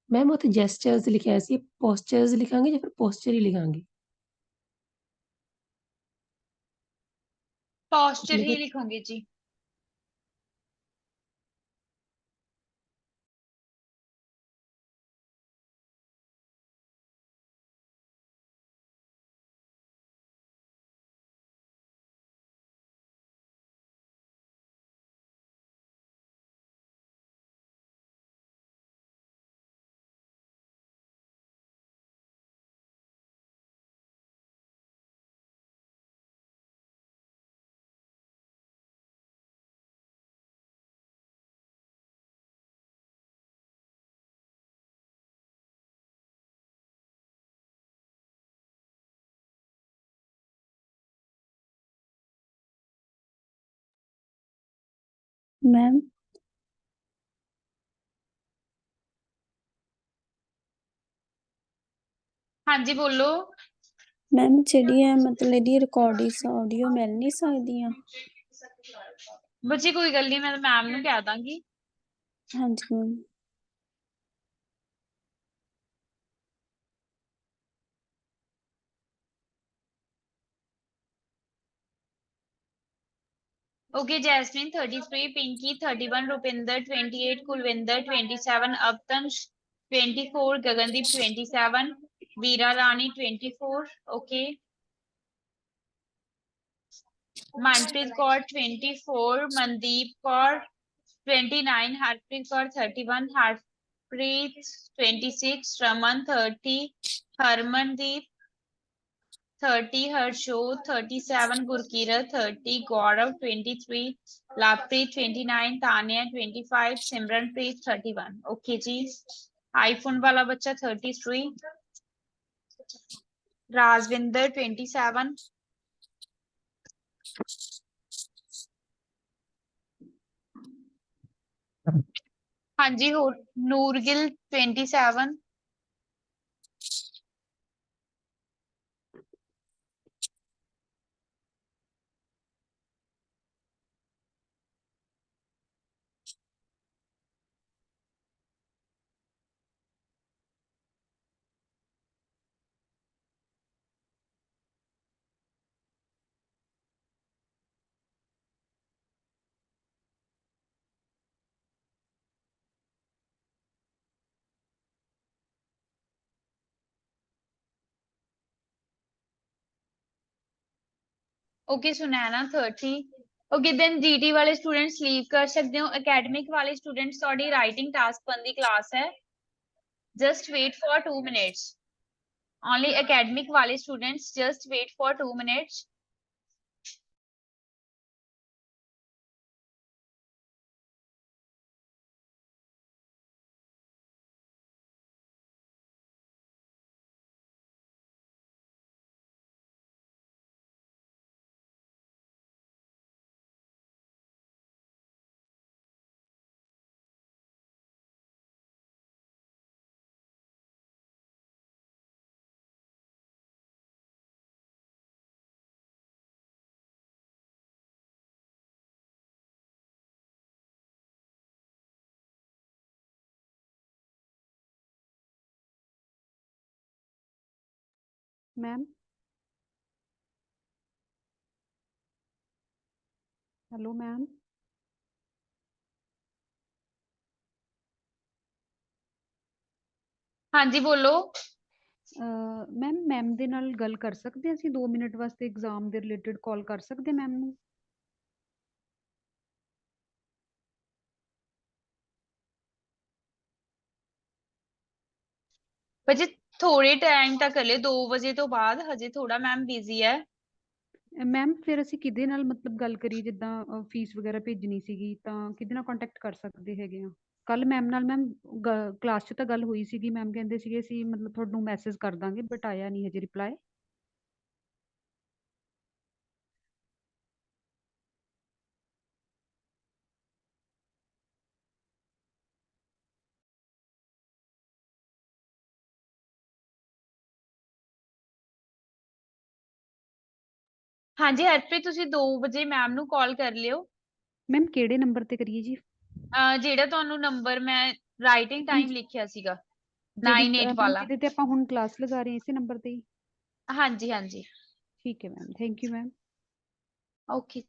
ਮੈਮ ਉੱਥੇ ਜੈਸਚਰਸ ਲਿਖਿਆ ਸੀ ਪੋਸਚਰਸ ਲਿਖਾਂਗੇ ਜਾਂ ਫਿਰ ਪੋਸਚਰ ਹੀ ਲਿਖਾਂਗੇ पोस्चर ਮੈਂ ही ਕਿਹਾ लिखोगे जी मैम हाँ जी बोलो मैम ਜਿਹੜੀਆਂ ਮਤਲਬ ਇਹਦੀ ਰਿਕਾਰਡਿੰਗਸ ਆਡੀਓ ਮਿਲ ਨਹੀਂ ਸਕਦੀਆਂ बच्चे कोई गल नहीं मैं मैम ਨੂੰ ਕਹਿ ਦਾਂਗੀ ਹਾਂਜੀ ma'am Okay, Jasmine, 33, Pinky, 31, Rupinder, 28, Kulvinder, 27, Avtansh, 24, Gagandeep, 27, Veera Rani, 24, okay. Manpreet Kaur, 24, Mandeep Kaur, 29, Harpreet Kaur, 31, Harpreet, 26, Raman, 30, Harmandeep, 30 Harshot, 37 Gurkirat, 30 Gaurav, 23 Lappreet, 29 Tanya, 25 Simranpreet, 31 okay जी iPhone वाला बच्चा 33 Rajvinder 27 ਹਾਂਜੀ ਹੋਰ Noorgill 27 okay Sunaina 30 okay then GT ਵਾਲੇ students leave ਕਰ ਸਕਦੇ ਹੋ academic ਵਾਲੇ ਸਟੂਡੈਂਟਸ ਤੁਹਾਡੀ ਰਾਈਟਿੰਗ ਟਾਸਕ ਬੰਦੀ ਕਲਾਸ ਹੈ just wait for 2 minutes only academic wale students just wait for 2 minutes ma'am hello ma'am ਹਾਂਜੀ ਬੋਲੋ ਮੈਮ ਮੈਮ ਦੇ ਨਾਲ ਗੱਲ ਕਰ ਸਕਦੇ ਹਾਂ ਅਸੀਂ 2 ਮਿੰਟ ਵਾਸਤੇ ਐਗਜ਼ਾਮ ਦੇ ਰਿਲੇਟਡ ਕਾਲ ਕਰ ਸਕਦੇ ਮੈਮ ਨੂੰ ਬੱਚੇ ਥੋੜੇ ਟਾਈਮ ਤੱਕ ਲੈ 2 ਵਜੇ ਤੋਂ ਬਾਅਦ ਹਜੇ ਥੋੜਾ ਮੈਮ ਬਿਜ਼ੀ ਹੈ ਮੈਮ ਫਿਰ ਅਸੀਂ ਕਿਹਦੇ ਨਾਲ ਮਤਲਬ ਗੱਲ ਕਰੀਏ ਜਿੱਦਾਂ ਫੀਸ ਵਗੈਰਾ ਭੇਜਣੀ ਸੀਗੀ ਤਾਂ ਕਿਹਦੇ ਨਾਲ ਕੰਟੈਕਟ ਕਰ ਸਕਦੇ ਹੈਗੇ ਆ ਕੱਲ ਮੈਮ ਨਾਲ ਮੈਮ ਕਲਾਸ 'ਚ ਤਾਂ ਗੱਲ ਹੋਈ ਸੀਗੀ ਮੈਮ ਕਹਿੰਦੇ ਸੀਗੇ ਅਸੀਂ ਮਤਲਬ ਤੁਹਾਨੂੰ ਮੈਸੇਜ ਕਰ ਦਾਂਗੇ ਬਟ ਆਇਆ ਨਹੀਂ ਹਜੇ ਰਿਪਲਾਈ ਹਾਂਜੀ ਹਰਪ੍ਰੀਤ ਤੁਸੀਂ 2 ਵਜੇ ਮੈਮ ਨੂੰ ਕਾਲ ਕਰ ਲਿਓ ਮੈਮ ਕਿਹੜੇ ਨੰਬਰ ਤੇ ਕਰੀਏ ਜੀ ਜਿਹੜਾ ਤੁਹਾਨੂੰ ਨੰਬਰ ਮੈਂ ਰਾਈਟਿੰਗ ਟਾਈਮ ਲਿਖਿਆ ਸੀਗਾ ਜਿਹੜੀ 98 ਮੈਮ ਵਾਲਾ ਜਿਹਦੇ ਤੇ ਆਪਾਂ ਹੁਣ ਕਲਾਸ ਲਗਾ ਰਹੇ ਹਾਂ ਇਸੇ ਨੰਬਰ ਤੇ ਹੀ ਹਾਂਜੀ ਹਾਂਜੀ ਠੀਕ ਹੈ ma'am thank you ma'am okay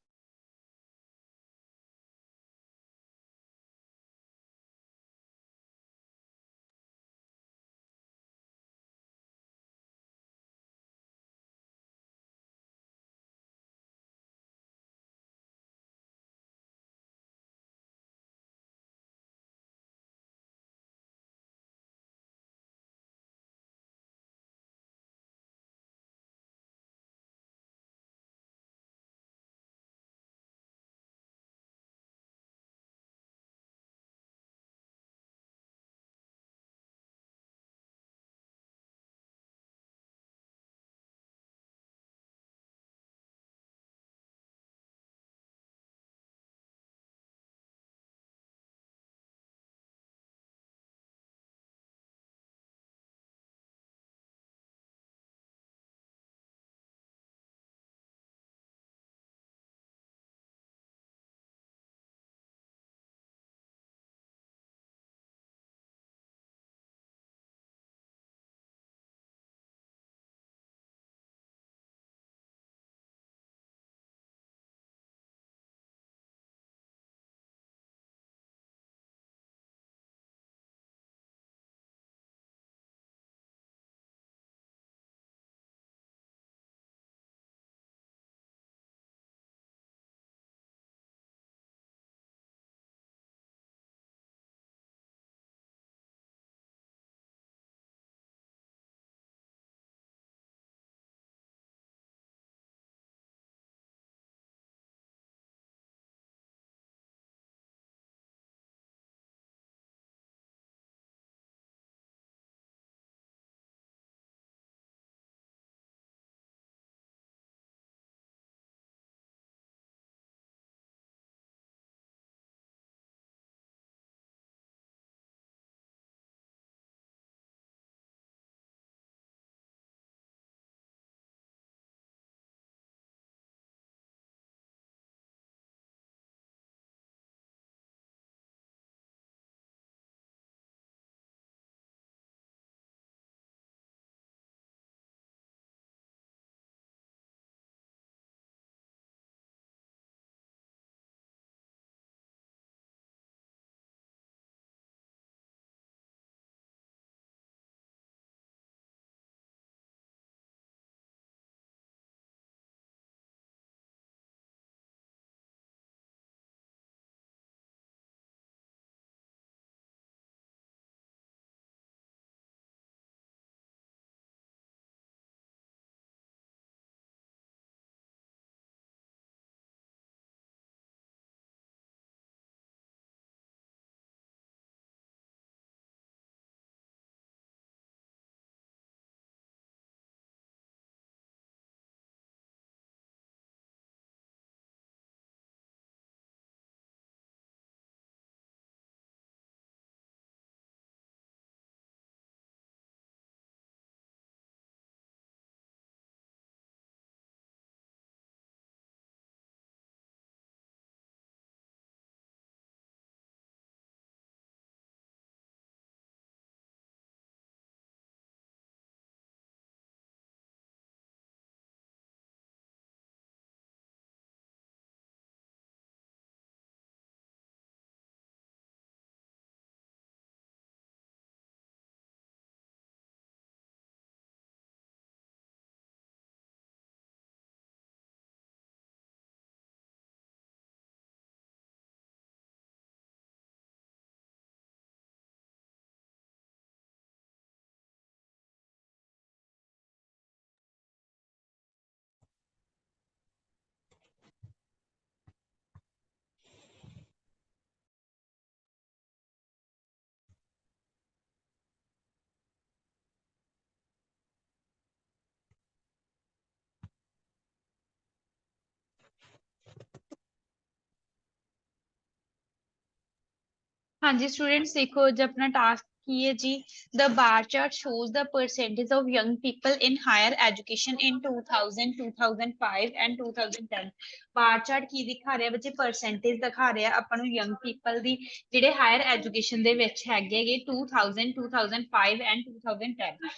हाँ जी स्टूडेंट्स देखो जो अपना टास्क की है जी the bar chart shows the percentage of young people in higher education in 2000 2005 and 2010 bar chart ਕੀ ਦਿਖਾ ਰਿਹਾ ਬੱਚੇ ਪਰਸੈਂਟੇਜ ਦਿਖਾ ਰਿਹਾ ਆਪਾਂ ਨੂੰ ਯੰਗ ਪੀਪਲ ਦੀ ਜਿਹੜੇ ਹਾਇਰ ਐਜੂਕੇਸ਼ਨ ਦੇ ਵਿੱਚ ਹੈਗੇ 2000 2005 ਐਂਡ 2010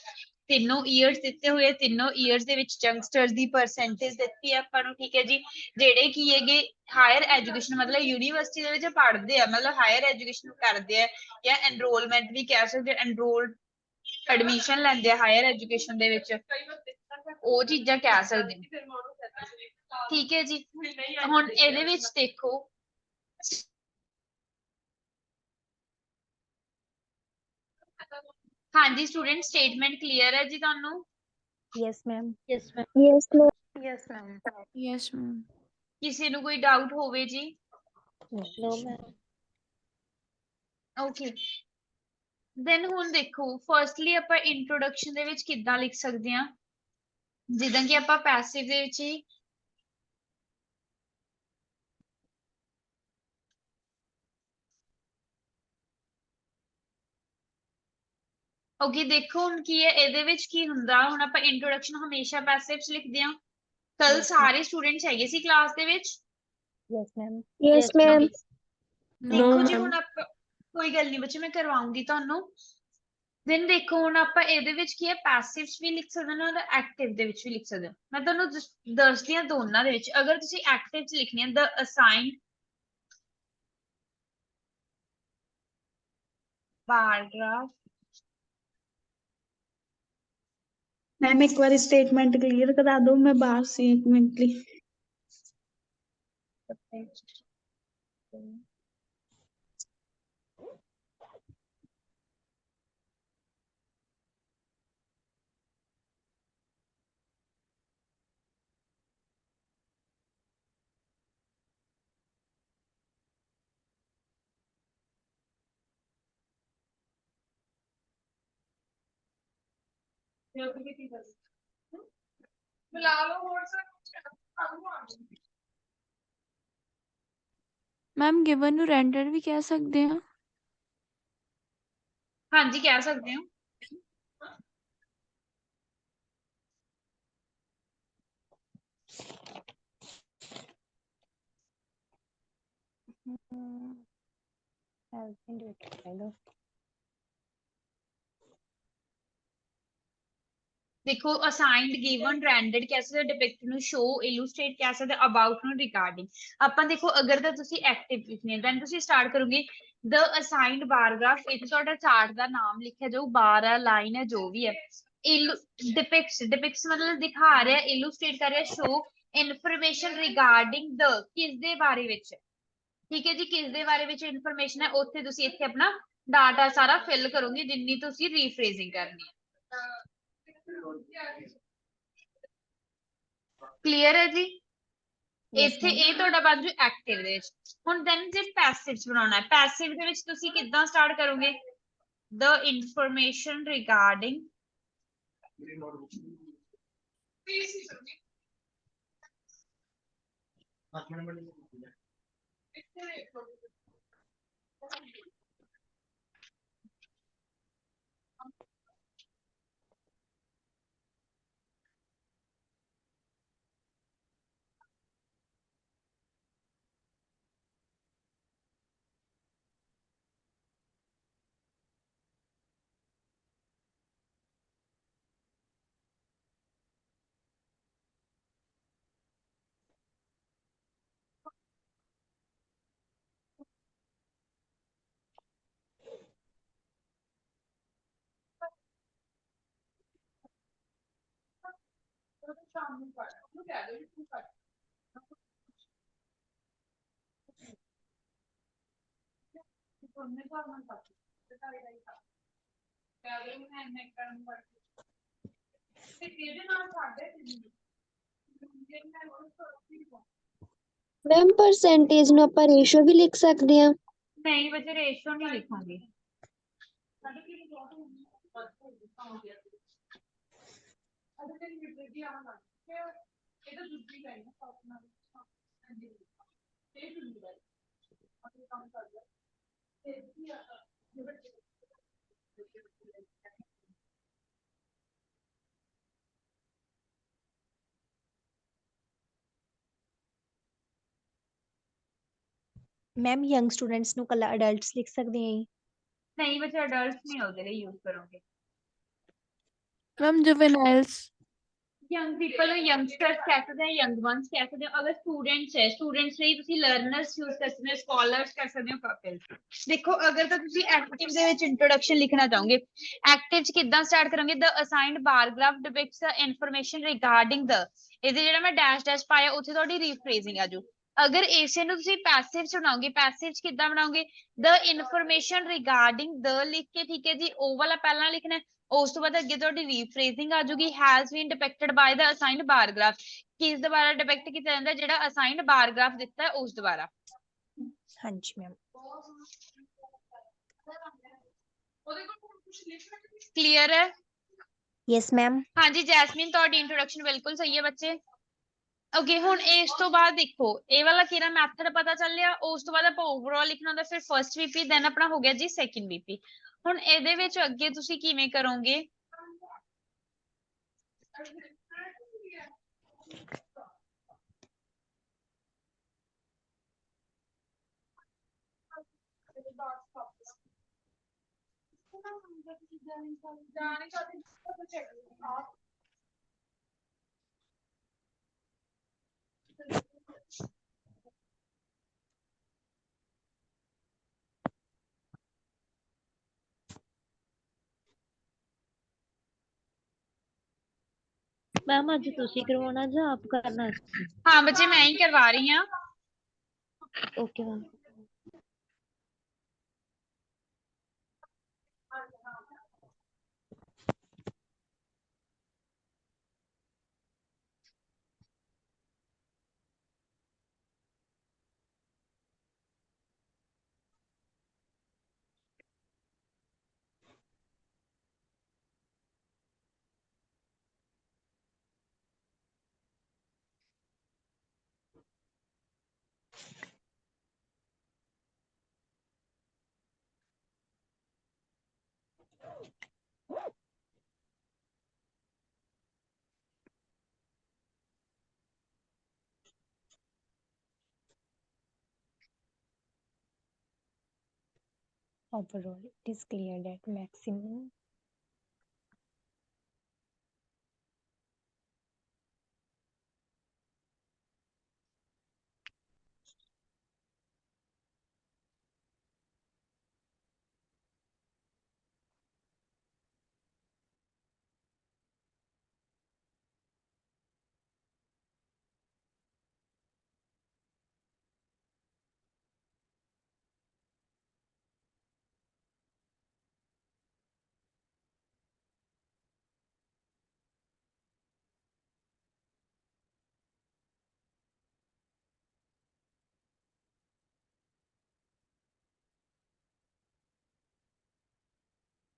ਤਿੰਨੋਂ ਈਅਰਸ ਦਿੱਤੇ ਹੋਏ ਤਿੰਨੋਂ ਈਅਰਸ ਦੇ ਵਿੱਚ ਯੰਗਸਟਰਸ ਦੀ ਪਰਸੈਂਟੇਜ ਦਿੱਤੀ ਹੈ ਆਪਾਂ ਨੂੰ ਠੀਕ ਹੈ ਜੀ ਜਿਹੜੇ ਕੀ ਹੈਗੇ ਹਾਇਰ ਐਜੂਕੇਸ਼ਨ ਮਤਲਬ ਯੂਨੀਵਰਸਿਟੀ ਦੇ ਵਿੱਚ ਪੜ੍ਹਦੇ ਆ ਮਤਲਬ ਹਾਇਰ ਐਜੂਕੇਸ਼ਨ ਕਰਦੇ ਆ ਜਾਂ ਐਨਰੋਲਮੈਂਟ ਵੀ ਕਹਿ ਸਕਦੇ ਐਨਰੋਲ ਐਡਮਿਸ਼ਨ ਲੈਂਦੇ ਆ ਹਾਇਰ ਐਜੂਕੇਸ਼ਨ ਦੇ ਵਿੱਚ ਉਹ ਚੀਜ਼ਾਂ ਕਹਿ ਸਕਦੇ ਠੀਕ ਹੈ ਜੀ ਹੁਣ ਇਹਦੇ ਵਿੱਚ ਦੇਖੋ ਹਾਂਜੀ ਸਟੂਡੈਂਟ ਸਟੇਟਮੈਂਟ ਕਲੀਅਰ ਹੈ ਜੀ ਤੁਹਾਨੂੰ Yes, ma'am. Yes, ma'am. Yes, ma'am. Yes, ma'am. ਕਿਸੇ ਨੂੰ ਕੋਈ ਡਾਊਟ ਹੋਵੇ ਜੀ No, ma'am. ਓਕੇ ਦੈਨ ਹੁਣ ਦੇਖੋ ਫਰਸਟਲੀ ਆਪਾਂ ਇੰਟਰੋਡਕਸ਼ਨ ਦੇ ਵਿੱਚ ਕਿੱਦਾਂ ਲਿਖ ਸਕਦੇ ਹਾਂ ਜਿੱਦਾਂ ਕਿ ਆਪਾਂ ਪੈਸਿਵ ਦੇ ਵਿੱਚ ਹੀ ਓਕੇ ਦੇਖੋ ਹੁਣ ਕੀ ਹੈ ਇਹਦੇ ਵਿੱਚ ਕੀ ਹੁੰਦਾ ਹੁਣ ਆਪਾਂ ਇੰਟਰੋਡਕਸ਼ਨ ਹਮੇਸ਼ਾ ਪੈਸਿਵ ਚ ਲਿਖਦੇ ਹਾਂ ਕੱਲ ਸਾਰੇ ਸਟੂਡੈਂਟਸ ਹੈਗੇ ਸੀ ਕਲਾਸ ਦੇ ਵਿੱਚ Yes, ma'am. Yes, ma'am. ਦੇਖੋ ਜੀ ਹੁਣ ਆਪਾਂ ਕੋਈ ਗੱਲ ਨਹੀਂ ਬੱਚੇ ਮੈਂ ਕਰਵਾਉਂਗੀ ਤੁਹਾਨੂੰ ਦੈਨ ਦੇਖੋ ਹੁਣ ਆਪਾਂ ਇਹਦੇ ਵਿੱਚ ਕੀ ਹੈ ਪੈਸਿਵ ਚ ਵੀ ਲਿਖ ਸਕਦੇ ਹਾਂ ਔਰ ਐਕਟਿਵ ਦੇ ਵਿੱਚ ਵੀ ਲਿਖ ਸਕਦੇ ਹਾਂ ਮੈਂ ਤੁਹਾਨੂੰ ਦੱਸਦੀ ਹਾਂ ਦੋਨਾਂ ਦੇ ਵਿੱਚ ਅਗਰ ਤੁਸੀਂ ਐਕਟਿਵ ਚ ਲਿਖਣੀ ਹੈ ਦ ਅਸਾਈਨਡ paragraph मैम एक बार स्टेटमेंट क्लियर करा दो मैं बाहर से 1 मिनट ली ਮੈਮ ਗਿਵਨ ਨੂੰ ਰੈਂਡਰ ਵੀ ਕਹਿ ਸਕਦੇ ਹਾਂ ਹਾਂਜੀ ਕਹਿ ਸਕਦੇ ਹੋ I'll send you a kind of. ਦੇਖੋ ਅਸਾਈਨਡ ਗਿਵਨ ਰੈਂਡਡ ਕਹਿ ਸਕਦੇ ਡਿਪਿਕਟ ਨੂੰ ਸ਼ੋ ਇਲੂਸਟ੍ਰੇਟ ਕਹਿ ਸਕਦੇ ਅਬਾਊਟ ਨੂੰ ਰਿਗਾਰਡਿੰਗ ਆਪਾਂ ਦੇਖੋ ਅਗਰ ਤਾਂ ਤੁਸੀਂ ਐਕਟਿਵ ਲਿਖਣੀ ਹੈ ਦੈਨ ਤੁਸੀਂ ਸਟਾਰਟ ਕਰੋਗੇ ਦ ਅਸਾਈਨਡ ਬਾਰਗ੍ਰਾਫ ਇਹ ਤੁਹਾਡਾ ਚਾਰਟ ਦਾ ਨਾਮ ਲਿਖਿਆ ਜਾਊ ਬਾਰ ਹੈ ਲਾਈਨ ਹੈ ਜੋ ਵੀ ਹੈ ਡਿਪਿਕਟਸ ਮਤਲਬ ਦਿਖਾ ਰਿਹਾ ਇਲੂਸਟ੍ਰੇਟ ਕਰ ਰਿਹਾ ਸ਼ੋ ਇਨਫੋਰਮੇਸ਼ਨ ਰਿਗਾਰਡਿੰਗ ਦ ਕਿਸ ਦੇ ਬਾਰੇ ਵਿੱਚ ਠੀਕ ਹੈ ਜੀ ਕਿਸ ਦੇ ਬਾਰੇ ਵਿੱਚ ਇਨਫੋਰਮੇਸ਼ਨ ਹੈ ਉੱਥੇ ਤੁਸੀਂ ਇੱਥੇ ਆਪਣਾ ਡਾਟਾ ਸਾਰਾ ਫਿਲ ਕਰੋਗੇ ਜਿੰਨੀ ਤੁਸੀਂ ਰੀਫਰੇਜ਼ਿੰਗ ਕਰਨੀ ਹੈ ਕਲੀਅਰ ਹੈ ਜੀ ਇੱਥੇ ਇਹ ਤੁਹਾਡਾ ਬਣ ਜੂ ਐਕਟਿਵ ਦੇ ਵਿੱਚ ਹੁਣ ਦੈਨ ਜੇ ਪੈਸਿਵ ਚ ਬਣਾਉਣਾ ਹੈ ਪੈਸਿਵ ਦੇ ਵਿੱਚ ਤੁਸੀਂ ਕਿੱਦਾਂ ਸਟਾਰਟ ਕਰੋਗੇ ਦ ਇਨਫੋਰਮੇਸ਼ਨ ਰਿਗਾਰਡਿੰਗ ਮੈਮ ਪਰਸੈਂਟੇਜ ਨੂੰ ਆਪਾਂ ਰੇਸ਼ੋ ਵੀ ਲਿਖ ਸਕਦੇ ਹਾਂ ਨਹੀਂ ਬੱਚੇ ਰੇਸ਼ੋ ਨਹੀਂ ਲਿਖਾਂਗੇ ਮੈਮ ਯੰਗ ਸਟੂਡੈਂਟਸ ਨੂੰ ਕੱਲਾ ਅਡਲਟਸ ਲਿਖ ਸਕਦੇ ਹਾਂ ਜੀ? ਨਹੀਂ ਬੱਚੇ ਅਡਲਟਸ ਨਹੀਂ ਉਹਦੇ ਲਈ ਯੂਜ਼ ਕਰੋਗੇ। ਮੈਮ ਜੁਵੇਨਾਈਲਸ ਯੰਗ ਪੀਪਲ ਨੂੰ ਯੰਗਸਟਰਸ ਕਹਿ ਸਕਦੇ ਹੋ, ਯੰਗ ਵਨਸ ਕਹਿ ਸਕਦੇ ਹੋ। ਅਗਰ ਸਟੂਡੈਂਟਸ ਹੈ, ਸਟੂਡੈਂਟਸ ਲਈ ਤੁਸੀਂ ਲਰਨਰਸ ਯੂਜ਼ ਕਰ ਸਕਦੇ ਹੋ, ਸਕਾਲਰਸ ਕਰ ਸਕਦੇ ਹੋ, ਕਪਲਸ। ਦੇਖੋ ਅਗਰ ਤਾਂ ਤੁਸੀਂ ਐਕਟਿਵ ਦੇ ਵਿੱਚ ਇੰਟਰੋਡਕਸ਼ਨ ਲਿਖਣਾ ਚਾਹੋਗੇ, ਐਕਟਿਵ ਚ ਕਿੱਦਾਂ ਸਟਾਰਟ ਕਰੋਗੇ? ਦ ਅਸਾਈਨਡ ਬਾਰਗ੍ਰਾਫ ਡਿਪਿਕਟਸ ਦ ਇਨਫੋਰਮੇਸ਼ਨ ਰਿਗਾਰਡਿੰਗ ਦ, ਇਹਦੇ ਜਿਹੜਾ ਮੈਂ ਡੈਸ਼ ਡੈਸ਼ ਪਾਇਆ ਉੱਥੇ ਤੁਹਾਡੀ ਰੀਫਰੇਜ਼ਿੰਗ ਆਜੂ। ਅਗਰ ਇਸੇ ਨੂੰ ਤੁਸੀਂ ਪੈਸਿਵ ਚ ਬਣਾਓਗੇ, ਪੈਸਿਵ ਚ ਕਿੱਦਾਂ ਬਣਾਓਗੇ? ਦ ਇਨਫੋਰਮੇਸ਼ਨ ਰਿਗਾਰਡਿੰਗ ਦ ਲਿਖ ਕੇ, ਠੀਕ ਹੈ ਜੀ, ਉਹ ਵਾਲਾ ਪਹਿਲਾਂ ਲਿਖਣਾ। ਉਸ ਤੋਂ ਬਾਅਦ ਅੱਗੇ ਤੁਹਾਡੀ ਰੀਫਰੇਜ਼ਿੰਗ ਆ ਜੂਗੀ, has been depicted by the assigned bar graph. ਕਿਸ ਦੁਆਰਾ ਡਿਪਿਕਟ ਕੀਤਾ ਜਾਂਦਾ? ਜਿਹੜਾ ਅਸਾਈਨਡ ਬਾਰਗ੍ਰਾਫ ਦਿੱਤਾ ਹੈ ਉਸ ਦੁਆਰਾ। ਹਾਂਜੀ ਮੈਮ। ਕਲੀਅਰ ਹੈ? Yes ma'am. ਹਾਂਜੀ ਜੈਸਮੀਨ, ਤੁਹਾਡੀ ਇੰਟਰੋਡਕਸ਼ਨ ਬਿਲਕੁਲ ਸਹੀ ਹੈ ਬੱਚੇ। ਓਕੇ, ਹੁਣ ਇਸ ਤੋਂ ਬਾਅਦ ਦੇਖੋ ਇਹ ਵਾਲਾ ਕਿਹੜਾ ਮੈਥਡ ਪਤਾ ਚੱਲਿਆ। ਉਸ ਤੋਂ ਬਾਅਦ ਆਪਾਂ ਓਵਰਆਲ ਲਿਖਣਾ ਹੁੰਦਾ, ਫਿਰ ਫਰਸਟ ਵੀਪੀ, ਦੈਨ ਆਪਣਾ ਹੋ ਗਿਆ ਜੀ ਸੈਕਿੰਡ ਵੀਪੀ। ਹੁਣ ਇਹਦੇ ਵਿੱਚ ਅੱਗੇ ਤੁਸੀਂ ਕਿਵੇਂ ਕਰੋਗੇ? ਮੈਮ ਅੱਜ ਤੁਸੀਂ ਕਰਵਾਉਣਾ ਜਾਂ ਆਪ ਕਰਨਾ? ਹਾਂ ਬੱਚੇ ਮੈਂ ਹੀ ਕਰਵਾ ਰਹੀ ਹਾਂ। Okay ma'am. Overall, it is clear that maximum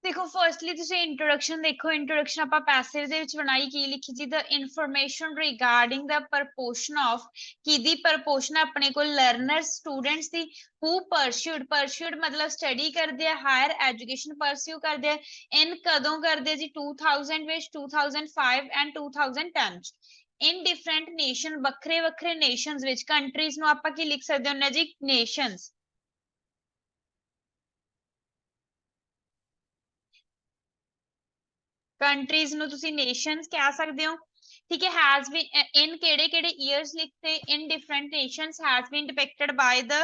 ਦੇਖੋ ਫਰਸਟਲੀ ਤੁਸੀਂ ਇੰਟਰੋਡਕਸ਼ਨ ਦੇਖੋ। ਇੰਟਰੋਡਕਸ਼ਨ ਆਪਾਂ ਪੈਸਿਵ ਦੇ ਵਿੱਚ ਬਣਾਈ, ਕੀ ਲਿਖੀ ਜੀ? ਦ ਇਨਫੋਰਮੇਸ਼ਨ ਰਿਗਾਰਡਿੰਗ ਦਾ ਪ੍ਰਪੋਰਸ਼ਨ ਆਫ, ਕਿਹਦੀ ਪ੍ਰਪੋਰਸ਼ਨ ਆਪਣੇ ਕੋਲ? ਲਰਨਰ ਸਟੂਡੈਂਟਸ ਦੀ। ਹੂ ਪਰਸਿਊਡ ਮਤਲਬ ਸਟੱਡੀ ਕਰਦੇ ਆ, ਹਾਇਰ ਐਜੂਕੇਸ਼ਨ ਪਰਸਿਊ ਕਰਦੇ ਆ। ਇਨ ਕਦੋਂ ਕਰਦੇ ਜੀ? 2000 ਵਿੱਚ, 2005 ਐਂਡ 2010 ਚ। ਇਨ ਡਿਫਰੈਂਟ ਨੇਸ਼ਨ, ਵੱਖਰੇ ਵੱਖਰੇ ਨੇਸ਼ਨਸ ਵਿੱਚ। ਕੰਟਰੀਜ਼ ਨੂੰ ਆਪਾਂ ਕੀ ਲਿਖ ਸਕਦੇ ਹੁੰਦੇ ਜੀ? ਨੇਸ਼ਨਸ। ਕੰਟਰੀਜ਼ ਨੂੰ ਤੁਸੀਂ ਨੇਸ਼ਨਸ ਕਹਿ ਸਕਦੇ ਹੋ, ਠੀਕ ਹੈ। ਹੈਜ਼ ਬੀਨ ਇਨ ਕਿਹੜੇ ਕਿਹੜੇ ਈਅਰਸ ਲਿਖਤੇ? In different nations, has been depicted by the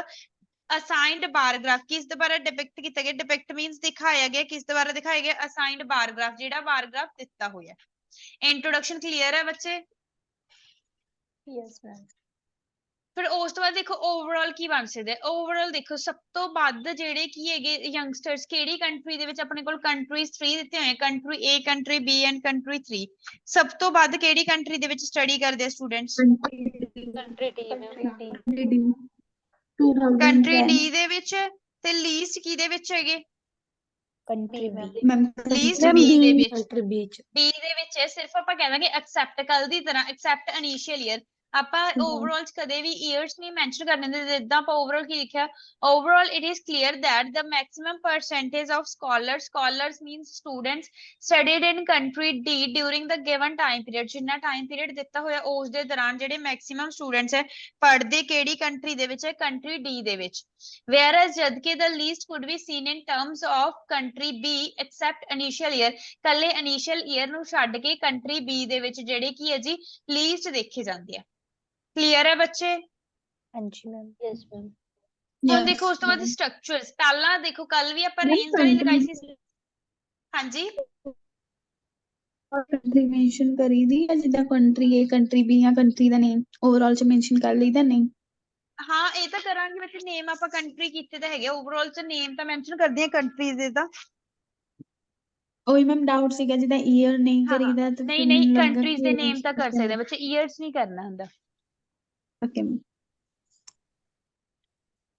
assigned bar graph. ਕਿਸ ਦੁਆਰਾ ਡਿਪਿਕਟ ਕੀਤਾ ਗਿਆ? ਡਿਪਿਕਟ ਮੀਨਸ ਦਿਖਾਇਆ ਗਿਆ। ਕਿਸ ਦੁਆਰਾ ਦਿਖਾਇਆ ਗਿਆ? ਅਸਾਈਨਡ ਬਾਰਗ੍ਰਾਫ, ਜਿਹੜਾ ਬਾਰਗ੍ਰਾਫ ਦਿੱਤਾ ਹੋਇਆ। ਇੰਟਰੋਡਕਸ਼ਨ ਕਲੀਅਰ ਹੈ ਬੱਚੇ? Yes ma'am. ਫਿਰ ਉਸ ਤੋਂ ਬਾਅਦ ਦੇਖੋ ਓਵਰਆਲ ਕੀ ਬਣ ਸਕਦਾ ਹੈ। ਓਵਰਆਲ ਦੇਖੋ ਸਭ ਤੋਂ ਵੱਧ ਜਿਹੜੇ ਕੀ ਹੈਗੇ ਯੰਗਸਟਰਸ ਕਿਹੜੀ ਕੰਟਰੀ ਦੇ ਵਿੱਚ? ਆਪਣੇ ਕੋਲ ਕੰਟਰੀਜ਼ 3 ਦਿੱਤੇ ਹੋਏ, country A, country B and country 3। ਸਭ ਤੋਂ ਵੱਧ ਕਿਹੜੀ ਕੰਟਰੀ ਦੇ ਵਿੱਚ ਸਟੱਡੀ ਕਰਦੇ ਆ students? Country T ma'am. Country D ਦੇ ਵਿੱਚ। ਤੇ ਲੀਸਟ ਕਿਹਦੇ ਵਿੱਚ ਹੈਗੇ? Country ma'am. B। Least ma'am B ਦੇ ਬੀ ਵਿੱਚ। ਕੰਟਰੀ ਬੀ ਚ। B ਦੇ ਵਿੱਚ ਹੈ। ਸਿਰਫ ਆਪਾਂ ਕਹਾਂਗੇ ਐਕਸੈਪਟ, ਕੱਲ ਦੀ ਤਰ੍ਹਾਂ ਐਕਸੈਪਟ ਇਨੀਸ਼ੀਅਲ ਈਅਰ। ਆਪਾਂ ਓਵਰਆਲ ਚ ਕਦੇ ਵੀ ਈਅਰਸ ਨਹੀਂ ਮੈਂਸ਼ਨ ਕਰਨੇ ਹੁੰਦੇ ਜਿੱਦਾਂ ਆਪਾਂ ਓਵਰਆਲ ਕੀ ਲਿਖਿਆ overall it is clear that the maximum percentage of scholars means students studied in country D during the given time period ਜਿੰਨਾ time period ਦਿੱਤਾ ਹੋਇਆ ਉਸ ਦੇ ਦੌਰਾਨ ਜਿਹੜੇ ਮੈਕਸਿਮਮ ਸਟੂਡੈਂਟਸ ਹੈ ਪੜ੍ਹਦੇ ਕਿਹੜੀ ਕੰਟਰੀ ਦੇ ਵਿੱਚ ਹੈ ਕੰਟਰੀ D ਦੇ ਵਿੱਚ whereas ਜਦ ਕਿ the least could be seen in terms of country B except initial year ਕੱਲੇ initial year ਨੂੰ ਛੱਡ ਕੇ ਕੰਟਰੀ B ਦੇ ਵਿੱਚ ਜਿਹੜੇ ਕੀ ਹੈ ਜੀ ਲੀਸਟ ਦੇਖੇ ਜਾਂਦੇ ਆ ਕਲੀਅਰ ਹੈ ਬੱਚੇ ਹਾਂਜੀ ਮੈਮ ਯੈਸ ਮੈਮ ਹੁਣ ਦੇਖੋ ਉਸ ਤੋਂ ਬਾਅਦ ਸਟਰਕਚਰਸ ਪਹਿਲਾਂ ਦੇਖੋ ਕੱਲ ਵੀ ਆਪਾਂ ਮੈਮ ਰੇਂਜ ਵਾਲੀ ਲਗਾਈ ਸੀ ਹਾਂਜੀ ਕੰਟਰੀ ਮੈਂਸ਼ਨ ਕਰੀ ਦੀ ਹੈ ਜਿੱਦਾਂ ਕੰਟਰੀ A ਕੰਟਰੀ B ਜਾਂ ਕੰਟਰੀ ਦਾ ਨੇਮ ਓਵਰਆਲ ਚ ਮੈਂਸ਼ਨ ਕਰ ਲਈਦਾ ਨਹੀਂ ਹਾਂ ਇਹ ਤਾਂ ਕਰਾਂਗੇ ਬੱਚੇ ਨੇਮ ਆਪਾਂ ਕੰਟਰੀ ਕੀਤੇ ਤਾਂ ਹੈਗੇ ਓਵਰਆਲ ਚ ਨੇਮ ਤਾਂ ਮੈਂਸ਼ਨ ਕਰਦੇ ਆ ਕੰਟਰੀਜ਼ ਦੇ ਤਾਂ ਉਹੀ ਮੈਮ ਡਾਊਟ ਸੀਗਾ ਜਿੱਦਾਂ ਈਅਰ ਨਹੀਂ ਹਾਂ ਕਰੀਦਾ ਤੇ ਨਹੀਂ ਫਿਰ ਨਹੀਂ ਮੈਨੂੰ ਲੱਗਾ ਕੰਟਰੀਜ਼ ਦੇ ਨੇਮ ਤਾਂ ਕਰ ਸਕਦੇ ਕਿ ਆ ਬੱਚੇ ਈਅਰਸ ਨਹੀਂ ਕਰਨਾ ਹੁੰਦਾ ਓਕੇ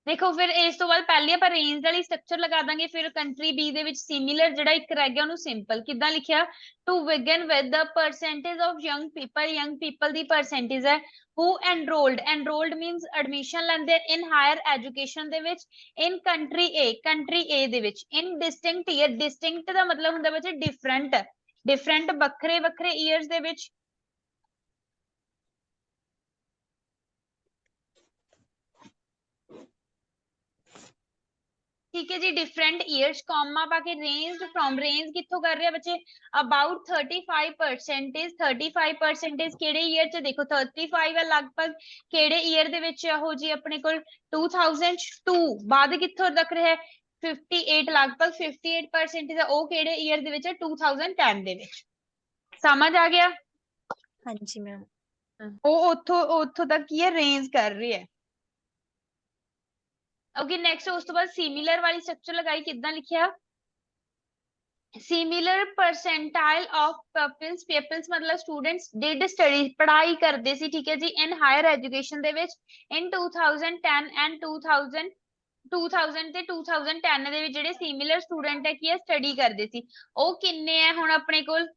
ਦੇਖੋ ਫਿਰ ਇਸ ਤੋਂ ਬਾਅਦ ਪਹਿਲੇ ਆਪਾਂ ਰੇਂਜ ਵਾਲੀ ਸਟਰਕਚਰ ਲਗਾ ਦਾਂਗੇ ਫਿਰ ਕੰਟਰੀ B ਦੇ ਵਿੱਚ ਸਿਮਿਲਰ ਜਿਹੜਾ ਇੱਕ ਰਹਿ ਗਿਆ ਉਹਨੂੰ ਸਿੰਪਲ ਕਿੱਦਾਂ ਲਿਖਿਆ to begin with the percentage of young people ਦੀ percentage ਹੈ who enrolled means admission ਲੈਂਦੇ in higher education ਦੇ ਵਿੱਚ in country A ਦੇ ਵਿੱਚ in distinct year distinct ਦਾ ਮਤਲਬ ਹੁੰਦਾ ਬੱਚੇ different ਵੱਖਰੇ years ਦੇ ਵਿੱਚ ਠੀਕ ਹੈ ਜੀ different years comma ਪਾ ਕੇ range from range ਕਿੱਥੋਂ ਕਰ ਰਿਹਾ ਬੱਚੇ about 35% ਕਿਹੜੇ year ਚ ਦੇਖੋ 35 ਹੈ ਲਗਭਗ ਕਿਹੜੇ year ਦੇ ਵਿੱਚ ਉਹ ਜੀ ਆਪਣੇ ਕੋਲ 2002 ਬਾਅਦ ਕਿੱਥੋਂ ਤੱਕ ਰਿਹਾ 58 ਲਗਭਗ 58% ਹੈ ਉਹ ਕਿਹੜੇ year ਦੇ ਵਿੱਚ 2010 ਦੇ ਵਿੱਚ ਸਮਝ ਆ ਗਿਆ ਹਾਂਜੀ ਮੈਮ ਉਹ ਉੱਥੋਂ ਤੱਕ ਕੀ ਹੈ ਰੇਂਜ ਕਰ ਰਹੀ ਹੈ ਓਕੇ ਨੈਕਸਟ ਉਸ ਤੋਂ ਬਾਅਦ ਸਿਮਿਲਰ ਵਾਲੀ ਸਟਰਕਚਰ ਲਗਾਈ ਕਿੱਦਾਂ ਲਿਖਿਆ ਸਿਮਿਲਰ ਪਰਸੈਂਟਾਈਲ ਆਫ ਪੀਪਲਸ ਮਤਲਬ ਸਟੂਡੈਂਟਸ ਡਿਡ ਸਟੱਡੀ ਪੜ੍ਹਾਈ ਕਰਦੇ ਸੀ ਠੀਕ ਹੈ ਜੀ ਇਨ ਹਾਇਰ ਐਜੂਕੇਸ਼ਨ ਦੇ ਵਿੱਚ ਇਨ 2010 ਐਂਡ 2000 ਤੇ 2010 ਦੇ ਵਿੱਚ ਜਿਹੜੇ ਸਿਮਿਲਰ ਸਟੂਡੈਂਟ ਹੈ ਕੀ ਹੈ ਸਟੱਡੀ ਕਰਦੇ ਸੀ ਉਹ ਕਿੰਨੇ ਹੈ ਹੁਣ ਆਪਣੇ ਕੋਲ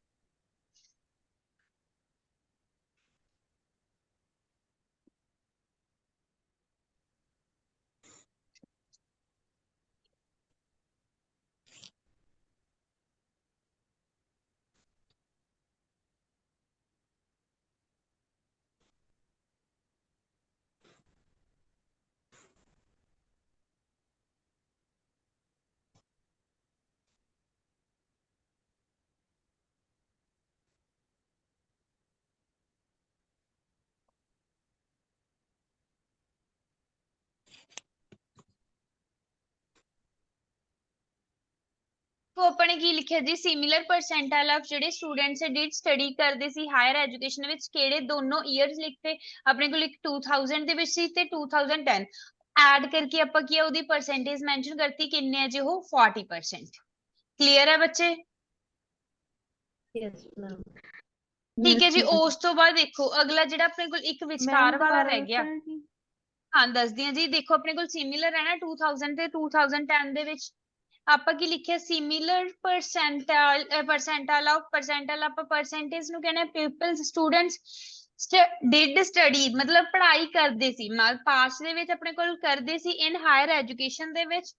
तो अपने की लिखिया जी सिमिलर परसेंटाइल ऑफ ਜਿਹੜੇ ਸਟੂਡੈਂਟਸ ਡਿਡ ਸਟੱਡੀ ਕਰਦੇ ਸੀ ਹਾਇਰ ਐਜੂਕੇਸ਼ਨ ਵਿੱਚ ਕਿਹੜੇ ਦੋਨੋਂ ਇਅਰਸ ਲਿਖਤੇ ਆਪਣੇ ਕੋਲ ਇੱਕ 2000 ਦੇ ਵਿੱਚ ਸੀ ਤੇ 2010 ਐਡ ਕਰਕੇ ਆਪਾਂ ਕੀ ਉਹਦੀ ਪਰਸੈਂਟੇਜ ਮੈਂਸ਼ਨ ਕਰਤੀ ਕਿੰਨੇ ਹੈ ਜੀ ਉਹ 40% ਕਲੀਅਰ ਹੈ ਬੱਚੇ ਯੈਸ ਮੈਮ ਠੀਕ ਹੈ ਜੀ ਉਸ ਤੋਂ ਬਾਅਦ ਦੇਖੋ ਅਗਲਾ ਜਿਹੜਾ ਆਪਣੇ ਕੋਲ ਇੱਕ ਵਿਚਕਾਰ ਵਾਲਾ ਰਹਿ ਗਿਆ ਹਾਂ ਦੱਸਦੀ ਹਾਂ ਜੀ ਦੇਖੋ ਆਪਣੇ ਕੋਲ ਸਿਮਿਲਰ ਹੈ ਨਾ 2000 ਤੇ 2010 ਦੇ ਵਿੱਚ ਆਪਾਂ ਕੀ ਲਿਖਿਆ ਸਿਮਿਲਰ ਪਰਸੈਂਟਾਈਲ ਆਪਾਂ ਪਰਸੈਂਟੇਜ ਨੂੰ ਕਹਿੰਦੇ ਪੀਪਲਸ ਸਟੂਡੈਂਟਸ ਡਿਡ ਸਟੱਡੀ ਮਤਲਬ ਪੜ੍ਹਾਈ ਕਰਦੇ ਸੀ ਪਾਸ ਦੇ ਵਿੱਚ ਆਪਣੇ ਕੋਲ ਕਰਦੇ ਸੀ ਇਨ ਹਾਇਰ ਐਜੂਕੇਸ਼ਨ ਦੇ ਵਿੱਚ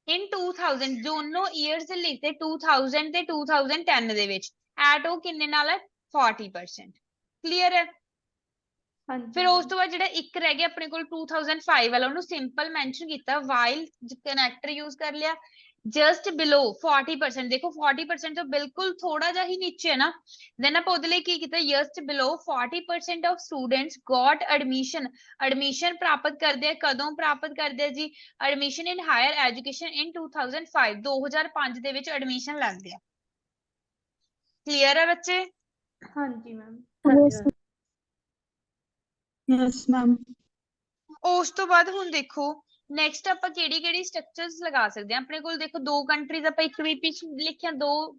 ਇਨ 2000 ਦੋਨੋਂ ਇਅਰਸ ਲਿਖਦੇ 2000 ਤੇ 2010 ਦੇ ਵਿੱਚ ਐਟ ਉਹ ਕਿੰਨੇ ਨਾਲ ਹੈ 40% ਕਲੀਅਰ ਹੈ ਫਿਰ ਉਸ ਤੋਂ ਬਾਅਦ ਜਿਹੜਾ ਇੱਕ ਰਹਿ ਗਿਆ ਆਪਣੇ ਕੋਲ 2005 ਵਾਲਾ ਉਹਨੂੰ ਸਿੰਪਲ ਮੈਂਸ਼ਨ ਕੀਤਾ ਵਾਈਲ ਕਨੈਕਟਰ ਯੂਜ਼ ਕਰ ਲਿਆ ਜਸਟ ਬਿਲੋ 40% ਦੇਖੋ 40% ਤੋਂ ਬਿਲਕੁਲ ਥੋੜਾ ਜਿਹਾ ਹੀ ਨੀਚੇ ਹੈ ਨਾ ਦੈਨ ਆਪਾਂ ਉਹਦੇ ਲਈ ਕੀ ਕੀਤਾ just below 40% of students got admission ਪ੍ਰਾਪਤ ਕਰਦੇ ਆ ਕਦੋਂ ਪ੍ਰਾਪਤ ਕਰਦੇ ਆ ਜੀ ਐਡਮਿਸ਼ਨ ਇਨ ਹਾਇਰ ਐਜੂਕੇਸ਼ਨ ਇਨ 2005 ਦੇ ਵਿੱਚ ਐਡਮਿਸ਼ਨ ਲੈਂਦੇ ਆ ਕਲੀਅਰ ਹੈ ਬੱਚੇ ਹਾਂਜੀ ਮੈਮ ਯੈਸ ਮੈਮ ਉਸ ਤੋਂ ਬਾਅਦ ਹੁਣ ਦੇਖੋ ਨੈਕਸਟ ਆਪਾਂ ਕਿਹੜੀ ਸਟਰਕਚਰਸ ਲਗਾ ਸਕਦੇ ਹਾਂ ਆਪਣੇ ਕੋਲ ਦੇਖੋ ਦੋ ਕੰਟਰੀਜ਼ ਆਪਾਂ ਇੱਕ ਵੀ ਪਿੱਛੇ ਲਿਖਿਆ ਦੋ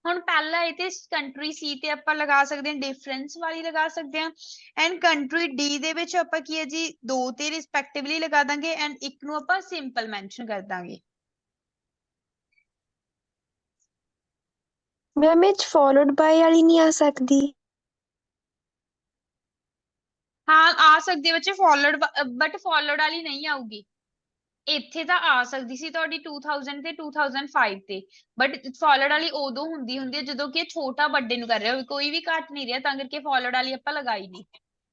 ਹੁਣ ਪਹਿਲਾ ਇਹ ਤੇ ਕੰਟਰੀ ਸੀ ਤੇ ਆਪਾਂ ਲਗਾ ਸਕਦੇ ਹਾਂ ਡਿਫਰੈਂਸ ਵਾਲੀ ਲਗਾ ਸਕਦੇ ਹਾਂ ਐਂਡ ਕੰਟਰੀ ਡੀ ਦੇ ਵਿੱਚ ਆਪਾਂ ਕੀ ਹੈ ਜੀ ਦੋ ਤੇ ਰਿਸਪੈਕਟਿਵਲੀ ਲਗਾ ਦਾਂਗੇ ਐਂਡ ਇੱਕ ਨੂੰ ਆਪਾਂ ਸਿੰਪਲ ਮੈਂਸ਼ਨ ਕਰ ਦਾਂਗੇ ਮੈਮ ਇਹ 'ਚ ਫੋਲੋਡ ਬਾਏ ਵਾਲੀ ਨਹੀਂ ਆ ਸਕਦੀ हाँ आ सकदी है बच्चे फॉलोड बट फॉलोड वाली नहीं आऊगी ਇੱਥੇ ਤਾਂ ਆ ਸਕਦੀ ਸੀ ਤੁਹਾਡੀ 2000 ਤੇ 2005 ਤੇ ਬਟ ਫਾਲੋਡ ਵਾਲੀ ਉਦੋਂ ਹੁੰਦੀ ਹੈ ਜਦੋਂ ਕਿ ਇਹ ਛੋਟਾ ਵੱਡੇ ਨੂੰ ਕਰ ਰਿਹਾ ਹੋਵੇ ਕੋਈ ਵੀ ਘੱਟ ਨਹੀਂ ਰਿਹਾ ਤਾਂ ਕਰਕੇ ਫਾਲੋਡ ਵਾਲੀ ਆਪਾਂ ਲਗਾਈ ਨਹੀਂ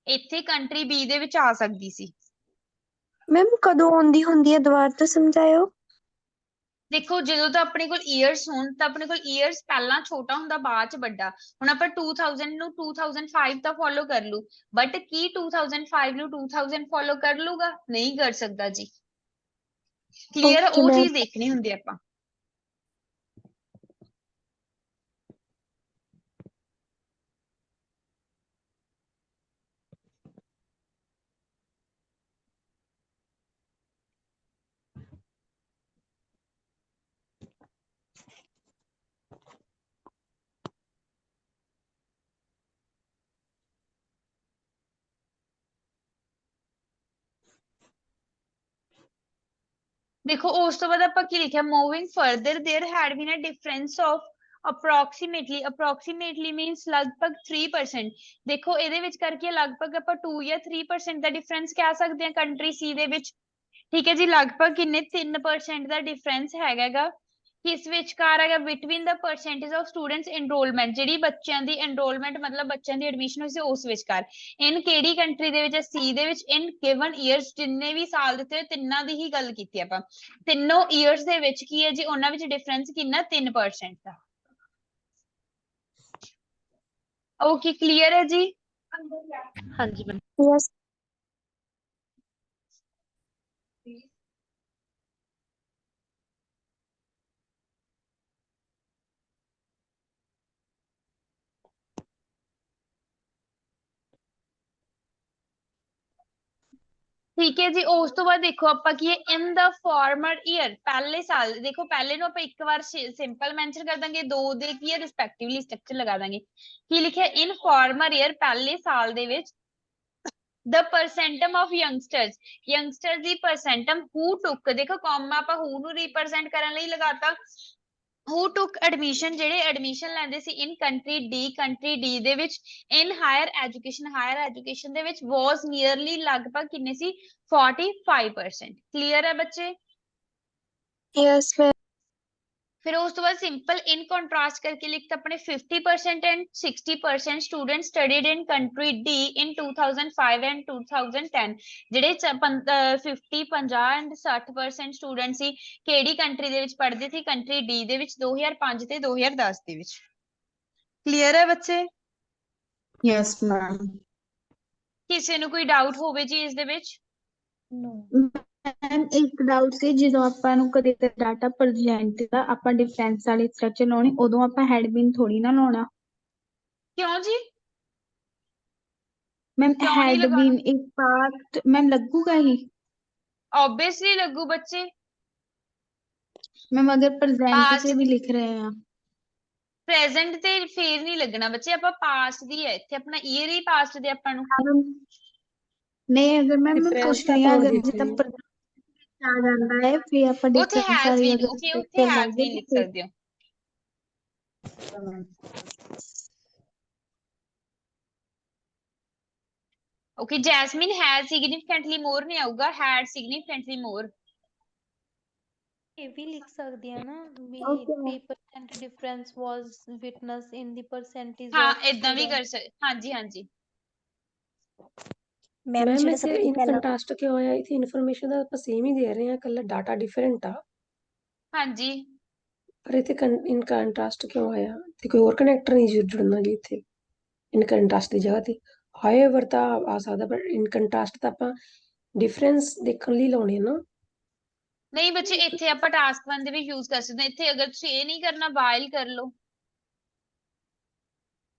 ਇੱਥੇ ਕੰਟਰੀ ਬੀ ਦੇ ਵਿੱਚ ਆ ਸਕਦੀ ਸੀ ਮੈਮ ਕਦੋਂ ਆਉਂਦੀ ਹੁੰਦੀ ਹੈ ਦੁਬਾਰਾ ਤੋਂ ਸਮਝਾਇਓ ਦੇਖੋ ਜਦੋਂ ਤਾਂ ਆਪਣੇ ਕੋਲ ਇਅਰਸ ਹੋਣ ਤਾਂ ਆਪਣੇ ਕੋਲ ਇਅਰਸ ਪਹਿਲਾਂ ਛੋਟਾ ਹੁੰਦਾ ਬਾਅਦ ਚ ਵੱਡਾ ਹੁਣ ਆਪਾਂ 2000 ਨੂੰ 2005 ਤਾਂ ਫੋਲੋ ਕਰ ਲੂ ਬਟ ਕੀ 2005 ਨੂੰ 2000 ਫੋਲੋ ਕਰ ਲੂਗਾ ਨਹੀਂ ਕਰ ਸਕਦਾ ਜੀ ਕਲੀਅਰ ਓਕੇ ਉਹ ਮੈਮ ਚੀਜ਼ ਦੇਖਣੀ ਹੁੰਦੀ ਆਪਾਂ ਦੇਖੋ ਉਸ ਤੋਂ ਬਾਅਦ ਆਪਾਂ ਕੀ ਲਿਖਿਆ moving further there had been a difference of approximately means ਲਗਭਗ 3% ਦੇਖੋ ਇਹਦੇ ਵਿੱਚ ਕਰਕੇ ਲਗਭਗ ਆਪਾਂ 2 ਜਾਂ 3% ਦਾ ਡਿਫਰੈਂਸ ਕਹਿ ਸਕਦੇ ਹਾਂ ਕੰਟਰੀ ਸੀ ਦੇ ਵਿੱਚ ਠੀਕ ਹੈ ਜੀ ਲਗਭਗ ਕਿੰਨੇ 3% ਦਾ ਡਿਫਰੈਂਸ ਹੈਗਾ ਕਿਸ ਵਿਚਕਾਰ ਹੈਗਾ between the percentage of students enrolment ਜਿਹੜੀ ਬੱਚਿਆਂ ਦੀ ਐਨਰੋਲਮੈਂਟ ਮਤਲਬ ਬੱਚਿਆਂ ਦੀ ਐਡਮਿਸ਼ਨ ਹੋਈ ਸੀ ਉਸ ਵਿਚਕਾਰ ਇਨ ਕਿਹੜੀ ਕੰਟਰੀ ਦੇ ਵਿੱਚ ਸੀ ਦੇ ਵਿੱਚ ਇਨ ਗਿਵਨ ਇਅਰਸ ਜਿੰਨੇ ਵੀ ਸਾਲ ਦਿੱਤੇ ਤਿੰਨਾਂ ਦੀ ਹੀ ਗੱਲ ਕੀਤੀ ਆਪਾਂ ਤਿੰਨੋਂ ਇਅਰਸ ਦੇ ਵਿੱਚ ਕੀ ਹੈ ਜੀ ਉਹਨਾਂ ਵਿੱਚ ਡਿਫਰੈਂਸ ਕਿੰਨਾ 3% ਦਾ ਓਕੇ ਕਲੀਅਰ ਹੈ ਜੀ ਹਾਂਜੀ ਮੈਮ ਯਸ ਠੀਕ ਹੈ ਜੀ ਉਸ ਤੋਂ ਬਾਅਦ ਦੇਖੋ ਆਪਾਂ ਕੀ ਹੈ ਇਨ ਦਾ ਫਾਰਮਰ ਈਅਰ ਪਹਿਲੇ ਸਾਲ ਦੇਖੋ ਪਹਿਲੇ ਨੂੰ ਆਪਾਂ ਇੱਕ ਵਾਰ ਸਿੰਪਲ ਮੈਂਸ਼ਨ ਕਰ ਦਾਂਗੇ ਦੋ ਦੇ ਕੀ ਹੈ ਰਿਸਪੈਕਟਿਵਲੀ ਸਟਰਕਚਰ ਲਗਾ ਦਾਂਗੇ ਕੀ ਲਿਖਿਆ ਇਨ ਫਾਰਮਰ ਈਅਰ ਪਹਿਲੇ ਸਾਲ ਦੇ ਵਿੱਚ the percentum of youngsters the percentum who took ਦੇਖੋ comma ਆਪਾਂ who ਨੂੰ represent ਕਰਨ ਲਈ ਲਗਾਤਾ who took admission ਜਿਹੜੇ admission ਲੈਂਦੇ ਸੀ in country D ਦੇ ਵਿੱਚ in higher education ਦੇ ਵਿੱਚ was nearly ਲਗਭਗ ਕਿੰਨੇ ਸੀ 45% clear ਹੈ ਬੱਚੇ ਯਸ ਮੈਮ फिर उस तो बाद सिंपल इन कंट्रास्ट करके लिखते अपने 50% and 60% student studied in country D in 2005 and 2010 ਜਿਹੜੇ 50 50 ਐਂਡ 60% ਸਟੂਡੈਂਟ ਸੀ ਕਿਹੜੀ ਕੰਟਰੀ ਦੇ ਵਿੱਚ ਪੜ੍ਹਦੇ ਸੀ ਕੰਟਰੀ ਡੀ ਦੇ ਵਿੱਚ 2005 ਤੇ 2010 ਦੇ ਵਿੱਚ ਕਲੀਅਰ ਹੈ ਬੱਚੇ ਯਸ ਮੈਮ ਕਿਸੇ ਨੂੰ ਕੋਈ ਡਾਊਟ ਹੋਵੇ ਜੀ ਇਸ ਦੇ ਵਿੱਚ ਮੈਮ ਇੱਕ ਡਾਊਟ ਸੀ ਜਦੋਂ ਆਪਾਂ ਨੂੰ ਕਦੇ ਡਾਟਾ ਪ੍ਰੈਜ਼ੈਂਟ ਦਾ ਆਪਾਂ ਡਿਫਰੈਂਸ ਵਾਲੀ ਸਟਰਕਚਰ ਲਾਉਣੀ ਉਦੋਂ ਆਪਾਂ ਹੈਡਬਿਨ ਥੋੜੀ ਨਾ ਲਾਉਣਾ ਕਿਉਂ ਜੀ ਮੈਮ ਕਿਉਂ ਨਹੀਂ ਲਗਾਉਣਾ ਹੈਡਬਿਨ ਇੱਕ ਪਾਰਟ ਮੈਮ ਲੱਗੂਗਾ ਹੀ ऑब्वियसली ਲੱਗੂ ਬੱਚੇ ਮੈਮ ਅਗਰ ਪ੍ਰੈਜ਼ੈਂਟ 'ਚ ਪਾਸਟ ਵੀ ਲਿਖ ਰਹੇ ਆ ਪ੍ਰੈਜ਼ੈਂਟ ਤੇ ਫੇਰ ਨਹੀਂ ਲੱਗਣਾ ਬੱਚੇ ਆਪਾਂ ਪਾਸਟ ਦੀ ਹੈ ਇੱਥੇ ਆਪਣਾ ਈਅਰ ਹੀ ਪਾਸਟ ਦੇ ਆਪਾਂ ਨੂੰ ਨਹੀਂ ਅਗਰ ਮੈਮ ਮੈਂ ਪੁੱਛ ਰਹੀ ਹਾਂ ਅਗਰ ਜਿੱਦਾਂ ਆ ਜਾਂਦਾ ਹੈ ਫਿਰ ਆਪਾਂ ਉੱਥੇ ਡਿਫਰੈਂਸ ਹੈਜ਼ ਵਾਲੀ ਬੀਨ ਅਗਰ ਓਕੇ ਉੱਥੇ ਸਟਰਕਚਰ ਹੈਜ਼ ਲਾਈਏ ਬੀਨ ਲਿਖ ਤਾਂ ਸਕਦੇ ਹੋ ਓਕੇ ਜੈਸਮੀਨ ਹੈਜ਼ ਸਿਗਨੀਫੀਕੈਂਟਲੀ ਮੋਰ ਨਹੀਂ ਆਊਗਾ ਹੈਡ ਸਿਗਨੀਫੀਕੈਂਟਲੀ ਮੋਰ ਇਹ ਵੀ ਲਿਖ ਸਕਦੇ ਆ ਨਾ ਵੀ okay 3% difference was witnessed in the percentage ਹਾਂ of ਇਦਾਂ ਵੀ ਕਰ students ਸਕਦੇ ਹਾਂਜੀ ਹਾਂਜੀ ਮੈਮ ਮੈਮ ਜਿਹੜਾ ਸਭ ਇੱਥੇ ਤੋਂ ਇਨ ਪਹਿਲਾਂ ਕੰਟਰਾਸਟ ਕਿਉਂ ਆਇਆ ਇੱਥੇ ਇਨਫੋਰਮੇਸ਼ਨ ਦਾ ਆਪਾਂ ਸੇਮ ਹੀ ਦੇ ਰਹੇ ਹਾਂ ਇਕੱਲਾ ਡਾਟਾ ਡਿਫਰੈਂਟ ਆ ਹਾਂਜੀ ਪਰ ਇੱਥੇ ਇਨ ਕੰਟਰਾਸਟ ਕਿਉਂ ਆਇਆ ਤੇ ਕੋਈ ਹੋਰ ਕਨੈਕਟਰ ਨਹੀਂ ਜੁੜਨਾ ਜੀ ਇੱਥੇ ਇਨ ਕੰਟਰਾਸਟ ਦੀ ਜਗ੍ਹਾ ਤੇ ਹਾਏਵਰ ਤਾਂ ਆ ਸਕਦਾ ਪਰ ਇਨ ਕੰਟਰਾਸਟ ਤਾਂ ਆਪਾਂ ਡਿਫਰੈਂਸ ਦੇਖਣ ਲਈ ਲਾਉਣੇ ਨਾ ਨਹੀਂ ਬੱਚੇ ਇੱਥੇ ਆਪਾਂ ਟਾਸਕ 1 ਦੇ ਵੀ ਯੂਜ਼ ਕਰ ਸਕਦੇ ਹਾਂ ਇੱਥੇ ਅਗਰ ਤੁਸੀਂ ਇਹ ਨਹੀਂ ਕਰਨਾ ਵਾਈਲ ਕਰ ਲਓ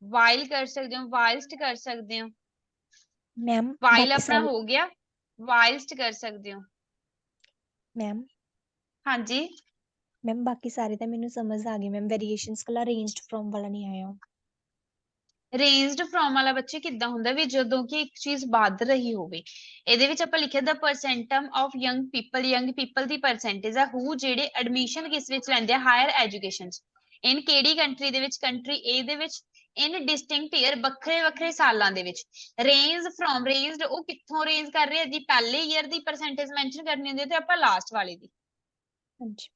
ਵਾਈਲ ਕਰ ਸਕਦੇ ਹੋ ਵਾਈਲਸਟ ਕਰ ਸਕਦੇ ਹੋ ਮੈਮ ਵਾਈਲ ਬਾਕੀ ਆਪਣਾ ਸਾਰੇ ਹੋ ਗਿਆ ਵਾਈਲਸਟ ਕਰ ਸਕਦੇ ਹੋ ਮੈਮ ਹਾਂਜੀ ਮੈਮ ਬਾਕੀ ਸਾਰੇ ਤਾਂ ਮੈਨੂੰ ਸਮਝ ਆ ਗਏ ਮੈਮ ਵੇਰੀਏਸ਼ਨਸ ਕੱਲਾ ਰੇਂਜਡ ਫਰੋਮ ਵਾਲਾ ਨਹੀਂ ਆਇਆ ਰੇਂਜਡ ਫਰੋਮ ਵਾਲਾ ਬੱਚੇ ਕਿੱਦਾਂ ਹੁੰਦਾ ਵੀ ਜਦੋਂ ਕਿ ਇੱਕ ਚੀਜ਼ ਵੱਧ ਰਹੀ ਹੋਵੇ ਇਹਦੇ ਵਿੱਚ ਆਪਾਂ ਲਿਖਿਆ ਦਾ ਪਰਸੈਂਟਮ of young people the percentage ਆ ਹੂ ਜਿਹੜੇ ਐਡਮਿਸ਼ਨ ਕਿਸ ਵਿੱਚ ਲੈਂਦੇ ਆ ਹਾਇਰ ਐਜੂਕੇਸ਼ਨ ਚ ਇਨ ਕਿਹੜੀ ਕੰਟਰੀ ਦੇ ਵਿੱਚ ਕੰਟਰੀ ਏ ਦੇ ਵਿੱਚ ਇਨ ਡਿਸਟਿੰਕਟ ਈਅਰ ਵੱਖਰੇ ਵੱਖਰੇ ਸਾਲਾਂ ਦੇ ਵਿੱਚ ਰੇਂਜ ਫਰੋਮ ਰੇਂਜਡ ਉਹ ਕਿੱਥੋਂ ਰੇਂਜ ਕਰ ਰਹੇ ਆ ਜੀ ਪਹਿਲੇ ਈਅਰ ਦੀ ਪਰਸੈਂਟੇਜ ਮੈਂਸ਼ਨ ਕਰਨੀ ਹੁੰਦੀ ਹੈ ਤੇ ਆਪਾਂ ਲਾਸਟ ਵਾਲੇ ਦੀ ਹਾਂਜੀ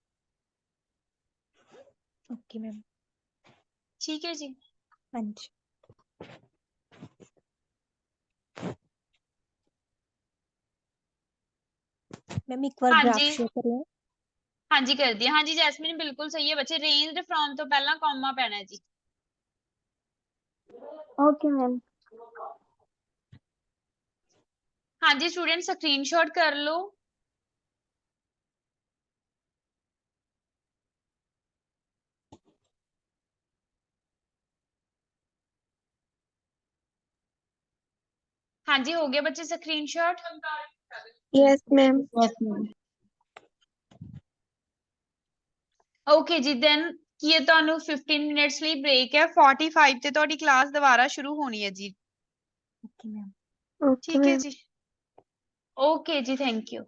ਓਕੇ ਮੈਮ ਠੀਕ ਹੈ ਜੀ ਹਾਂਜੀ ਮੈਮ ਇੱਕ ਵਾਰ ਗ੍ਰਾਫ ਹਾਂਜੀ ਸ਼ੋ ਕਰਿਓ ਹਾਂਜੀ ਕਰਦੀ ਹਾਂ ਹਾਂਜੀ ਜੈਸਮੀਨ ਬਿਲਕੁਲ ਸਹੀ ਹੈ ਬੱਚੇ ਰੇਂਜਡ ਫਰੋਮ ਤੋਂ ਪਹਿਲਾਂ ਕੌਮਾ ਪੈਣਾ ਜੀ ਓਕੇ ਮੈਮ ਹਾਂਜੀ ਸਟੂਡੈਂਟ ਸਕਰੀਨਸ਼ਾਟ ਕਰ ਲਓ ਹਾਂਜੀ ਹੋ ਗਿਆ ਬੱਚੇ ਸਕਰੀਨਸ਼ਾਟ ਯੈਸ ਮੈਮ ਓਕੇ ਜੀ ਦੈਨ ਕੀ ਹੈ ਤੁਹਾਨੂੰ 15 ਮਿੰਟਸ ਲਈ ਬ੍ਰੇਕ ਹੈ 45 ਤੇ ਤੁਹਾਡੀ ਕਲਾਸ ਦੁਬਾਰਾ ਸ਼ੁਰੂ ਹੋਣੀ ਹੈ ਜੀ ਓਕੇ ਮੈਮ ਓਕੇ ਠੀਕ ਹੈ ਮੈਮ ਜੀ ਓਕੇ ਜੀ ਥੈਂਕ ਯੂ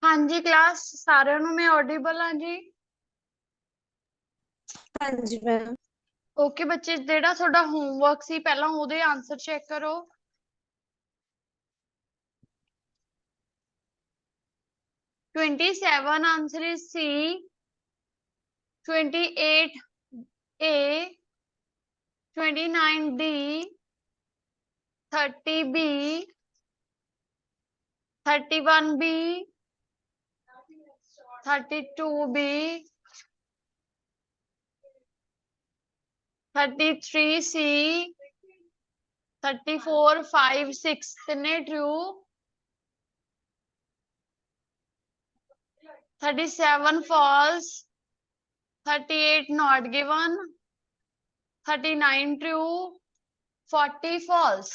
हाँ जी क्लास सारिਆਂ ਨੂੰ मैं ऑडिबल हाँ जी ਹਾਂਜੀ ਮੈਮ ओके बच्चे ਜਿਹੜਾ ਤੁਹਾਡਾ ਹੋਮਵਰਕ ਸੀ ਪਹਿਲਾਂ ਉਹਦੇ ਆਨਸਰ ਚੈੱਕ ਕਰੋ 27 answer is C 28 A 29 D 30 B 31 B 32 B 33 C 34 5 6 ਤਿੰਨੇ true 37 false 38 not given 39 true 40 false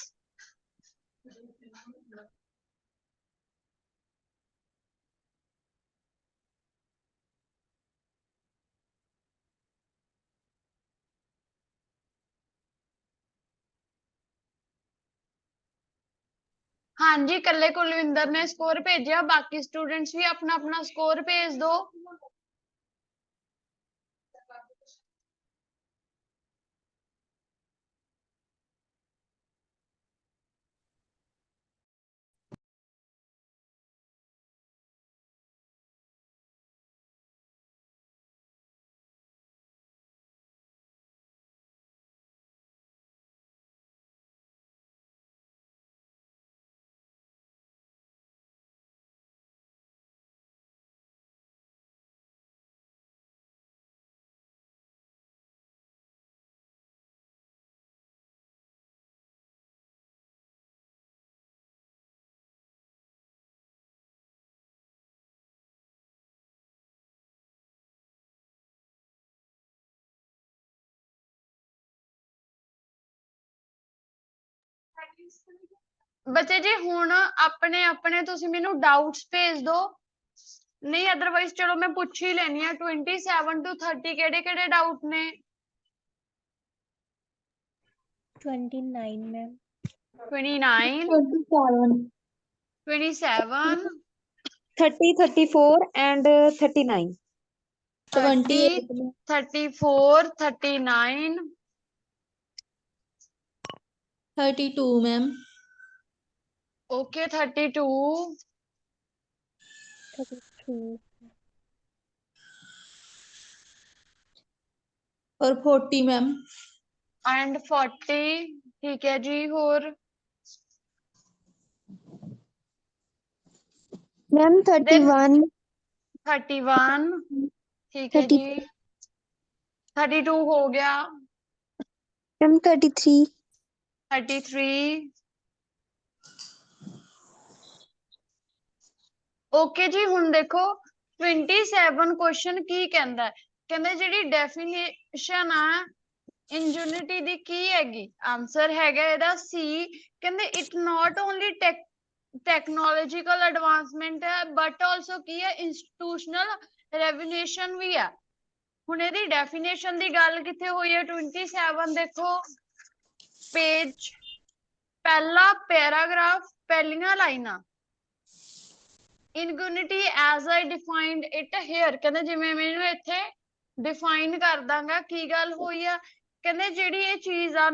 हाँ जी कल्ले कुलविंदर ने स्कोर भेजा बाकी स्टूडेंट्स भी अपना अपना स्कोर भेज दो बच्चे जी हुण अपने अपने तुसी मैनू डाउट्स भेज दो नहीं अदरवाइज चलो मैं पूछ ही लेनी है 27 to 30 केड़े डाउट ने 29 मैम 29 27 27 30 34 and 39 30 34 39 32 मैम ओके 32 33 और 40 मैम एंड 40 ठीक है जी होर मैम 31 31 ठीक है 30 जी 32 हो गया मैम 33 33 ओके जी हुण देखो 27 क्वेश्चन की कहंदा है कहंदा जेडी डेफिनेशन आ इंजूनिटी दी की हैगी आंसर हैगा एदा सी कहंदे it not only technological advancement है बट आल्सो की है इंस्टीट्यूशनल रेवोल्यूशन भी है हुण एदी डेफिनेशन दी गल किथे होई है 27 देखो पेज पहला पैराग्राफ पहलियां लाइनां ingenuity as I defined it here कहंदे जिवें मैनू इत्थे डिफाइन कर दांगा की गल होई है कहंदे जेडी ये चीज आ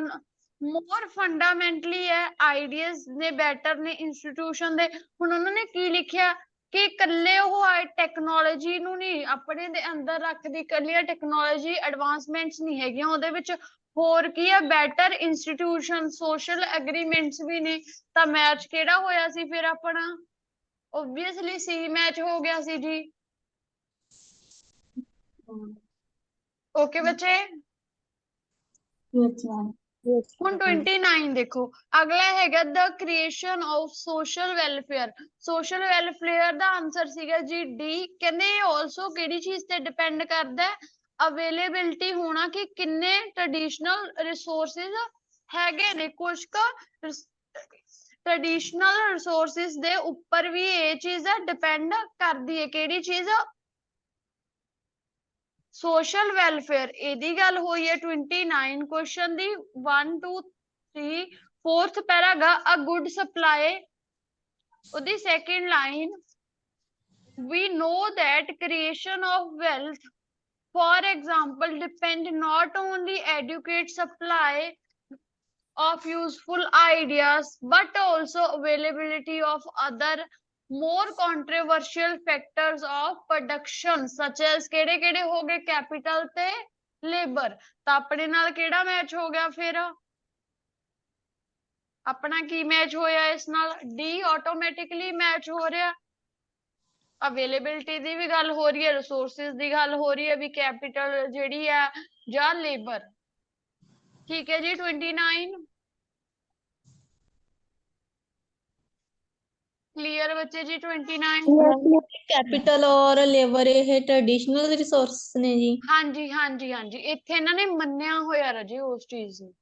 मोर फंडामेंटली है आइडियाज ने बेटर ने इंस्टीट्यूशन दे हुण उन्होंने की लिखिया कि कल्ले ਉਹ ਟੈਕਨੋਲੋਜੀ ਨੂੰ ਨਹੀਂ ਆਪਣੇ ਦੇ ਅੰਦਰ ਰੱਖਦੀ ਕੱਲੀਆਂ ਟੈਕਨੋਲੋਜੀ ਐਡਵਾਂਸਮੈਂਟਸ ਨਹੀਂ ਹੈਗੀਆਂ ਉਹਦੇ ਵਿੱਚ ਹੋਰ ਕੀ ਹੈ ਬੈਟਰ ਇੰਸਟੀਟਿਊਸ਼ਨ ਸੋਸ਼ਲ ਐਗਰੀਮੈਂਟਸ ਵੀ ਨੇ ਤਾਂ ਮੈਚ ਕਿਹੜਾ ਹੋਇਆ ਸੀ ਫਿਰ ਆਪਣਾ ऑब्वियसली सी मैच हो गया सी जी ओके बच्चे ਹੁਣ 29 देखो अगला हैगा the creation of social welfare the answer ਸੀਗਾ ਜੀ ਡੀ ਕਹਿੰਦੇ ਇਹ ਆਲਸੋ ਕਿਹੜੀ ਚੀਜ਼ ਤੇ ਡਿਪੈਂਡ ਕਰਦਾ ਹੈ ਅਵੇਲੇਬਿਲਟੀ ਹੋਣਾ ਕਿ ਕਿੰਨੇ ਟ੍ਰੈਡੀਸ਼ਨਲ ਰਿਸੋਰਸਸ ਹੈਗੇ ਨੇ ਕੁਝ ਕ ट्रेडिशनल रिसोर्सेज दे ऊपर भी ये चीज डिपेंड करती है केड़ी चीज सोशल वेलफेयर एदी गल होई है 29 क्वेश्चन दी 1 2 3 fourth paragraph a good supply ओदी second line we know that creation of wealth, for example, depend not only adequate supply of useful ideas but also availability of other more controversial factors of production such as ਕਿਹੜੇ ਕਿਹੜੇ ਹੋ ਗਏ capital ਤੇ labor। ਤਾਂ ਆਪਣੇ ਨਾਲ ਕਿਹੜਾ match ਹੋ ਗਿਆ ਫਿਰ ਆਪਣਾ ਕੀ ਮੈਚ ਹੋਇਆ ਇਸ ਨਾਲ ਡੀ ਆਟੋਮੈਟਿਕਲੀ ਮੈਚ ਹੋ ਰਿਹਾ ਅਵੇਲੇਬਿਲਿਟੀ ਦੀ ਵੀ ਗੱਲ ਹੋ ਰਹੀ ਹੈ ਰਿਸੋਰਸਿਸ ਦੀ ਗੱਲ ਹੋ ਰਹੀ ਹੈ ਵੀ ਕੈਪੀਟਲ ਜਿਹੜੀ ਹੈ ਜਾਂ ਲੇਬਰ ਠੀਕ ਹੈ ਜੀ 29 क्लियर बच्चे जी 29 कैपिटल और लेबर ਇਹ ट्रेडिशनल रिसोर्स ਨੇ ਜੀ ਹਾਂਜੀ ਹਾਂਜੀ ਹਾਂਜੀ ਇੱਥੇ ਇਹਨਾਂ ਨੇ ਮੰਨਿਆ ਹੋਇਆ ਰਾਜੇ ਉਸ ਚੀਜ਼ ਨੂੰ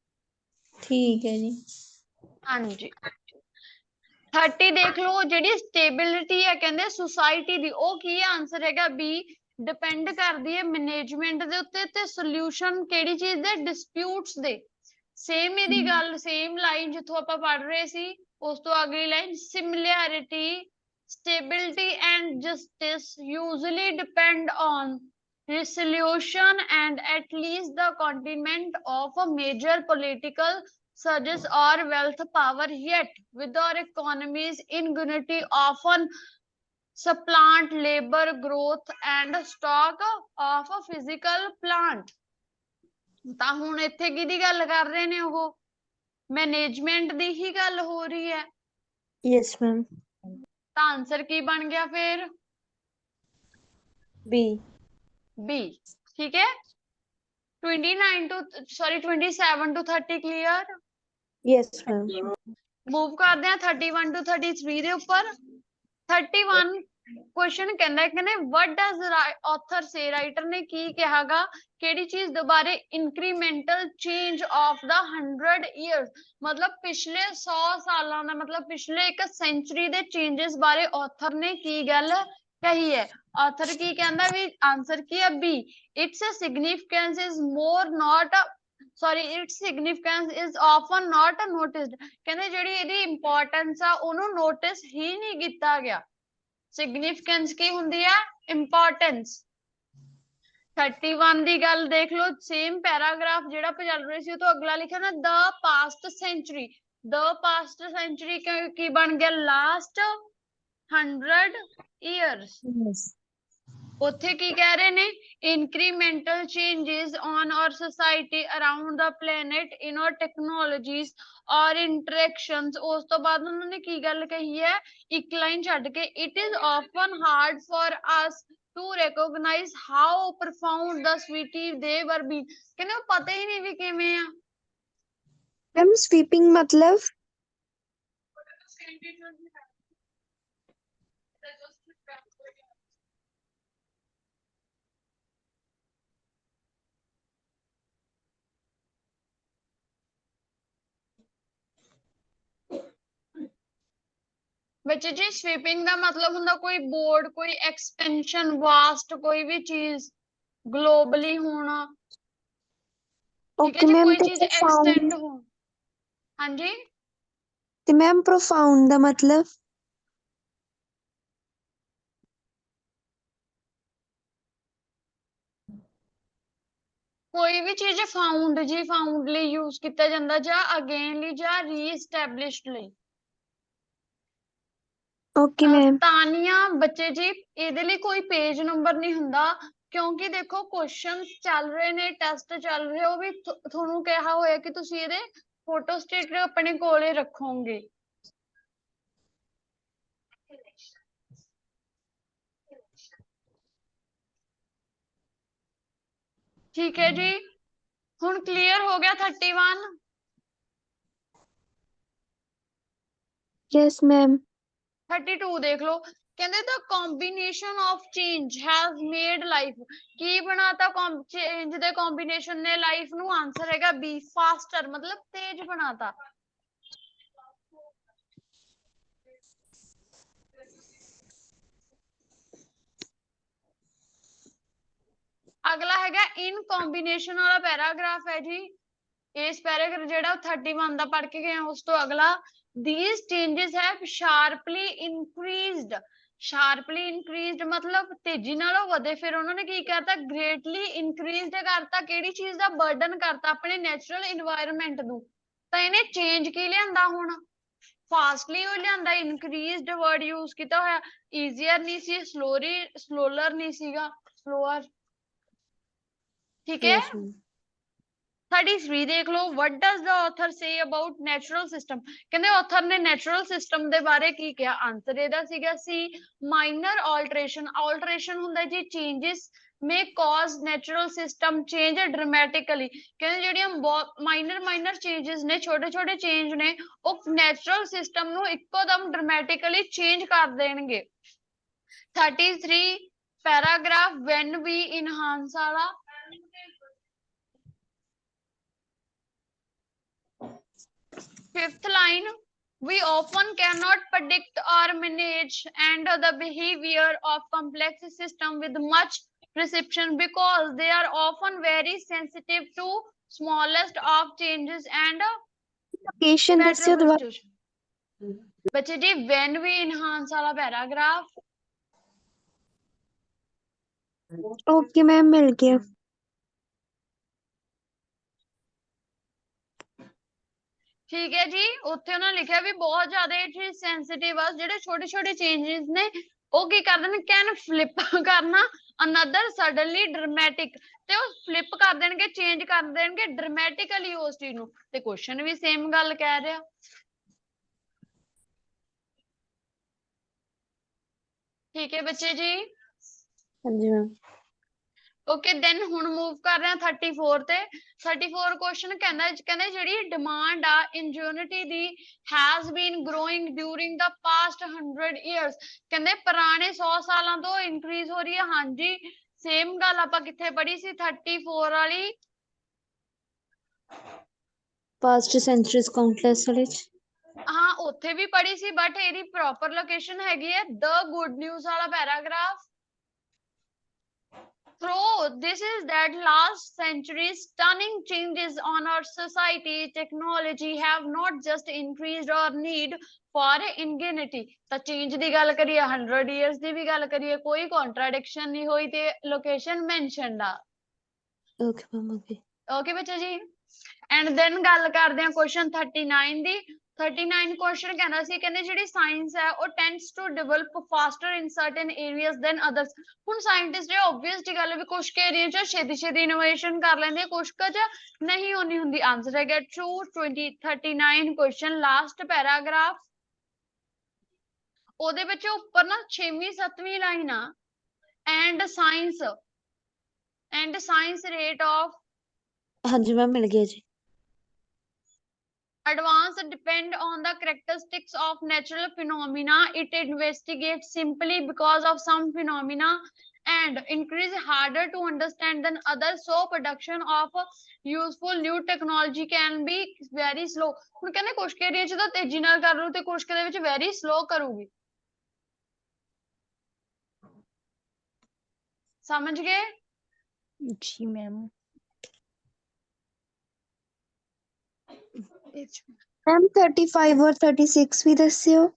ਠੀਕ ਹੈ ਜੀ ਹਾਂਜੀ 30 ਦੇਖ ਲਓ ਜਿਹੜੀ ਸਟੇਬਿਲਿਟੀ ਹੈ ਕਹਿੰਦੇ ਸੁਸਾਇਟੀ ਦੀ ਉਹ ਕੀ ਹੈ ਆਨਸਰ ਹੈਗਾ ਬੀ ਡਿਪੈਂਡ ਕਰਦੀ ਹੈ ਮੈਨੇਜਮੈਂਟ ਦੇ ਉੱਤੇ ਤੇ ਸੋਲੂਸ਼ਨ ਕਿਹੜੀ ਚੀਜ਼ ਦੇ ਡਿਸਪਿਊਟਸ ਦੇ ਸੇਮ ਇਹਦੀ ਗੱਲ ਸੇਮ ਲਾਈਨ ਜਿੱਥੋਂ ਆਪਾਂ ਪੜ੍ਹ ਰਹੇ ਸੀ ਉਸ ਤੋਂ ਅਗਲੀ line similarity stability and justice usually depend on resolution and at least the continent of a major political surges or wealth power yet with our economies ingenuity often supplant labor growth and stock of a physical plant ਤਾਂ ਹੁਣ ਇੱਥੇ ਕਿਹਦੀ ਗੱਲ ਕਰ ਰਹੇ ਨੇ ਉਹ management ਦੀ ਹੀ ਗੱਲ ਹੋ ਰਹੀ ਹੈ यस मैम ਤਾਂ ਆਨਸਰ ਕੀ ਬਣ ਗਿਆ ਫਿਰ बी बी ठीक है 29 to sorry 27 to 30 clear yes ma'am move करते हैं 31 to 33 ਦੇ ਉੱਪਰ 31 क्वेश्चन ਕਹਿੰਦਾ ਹੈ ਕਹਿੰਦੇ what does author say writer ਨੇ ਕੀ ਕਿਹਾਗਾ ਕਿਹੜੀ ਚੀਜ਼ ਦੁਬਾਰੇ incremental change of the 100 years ਮਤਲਬ ਪਿਛਲੇ 100 ਸਾਲਾਂ ਦਾ ਮਤਲਬ ਪਿਛਲੇ ਇੱਕ ਸੈਂਚੁਰੀ ਦੇ ਚੇਂजेस ਬਾਰੇ author ਨੇ ਕੀ ਗੱਲ ਕਹੀ ਹੈ author ਕੀ ਕਹਿੰਦਾ ਵੀ ਆਨਸਰ ਕੀ ਹੈ B its significance is more not sorry its significance is often not noticed ਕਹਿੰਦੇ ਜਿਹੜੀ ਇਹਦੀ ਇੰਪੋਰਟੈਂਸ ਆ ਉਹਨੂੰ ਨੋਟਿਸ ਹੀ ਨਹੀਂ ਕੀਤਾ ਗਿਆ significance ਕੀ ਹੁੰਦੀ ਹੈ ਇੰਪੋਰਟੈਂਸ 31 ਦੀ ਗੱਲ ਦੇਖ ਲਓ ਸੇਮ ਪੈਰਾਗ੍ਰਾਫ ਜਿਹੜਾ ਆਪਾਂ ਚੱਲ ਰਹੇ ਸੀ ਉਹ ਤੋਂ ਅਗਲਾ ਲਿਖਿਆ ਨਾ the past century the past century ਕੀ ਬਣ ਗਿਆ last 100 years ਉੱਥੇ ਕੀ ਕਹਿ ਰਹੇ ਨੇ incremental changes on our society around the planet in our technologies or interactions ਉਸ ਤੋਂ ਬਾਅਦ ਉਹਨਾਂ ਨੇ ਕੀ ਗੱਲ ਕਹੀ ਹੈ ਇੱਕ ਲਾਈਨ ਛੱਡ ਕੇ it is often hard for us to recognize how profound the sweetie they were being ਕਹਿੰਦੇ ਉਹ ਪਤਾ ਹੀ ਨਹੀਂ ਵੀ ਕਿਵੇਂ ਆ मैम स्वीपिंग मतलब ਬੱਚੇ ਜੀ ਸਵੀਪਿੰਗ ਦਾ ਮਤਲਬ ਹੁੰਦਾ ਕੋਈ ਬੋਰਡ ਕੋਈ ਐਕਸਟੈਂਸ਼ਨ ਵਾਸਟ ਕੋਈ ਵੀ ਚੀਜ਼ ਗਲੋਬਲੀ ਹੋਣਾ ਠੀਕ ਹੈ ओके ਜੀ मैम ਕੋਈ ते ਚੀਜ਼ ਐਕਸਟੈਂਡ ਹੋ ਹਾਂਜੀ ते मैम प्रोफाउंड दा मतलब ਕੋਈ ਵੀ ਚੀਜ਼ ਫਾਊਂਡ ਜੀ ਫਾਊਂਡ ਲਈ ਯੂਜ਼ ਕੀਤਾ ਜਾਂਦਾ ਜਾਂ ਅਗੇਨ ਲਈ ਜਾਂ ਰੀਐਸਟੈਬਲਿਸ਼ਡ ਲਈ ओके मैम ਤਾਨੀਆ ਬੱਚੇ ਜੀ ਇਹਦੇ ਲਈ ਕੋਈ ਪੇਜ ਨੰਬਰ ਨਹੀਂ ਹੁੰਦਾ ਕਿਉਂਕਿ ਦੇਖੋ ਕੁਐਸਚਨਸ ਚੱਲ ਰਹੇ ਨੇ ਟੈਸਟ ਚੱਲ ਰਹੇ ਉਹ ਵੀ ਤੁਹਾਨੂੰ ਕਿਹਾ ਹੋਇਆ ਕਿ ਤੁਸੀਂ ਇਹਦੇ ਫੋਟੋ ਸਟੇਟ ਆਪਣੇ ਕੋਲੇ ਰੱਖੋਗੇ ਠੀਕ ਹੈ ਜੀ ਹੁਣ ਕਲੀਅਰ ਹੋ ਗਿਆ 31 यस मैम 32 ਦੇਖ ਲਓ ਕਹਿੰਦੇ the combination of change has made life ਕੀ ਬਣਾਤਾ ਚੇਂਜ ਦੇ ਕੰਬੀਨੇਸ਼ਨ ਨੇ ਲਾਈਫ ਨੂੰ ਆਨਸਰ ਹੈਗਾ ਬੀ ਫਾਸਟਰ ਮਤਲਬ ਤੇਜ਼ ਬਣਾਤਾ ਅਗਲਾ ਹੈਗਾ ਇਨ ਕੰਬੀਨੇਸ਼ਨ ਵਾਲਾ ਪੈਰਾਗ੍ਰਾਫ ਹੈ ਜੀ ਇਸ ਪੈਰਾਗ੍ਰਾਫ ਜਿਹੜਾ 31 ਦਾ ਪੜ੍ਹ ਕੇ ਗਏ ਉਸ ਤੋਂ ਅਗਲਾ these changes have sharply increased ਸ਼ਾਰਪਲੀ ਇਨਕਰੀਜ਼ਡ ਮਤਲਬ ਤੇਜ਼ੀ ਨਾਲੋਂ ਵਧੇ। ਫਿਰ ਉਹਨਾਂ ਨੇ ਕੀ ਕਰਤਾ, ਗ੍ਰੇਟਲੀ ਇਨਕਰੀਜ਼ਡ ਕਰਤਾ। ਕਿਹੜੀ ਚੀਜ਼ ਦਾ ਬਰਡਨ ਕਰਤਾ, ਆਪਣੇ ਨੈਚੁਰਲ ਇਨਵਾਇਰਨਮੈਂਟ ਨੂੰ। ਤਾਂ ਇਹਨੇ ਚੇਂਜ ਕੀ ਲਿਆਂਦਾ, ਹੁਣ ਫਾਸਟਲੀ ਉਹ ਲਿਆਂਦਾ। ਇਨਕਰੀਜ਼ਡ ਵਰਡ ਯੂਜ਼ ਕੀਤਾ ਹੋਇਆ। ਈਜ਼ੀਅਰ ਨਹੀਂ ਸੀ, ਸਲੋਲਰ ਨਹੀਂ ਸੀਗਾ, ਸਲੋਅਰ। ਠੀਕ ਹੈ। 33 ਦੇਖ ਲਓ, what does the author say about natural system? ਕਹਿੰਦੇ author ਨੇ natural system ਦੇ ਬਾਰੇ ਕੀ ਕਿਹਾ। ਆਂਸਰ ਇਹਦਾ ਸੀਗਾ ਸੀ minor alteration ਹੁੰਦਾ ਜੀ changes may cause natural system change dramatically। ਕਹਿੰਦੇ ਜਿਹੜੀਆਂ minor changes ਨੇ, ਛੋਟੇ ਛੋਟੇ change ਨੇ, ਉਹ natural system ਨੂੰ ਇੱਕੋ ਦਮ dramatically change ਕਰ ਦੇਣਗੇ। 33 paragraph when we enhance ਵਾਲਾ। Fifth line, we often cannot predict or manage and the behavior of complex system with much precision because they are often very sensitive to smallest of changes and location ਦੱਸਿਓ ਦੁਬਾਰਾ। ਬੱਚੇ ਜੀ when we enhance ਵਾਲਾ paragraph. Okay ma'am, ਮਿਲ ਗਿਆ। ਠੀਕ ਹੈ ਜੀ। ਉੱਥੇ ਉਹਨਾਂ ਲਿਖਿਆ ਵੀ ਬਹੁਤ ਜ਼ਿਆਦਾ ਇਹ ਚੀਜ਼ ਸੈਂਸਿਟਿਵ ਆ। ਜਿਹੜੇ ਛੋਟੇ ਛੋਟੇ ਚੇਂजेस ਨੇ ਉਹ ਕੀ ਕਰਦੇ ਨੇ, ਕੈਨ ਫਲਿਪ ਕਰਨਾ ਅਨਦਰ ਸਡਨਲੀ ਡਰਾਮੈਟਿਕ, ਤੇ ਉਹ ਫਲਿਪ ਕਰ ਦੇਣਗੇ, ਚੇਂਜ ਕਰ ਦੇਣਗੇ ਡਰਾਮੈਟਿਕਲੀ ਉਸ ਚੀਜ਼ ਨੂੰ। ਤੇ ਕੁਐਸਚਨ ਵੀ ਸੇਮ ਗੱਲ ਕਹਿ ਰਿਹਾ। ਠੀਕ ਹੈ ਬੱਚੇ ਜੀ। ਹਾਂਜੀ ਮੈਮ। ਓਕੇ ਦੈਨ ਹੁਣ ਮੂਵ ਕਰ ਰਹੇ ਹਾਂ 34 ਤੇ। 34 ਕੁਐਸਚਨ ਕਹਿੰਦਾ ਜਿਹੜੀ ਡਿਮਾਂਡ ਆ ਇਨਜੂਨਿਟੀ ਦੀ has been growing during the past 100 years. ਕਹਿੰਦੇ ਪੁਰਾਣੇ 100 ਸਾਲਾਂ ਤੋਂ ਇਨਕਰੀਜ਼ ਹੋ ਰਹੀ ਹੈ। ਹਾਂਜੀ ਸੇਮ ਗੱਲ ਆਪਾਂ ਕਿੱਥੇ ਪੜ੍ਹੀ ਸੀ 34 ਵਾਲੀ, ਪਾਸਟ ਸੈਂਚਰੀਜ਼ ਕਾਊਂਟਲੈਸ ਵਾਲੇ ਚ। ਹਾਂ ਉੱਥੇ ਵੀ ਪੜ੍ਹੀ ਸੀ, ਬਟ ਇਹਦੀ ਪ੍ਰੋਪਰ ਲੋਕੇਸ਼ਨ ਹੈਗੀ ਹੈ ਦ ਗੁੱਡ ਨਿਊਜ਼ ਵਾਲਾ paragraph. Through this is that last century's stunning changes on our society, technology have not just increased our need for ingenuity। ਤਾਂ change ਦੀ ਗੱਲ ਕਰੀਏ, 100 years ਦੀ ਵੀ ਗੱਲ ਕਰੀਏ, ਕੋਈ contradiction ਨਹੀਂ ਹੋਈ ਤੇ location mentioned ਆ। Okay ma'am, okay. ਓਕੇ ਬੱਚਾ ਜੀ। ਐਂਡ ਦੈਨ ਗੱਲ ਕਰਦੇ ਹਾਂ ਕੁਐਸਚਨ 39 ਦੀ। 39 ਕੁਐਸਚਨ ਕਹਿੰਦਾ ਸੀ, ਕਹਿੰਦੇ ਜਿਹੜੀ ਸਾਇੰਸ ਹੈ ਉਹ tends to develop faster in certain areas than others. ਹੁਣ ਸਾਇੰਟਿਸਟ ਇਹ ਆਬਵੀਅਸ ਦੀ ਗੱਲ ਹੈ ਵੀ ਕੁਝ ਏਰੀਆ 'ਚ ਛੇਤੀ ਛੇਤੀ ਇਨੋਵੇਸ਼ਨ ਕਰ ਲੈਂਦੇ, ਕੁਝ ਕੁ 'ਚ ਨਹੀਂ ਹੋਣੀ ਹੁੰਦੀ। ਆਂਸਰ ਹੈਗਾ ਟਰੂ। 39 question last paragraph. ਉਹਦੇ ਵਿੱਚ ਉੱਪਰ ਨਾ 6ਵੀਂ 7ਵੀਂ ਲਾਈਨ ਆ, ਐਂਡ ਸਾਇੰਸ ਰੇਟ ਆਫ ਹਾਂਜੀ ਮੈਮ, ਮਿਲ ਗਿਆ ਜੀ। advance depend on the characteristics of natural phenomena it investigates simply because of some phenomena and increase harder to understand than others, so production of useful new technology can be very slow। ਹੁਣ ਕਹਿੰਦੇ ਕੁਝ area 'ਚ ਤਾਂ ਤੇਜ਼ੀ ਨਾਲ ਕਰ ਲੂ ਤੇ ਕੁਝ ਦੇ ਵਿੱਚ very slow ਕਰੂਗੀ। ਸਮਝ ਗਏ ਜੀ ਮੈਮ। ਮੈਮ 35 ਔਰ 36 ਵੀ ਦੱਸਿਓ।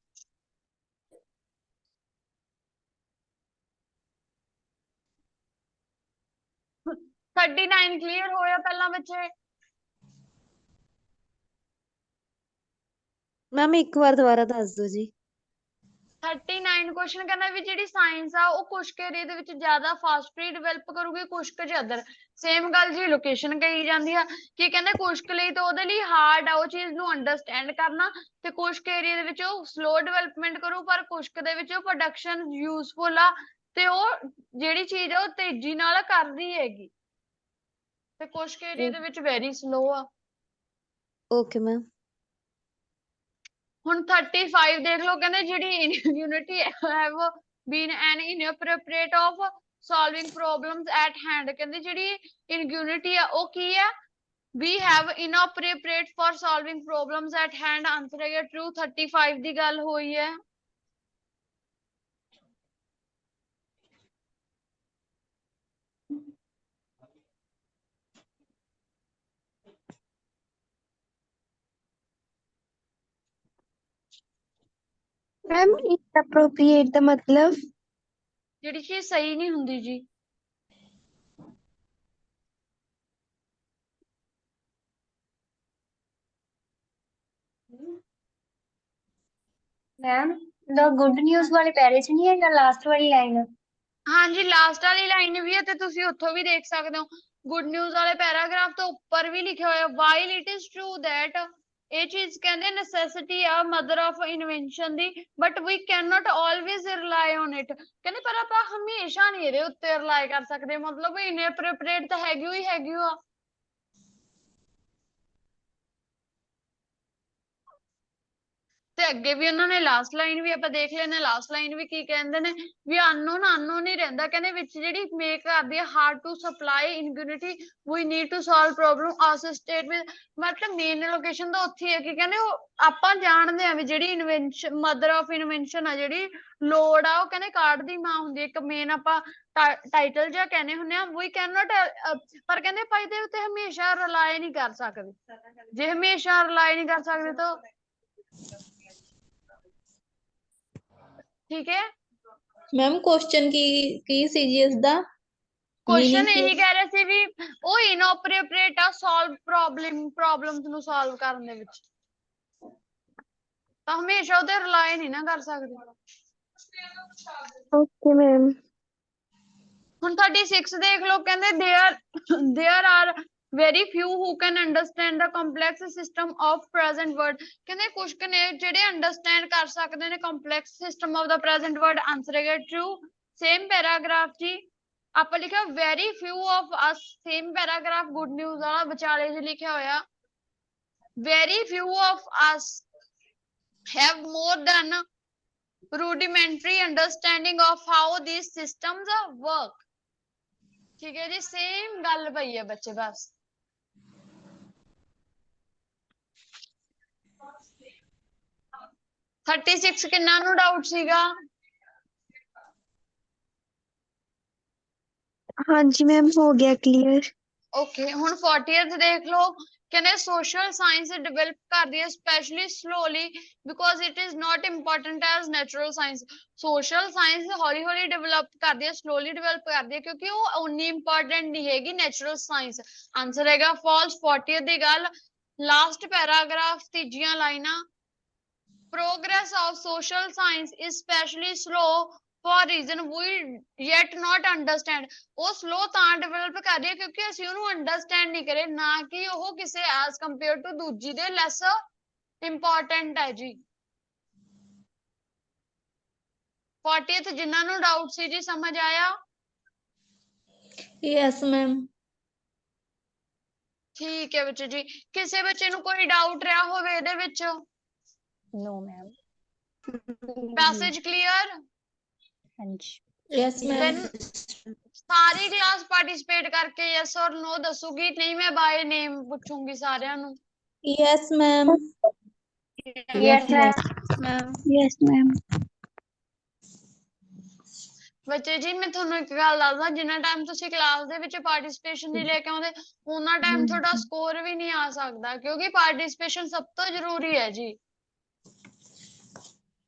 39 ਕਲੀਅਰ ਹੋਇਆ ਪਹਿਲਾਂ ਬੱਚੇ? ਮੈਮ ਇੱਕ ਵਾਰ ਦੁਬਾਰਾ ਦੱਸ ਦਿਓ ਜੀ। 39 ਕੁਐਸਚਨ ਕਹਿੰਦਾ ਵੀ ਜਿਹੜੀ ਸਾਇੰਸ ਆ ਉਹ ਕੁਝ ਏਰੀਆ ਦੇ ਵਿੱਚ ਜ਼ਿਆਦਾ ਫਾਸਟਲੀ ਡਿਵੈਲਪ ਕਰੂਗੀ, ਕੁਝ ਕੁ ਅਦਰ। ਸੇਮ ਗੱਲ ਜੀ ਲੋਕੇਸ਼ਨ ਕਹੀ ਜਾਂਦੀ ਆ ਕਿ ਕਹਿੰਦੇ ਕੁਝ ਕੁ ਲਈ ਤਾਂ ਉਹਦੇ ਲਈ ਹਾਰਡ ਆ ਉਹ ਚੀਜ਼ ਨੂੰ ਅੰਡਰਸਟੈਂਡ ਕਰਨਾ, ਤੇ ਕੁਝ ਕੁ ਏਰੀਆ ਦੇ ਵਿੱਚ ਉਹ ਸਲੋ ਡਿਵੈਲਪਮੈਂਟ ਕਰੂ, ਪਰ ਕੁਝ ਕੁ ਦੇ ਵਿੱਚ ਉਹ ਪ੍ਰੋਡਕਸ਼ਨ ਯੂਜ਼ਫੁਲ ਆ ਤੇ ਉਹ ਜਿਹੜੀ ਚੀਜ਼ ਆ ਉਹ ਤੇਜ਼ੀ ਨਾਲ ਕਰਦੀ ਹੈਗੀ, ਤੇ ਕੁਝ ਕੁ ਏਰੀਆ ਦੇ ਵਿੱਚ ਵੈਰੀ ਸਲੋ ਆ। Okay ma'am. ਹੁਣ 35 ਦੇਖ ਲਓ, ਕਹਿੰਦੇ ਜਿਹੜੀ unity have been an inappropriate of solving problems at hand. ਕਹਿੰਦੇ ਜਿਹੜੀ ਇਨਯੂਨਿਟੀ ਆ ਉਹ ਕੀ ਆ, we have inappropriate for solving problems at hand। Answer ਹੈਗਾ ਟਰੂ। 35 ਦੀ ਗੱਲ ਹੋਈ ਹੈ। मैम inappropriate ਦਾ ਮਤਲਬ ਜਿਹੜੀ ਚੀਜ਼ ਸਹੀ ਨਹੀਂ ਹੁੰਦੀ ਜੀ। ਮੈਮ ਦਾ ਗੁੱਡ ਨਿਊਜ਼ ਵਾਲੇ ਪੈਰੇ 'ਚ ਨਹੀਂ ਹੈਗਾ ਲਾਸਟ ਵਾਲੀ ਲਾਈਨ। ਹਾਂਜੀ ਲਾਸਟ ਵਾਲੀ ਲਾਈਨ ਵੀ ਹੈ ਤੇ ਤੁਸੀਂ ਉੱਥੋਂ ਵੀ ਦੇਖ ਸਕਦੇ ਹੋ। ਗੁੱਡ ਨਿਊਜ਼ ਵਾਲੇ ਪੈਰਾਗ੍ਰਾਫ ਤੋਂ ਉੱਪਰ ਵੀ ਲਿਖਿਆ ਹੋਇਆ while it is true that ਇਹ ਚੀਜ਼ ਕਹਿੰਦੇ ਨੈਸੈਸਿਟੀ ਆ ਮਦਰ ਆਫ ਇਨਵੈਂਸ਼ਨ ਦੀ but we can not always rely on it ਕਹਿੰਦੇ ਪਰ ਆਪਾਂ ਹਮੇਸ਼ਾ ਨਹੀਂ ਇਹਦੇ ਉੱਤੇ ਰਿਲਾਈ ਕਰ ਸਕਦੇ ਮਤਲਬ ਇਨਐਪਰੋਪ੍ਰੀਏਟ ਤਾਂ ਹੈਗੀ ਆ। ਤੇ ਅੱਗੇ ਵੀ ਉਹਨਾਂ ਨੇ ਲਾਸਟ ਲਾਈਨ ਵੀ ਆਪਾਂ ਦੇਖ ਲੈਨੇ ਲਾਸਟ ਲਾਈਨ ਵੀ ਕੀ ਕਹਿੰਦੇ ਨੇ ਵੀ ਅਨਨੋਨ ਹੀ ਰਹਿੰਦਾ ਕਹਿੰਦੇ ਵਿੱਚ ਜਿਹੜੀ ਮੇਕ ਕਰਦੀ ਹੈ hard to supply ingenuity we need to solve problem as state ਵਿੱਚ ਮਤਲਬ ਮੇਨ ਲੋਕੇਸ਼ਨ ਤਾਂ ਉੱਥੇ ਹੈ ਕਿ ਕਹਿੰਦੇ ਉਹ ਆਪਾਂ ਜਾਣਦੇ ਆ ਵੀ ਜਿਹੜੀ ਇਨਵੈਂਸ਼ਨ ਮਦਰ ਆਫ ਇਨਵੈਂਸ਼ਨ ਆ ਜਿਹੜੀ ਲੋੜ ਆ ਉਹ ਕਹਿੰਦੇ ਕਾਰਡ ਦੀ ਮਾਂ ਹੁੰਦੀ ਹੈ ਇੱਕ ਮੇਨ ਆਪਾਂ ਟਾਈਟਲ ਜਿਹਾ ਕਹਿੰਦੇ ਹੁੰਦੇ ਆ ਵੀ ਕੈਨ ਨਾਟ ਪਰ ਕਹਿੰਦੇ ਭਾਈ ਦੇ ਉੱਤੇ ਹਮੇਸ਼ਾ ਰਿਲਾਈ ਨਹੀਂ ਕਰ ਸਕਦੇ ਜੇ ਹਮੇਸ਼ਾ ਰਿਲਾਈ ਨਹੀਂ ਕਰ ਸਕਦੇ ਤਾਂ ਠੀਕ ਹੈ ਮੈਮ ਕੁਐਸਚਨ ਕੀ ਸੀ ਜੀ ਇਸ ਦਾ ਕੁਐਸਚਨ ਇਹੀ ਕਹਿ ਰਹੇ ਸੀ ਵੀ ਉਹ ਇਨਅਪਰੋਪ੍ਰੀਏਟ ਆ ਸੋਲਵ ਪ੍ਰੋਬਲਮਸ ਨੂੰ ਸੋਲਵ ਕਰਨ ਦੇ ਵਿੱਚ ਤਾਂ ਹਮੇਸ਼ਾ ਉਹਦੇ ਰਿਲਾਈ ਨਹੀਂ ਨਾ ਕਰ ਸਕਦੇ ਓਕੇ ਮੈਮ ਹੁਣ 36 ਦੇਖ ਲਓ ਕਹਿੰਦੇ there are very few who can understand the complex system of present word ਕਹਿੰਦੇ ਕੁਝ ਕੁ ਨੇ ਜਿਹੜੇ ਅੰਡਰਸਟੈਂਡ ਕਰ ਸਕਦੇ ਨੇ complex system of the present word answer ਹੈਗਾ true same paragraph ਜੀ ਆਪਾਂ ਲਿਖਿਆ very few of us same paragraph good news ਵਾਲਾ ਵਿਚਾਲੇ ਚ ਲਿਖਿਆ ਹੋਇਆ very few of us have more than rudimentary understanding of how these systems work ਠੀਕ ਹੈ ਜੀ ਸੇਮ ਗੱਲ ਪਈ ਹੈ ਬੱਚੇ ਬਸ 36 ਕਿੰਨਾ ਨੂੰ ਡਾਊਟ ਸੀਗਾ ਹਾਂਜੀ ਮੈਮ ਹੋ ਗਿਆ ਕਲੀਅਰ ਓਕੇ ਹੁਣ 40th ਦੇਖ ਲਓ ਕਹਿੰਦੇ ਸੋਸ਼ਲ ਸਾਇੰਸ ਡਿਵੈਲਪ ਕਰਦੀ ਹੈ specially slowly because it is not important as natural science social science ਹੌਲੀ ਹੌਲੀ ਡਿਵੈਲਪ ਕਰਦੀ ਹੈ ਸਲੋਲੀ ਡਿਵੈਲਪ ਕਰਦੀ ਹੈ ਕਿਉਂਕਿ ਉਹ ਉਨੀ ਇੰਪੋਰਟੈਂਟ ਨਹੀਂ ਹੈਗੀ ਨੈਚੁਰਲ ਸਾਇੰਸ ਆਨਸਰ ਹੈਗਾ ਫਾਲਸ 40th ਦੀ ਗੱਲ ਲਾਸਟ ਪੈਰਾਗ੍ਰਾਫ ਤੀਜੀਆਂ ਲਾਈਨਾਂ progress of social science is especially slow for reason we yet not understand ਉਹ slow ਤਾਂ ਡਿਵੈਲਪ ਕਰ ਰਹੀ ਹੈ ਕਿਉਂਕਿ ਅਸੀਂ ਉਹਨੂੰ ਅੰਡਰਸਟੈਂਡ ਨਹੀਂ ਕਰੇ ਨਾ ਕਿ ਉਹ ਕਿਸੇ ਐਸ ਕੰਪੇਅਰ ਟੂ ਦੂਜੀ ਦੇ ਲੈਸ ਇੰਪੋਰਟੈਂਟ ਹੈ ਜੀ 40th ਜਿਨ੍ਹਾਂ ਨੂੰ ਡਾਊਟ ਸੀ ਜੀ ਸਮਝ ਆਇਆ ਯੈਸ ਮੈਮ ਠੀਕ ਹੈ ਬੱਚੇ ਜੀ ਕਿਸੇ ਬੱਚੇ ਨੂੰ ਕੋਈ ਡਾਊਟ ਰਿਹਾ ਹੋਵੇ ਇਹਦੇ ਵਿੱਚ नो मैम ਪੈਸੇਜ ਕਲੀਅਰ ਹਾਂਜੀ ਯੈਸ ਮੈਮ ਸਾਰੀ ਕਲਾਸ ਪਾਰਟਿਸਿਪੇਟ ਕਰਕੇ ਯੈਸ ਔਰ ਨੋ ਦੱਸੂਗੀ ਨਹੀਂ ਮੈਂ ਬਾਏ ਨੇਮ ਪੁੱਛੂੰਗੀ ਸਾਰਿਆਂ ਨੂੰ yes ma'am yes ma'am yes ma'am ਬੱਚੇ ਜੀ ਮੈਂ ਤੁਹਾਨੂੰ ਇੱਕ ਗੱਲ ਦੱਸਦਾ ਜਿੰਨਾ ਟਾਈਮ ਤੁਸੀਂ ਕਲਾਸ ਦੇ ਵਿੱਚ ਪਾਰਟਿਸਿਪੇਸ਼ਨ ਨਹੀਂ ਲੈ ਕੇ ਆਉਂਦੇ ਉਹਨਾਂ ਟਾਈਮ ਤੁਹਾਡਾ ਸਕੋਰ ਵੀ ਨਹੀਂ ਆ ਸਕਦਾ ਕਿਉਂਕਿ ਪਾਰਟਿਸਿਪੇਸ਼ਨ ਸਭ ਤੋਂ ਜ਼ਰੂਰੀ ਹੈ ਜੀ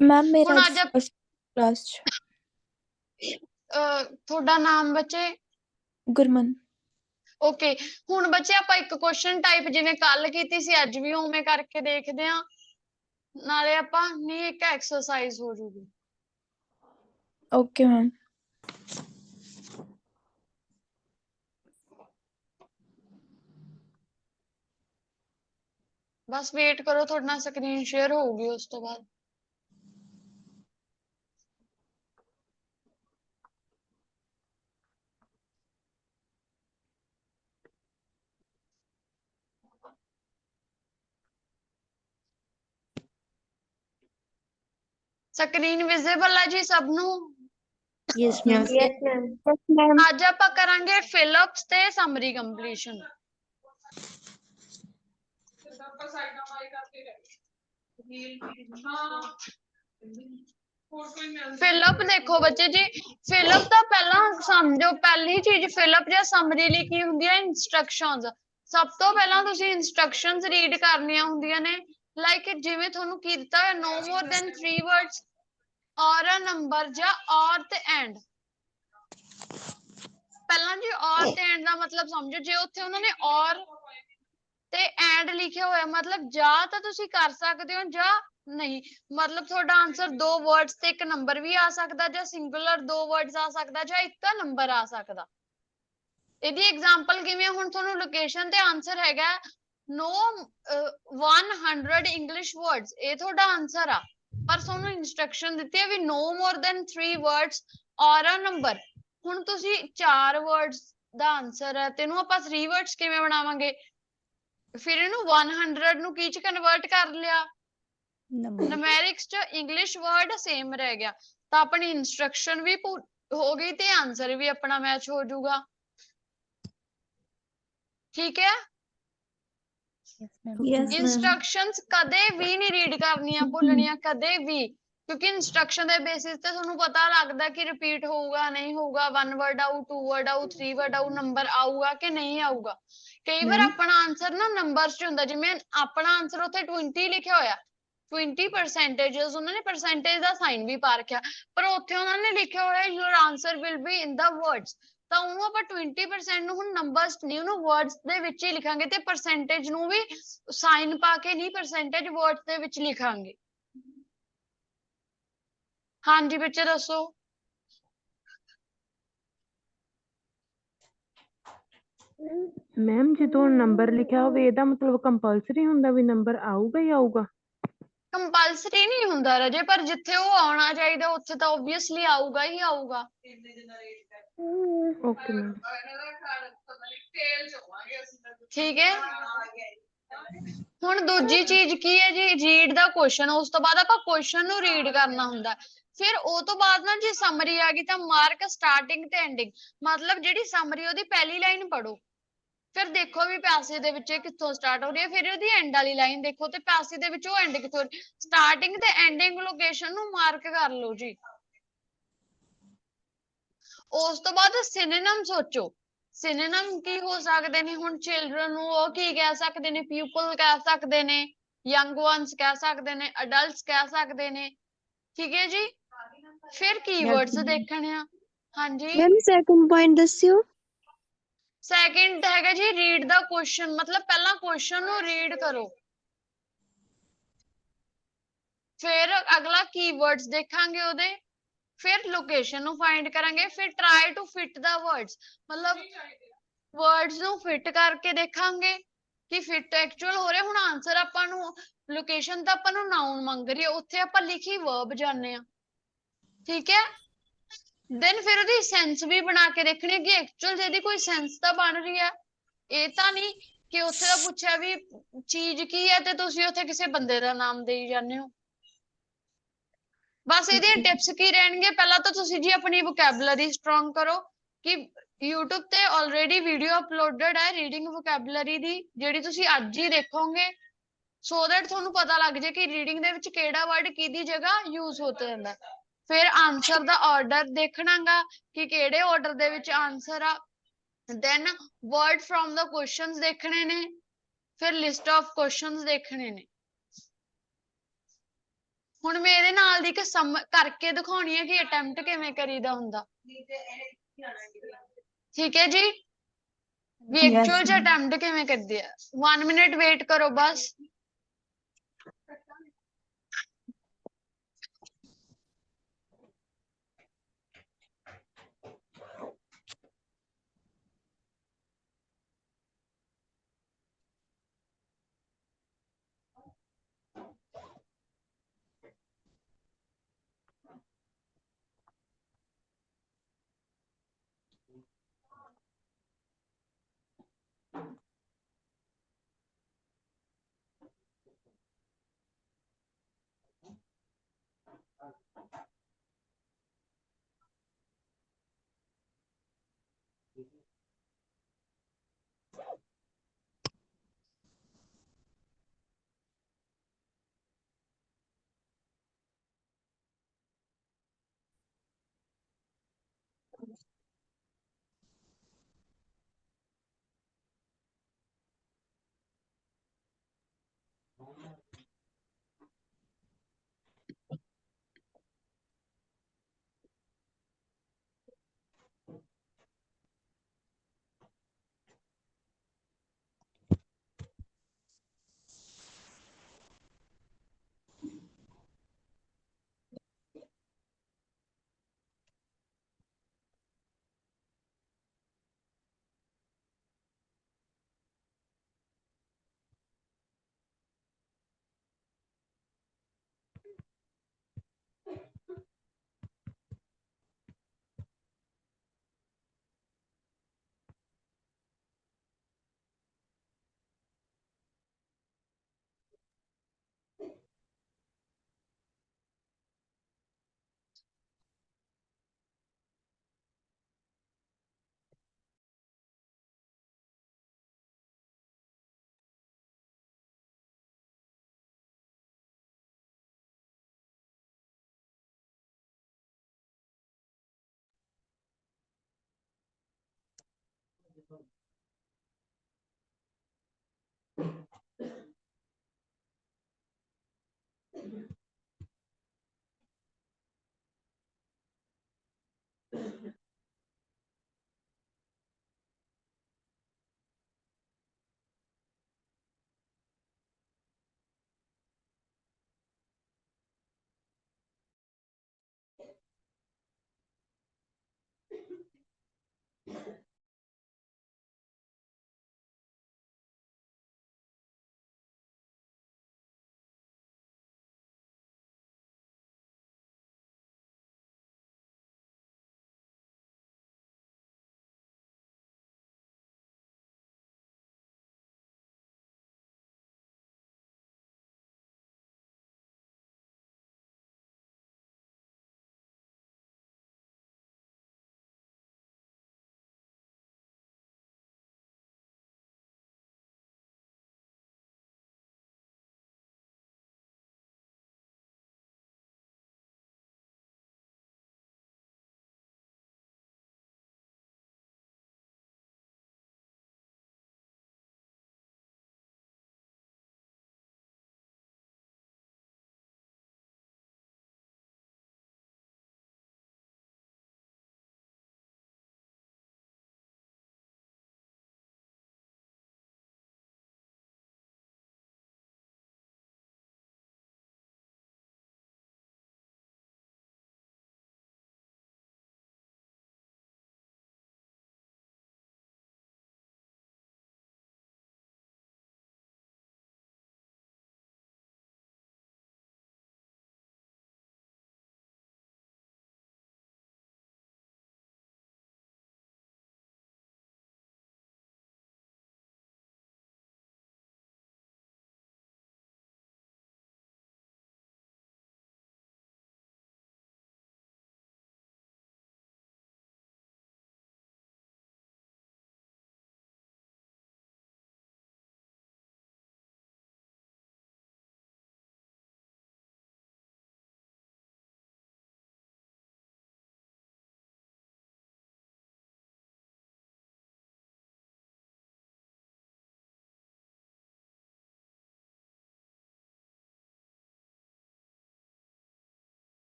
ਮੈਮ ਮੇਰਾ ਹੁਣ ਅੱਜ ਕਲਾਸ ਚ ਤੁਹਾਡਾ ਨਾਮ ਬੱਚੇ ਗੁਰਮਨ ਓਕੇ ਹੁਣ ਬੱਚੇ ਆਪਾਂ ਇੱਕ ਕੁਐਸਚਨ ਟਾਈਪ ਜਿਵੇਂ ਕੱਲ ਕੀਤੀ ਸੀ ਅੱਜ ਵੀ ਉਵੇਂ ਕਰਕੇ ਦੇਖਦੇ ਹਾਂ ਨਾਲੇ ਆਪਾਂ ਨਹੀਂ ਇੱਕ ਐਕਸਰਸਾਈਜ਼ ਹੋ ਜੂਗੀ ਓਕੇ ਮੈਮ ਬਸ ਵੇਟ ਕਰੋ ਤੁਹਾਡੇ ਨਾਲ ਸਕਰੀਨ ਸ਼ੇਅਰ ਹੋਊਗੀ ਉਸ ਤੋਂ ਬਾਅਦ ਸਕਰੀਨ ਵਿਜ਼ੀਬਲ ਹੈ ਜੀ ਸਭ ਨੂੰ ਯੈਸ ਮੈਮ ਯੈਸ ਮੈਮ ਅੱਜ ਆਪਾਂ ਕਰਾਂਗੇ ਫਿਲਅਪਸ ਤੇ ਸਮਰੀ ਕੰਪਲੀਸ਼ਨ ਫਿਲਅਪ ਦੇਖੋ ਬੱਚੇ ਜੀ ਫਿਲਅਪ ਤਾਂ ਪਹਿਲਾਂ ਸਮਝੋ ਪਹਿਲੀ ਚੀਜ਼ ਫਿਲਅਪ ਜਾਂ ਸਮਰੀ ਲਈ ਕੀ ਹੁੰਦੀ ਹੈ ਇੰਸਟਰਕਸ਼ਨਸ ਸਭ ਤੋਂ ਪਹਿਲਾਂ ਤੁਸੀਂ ਇੰਸਟਰਕਸ਼ਨਸ ਰੀਡ ਕਰਨੀਆਂ ਹੁੰਦੀਆਂ ਨੇ ਲਾਈਕ ਜਿਵੇਂ ਤੁਹਾਨੂੰ ਕੀ ਦਿੱਤਾ ਹੋਇਆ no more than 3 words ਔਰ a number ਜਾਂ ਔਰ ਤੇ ਐਂਡ ਪਹਿਲਾਂ ਜੀ ਔਰ ਤੇ ਐਂਡ ਦਾ ਮਤਲਬ ਸਮਝੋ ਜੇ ਉੱਥੇ ਉਹਨਾਂ ਨੇ ਔਰ ਤੇ ਐਂਡ ਲਿਖਿਆ ਹੋਇਆ ਮਤਲਬ ਜਾਂ ਤਾਂ ਤੁਸੀਂ ਕਰ ਸਕਦੇ ਹੋ ਜਾਂ ਨਹੀਂ ਮਤਲਬ ਤੁਹਾਡਾ ਆਨਸਰ ਦੋ ਵਰਡਸ ਤੇ ਇੱਕ ਨੰਬਰ ਵੀ ਆ ਸਕਦਾ ਜਾਂ ਸਿੰਗੂਲਰ ਦੋ ਵਰਡਸ ਆ ਸਕਦਾ ਜਾਂ ਇੱਕ ਨੰਬਰ ਆ ਸਕਦਾ ਇਹਦੀ ਐਗਜ਼ਾਮਪਲ ਕਿਵੇਂ ਹੁਣ ਤੁਹਾਨੂੰ ਲੋਕੇਸ਼ਨ ਤੇ ਆਨਸਰ ਹੈਗਾ no 100 ਇੰਗਲਿਸ਼ ਵਰਡਸ ਇਹ ਤੁਹਾਡਾ ਆਨਸਰ ਆ ਪਰ ਤੁਹਾਨੂੰ ਇਨਸਟਰਕਸ਼ਨ ਦਿੱਤੀ ਹੈ ਵੀ no more than 3 words or a number ਹੁਣ ਤੁਸੀਂ 4 ਵਰਡਸ ਦਾ ਆਨਸਰ ਹੈ ਤੇ ਇਹਨੂੰ ਆਪਾਂ 3 ਵਰਡਸ ਕਿਵੇਂ ਬਣਾਵਾਂਗੇ ਫਿਰ ਇਹਨੂੰ 100 ਨੂੰ ਕੀ ਚ ਕਨਵਰਟ ਕਰ ਲਿਆ ਨੁਮੈਰਿਕਸ ਚ ਇੰਗਲਿਸ਼ ਵਰਡ ਸੇਮ ਰਹਿ ਗਿਆ ਤਾਂ ਆਪਣੀ ਇਨਸਟਰਕਸ਼ਨ ਵੀ ਹੋ ਗਈ ਤੇ ਆਨਸਰ ਵੀ ਆਪਣਾ ਮੈਚ ਹੋ ਜਾਊਗਾ ਠੀਕ ਹੈ ਇੰਸਟਰਕਸ਼ਨਸ ਕਦੇ ਵੀ ਨਹੀਂ ਰੀਡ ਕਰਨੀਆਂ ਭੁੱਲਣੀਆਂ ਕਦੇ ਵੀ ਕਿਉਂਕਿ ਇੰਸਟਰਕਸ਼ਨ ਦੇ ਬੇਸਿਸ ਤੇ ਤੁਹਾਨੂੰ ਪਤਾ ਲੱਗਦਾ ਕਿ ਰਿਪੀਟ ਹੋਊਗਾ ਨਹੀਂ ਹੋਊਗਾ 1 ਵਰਡ ਆਊ 2 ਵਰਡ ਆਊ 3 ਵਰਡ ਆਊ ਨੰਬਰ ਆਊਗਾ ਕਿ ਨਹੀਂ ਆਊਗਾ ਕਈ ਵਾਰ ਆਪਣਾ ਆਨਸਰ ਨਾ ਨੰਬਰਸ ਚ ਹੁੰਦਾ ਜਿਵੇਂ ਆਪਣਾ ਆਨਸਰ ਉੱਥੇ 20 ਲਿਖਿਆ ਹੋਇਆ 20 ਪਰਸੈਂਟੇਜਸ ਉਹਨਾਂ ਨੇ ਪਰਸੈਂਟੇਜ ਦਾ ਸਾਈਨ ਵੀ ਪਾ ਰੱਖਿਆ ਪਰ ਉੱਥੇ ਉਹਨਾਂ ਨੇ ਲਿਖਿਆ ਹੋਇਆ your answer will be in the words ਤਾਂ ਉਹਨੂੰ ਆਪਾਂ 20% ਨੂੰ ਹੁਣ ਨੰਬਰਸ ਨਹੀਂ ਉਹਨੂੰ ਵਰਡਸ ਦੇ ਵਿੱਚ ਹੀ ਲਿਖਾਂਗੇ ਤੇ ਪਰਸੈਂਟੇਜ ਨੂੰ ਵੀ ਸਾਈਨ ਪਾ ਕੇ ਨਹੀਂ ਪਰਸੈਂਟੇਜ ਵਰਡਸ ਦੇ ਵਿੱਚ ਲਿਖਾਂਗੇ ਹਾਂਜੀ ਬੱਚੇ ਦੱਸੋ ਮੈਮ ਜਦੋਂ ਨੰਬਰ ਲਿਖਿਆ ਹੋਵੇ ਇਹਦਾ ਮਤਲਬ ਕੰਪਲਸਰੀ ਹੁੰਦਾ ਵੀ ਨੰਬਰ ਆਊਗਾ ਹੀ ਆਊਗਾ ਕੰਪਲਸਰੀ ਨਹੀਂ ਹੁੰਦਾ ਰਜੇ ਪਰ ਜਿੱਥੇ ਉਹ ਆਉਣਾ ਚਾਹੀਦਾ ਉੱਥੇ ਤਾਂ ਓਬਵੀਅਸਲੀ ਆਊਗਾ ਹੀ ਆਊਗਾ ਓਕੇ ਮੈਮ ਠੀਕ ਹੈ ਹੁਣ ਦੂਜੀ ਚੀਜ਼ ਕੀ ਹੈ ਜੀ ਰੀਡ ਦਾ ਕੁਐਸਚਨ ਉਸ ਤੋਂ ਬਾਅਦ ਆਪਾਂ ਕੁਐਸਚਨ ਨੂੰ ਰੀਡ ਕਰਨਾ ਹੁੰਦਾ ਫਿਰ ਉਹ ਤੋਂ ਬਾਅਦ ਨਾ ਜੇ ਸਮਰੀ ਆ ਗਈ ਤਾਂ ਮਾਰਕ ਸਟਾਰਟਿੰਗ ਤੇ ਐਂਡਿੰਗ ਮਤਲਬ ਜਿਹੜੀ ਸਮਰੀ ਉਹਦੀ ਪਹਿਲੀ ਲਾਈਨ ਪੜੋ ਫਿਰ ਦੇਖੋ ਵੀ ਪੈਸੇ ਦੇ ਵਿੱਚ ਕਿੱਥੋਂ ਸਟਾਰਟ ਹੋ ਰਹੀ ਹੈ ਫਿਰ ਉਹਦੀ ਐਂਡ ਵਾਲੀ ਲਾਈਨ ਦੇਖੋ ਤੇ ਪੈਸੇ ਦੇ ਵਿੱਚ ਉਹ ਐਂਡ ਕਿੱਥੋਂ ਸਟਾਰਟਿੰਗ ਤੇ ਐਂਡਿੰਗ ਲੋਕੇਸ਼ਨ ਨੂੰ ਮਾਰਕ ਕਰ ਲਓ ਜੀ ਉਸ ਤੋਂ ਬਾਅਦ ਸਿਨੋਨਿਮ ਸੋਚੋ ਸਿਨੋਨਿਮ ਕੀ ਹੋ ਸਕਦੇ ਨੇ ਹੁਣ ਚਿਲਡਰਨ ਨੂੰ ਉਹ ਕੀ ਕਹਿ ਸਕਦੇ ਨੇ ਪੀਪਲ ਕਹਿ ਸਕਦੇ ਨੇ ਯੰਗ ਵਨਸ ਕਹਿ ਸਕਦੇ ਨੇ ਅਡਲਟਸ ਕਹਿ ਸਕਦੇ ਨੇ ਠੀਕ ਹੈ ਜੀ ਫਿਰ ਕੀਵਰਡਸ ਦੇਖਣੇ ਆ ਹਾਂਜੀ ਮੈਮ ਸੈਕੰਡ ਪੁਆਇੰਟ ਦੱਸਿਓ ਸੈਕਿੰਡ ਹੈਗਾ ਜੀ ਰੀਡ ਦਾ ਕੁਐਸਚਨ ਮਤਲਬ ਪਹਿਲਾਂ ਕੁਐਸਚਨ ਨੂੰ ਰੀਡ ਕਰੋ ਫਿਰ ਅਗਲਾ ਕੀਵਰਡਸ ਦੇਖਾਂਗੇ ਉਹਦੇ ਫਿਰ ਲੋਕੇਸ਼ਨ ਨੂੰ ਫਾਈਂਡ ਕਰਾਂਗੇ ਫਿਰ try to fit the words ਮਤਲਬ ਵਰਡਸ ਨੂੰ ਫਿਟ ਕਰਕੇ ਦੇਖਾਂਗੇ ਕਿ ਫਿਟ ਐਕਚੁਅਲ ਹੋ ਰਿਹਾ ਹੁਣ ਆਨਸਰ ਆਪਾਂ ਨੂੰ ਲੋਕੇਸ਼ਨ ਤਾਂ ਆਪਾਂ ਨੂੰ ਨਾਉਨ ਮੰਗ ਰਹੀ ਹੈ ਉੱਥੇ ਆਪਾਂ ਲਿਖੀ ਵਰਬ ਜਾਣਦੇ ਆ ਠੀਕ ਹੈ ਦੈਨ ਫਿਰ ਉਹਦੀ ਸੈਂਸ ਵੀ ਬਣਾ ਕੇ ਦੇਖਣੀ ਕਿ ਐਕਚੁਅਲ ਜਿਹਦੀ ਕੋਈ ਸੈਂਸ ਤਾਂ ਬਣ ਰਹੀ ਹੈ ਇਹ ਤਾਂ ਨਹੀਂ ਕਿ ਉੱਥੇ ਦਾ ਪੁੱਛਿਆ ਵੀ ਚੀਜ਼ ਕੀ ਹੈ ਤੇ ਤੁਸੀਂ ਉੱਥੇ ਕਿਸੇ ਬੰਦੇ ਦਾ ਨਾਮ ਦੇਈ ਜਾਂਦੇ ਹੋ ਬਸ ਇਹਦੀਆਂ ਟਿਪਸ ਕੀ ਰਹਿਣਗੇ ਪਹਿਲਾਂ ਤਾਂ ਤੁਸੀਂ ਜੀ ਆਪਣੀ ਵੋਕੈਬਲਰੀ ਸਟਰੋਂਗ ਕਰੋ ਕਿ YouTube ਤੇ ਆਲਰੇਡੀ ਵੀਡੀਓ ਅਪਲੋਡਡ ਹੈ ਰੀਡਿੰਗ ਵੋਕੈਬਲਰੀ ਦੀ ਜਿਹੜੀ ਤੁਸੀਂ ਅੱਜ ਹੀ ਦੇਖੋਗੇ ਸੋ ਦੈਟ ਤੁਹਾਨੂੰ ਪਤਾ ਲੱਗ ਜਾਏ ਕਿ ਰੀਡਿੰਗ ਦੇ ਵਿੱਚ ਕਿਹੜਾ ਵਰਡ ਕਿਹਦੀ ਜਗ੍ਹਾ ਯੂਜ਼ ਹੋ ਜਾਂਦਾ ਫਿਰ ਆਨਸਰ ਦਾ ਆਰਡਰ ਦੇਖਣਾਗਾ ਕਿ ਕਿਹੜੇ ਆਰਡਰ ਦੇ ਵਿੱਚ ਆਨਸਰ ਆ then word from the questions ਦੇਖਣੇ ਨੇ ਫਿਰ ਲਿਸਟ ਆਫ ਕੁਐਸਚਨਸ ਦੇਖਣੇ ਨੇ ਹੁਣ ਮੈਂ ਇਹਦੇ ਨਾਲ ਦੀ ਇੱਕ ਕਰਕੇ ਦਿਖਾਉਣੀ ਹੈ ਕਿ ਅਟੈਂਪਟ ਕਿਵੇਂ ਕਰੀਦਾ ਹੁੰਦਾ ਠੀਕ ਹੈ ਜੀ ਵੀ ਐਕਚੁਅਲ ਚ ਅਟੈਂਪਟ ਕਿਵੇਂ ਕਰਦੇ ਆ 1 ਮਿੰਟ ਵੇਟ ਕਰੋ ਬਸ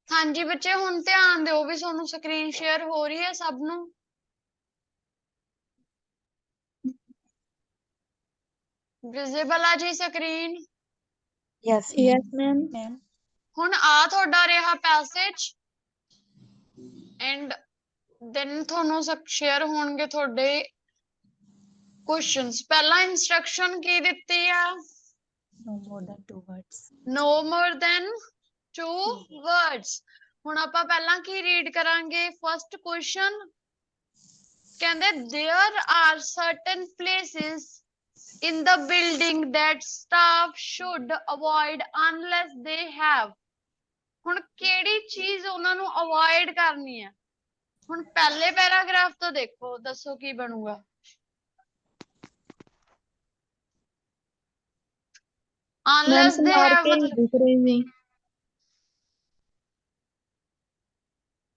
ਹਾਂਜੀ ਬੱਚੇ ਹੁਣ ਧਿਆਨ ਦਿਓ ਵੀ ਤੁਹਾਨੂੰ ਸਕਰੀਨ ਸ਼ੇਅਰ ਹੋ ਰਹੀ ਹੈ ਸਭ ਨੂੰ। ਵਿਜ਼ੀਬਲ ਆ ਜੀ screen. Yes Yes, ma'am. Ma'am. ਹੁਣ ਆ ਤੁਹਾਡਾ ਰਿਹਾ ਪੈਸੇਜ ਐਂਡ ਦੈਨ ਤੁਹਾਨੂੰ ਸ਼ੇਅਰ ਹੋਣਗੇ ਤੁਹਾਡੇ ਕੁਐਸਚਨਸ। ਪਹਿਲਾ ਇਨਸਟਰਕਸ਼ਨ ਕੀ ਦਿੱਤੀ ਆ? No more than 2 words. No more than 2 words। ਹੁਣ ਆਪਾਂ ਪਹਿਲਾਂ ਕੀ ਰੀਡ ਕਰਾਂਗੇ? ਫਸਟ ਕੁਐਸਚਨ ਕਹਿੰਦੇ there are certain places in the building that staff should avoid unless they have। ਹੁਣ ਕਿਹੜੀ ਚੀਜ਼ ਉਹਨਾਂ ਨੂੰ ਅਵੋਇਡ ਕਰਨੀ ਹੈ? ਹੁਣ ਪਹਿਲੇ ਪੈਰਾਗ੍ਰਾਫ ਤੋਂ ਦੇਖੋ, ਦੱਸੋ ਕੀ ਬਣੂਗਾ। मैम unless they मार have के नहीं ਮਤਲਬ दिख रही जी।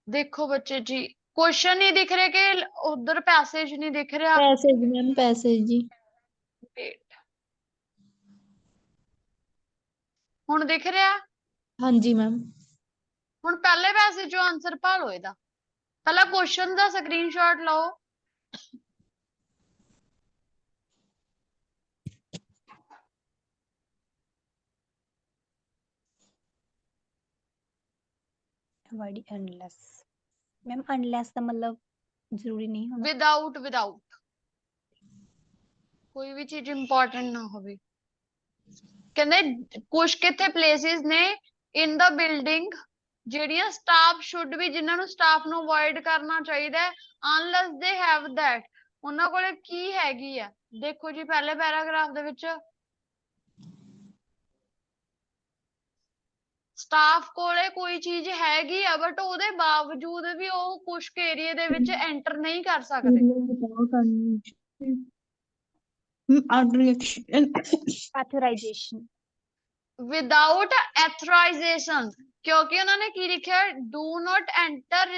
ਦੇਖੋ ਬੱਚੇ ਜੀ, ਕੁਐਸਚਨ ਨਹੀਂ ਦਿਖ ਰਹੇ ਕਿ ਉਧਰ ਪੈਸੇਜ ਨਹੀਂ ਦਿਖ ਰਿਹਾ? पैसेज मैम पैसेज जी। Wait, ਹੁਣ ਦਿਖ ਰਿਹਾ? हाँ जी मैम। ਹੁਣ ਪਹਿਲੇ ਪੈਸੇਜ ਚੋਂ ਆਨਸਰ ਭਾਲੋ ਇਹਦਾ। ਪਹਿਲਾਂ ਕੁਐਸਚਨ ਦਾ ਸਕਰੀਨਸ਼ਾਟ ਲਓ। Avoid unless। ਮੈਮ unless ਦਾ ਮਤਲਬ ਜ਼ਰੂਰੀ ਨਹੀਂ ਹੋਣਾ ਵਿਦਆਊਟ ਕੋਈ ਵੀ ਚੀਜ਼ ਇੰਪੋਰਟੈਂਟ ਨਾ ਹੋਵੇ ਕਹਿੰਦੇ ਕੁਝ ਕਿੱਥੇ ਪਲੇਸਿਸ ਨੇ ਇਨ ਦਾ ਬਿਲਡਿੰਗ ਜਿਹੜੀਆਂ ਸਟਾਫ ਸ਼ੁੱਡ ਵੀ ਜਿਨ੍ਹਾਂ ਨੂੰ ਸਟਾਫ ਨੂੰ ਅਵੋਇਡ ਕਰਨਾ ਚਾਹੀਦਾ ਹੈ ਅਨਲੈਸ ਦੇ ਹੈਵ ਦੈਟ ਉਹਨਾਂ ਕੋਲੇ ਕੀ ਹੈਗੀ ਆ ਦੇਖੋ ਜੀ ਪਹਿਲੇ ਪੈਰਾਗ੍ਰਾਫ ਦੇ ਵਿੱਚ ਸਟਾਫ ਕੋਲੇ ਕੋਈ ਚੀਜ਼ ਹੈਗੀ ਆ ਬਟ ਉਹਦੇ ਬਾਵਜੂਦ ਵੀ ਉਹ ਕੁਝ ਏਰੀਆ ਦੇ ਵਿੱਚ ਐਂਟਰ ਨਹੀਂ ਕਰ ਸਕਦੇ ਆਥੋਰਾਈਜੇਸ਼ਨ ਵਿਦਆਊਟ ਐਥੋਰਾਈਜ਼ੇਸ਼ਨ ਕਿਉਂਕਿ ਉਹਨਾਂ ਨੇ ਕੀ ਲਿਖਿਆ do not enter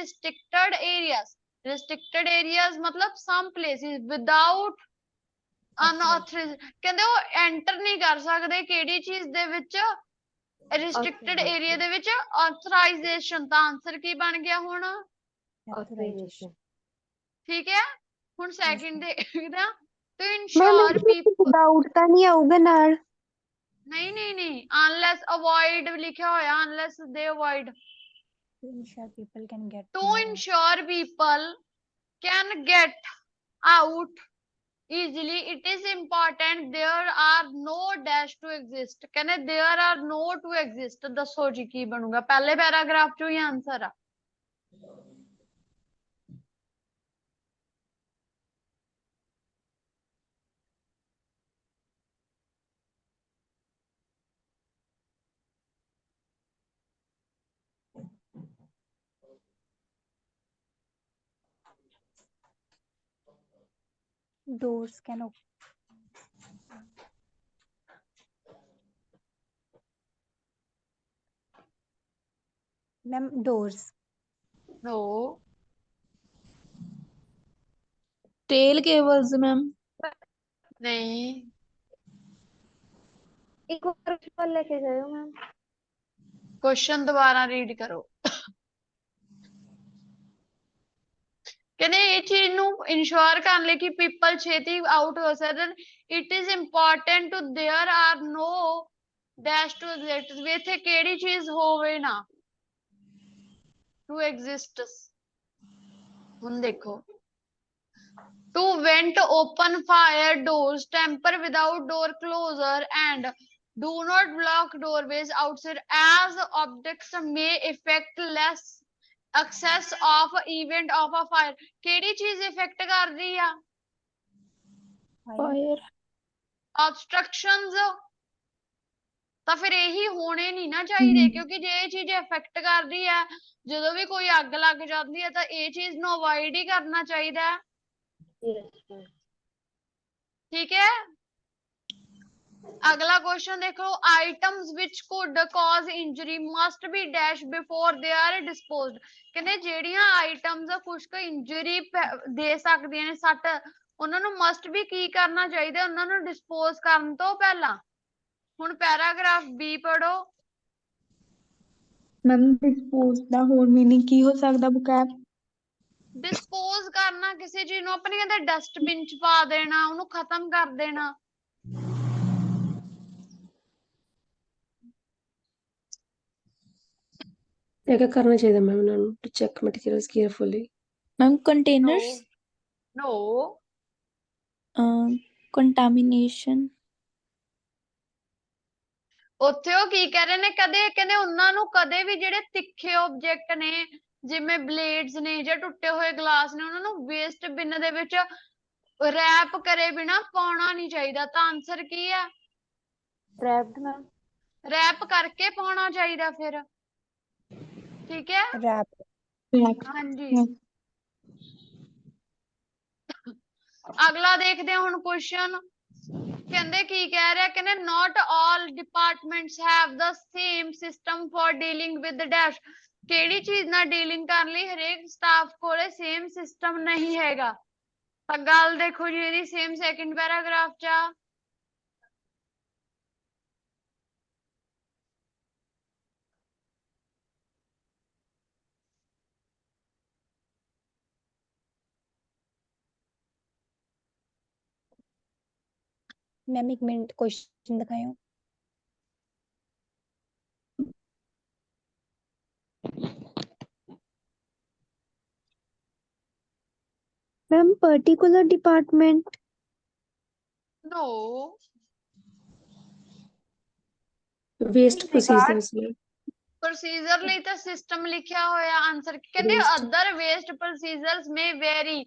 restricted areas ਮਤਲਬ ਸਮ ਪਲੇਸਿਸ ਵਿਦਆਊਟ ਅਨਆਥੋਰਾਈਜ਼ ਕਹਿੰਦੇ ਉਹ ਐਂਟਰ ਨਹੀਂ ਕਰ ਸਕਦੇ ਕਿਹੜੀ ਚੀਜ਼ ਦੇ ਵਿੱਚ ਰਿਸਟ੍ਰਿਕਟਡ ਏਰੀਆ ਦੇ ਵਿੱਚ ਆਥੋਰਾਈਜ਼ੇਸ਼ਨ ਦਾ ਆਨਸਰ ਕੀ ਬਣ ਗਿਆ ਹੁਣ ਆਥੋਰਾਈਜੇਸ਼ਨ ਠੀਕ ਹੈ ਹੁਣ ਸੈਕਿੰਡ ਦੇਖਦੇ ਆ to ma'am insure people without ਤਾਂ ਨਹੀਂ ਆਊਗਾ ਨਾਲ ਨਹੀਂ ਅਨਲੈਸ ਅਵੋਇਡ ਲਿਖਿਆ ਹੋਇਆ ਅਨਲੈਸ ਦੇ avoid to ensure people can get out easily it is important there are no dash to exist ਕਹਿੰਦੇ there are no to exist ਦੱਸੋ ਜੀ ਕੀ ਬਣੂਗਾ ਪਹਿਲੇ ਪੈਰਾਗ੍ਰਾਫ ਚੋਂ ਹੀ ਆਨਸਰ ਆ doors can open ma'am doors no tail cables ma'am ਨਹੀਂ ਇੱਕ ਵਾਰ ਲੈ ਕੇ ਜਾਇਓ ਮੈਮ ਕੁਐਸਚਨ ਦੁਬਾਰਾ ਰੀਡ ਕਰੋ ਕਹਿੰਦੇ ਇਹ ਚੀਜ਼ ਨੂੰ ਇਨਸ਼ੋਰ ਕਰਨ ਲਈ ਕਿ ਪੀਪਲ ਛੇਤੀ ਆਊਟ ਹੋ ਸਕਣ it is important to there are no dash to exist ਵੀ ਇੱਥੇ ਕਿਹੜੀ ਚੀਜ਼ ਹੋਵੇ ਨਾ ਟੂ ਐਗਜ਼ਿਸਟ ਹੁਣ ਦੇਖੋ to vent open fire doors temper without door closure and do not block doorways outside as objects may affect less access of event of a fire ਕਿਹੜੀ ਚੀਜ਼ ਇਫੈਕਟ ਕਰ ਰਹੀ ਆ fire obstructions ਤਾਂ ਫਿਰ ਇਹੀ ਹੋਣੇ ਨਹੀਂ ਨਾ ਚਾਹੀਦੇ ਕਿਉਂਕਿ ਜੇ ਇਹ ਚੀਜ਼ ਇਫੈਕਟ ਕਰਦੀ ਹੈ ਜਦੋਂ ਵੀ ਕੋਈ ਅੱਗ ਲੱਗ ਜਾਂਦੀ ਹੈ ਤਾਂ ਇਹ ਚੀਜ਼ ਨੂੰ ਅਵੋਇਡ ਹੀ ਕਰਨਾ ਚਾਹੀਦਾ ਹੈ ठीक है अगला क्वेश्चन देखो items which could cause injury must be dash before they are disposed ਕਹਿੰਦੇ ਜਿਹੜੀਆਂ ਆਈਟਮਸ ਕੁਝ ਕੁ ਇੰਜਰੀ ਦੇ ਸਕਦੀਆਂ ਨੇ ਸੱਟ ਉਹਨਾਂ ਨੂੰ ਮਸਟ ਵੀ ਕੀ ਕਰਨਾ ਚਾਹੀਦਾ ਉਹਨਾਂ ਨੂੰ ਡਿਸਪੋਜ਼ ਕਰਨ ਤੋਂ ਪਹਿਲਾਂ ਹੁਣ ਪੈਰਾਗ੍ਰਾਫ ਬੀ ਪੜੋ ਮੈਮ ਡਿਸਪੋਜ਼ ਦਾ ਹੋਰ ਮੀਨਿੰਗ ਕੀ ਹੋ ਸਕਦਾ ਬੁਕੈਬ ਡਿਸਪੋਜ਼ ਕਰਨਾ ਕਿਸੇ ਚੀਜ਼ ਨੂੰ ਆਪਣੀ ਕਹਿੰਦੇ ਡਸਟਬਿਨ ਚ ਪਾ ਦੇਣਾ ਉਹਨੂੰ ਖਤਮ ਕਰ ਦੇਣਾ क्या करना चाहिए मैम उन्होंने to check materials carefully ma'am containers no contamination ਉੱਥੇ ਉਹ ਕੀ ਕਹਿ ਰਹੇ ਨੇ ਕਦੇ ਕਹਿੰਦੇ ਉਹਨਾਂ ਨੂੰ ਕਦੇ ਵੀ ਜਿਹੜੇ ਤਿੱਖੇ ਆਬਜੈਕਟ ਨੇ ਜਿਵੇਂ ਬਲੇਡਸ ਨੇ ਜਾਂ ਟੁੱਟੇ ਹੋਏ ਗਲਾਸ ਨੇ ਉਹਨਾਂ ਨੂੰ ਵੇਸਟ ਬਿਨ ਦੇ ਵਿੱਚ ਰੈਪ ਕਰੇ ਬਿਨਾ ਪਾਉਣਾ ਨਹੀਂ ਚਾਹੀਦਾ ਤਾਂ ਆਨਸਰ ਕੀ ਹੈ ਰੈਪਡ ਮੈਮ ਰੈਪ ਕਰਕੇ ਪਾਉਣਾ ਚਾਹੀਦਾ ਫਿਰ ਠੀਕ ਹੈ ਰੈਪ ਹਾਂਜੀ ਅਗਲਾ ਦੇਖਦੇ ਹਾਂ ਹੁਣ ਕੁਐਸਚਨ ਕਹਿੰਦੇ ਕੀ ਕਹਿ ਰਿਹਾ ਕਹਿੰਦੇ not all departments have the same system for dealing with dash ਕਿਹੜੀ ਚੀਜ਼ ਨਾਲ ਡੀਲਿੰਗ ਕਰਨ ਲਈ ਹਰੇਕ ਸਟਾਫ ਕੋਲੇ ਸੇਮ ਸਿਸਟਮ ਨਹੀਂ ਹੈਗਾ ਤਾਂ ਗੱਲ ਦੇਖੋ ਜੀ ਇਹਦੀ ਸੇਮ ਸੈਕਿੰਡ ਪੈਰਾਗ੍ਰਾਫ ਚ ਆ मैम एक मिनट क्वेश्चन दिखाओ Ma'am, particular department. No. Waste procedures में ਪ੍ਰੋਸੀਜਰ ਲਈ ਤਾਂ ਸਿਸਟਮ ਲਿਖਿਆ ਹੋਇਆ ਆਨਸਰ ਕਹਿੰਦੇ waste ਅਦਰ ਵੇਸਟ ਪ੍ਰੋਸੀਜਰਸ ਮੇ ਵੈਰੀ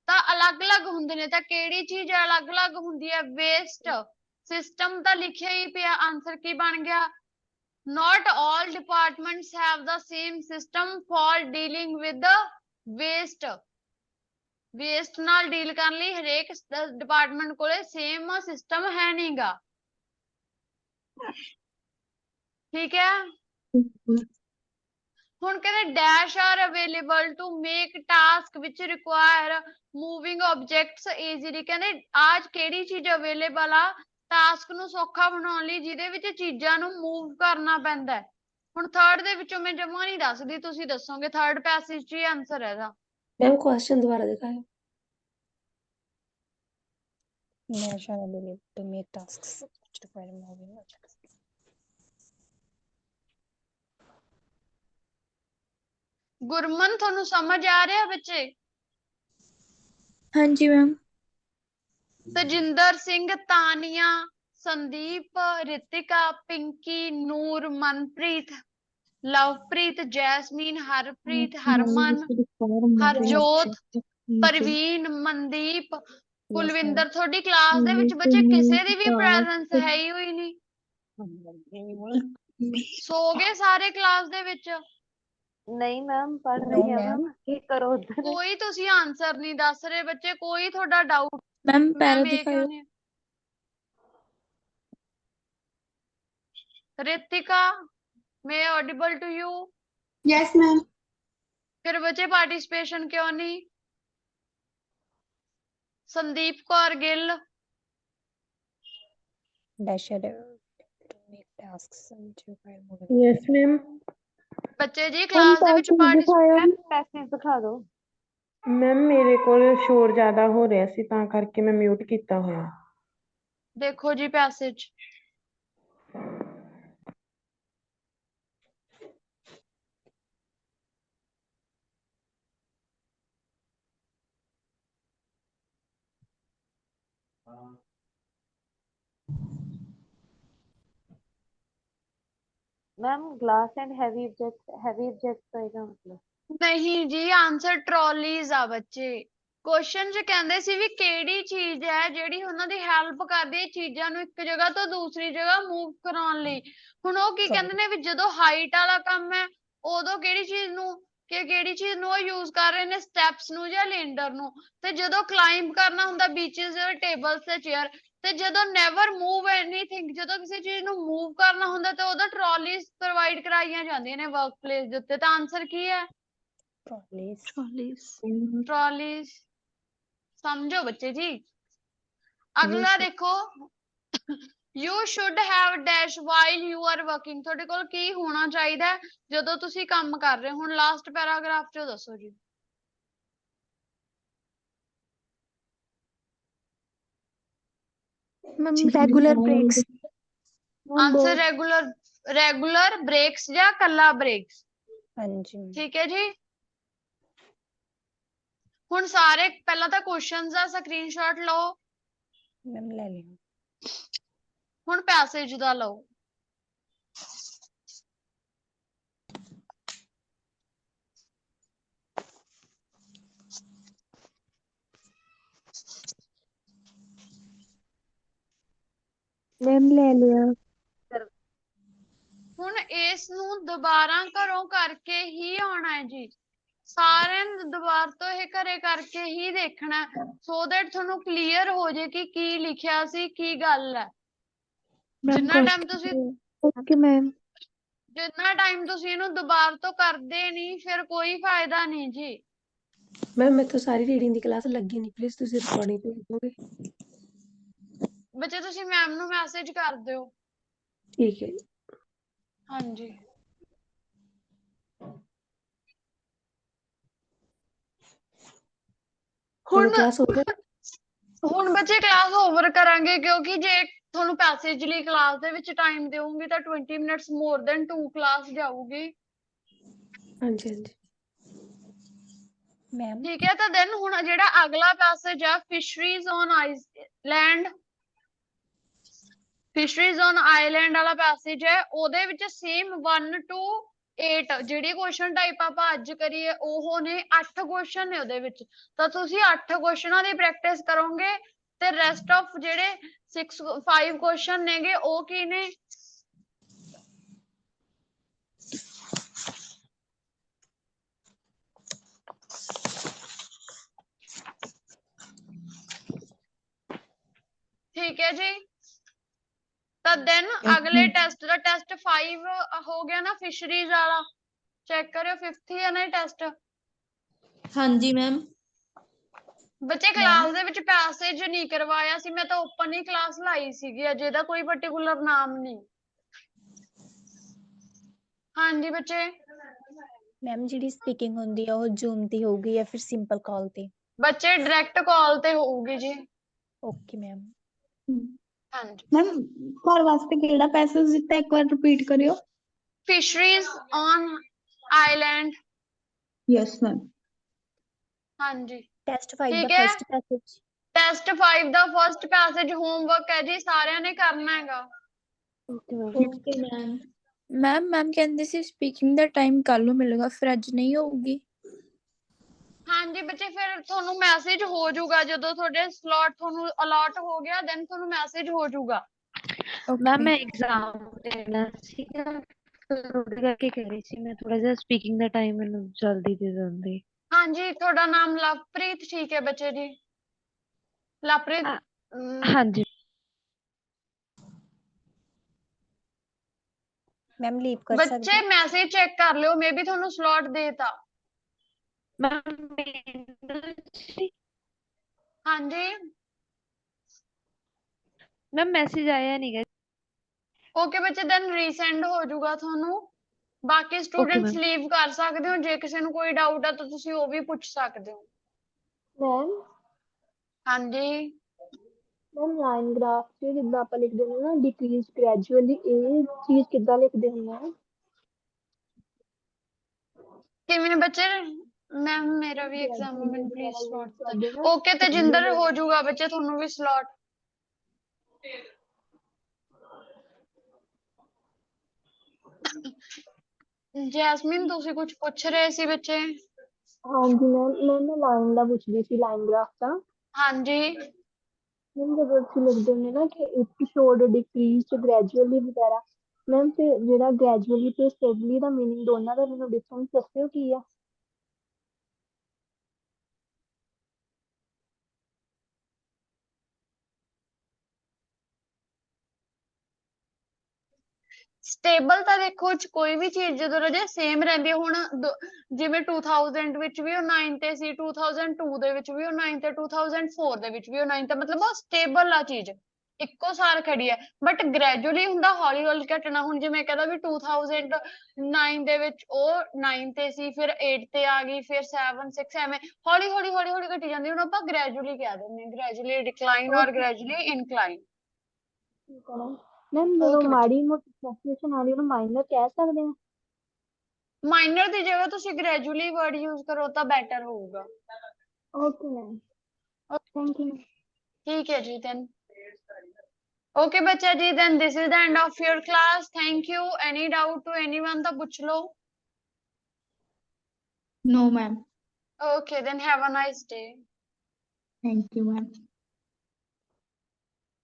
ਤਾਂ ਅਲੱਗ-ਅਲੱਗ ਹੁੰਦੇ ਨੇ ਤਾਂ ਕਿਹੜੀ ਚੀਜ਼ ਅਲੱਗ-ਅਲੱਗ ਹੁੰਦੀ ਹੈ ਵੇਸਟ ਸਿਸਟਮ ਤਾਂ ਲਿਖਿਆ ਹੀ ਪਿਆ ਆਨਸਰ ਕੀ ਬਣ ਗਿਆ not all departments have the same system for dealing with the waste waste ਨਾਲ ਡੀਲ ਕਰਨ ਲਈ ਹਰੇਕ ਡਿਪਾਰਟਮੈਂਟ ਕੋਲੇ ਸੇਮ ਸਿਸਟਮ ਹੈ ਨਹੀਂਗਾ ਠੀਕ ਹੈ ਹੁਣ ਕਹਿੰਦੇ dash are available to make task which require moving objects easily ਕਹਿੰਦੇ ਅੱਜ ਕਿਹੜੀ ਚੀਜ਼ ਅਵੇਲੇਬਲ ਆ ਟਾਸਕ ਨੂੰ ਸੌਖਾ ਬਣਾਉਣ ਲਈ ਜਿਹਦੇ ਵਿੱਚ ਚੀਜ਼ਾਂ ਨੂੰ ਮੂਵ ਕਰਨਾ ਪੈਂਦਾ ਹੈ ਹੁਣ ਥਰਡ ਦੇ ਵਿੱਚੋਂ ਮੈਂ ਜਮਾ ਨਹੀਂ ਦੱਸਦੀ ਤੁਸੀਂ ਦੱਸੋਗੇ ਥਰਡ ਪੈਸੇਜ 'ਚ ਹੀ ਆਨਸਰ ਹੈ ਇਹਦਾ मैम क्वेश्चन दोबारा दिखाएं dash are available to make tasks which require moving objects. Gurman ਤੁਹਾਨੂੰ ਸਮਝ ਆ ਰਿਹਾ ਬੱਚੇ हाँ जी मैम। ਤਜਿੰਦਰ ਸਿੰਘ ਤਾਨੀਆ ਸੰਦੀਪ ਰਿਤਿਕਾ ਪਿੰਕੀ ਨੂਰ ਮਨਪ੍ਰੀਤ ਲਵਪ੍ਰੀਤ ਜੈਸਮੀਨ ਹਰਪ੍ਰੀਤ ਹਰਮਨ ਹਰਜੋਤ ਪ੍ਰਵੀਨ ਮਨਦੀਪ ਕੁਲਵਿੰਦਰ ਤੁਹਾਡੀ ਕਲਾਸ ਦੇ ਵਿੱਚ ਬੱਚੇ ਕਿਸੇ ਦੀ ਵੀ ਪ੍ਰੈਜ਼ੈਂਸ ਹੈ ਹੀ ਹੋਈ ਨਹੀਂ ਸੋ ਗਏ ਸਾਰੇ ਕਲਾਸ ਦੇ ਵਿੱਚ नहीं मैम पढ़ रही है मैम की करो उधर ਕੋਈ ਤੁਸੀਂ ਆਨਸਰ ਨਹੀਂ ਦੱਸ ਰਹੇ ਬੱਚੇ ਕੋਈ ਤੁਹਾਡਾ ਡਾਊਟ मैम ਮੈਂ पैरा ਵੇਖ दिखाओ। ਆਉਂਦੀ ਹਾਂ ਰਿਤਿਕਾ ਮੈਂ audible to you yes ma'am. ਫਿਰ ਬੱਚੇ ਪਾਰਟਿਸਿਪੇਸ਼ਨ ਕਿਉਂ ਨਹੀਂ Sandeep Kaur Gill Dash are available to make tasks which require moving. Yes ma'am. ਬੱਚੇ ਜੀ मैम ਕਲਾਸ ਦੇ ਵਿੱਚ पैसेज दिखाओ। पैसेज दिखा दो ਮੈਮ ਮੇਰੇ ਕੋਲ ਸ਼ੋਰ ਜ਼ਿਆਦਾ ਹੋ ਰਿਹਾ ਸੀ ਤਾਂ ਕਰਕੇ ਮੈਂ ਮਿਊਟ ਕੀਤਾ ਹੋਇਆ। ਦੇਖੋ ਜੀ passage ma'am glass and heavy object आएगा मतलब ਨਹੀਂ ਜੀ ਆਨਸਰ ਟਰੋਲੀਜ਼ ਆ ਬੱਚੇ ਕੁਐਸਚਨ 'ਚ ਕਹਿੰਦੇ ਸੀ ਵੀ ਕਿਹੜੀ ਚੀਜ਼ ਹੈ ਜਿਹੜੀ ਉਹਨਾਂ ਦੀ ਹੈਲਪ ਕਰਦੀ ਹੈ ਚੀਜ਼ਾਂ ਨੂੰ ਇੱਕ ਜਗ੍ਹਾ ਤੋਂ ਦੂਸਰੀ ਜਗ੍ਹਾ ਮੂਵ ਕਰਾਉਣ ਲਈ ਹੁਣ ਉਹ ਕੀ ਕਹਿੰਦੇ ਨੇ ਵੀ ਜਦੋਂ ਹਾਈਟ ਵਾਲਾ ਕੰਮ ਹੈ ਉਦੋਂ ਕਿਹੜੀ ਚੀਜ਼ ਨੂੰ ਉਹ ਯੂਜ਼ ਕਰ ਰਹੇ ਨੇ ਸਟੈਪਸ ਨੂੰ ਜਾਂ ਲੈਂਡਰ ਨੂੰ ਤੇ ਜਦੋਂ ਕਲਾਈਂਬ ਕਰਨਾ ਹੁੰਦਾ ਬੀਚਸ ਟੇਬਲਸ ਤੇ ਚੇਅਰ ਤੇ ਜਦੋਂ ਨੈਵਰ ਮੂਵ ਐਨੀਥਿੰਗ ਜਦੋਂ ਕਿਸੇ ਚੀਜ਼ ਨੂੰ ਮੂਵ ਕਰਨਾ ਹੁੰਦਾ ਤੇ ਉਦੋਂ ਟਰਾਲੀਜ਼ ਪ੍ਰੋਵਾਈਡ ਕਰਾਈਆਂ ਜਾਂਦੀਆਂ ਨੇ ਵਰਕ ਪਲੇਸ ਦੇ ਉੱਤੇ ਤਾਂ ਆਨਸਰ ਕੀ ਹੈ ਟਰਾਲੀਜ਼ ਸਮਝੋ ਬੱਚੇ ਜੀ ਅਗਲਾ ਦੇਖੋ you should have dash while you are working ਤੁਹਾਡੇ ਕੋਲ ਕੀ ਹੋਣਾ ਚਾਹੀਦਾ ਹੈ ਜਦੋਂ ਤੁਸੀਂ ਕੰਮ ਕਰ ਰਹੇ ਹੋ ਹੁਣ ਲਾਸਟ ਪੈਰਾਗ੍ਰਾਫ 'ਚ ਦੱਸੋ ਜੀ ma'am regular breaks. Answer regular breaks ਜਾਂ ਕੱਲਾ ਬ੍ਰੇਕਸ हाँ जी ਠੀਕ ਹੈ ਜੀ ਹੁਣ ਸਾਰੇ ਪਹਿਲਾਂ ਤਾਂ ਕੁਐਸਚਨਸ ਦਾ ਸਕਰੀਨਸ਼ਾਟ ਲਓ मैम ले लिया। ਹੁਣ ਪੈਸੇਜ ਦਾ ਲਓ मैम ले लिया। ਹੁਣ ਇਸ ਨੂੰ ਦੁਬਾਰਾ ਘਰੋਂ ਕਰਕੇ ਹੀ ਆਉਣਾ ਹੈ ਜੀ ਸਾਰਿਆਂ ਨੂੰ ਦੁਬਾਰਾ ਤੋਂ ਇਹ ਘਰੇ ਕਰਕੇ ਹੀ ਦੇਖਣਾ ਸੋ ਦੈਟ ਤੁਹਾਨੂੰ ਕਲੀਅਰ ਹੋ ਜੇ ਕਿ ਕੀ ਲਿਖਿਆ ਸੀ ਕੀ ਗੱਲ ਹੈ मैम ओके मैम। ਜਿੰਨਾ ਟਾਈਮ ਤੁਸੀਂ ਇਹਨੂੰ ਦੁਬਾਰਾ ਤੋਂ ਕਰਦੇ ਨਹੀਂ ਫਿਰ ਕੋਈ ਫਾਇਦਾ ਨਹੀਂ ਜੀ मैम मैं तो सारी रीडिंग दी क्लास लगी नहीं प्लीज तुसी रिकॉर्डिंग भेज दोगे ਬੱਚੇ ਤੁਸੀਂ ਮੈਮ ਨੂੰ ਮੈਸੇਜ ਕਰ ਦਿਓ ठीक है ਹਾਂਜੀ ਹੁਣ ਹੁਣ क्लास हो गई ਹੁਣ ਬੱਚੇ ਕਲਾਸ ਓਵਰ ਕਰਾਂਗੇ ਕਿਉਂਕਿ ਜੇ ਤੁਹਾਨੂੰ ਪੈਸੇਜ ਲਈ ਕਲਾਸ ਦੇ ਵਿੱਚ ਟਾਈਮ ਦੇਵਾਂਗੀ ਤਾਂ 20 ਮਿੰਟਸ ਮੋਰ ਦੈਨ 2 ਕਲਾਸ ਜਾਊਗੀ हाँ जी हाँ जी मैम ठीक है, तो then हुण जिहड़ा अगला पैसेज है fisheries on island, fisheries on island वाला पैसेज है, ਉਹਦੇ ਵਿੱਚ ਸੇਮ 1 to 8 ਜਿਹੜੀ ਕੁਐਸਚਨ ਟਾਈਪ ਆਪਾਂ ਅੱਜ ਕਰੀਏ ਉਹ ਨੇ 8 ਕੁਐਸਚਨ ਨੇ ਉਹਦੇ ਵਿੱਚ, ਤਾਂ ਤੁਸੀਂ 8 ਕੁਐਸਚਨਾਂ ਦੀ ਪ੍ਰੈਕਟਿਸ ਕਰੋਗੇ ਤੇ ਰੈਸਟ ਆਫ ਜਿਹੜੇ 5 ਕੁਐਸਚਨ ਨੇਗੇ ਉਹ ਕੀ ਨੇ? ठीक है जी, तो देन अगले टेस्ट का टेस्ट 5 हो गया ना फिशरीज वाला, चेक करो 5th ही है ना टेस्ट। हाँ जी मैम। बच्चे क्लास दे विच पैसेज नहीं करवाया सी, मैं तो ओपन ही क्लास लाई सीगी, अजे दा कोई पर्टिकुलर नाम नहीं। हाँ जी बच्चे। मैम जिहड़ी स्पीकिंग हुंदी है वो जूम ते होगी या फिर सिंपल कॉल ते? बच्चे डायरेक्ट कॉल ते होगी जी। Okay ma'am. हाँ जी मैम घर वास्ते केड़ा पैसेज दिता, एक बार रिपीट करियो। Fisheries on island. Yes ma'am. हाँ जी टेस्ट 5 ठीक दा है। First passage. टेस्ट 5 ਦਾ ਫਸਟ ਪੈਸੇਜ ਹੋਮਵਰਕ ਹੈ ਜੀ, ਸਾਰਿਆਂ ਨੇ ਕਰਨਾ ਹੈਗਾ। Okay ma'am. मैम कहंदे सी स्पीकिंग दा टाइम कल ਨੂੰ ਮਿਲੇਗਾ, ਫਿਰ ਅੱਜ ਨਹੀਂ ਹੋਊਗੀ? ਹਾਂਜੀ ਬੱਚੇ, ਫਿਰ ਤੁਹਾਨੂੰ ਮੈਸੇਜ ਹੋ ਜਾਊਗਾ ਜਦੋਂ ਤੁਹਾਡੇ ਸਲੋਟ ਤੁਹਾਨੂੰ ਅਲਾਟ ਹੋ ਗਿਆ, ਦੈਨ ਤੁਹਾਨੂੰ ਮੈਸੇਜ ਹੋ ਜਾਊਗਾ। मैम मैं एग्जाम देना सीगा, फिर ਉਹਦੇ ਕਰਕੇ ਕਹਿ ਰਹੀ ਸੀ ਮੈਂ ਥੋੜਾ ਜਿਹਾ ਸਪੀਕਿੰਗ ਦਾ ਟਾਈਮ ਮੈਨੂੰ ਜਲਦੀ ਦੇ ਦਿੰਦੇ। ਹਾਂਜੀ ਤੁਹਾਡਾ ਨਾਮ ਲਵਪ੍ਰੀਤ, ਠੀਕ ਹੈ ਬੱਚੇ ਜੀ, ਲਵਪ੍ਰੀਤ। ਹਾਂਜੀ मैम लीव कर सकते ਬੱਚੇ ਮੈਸੇਜ ਚੈੱਕ ਕਰ ਲਿਓ, ਮੇ ਬੀ ਤੁਹਾਨੂੰ ਸਲੋਟ ਦੇਤਾ। ਹਾਂਜੀ मैम मैसेज आया नहीं गा। ਓਕੇ ਬੱਚੇ, ਦੈਨ ਰੀਸੈਂਡ ਹੋ ਜਾਊਗਾ ਤੁਹਾਨੂੰ। ਬਾਕੀ ਸਟੂਡੈਂਟਸ ਲੀਵ ਕਰ ਸਕਦੇ ਹੋ, ਜੇ ਕਿਸੇ ਨੂੰ ਕੋਈ ਡਾਊਟ ਆ ਤਾਂ ਤੁਸੀਂ ਉਹ ਵੀ ਪੁੱਛ ਸਕਦੇ ਹੋ। मैम ਹਾਂਜੀ मैम लाइन ग्राफ से जिद्दां ਆਪਾਂ ਲਿਖਦੇ ਹੁੰਦੇ ਨਾ ਡਿਕਰੀਜ਼ ਗ੍ਰੈਜੂਅਲੀ, ਇਹ ਚੀਜ਼ ਕਿੱਦਾਂ ਲਿਖਦੇ ਹੁੰਦੇ ਆ? ਕਿਵੇਂ ਬੱਚੇ? ਮੈਮ ਮੇਰਾ ਵੀ ਐਗਜ਼ਾਮ ਹੈ, ਮੈਨੂੰ ਪਲੀਜ਼ ਵਗੈਰਾ ਸਲੋਟ use ਕਰਦੇ ਨਾ ਓਕੇ ਤੇਜਿੰਦਰ, ਹੋ ਜਾਊਗਾ ਬੱਚੇ ਤੁਹਾਨੂੰ ਵੀ ਸਲੋਟ। ਜੈਸਮੀਨ ਤੁਸੀਂ ਕੁਝ ਪੁੱਛ ਰਹੇ ਸੀ ਬੱਚੇ? ਹਾਂਜੀ ਮੈਮ ਮੈਂ ਲਾਈਨ ਦਾ ਪੁੱਛਦੀ ਸੀ, ਲਾਈਨ ਗ੍ਰਾਫ ਦਾ। ਹਾਂਜੀ मैम ਜਦੋਂ ਤੁਸੀਂ ਲਿਖਦੇ ਹੁੰਦੇ ਨਾ ਕਿ ਇਟ ਸ਼ੋਡ ਡਿਕਰੀਜ਼ ਗ੍ਰੈਜੂਅਲੀ ਵਗੈਰਾ, ਮੈਮ ਫਿਰ ਜਿਹੜਾ ਗ੍ਰੈਜੂਅਲੀ ਤੇ ਸਟੇਬਲੀ ਦਾ ਮੀਨਿੰਗ ਦੋਨਾਂ ਦਾ ਮੈਨੂੰ ਡਿਫਰੈਂਸ ਦੱਸਿਓ ਕੀ ਆ? ਸਟੇਬਲ ਤਾਂ ਦੇਖੋ ਕੋਈ ਵੀ ਚੀਜ਼ ਜਦੋਂ ਰਜੇ ਸੇਮ ਰਹਿੰਦੀ ਹੈ, ਹੁਣ ਜਿਵੇਂ 2000 ਵਿੱਚ ਵੀ ਉਹ 9 ਤੇ ਸੀ, 2002 ਦੇ ਵਿੱਚ ਵੀ ਉਹ 9 ਤੇ, 2004 ਦੇ ਵਿੱਚ ਵੀ ਉਹ 9 ਤੇ, ਮਤਲਬ ਉਹ ਸਟੇਬਲ ਆ ਚੀਜ਼, ਇੱਕੋ ਸਾਰ ਖੜੀ ਹੈ। ਬਟ ਗ੍ਰੈਜੂਅਲੀ ਹੁੰਦਾ ਹੌਲੀ ਹੌਲੀ ਘਟਣਾ। ਹੁਣ ਜਿਵੇਂ ਕਹਿੰਦਾ ਵੀ 2009 ਦੇ ਵਿੱਚ ਉਹ 9 ਤੇ ਸੀ, ਫਿਰ 8 ਤੇ ਆ ਗਈ, ਫਿਰ 7 6 ਐਵੇਂ ਹੌਲੀ ਹੌਲੀ ਹੌਲੀ ਹੌਲੀ ਘਟੀ ਜਾਂਦੀ। ਹੁਣ ਆਪਾਂ ਗ੍ਰੈਜੂਅਲੀ ਕਹਿ ਦਿੰਦੇ ਹਾਂ, ਗ੍ਰੈਜੂਅਲੀ ਡਿਕਲਾਈਨ ਔਰ ਗ੍ਰੈਜੂਅਲੀ ਇਨਕਲਾਈਨ। ਮੈਮ ਜਦੋਂ ਮਾੜੀ ਮੋਟੀ ਫਲਕਚੁਏਸ਼ਨ ਆਉਂਦੀ ਉਹਨੂੰ ਮਾਈਨਰ ਕਹਿ ਸਕਦੇ ਹਾਂ? ਮਾਈਨਰ ਦੀ ਜਗ੍ਹਾ ਤੁਸੀਂ ਗ੍ਰੈਜੂਅਲੀ ਵਰਡ ਯੂਜ਼ ਕਰੋ ਤਾਂ ਬੈਟਰ ਹੋਊਗਾ। Okay ma'am, thank you. ठीक है जी, then okay बच्चा जी, then this is the end of your class. Thank you. Any doubt to anyone तो पूछ लो। No ma'am. Okay, then have a nice day. Thank you ma'am.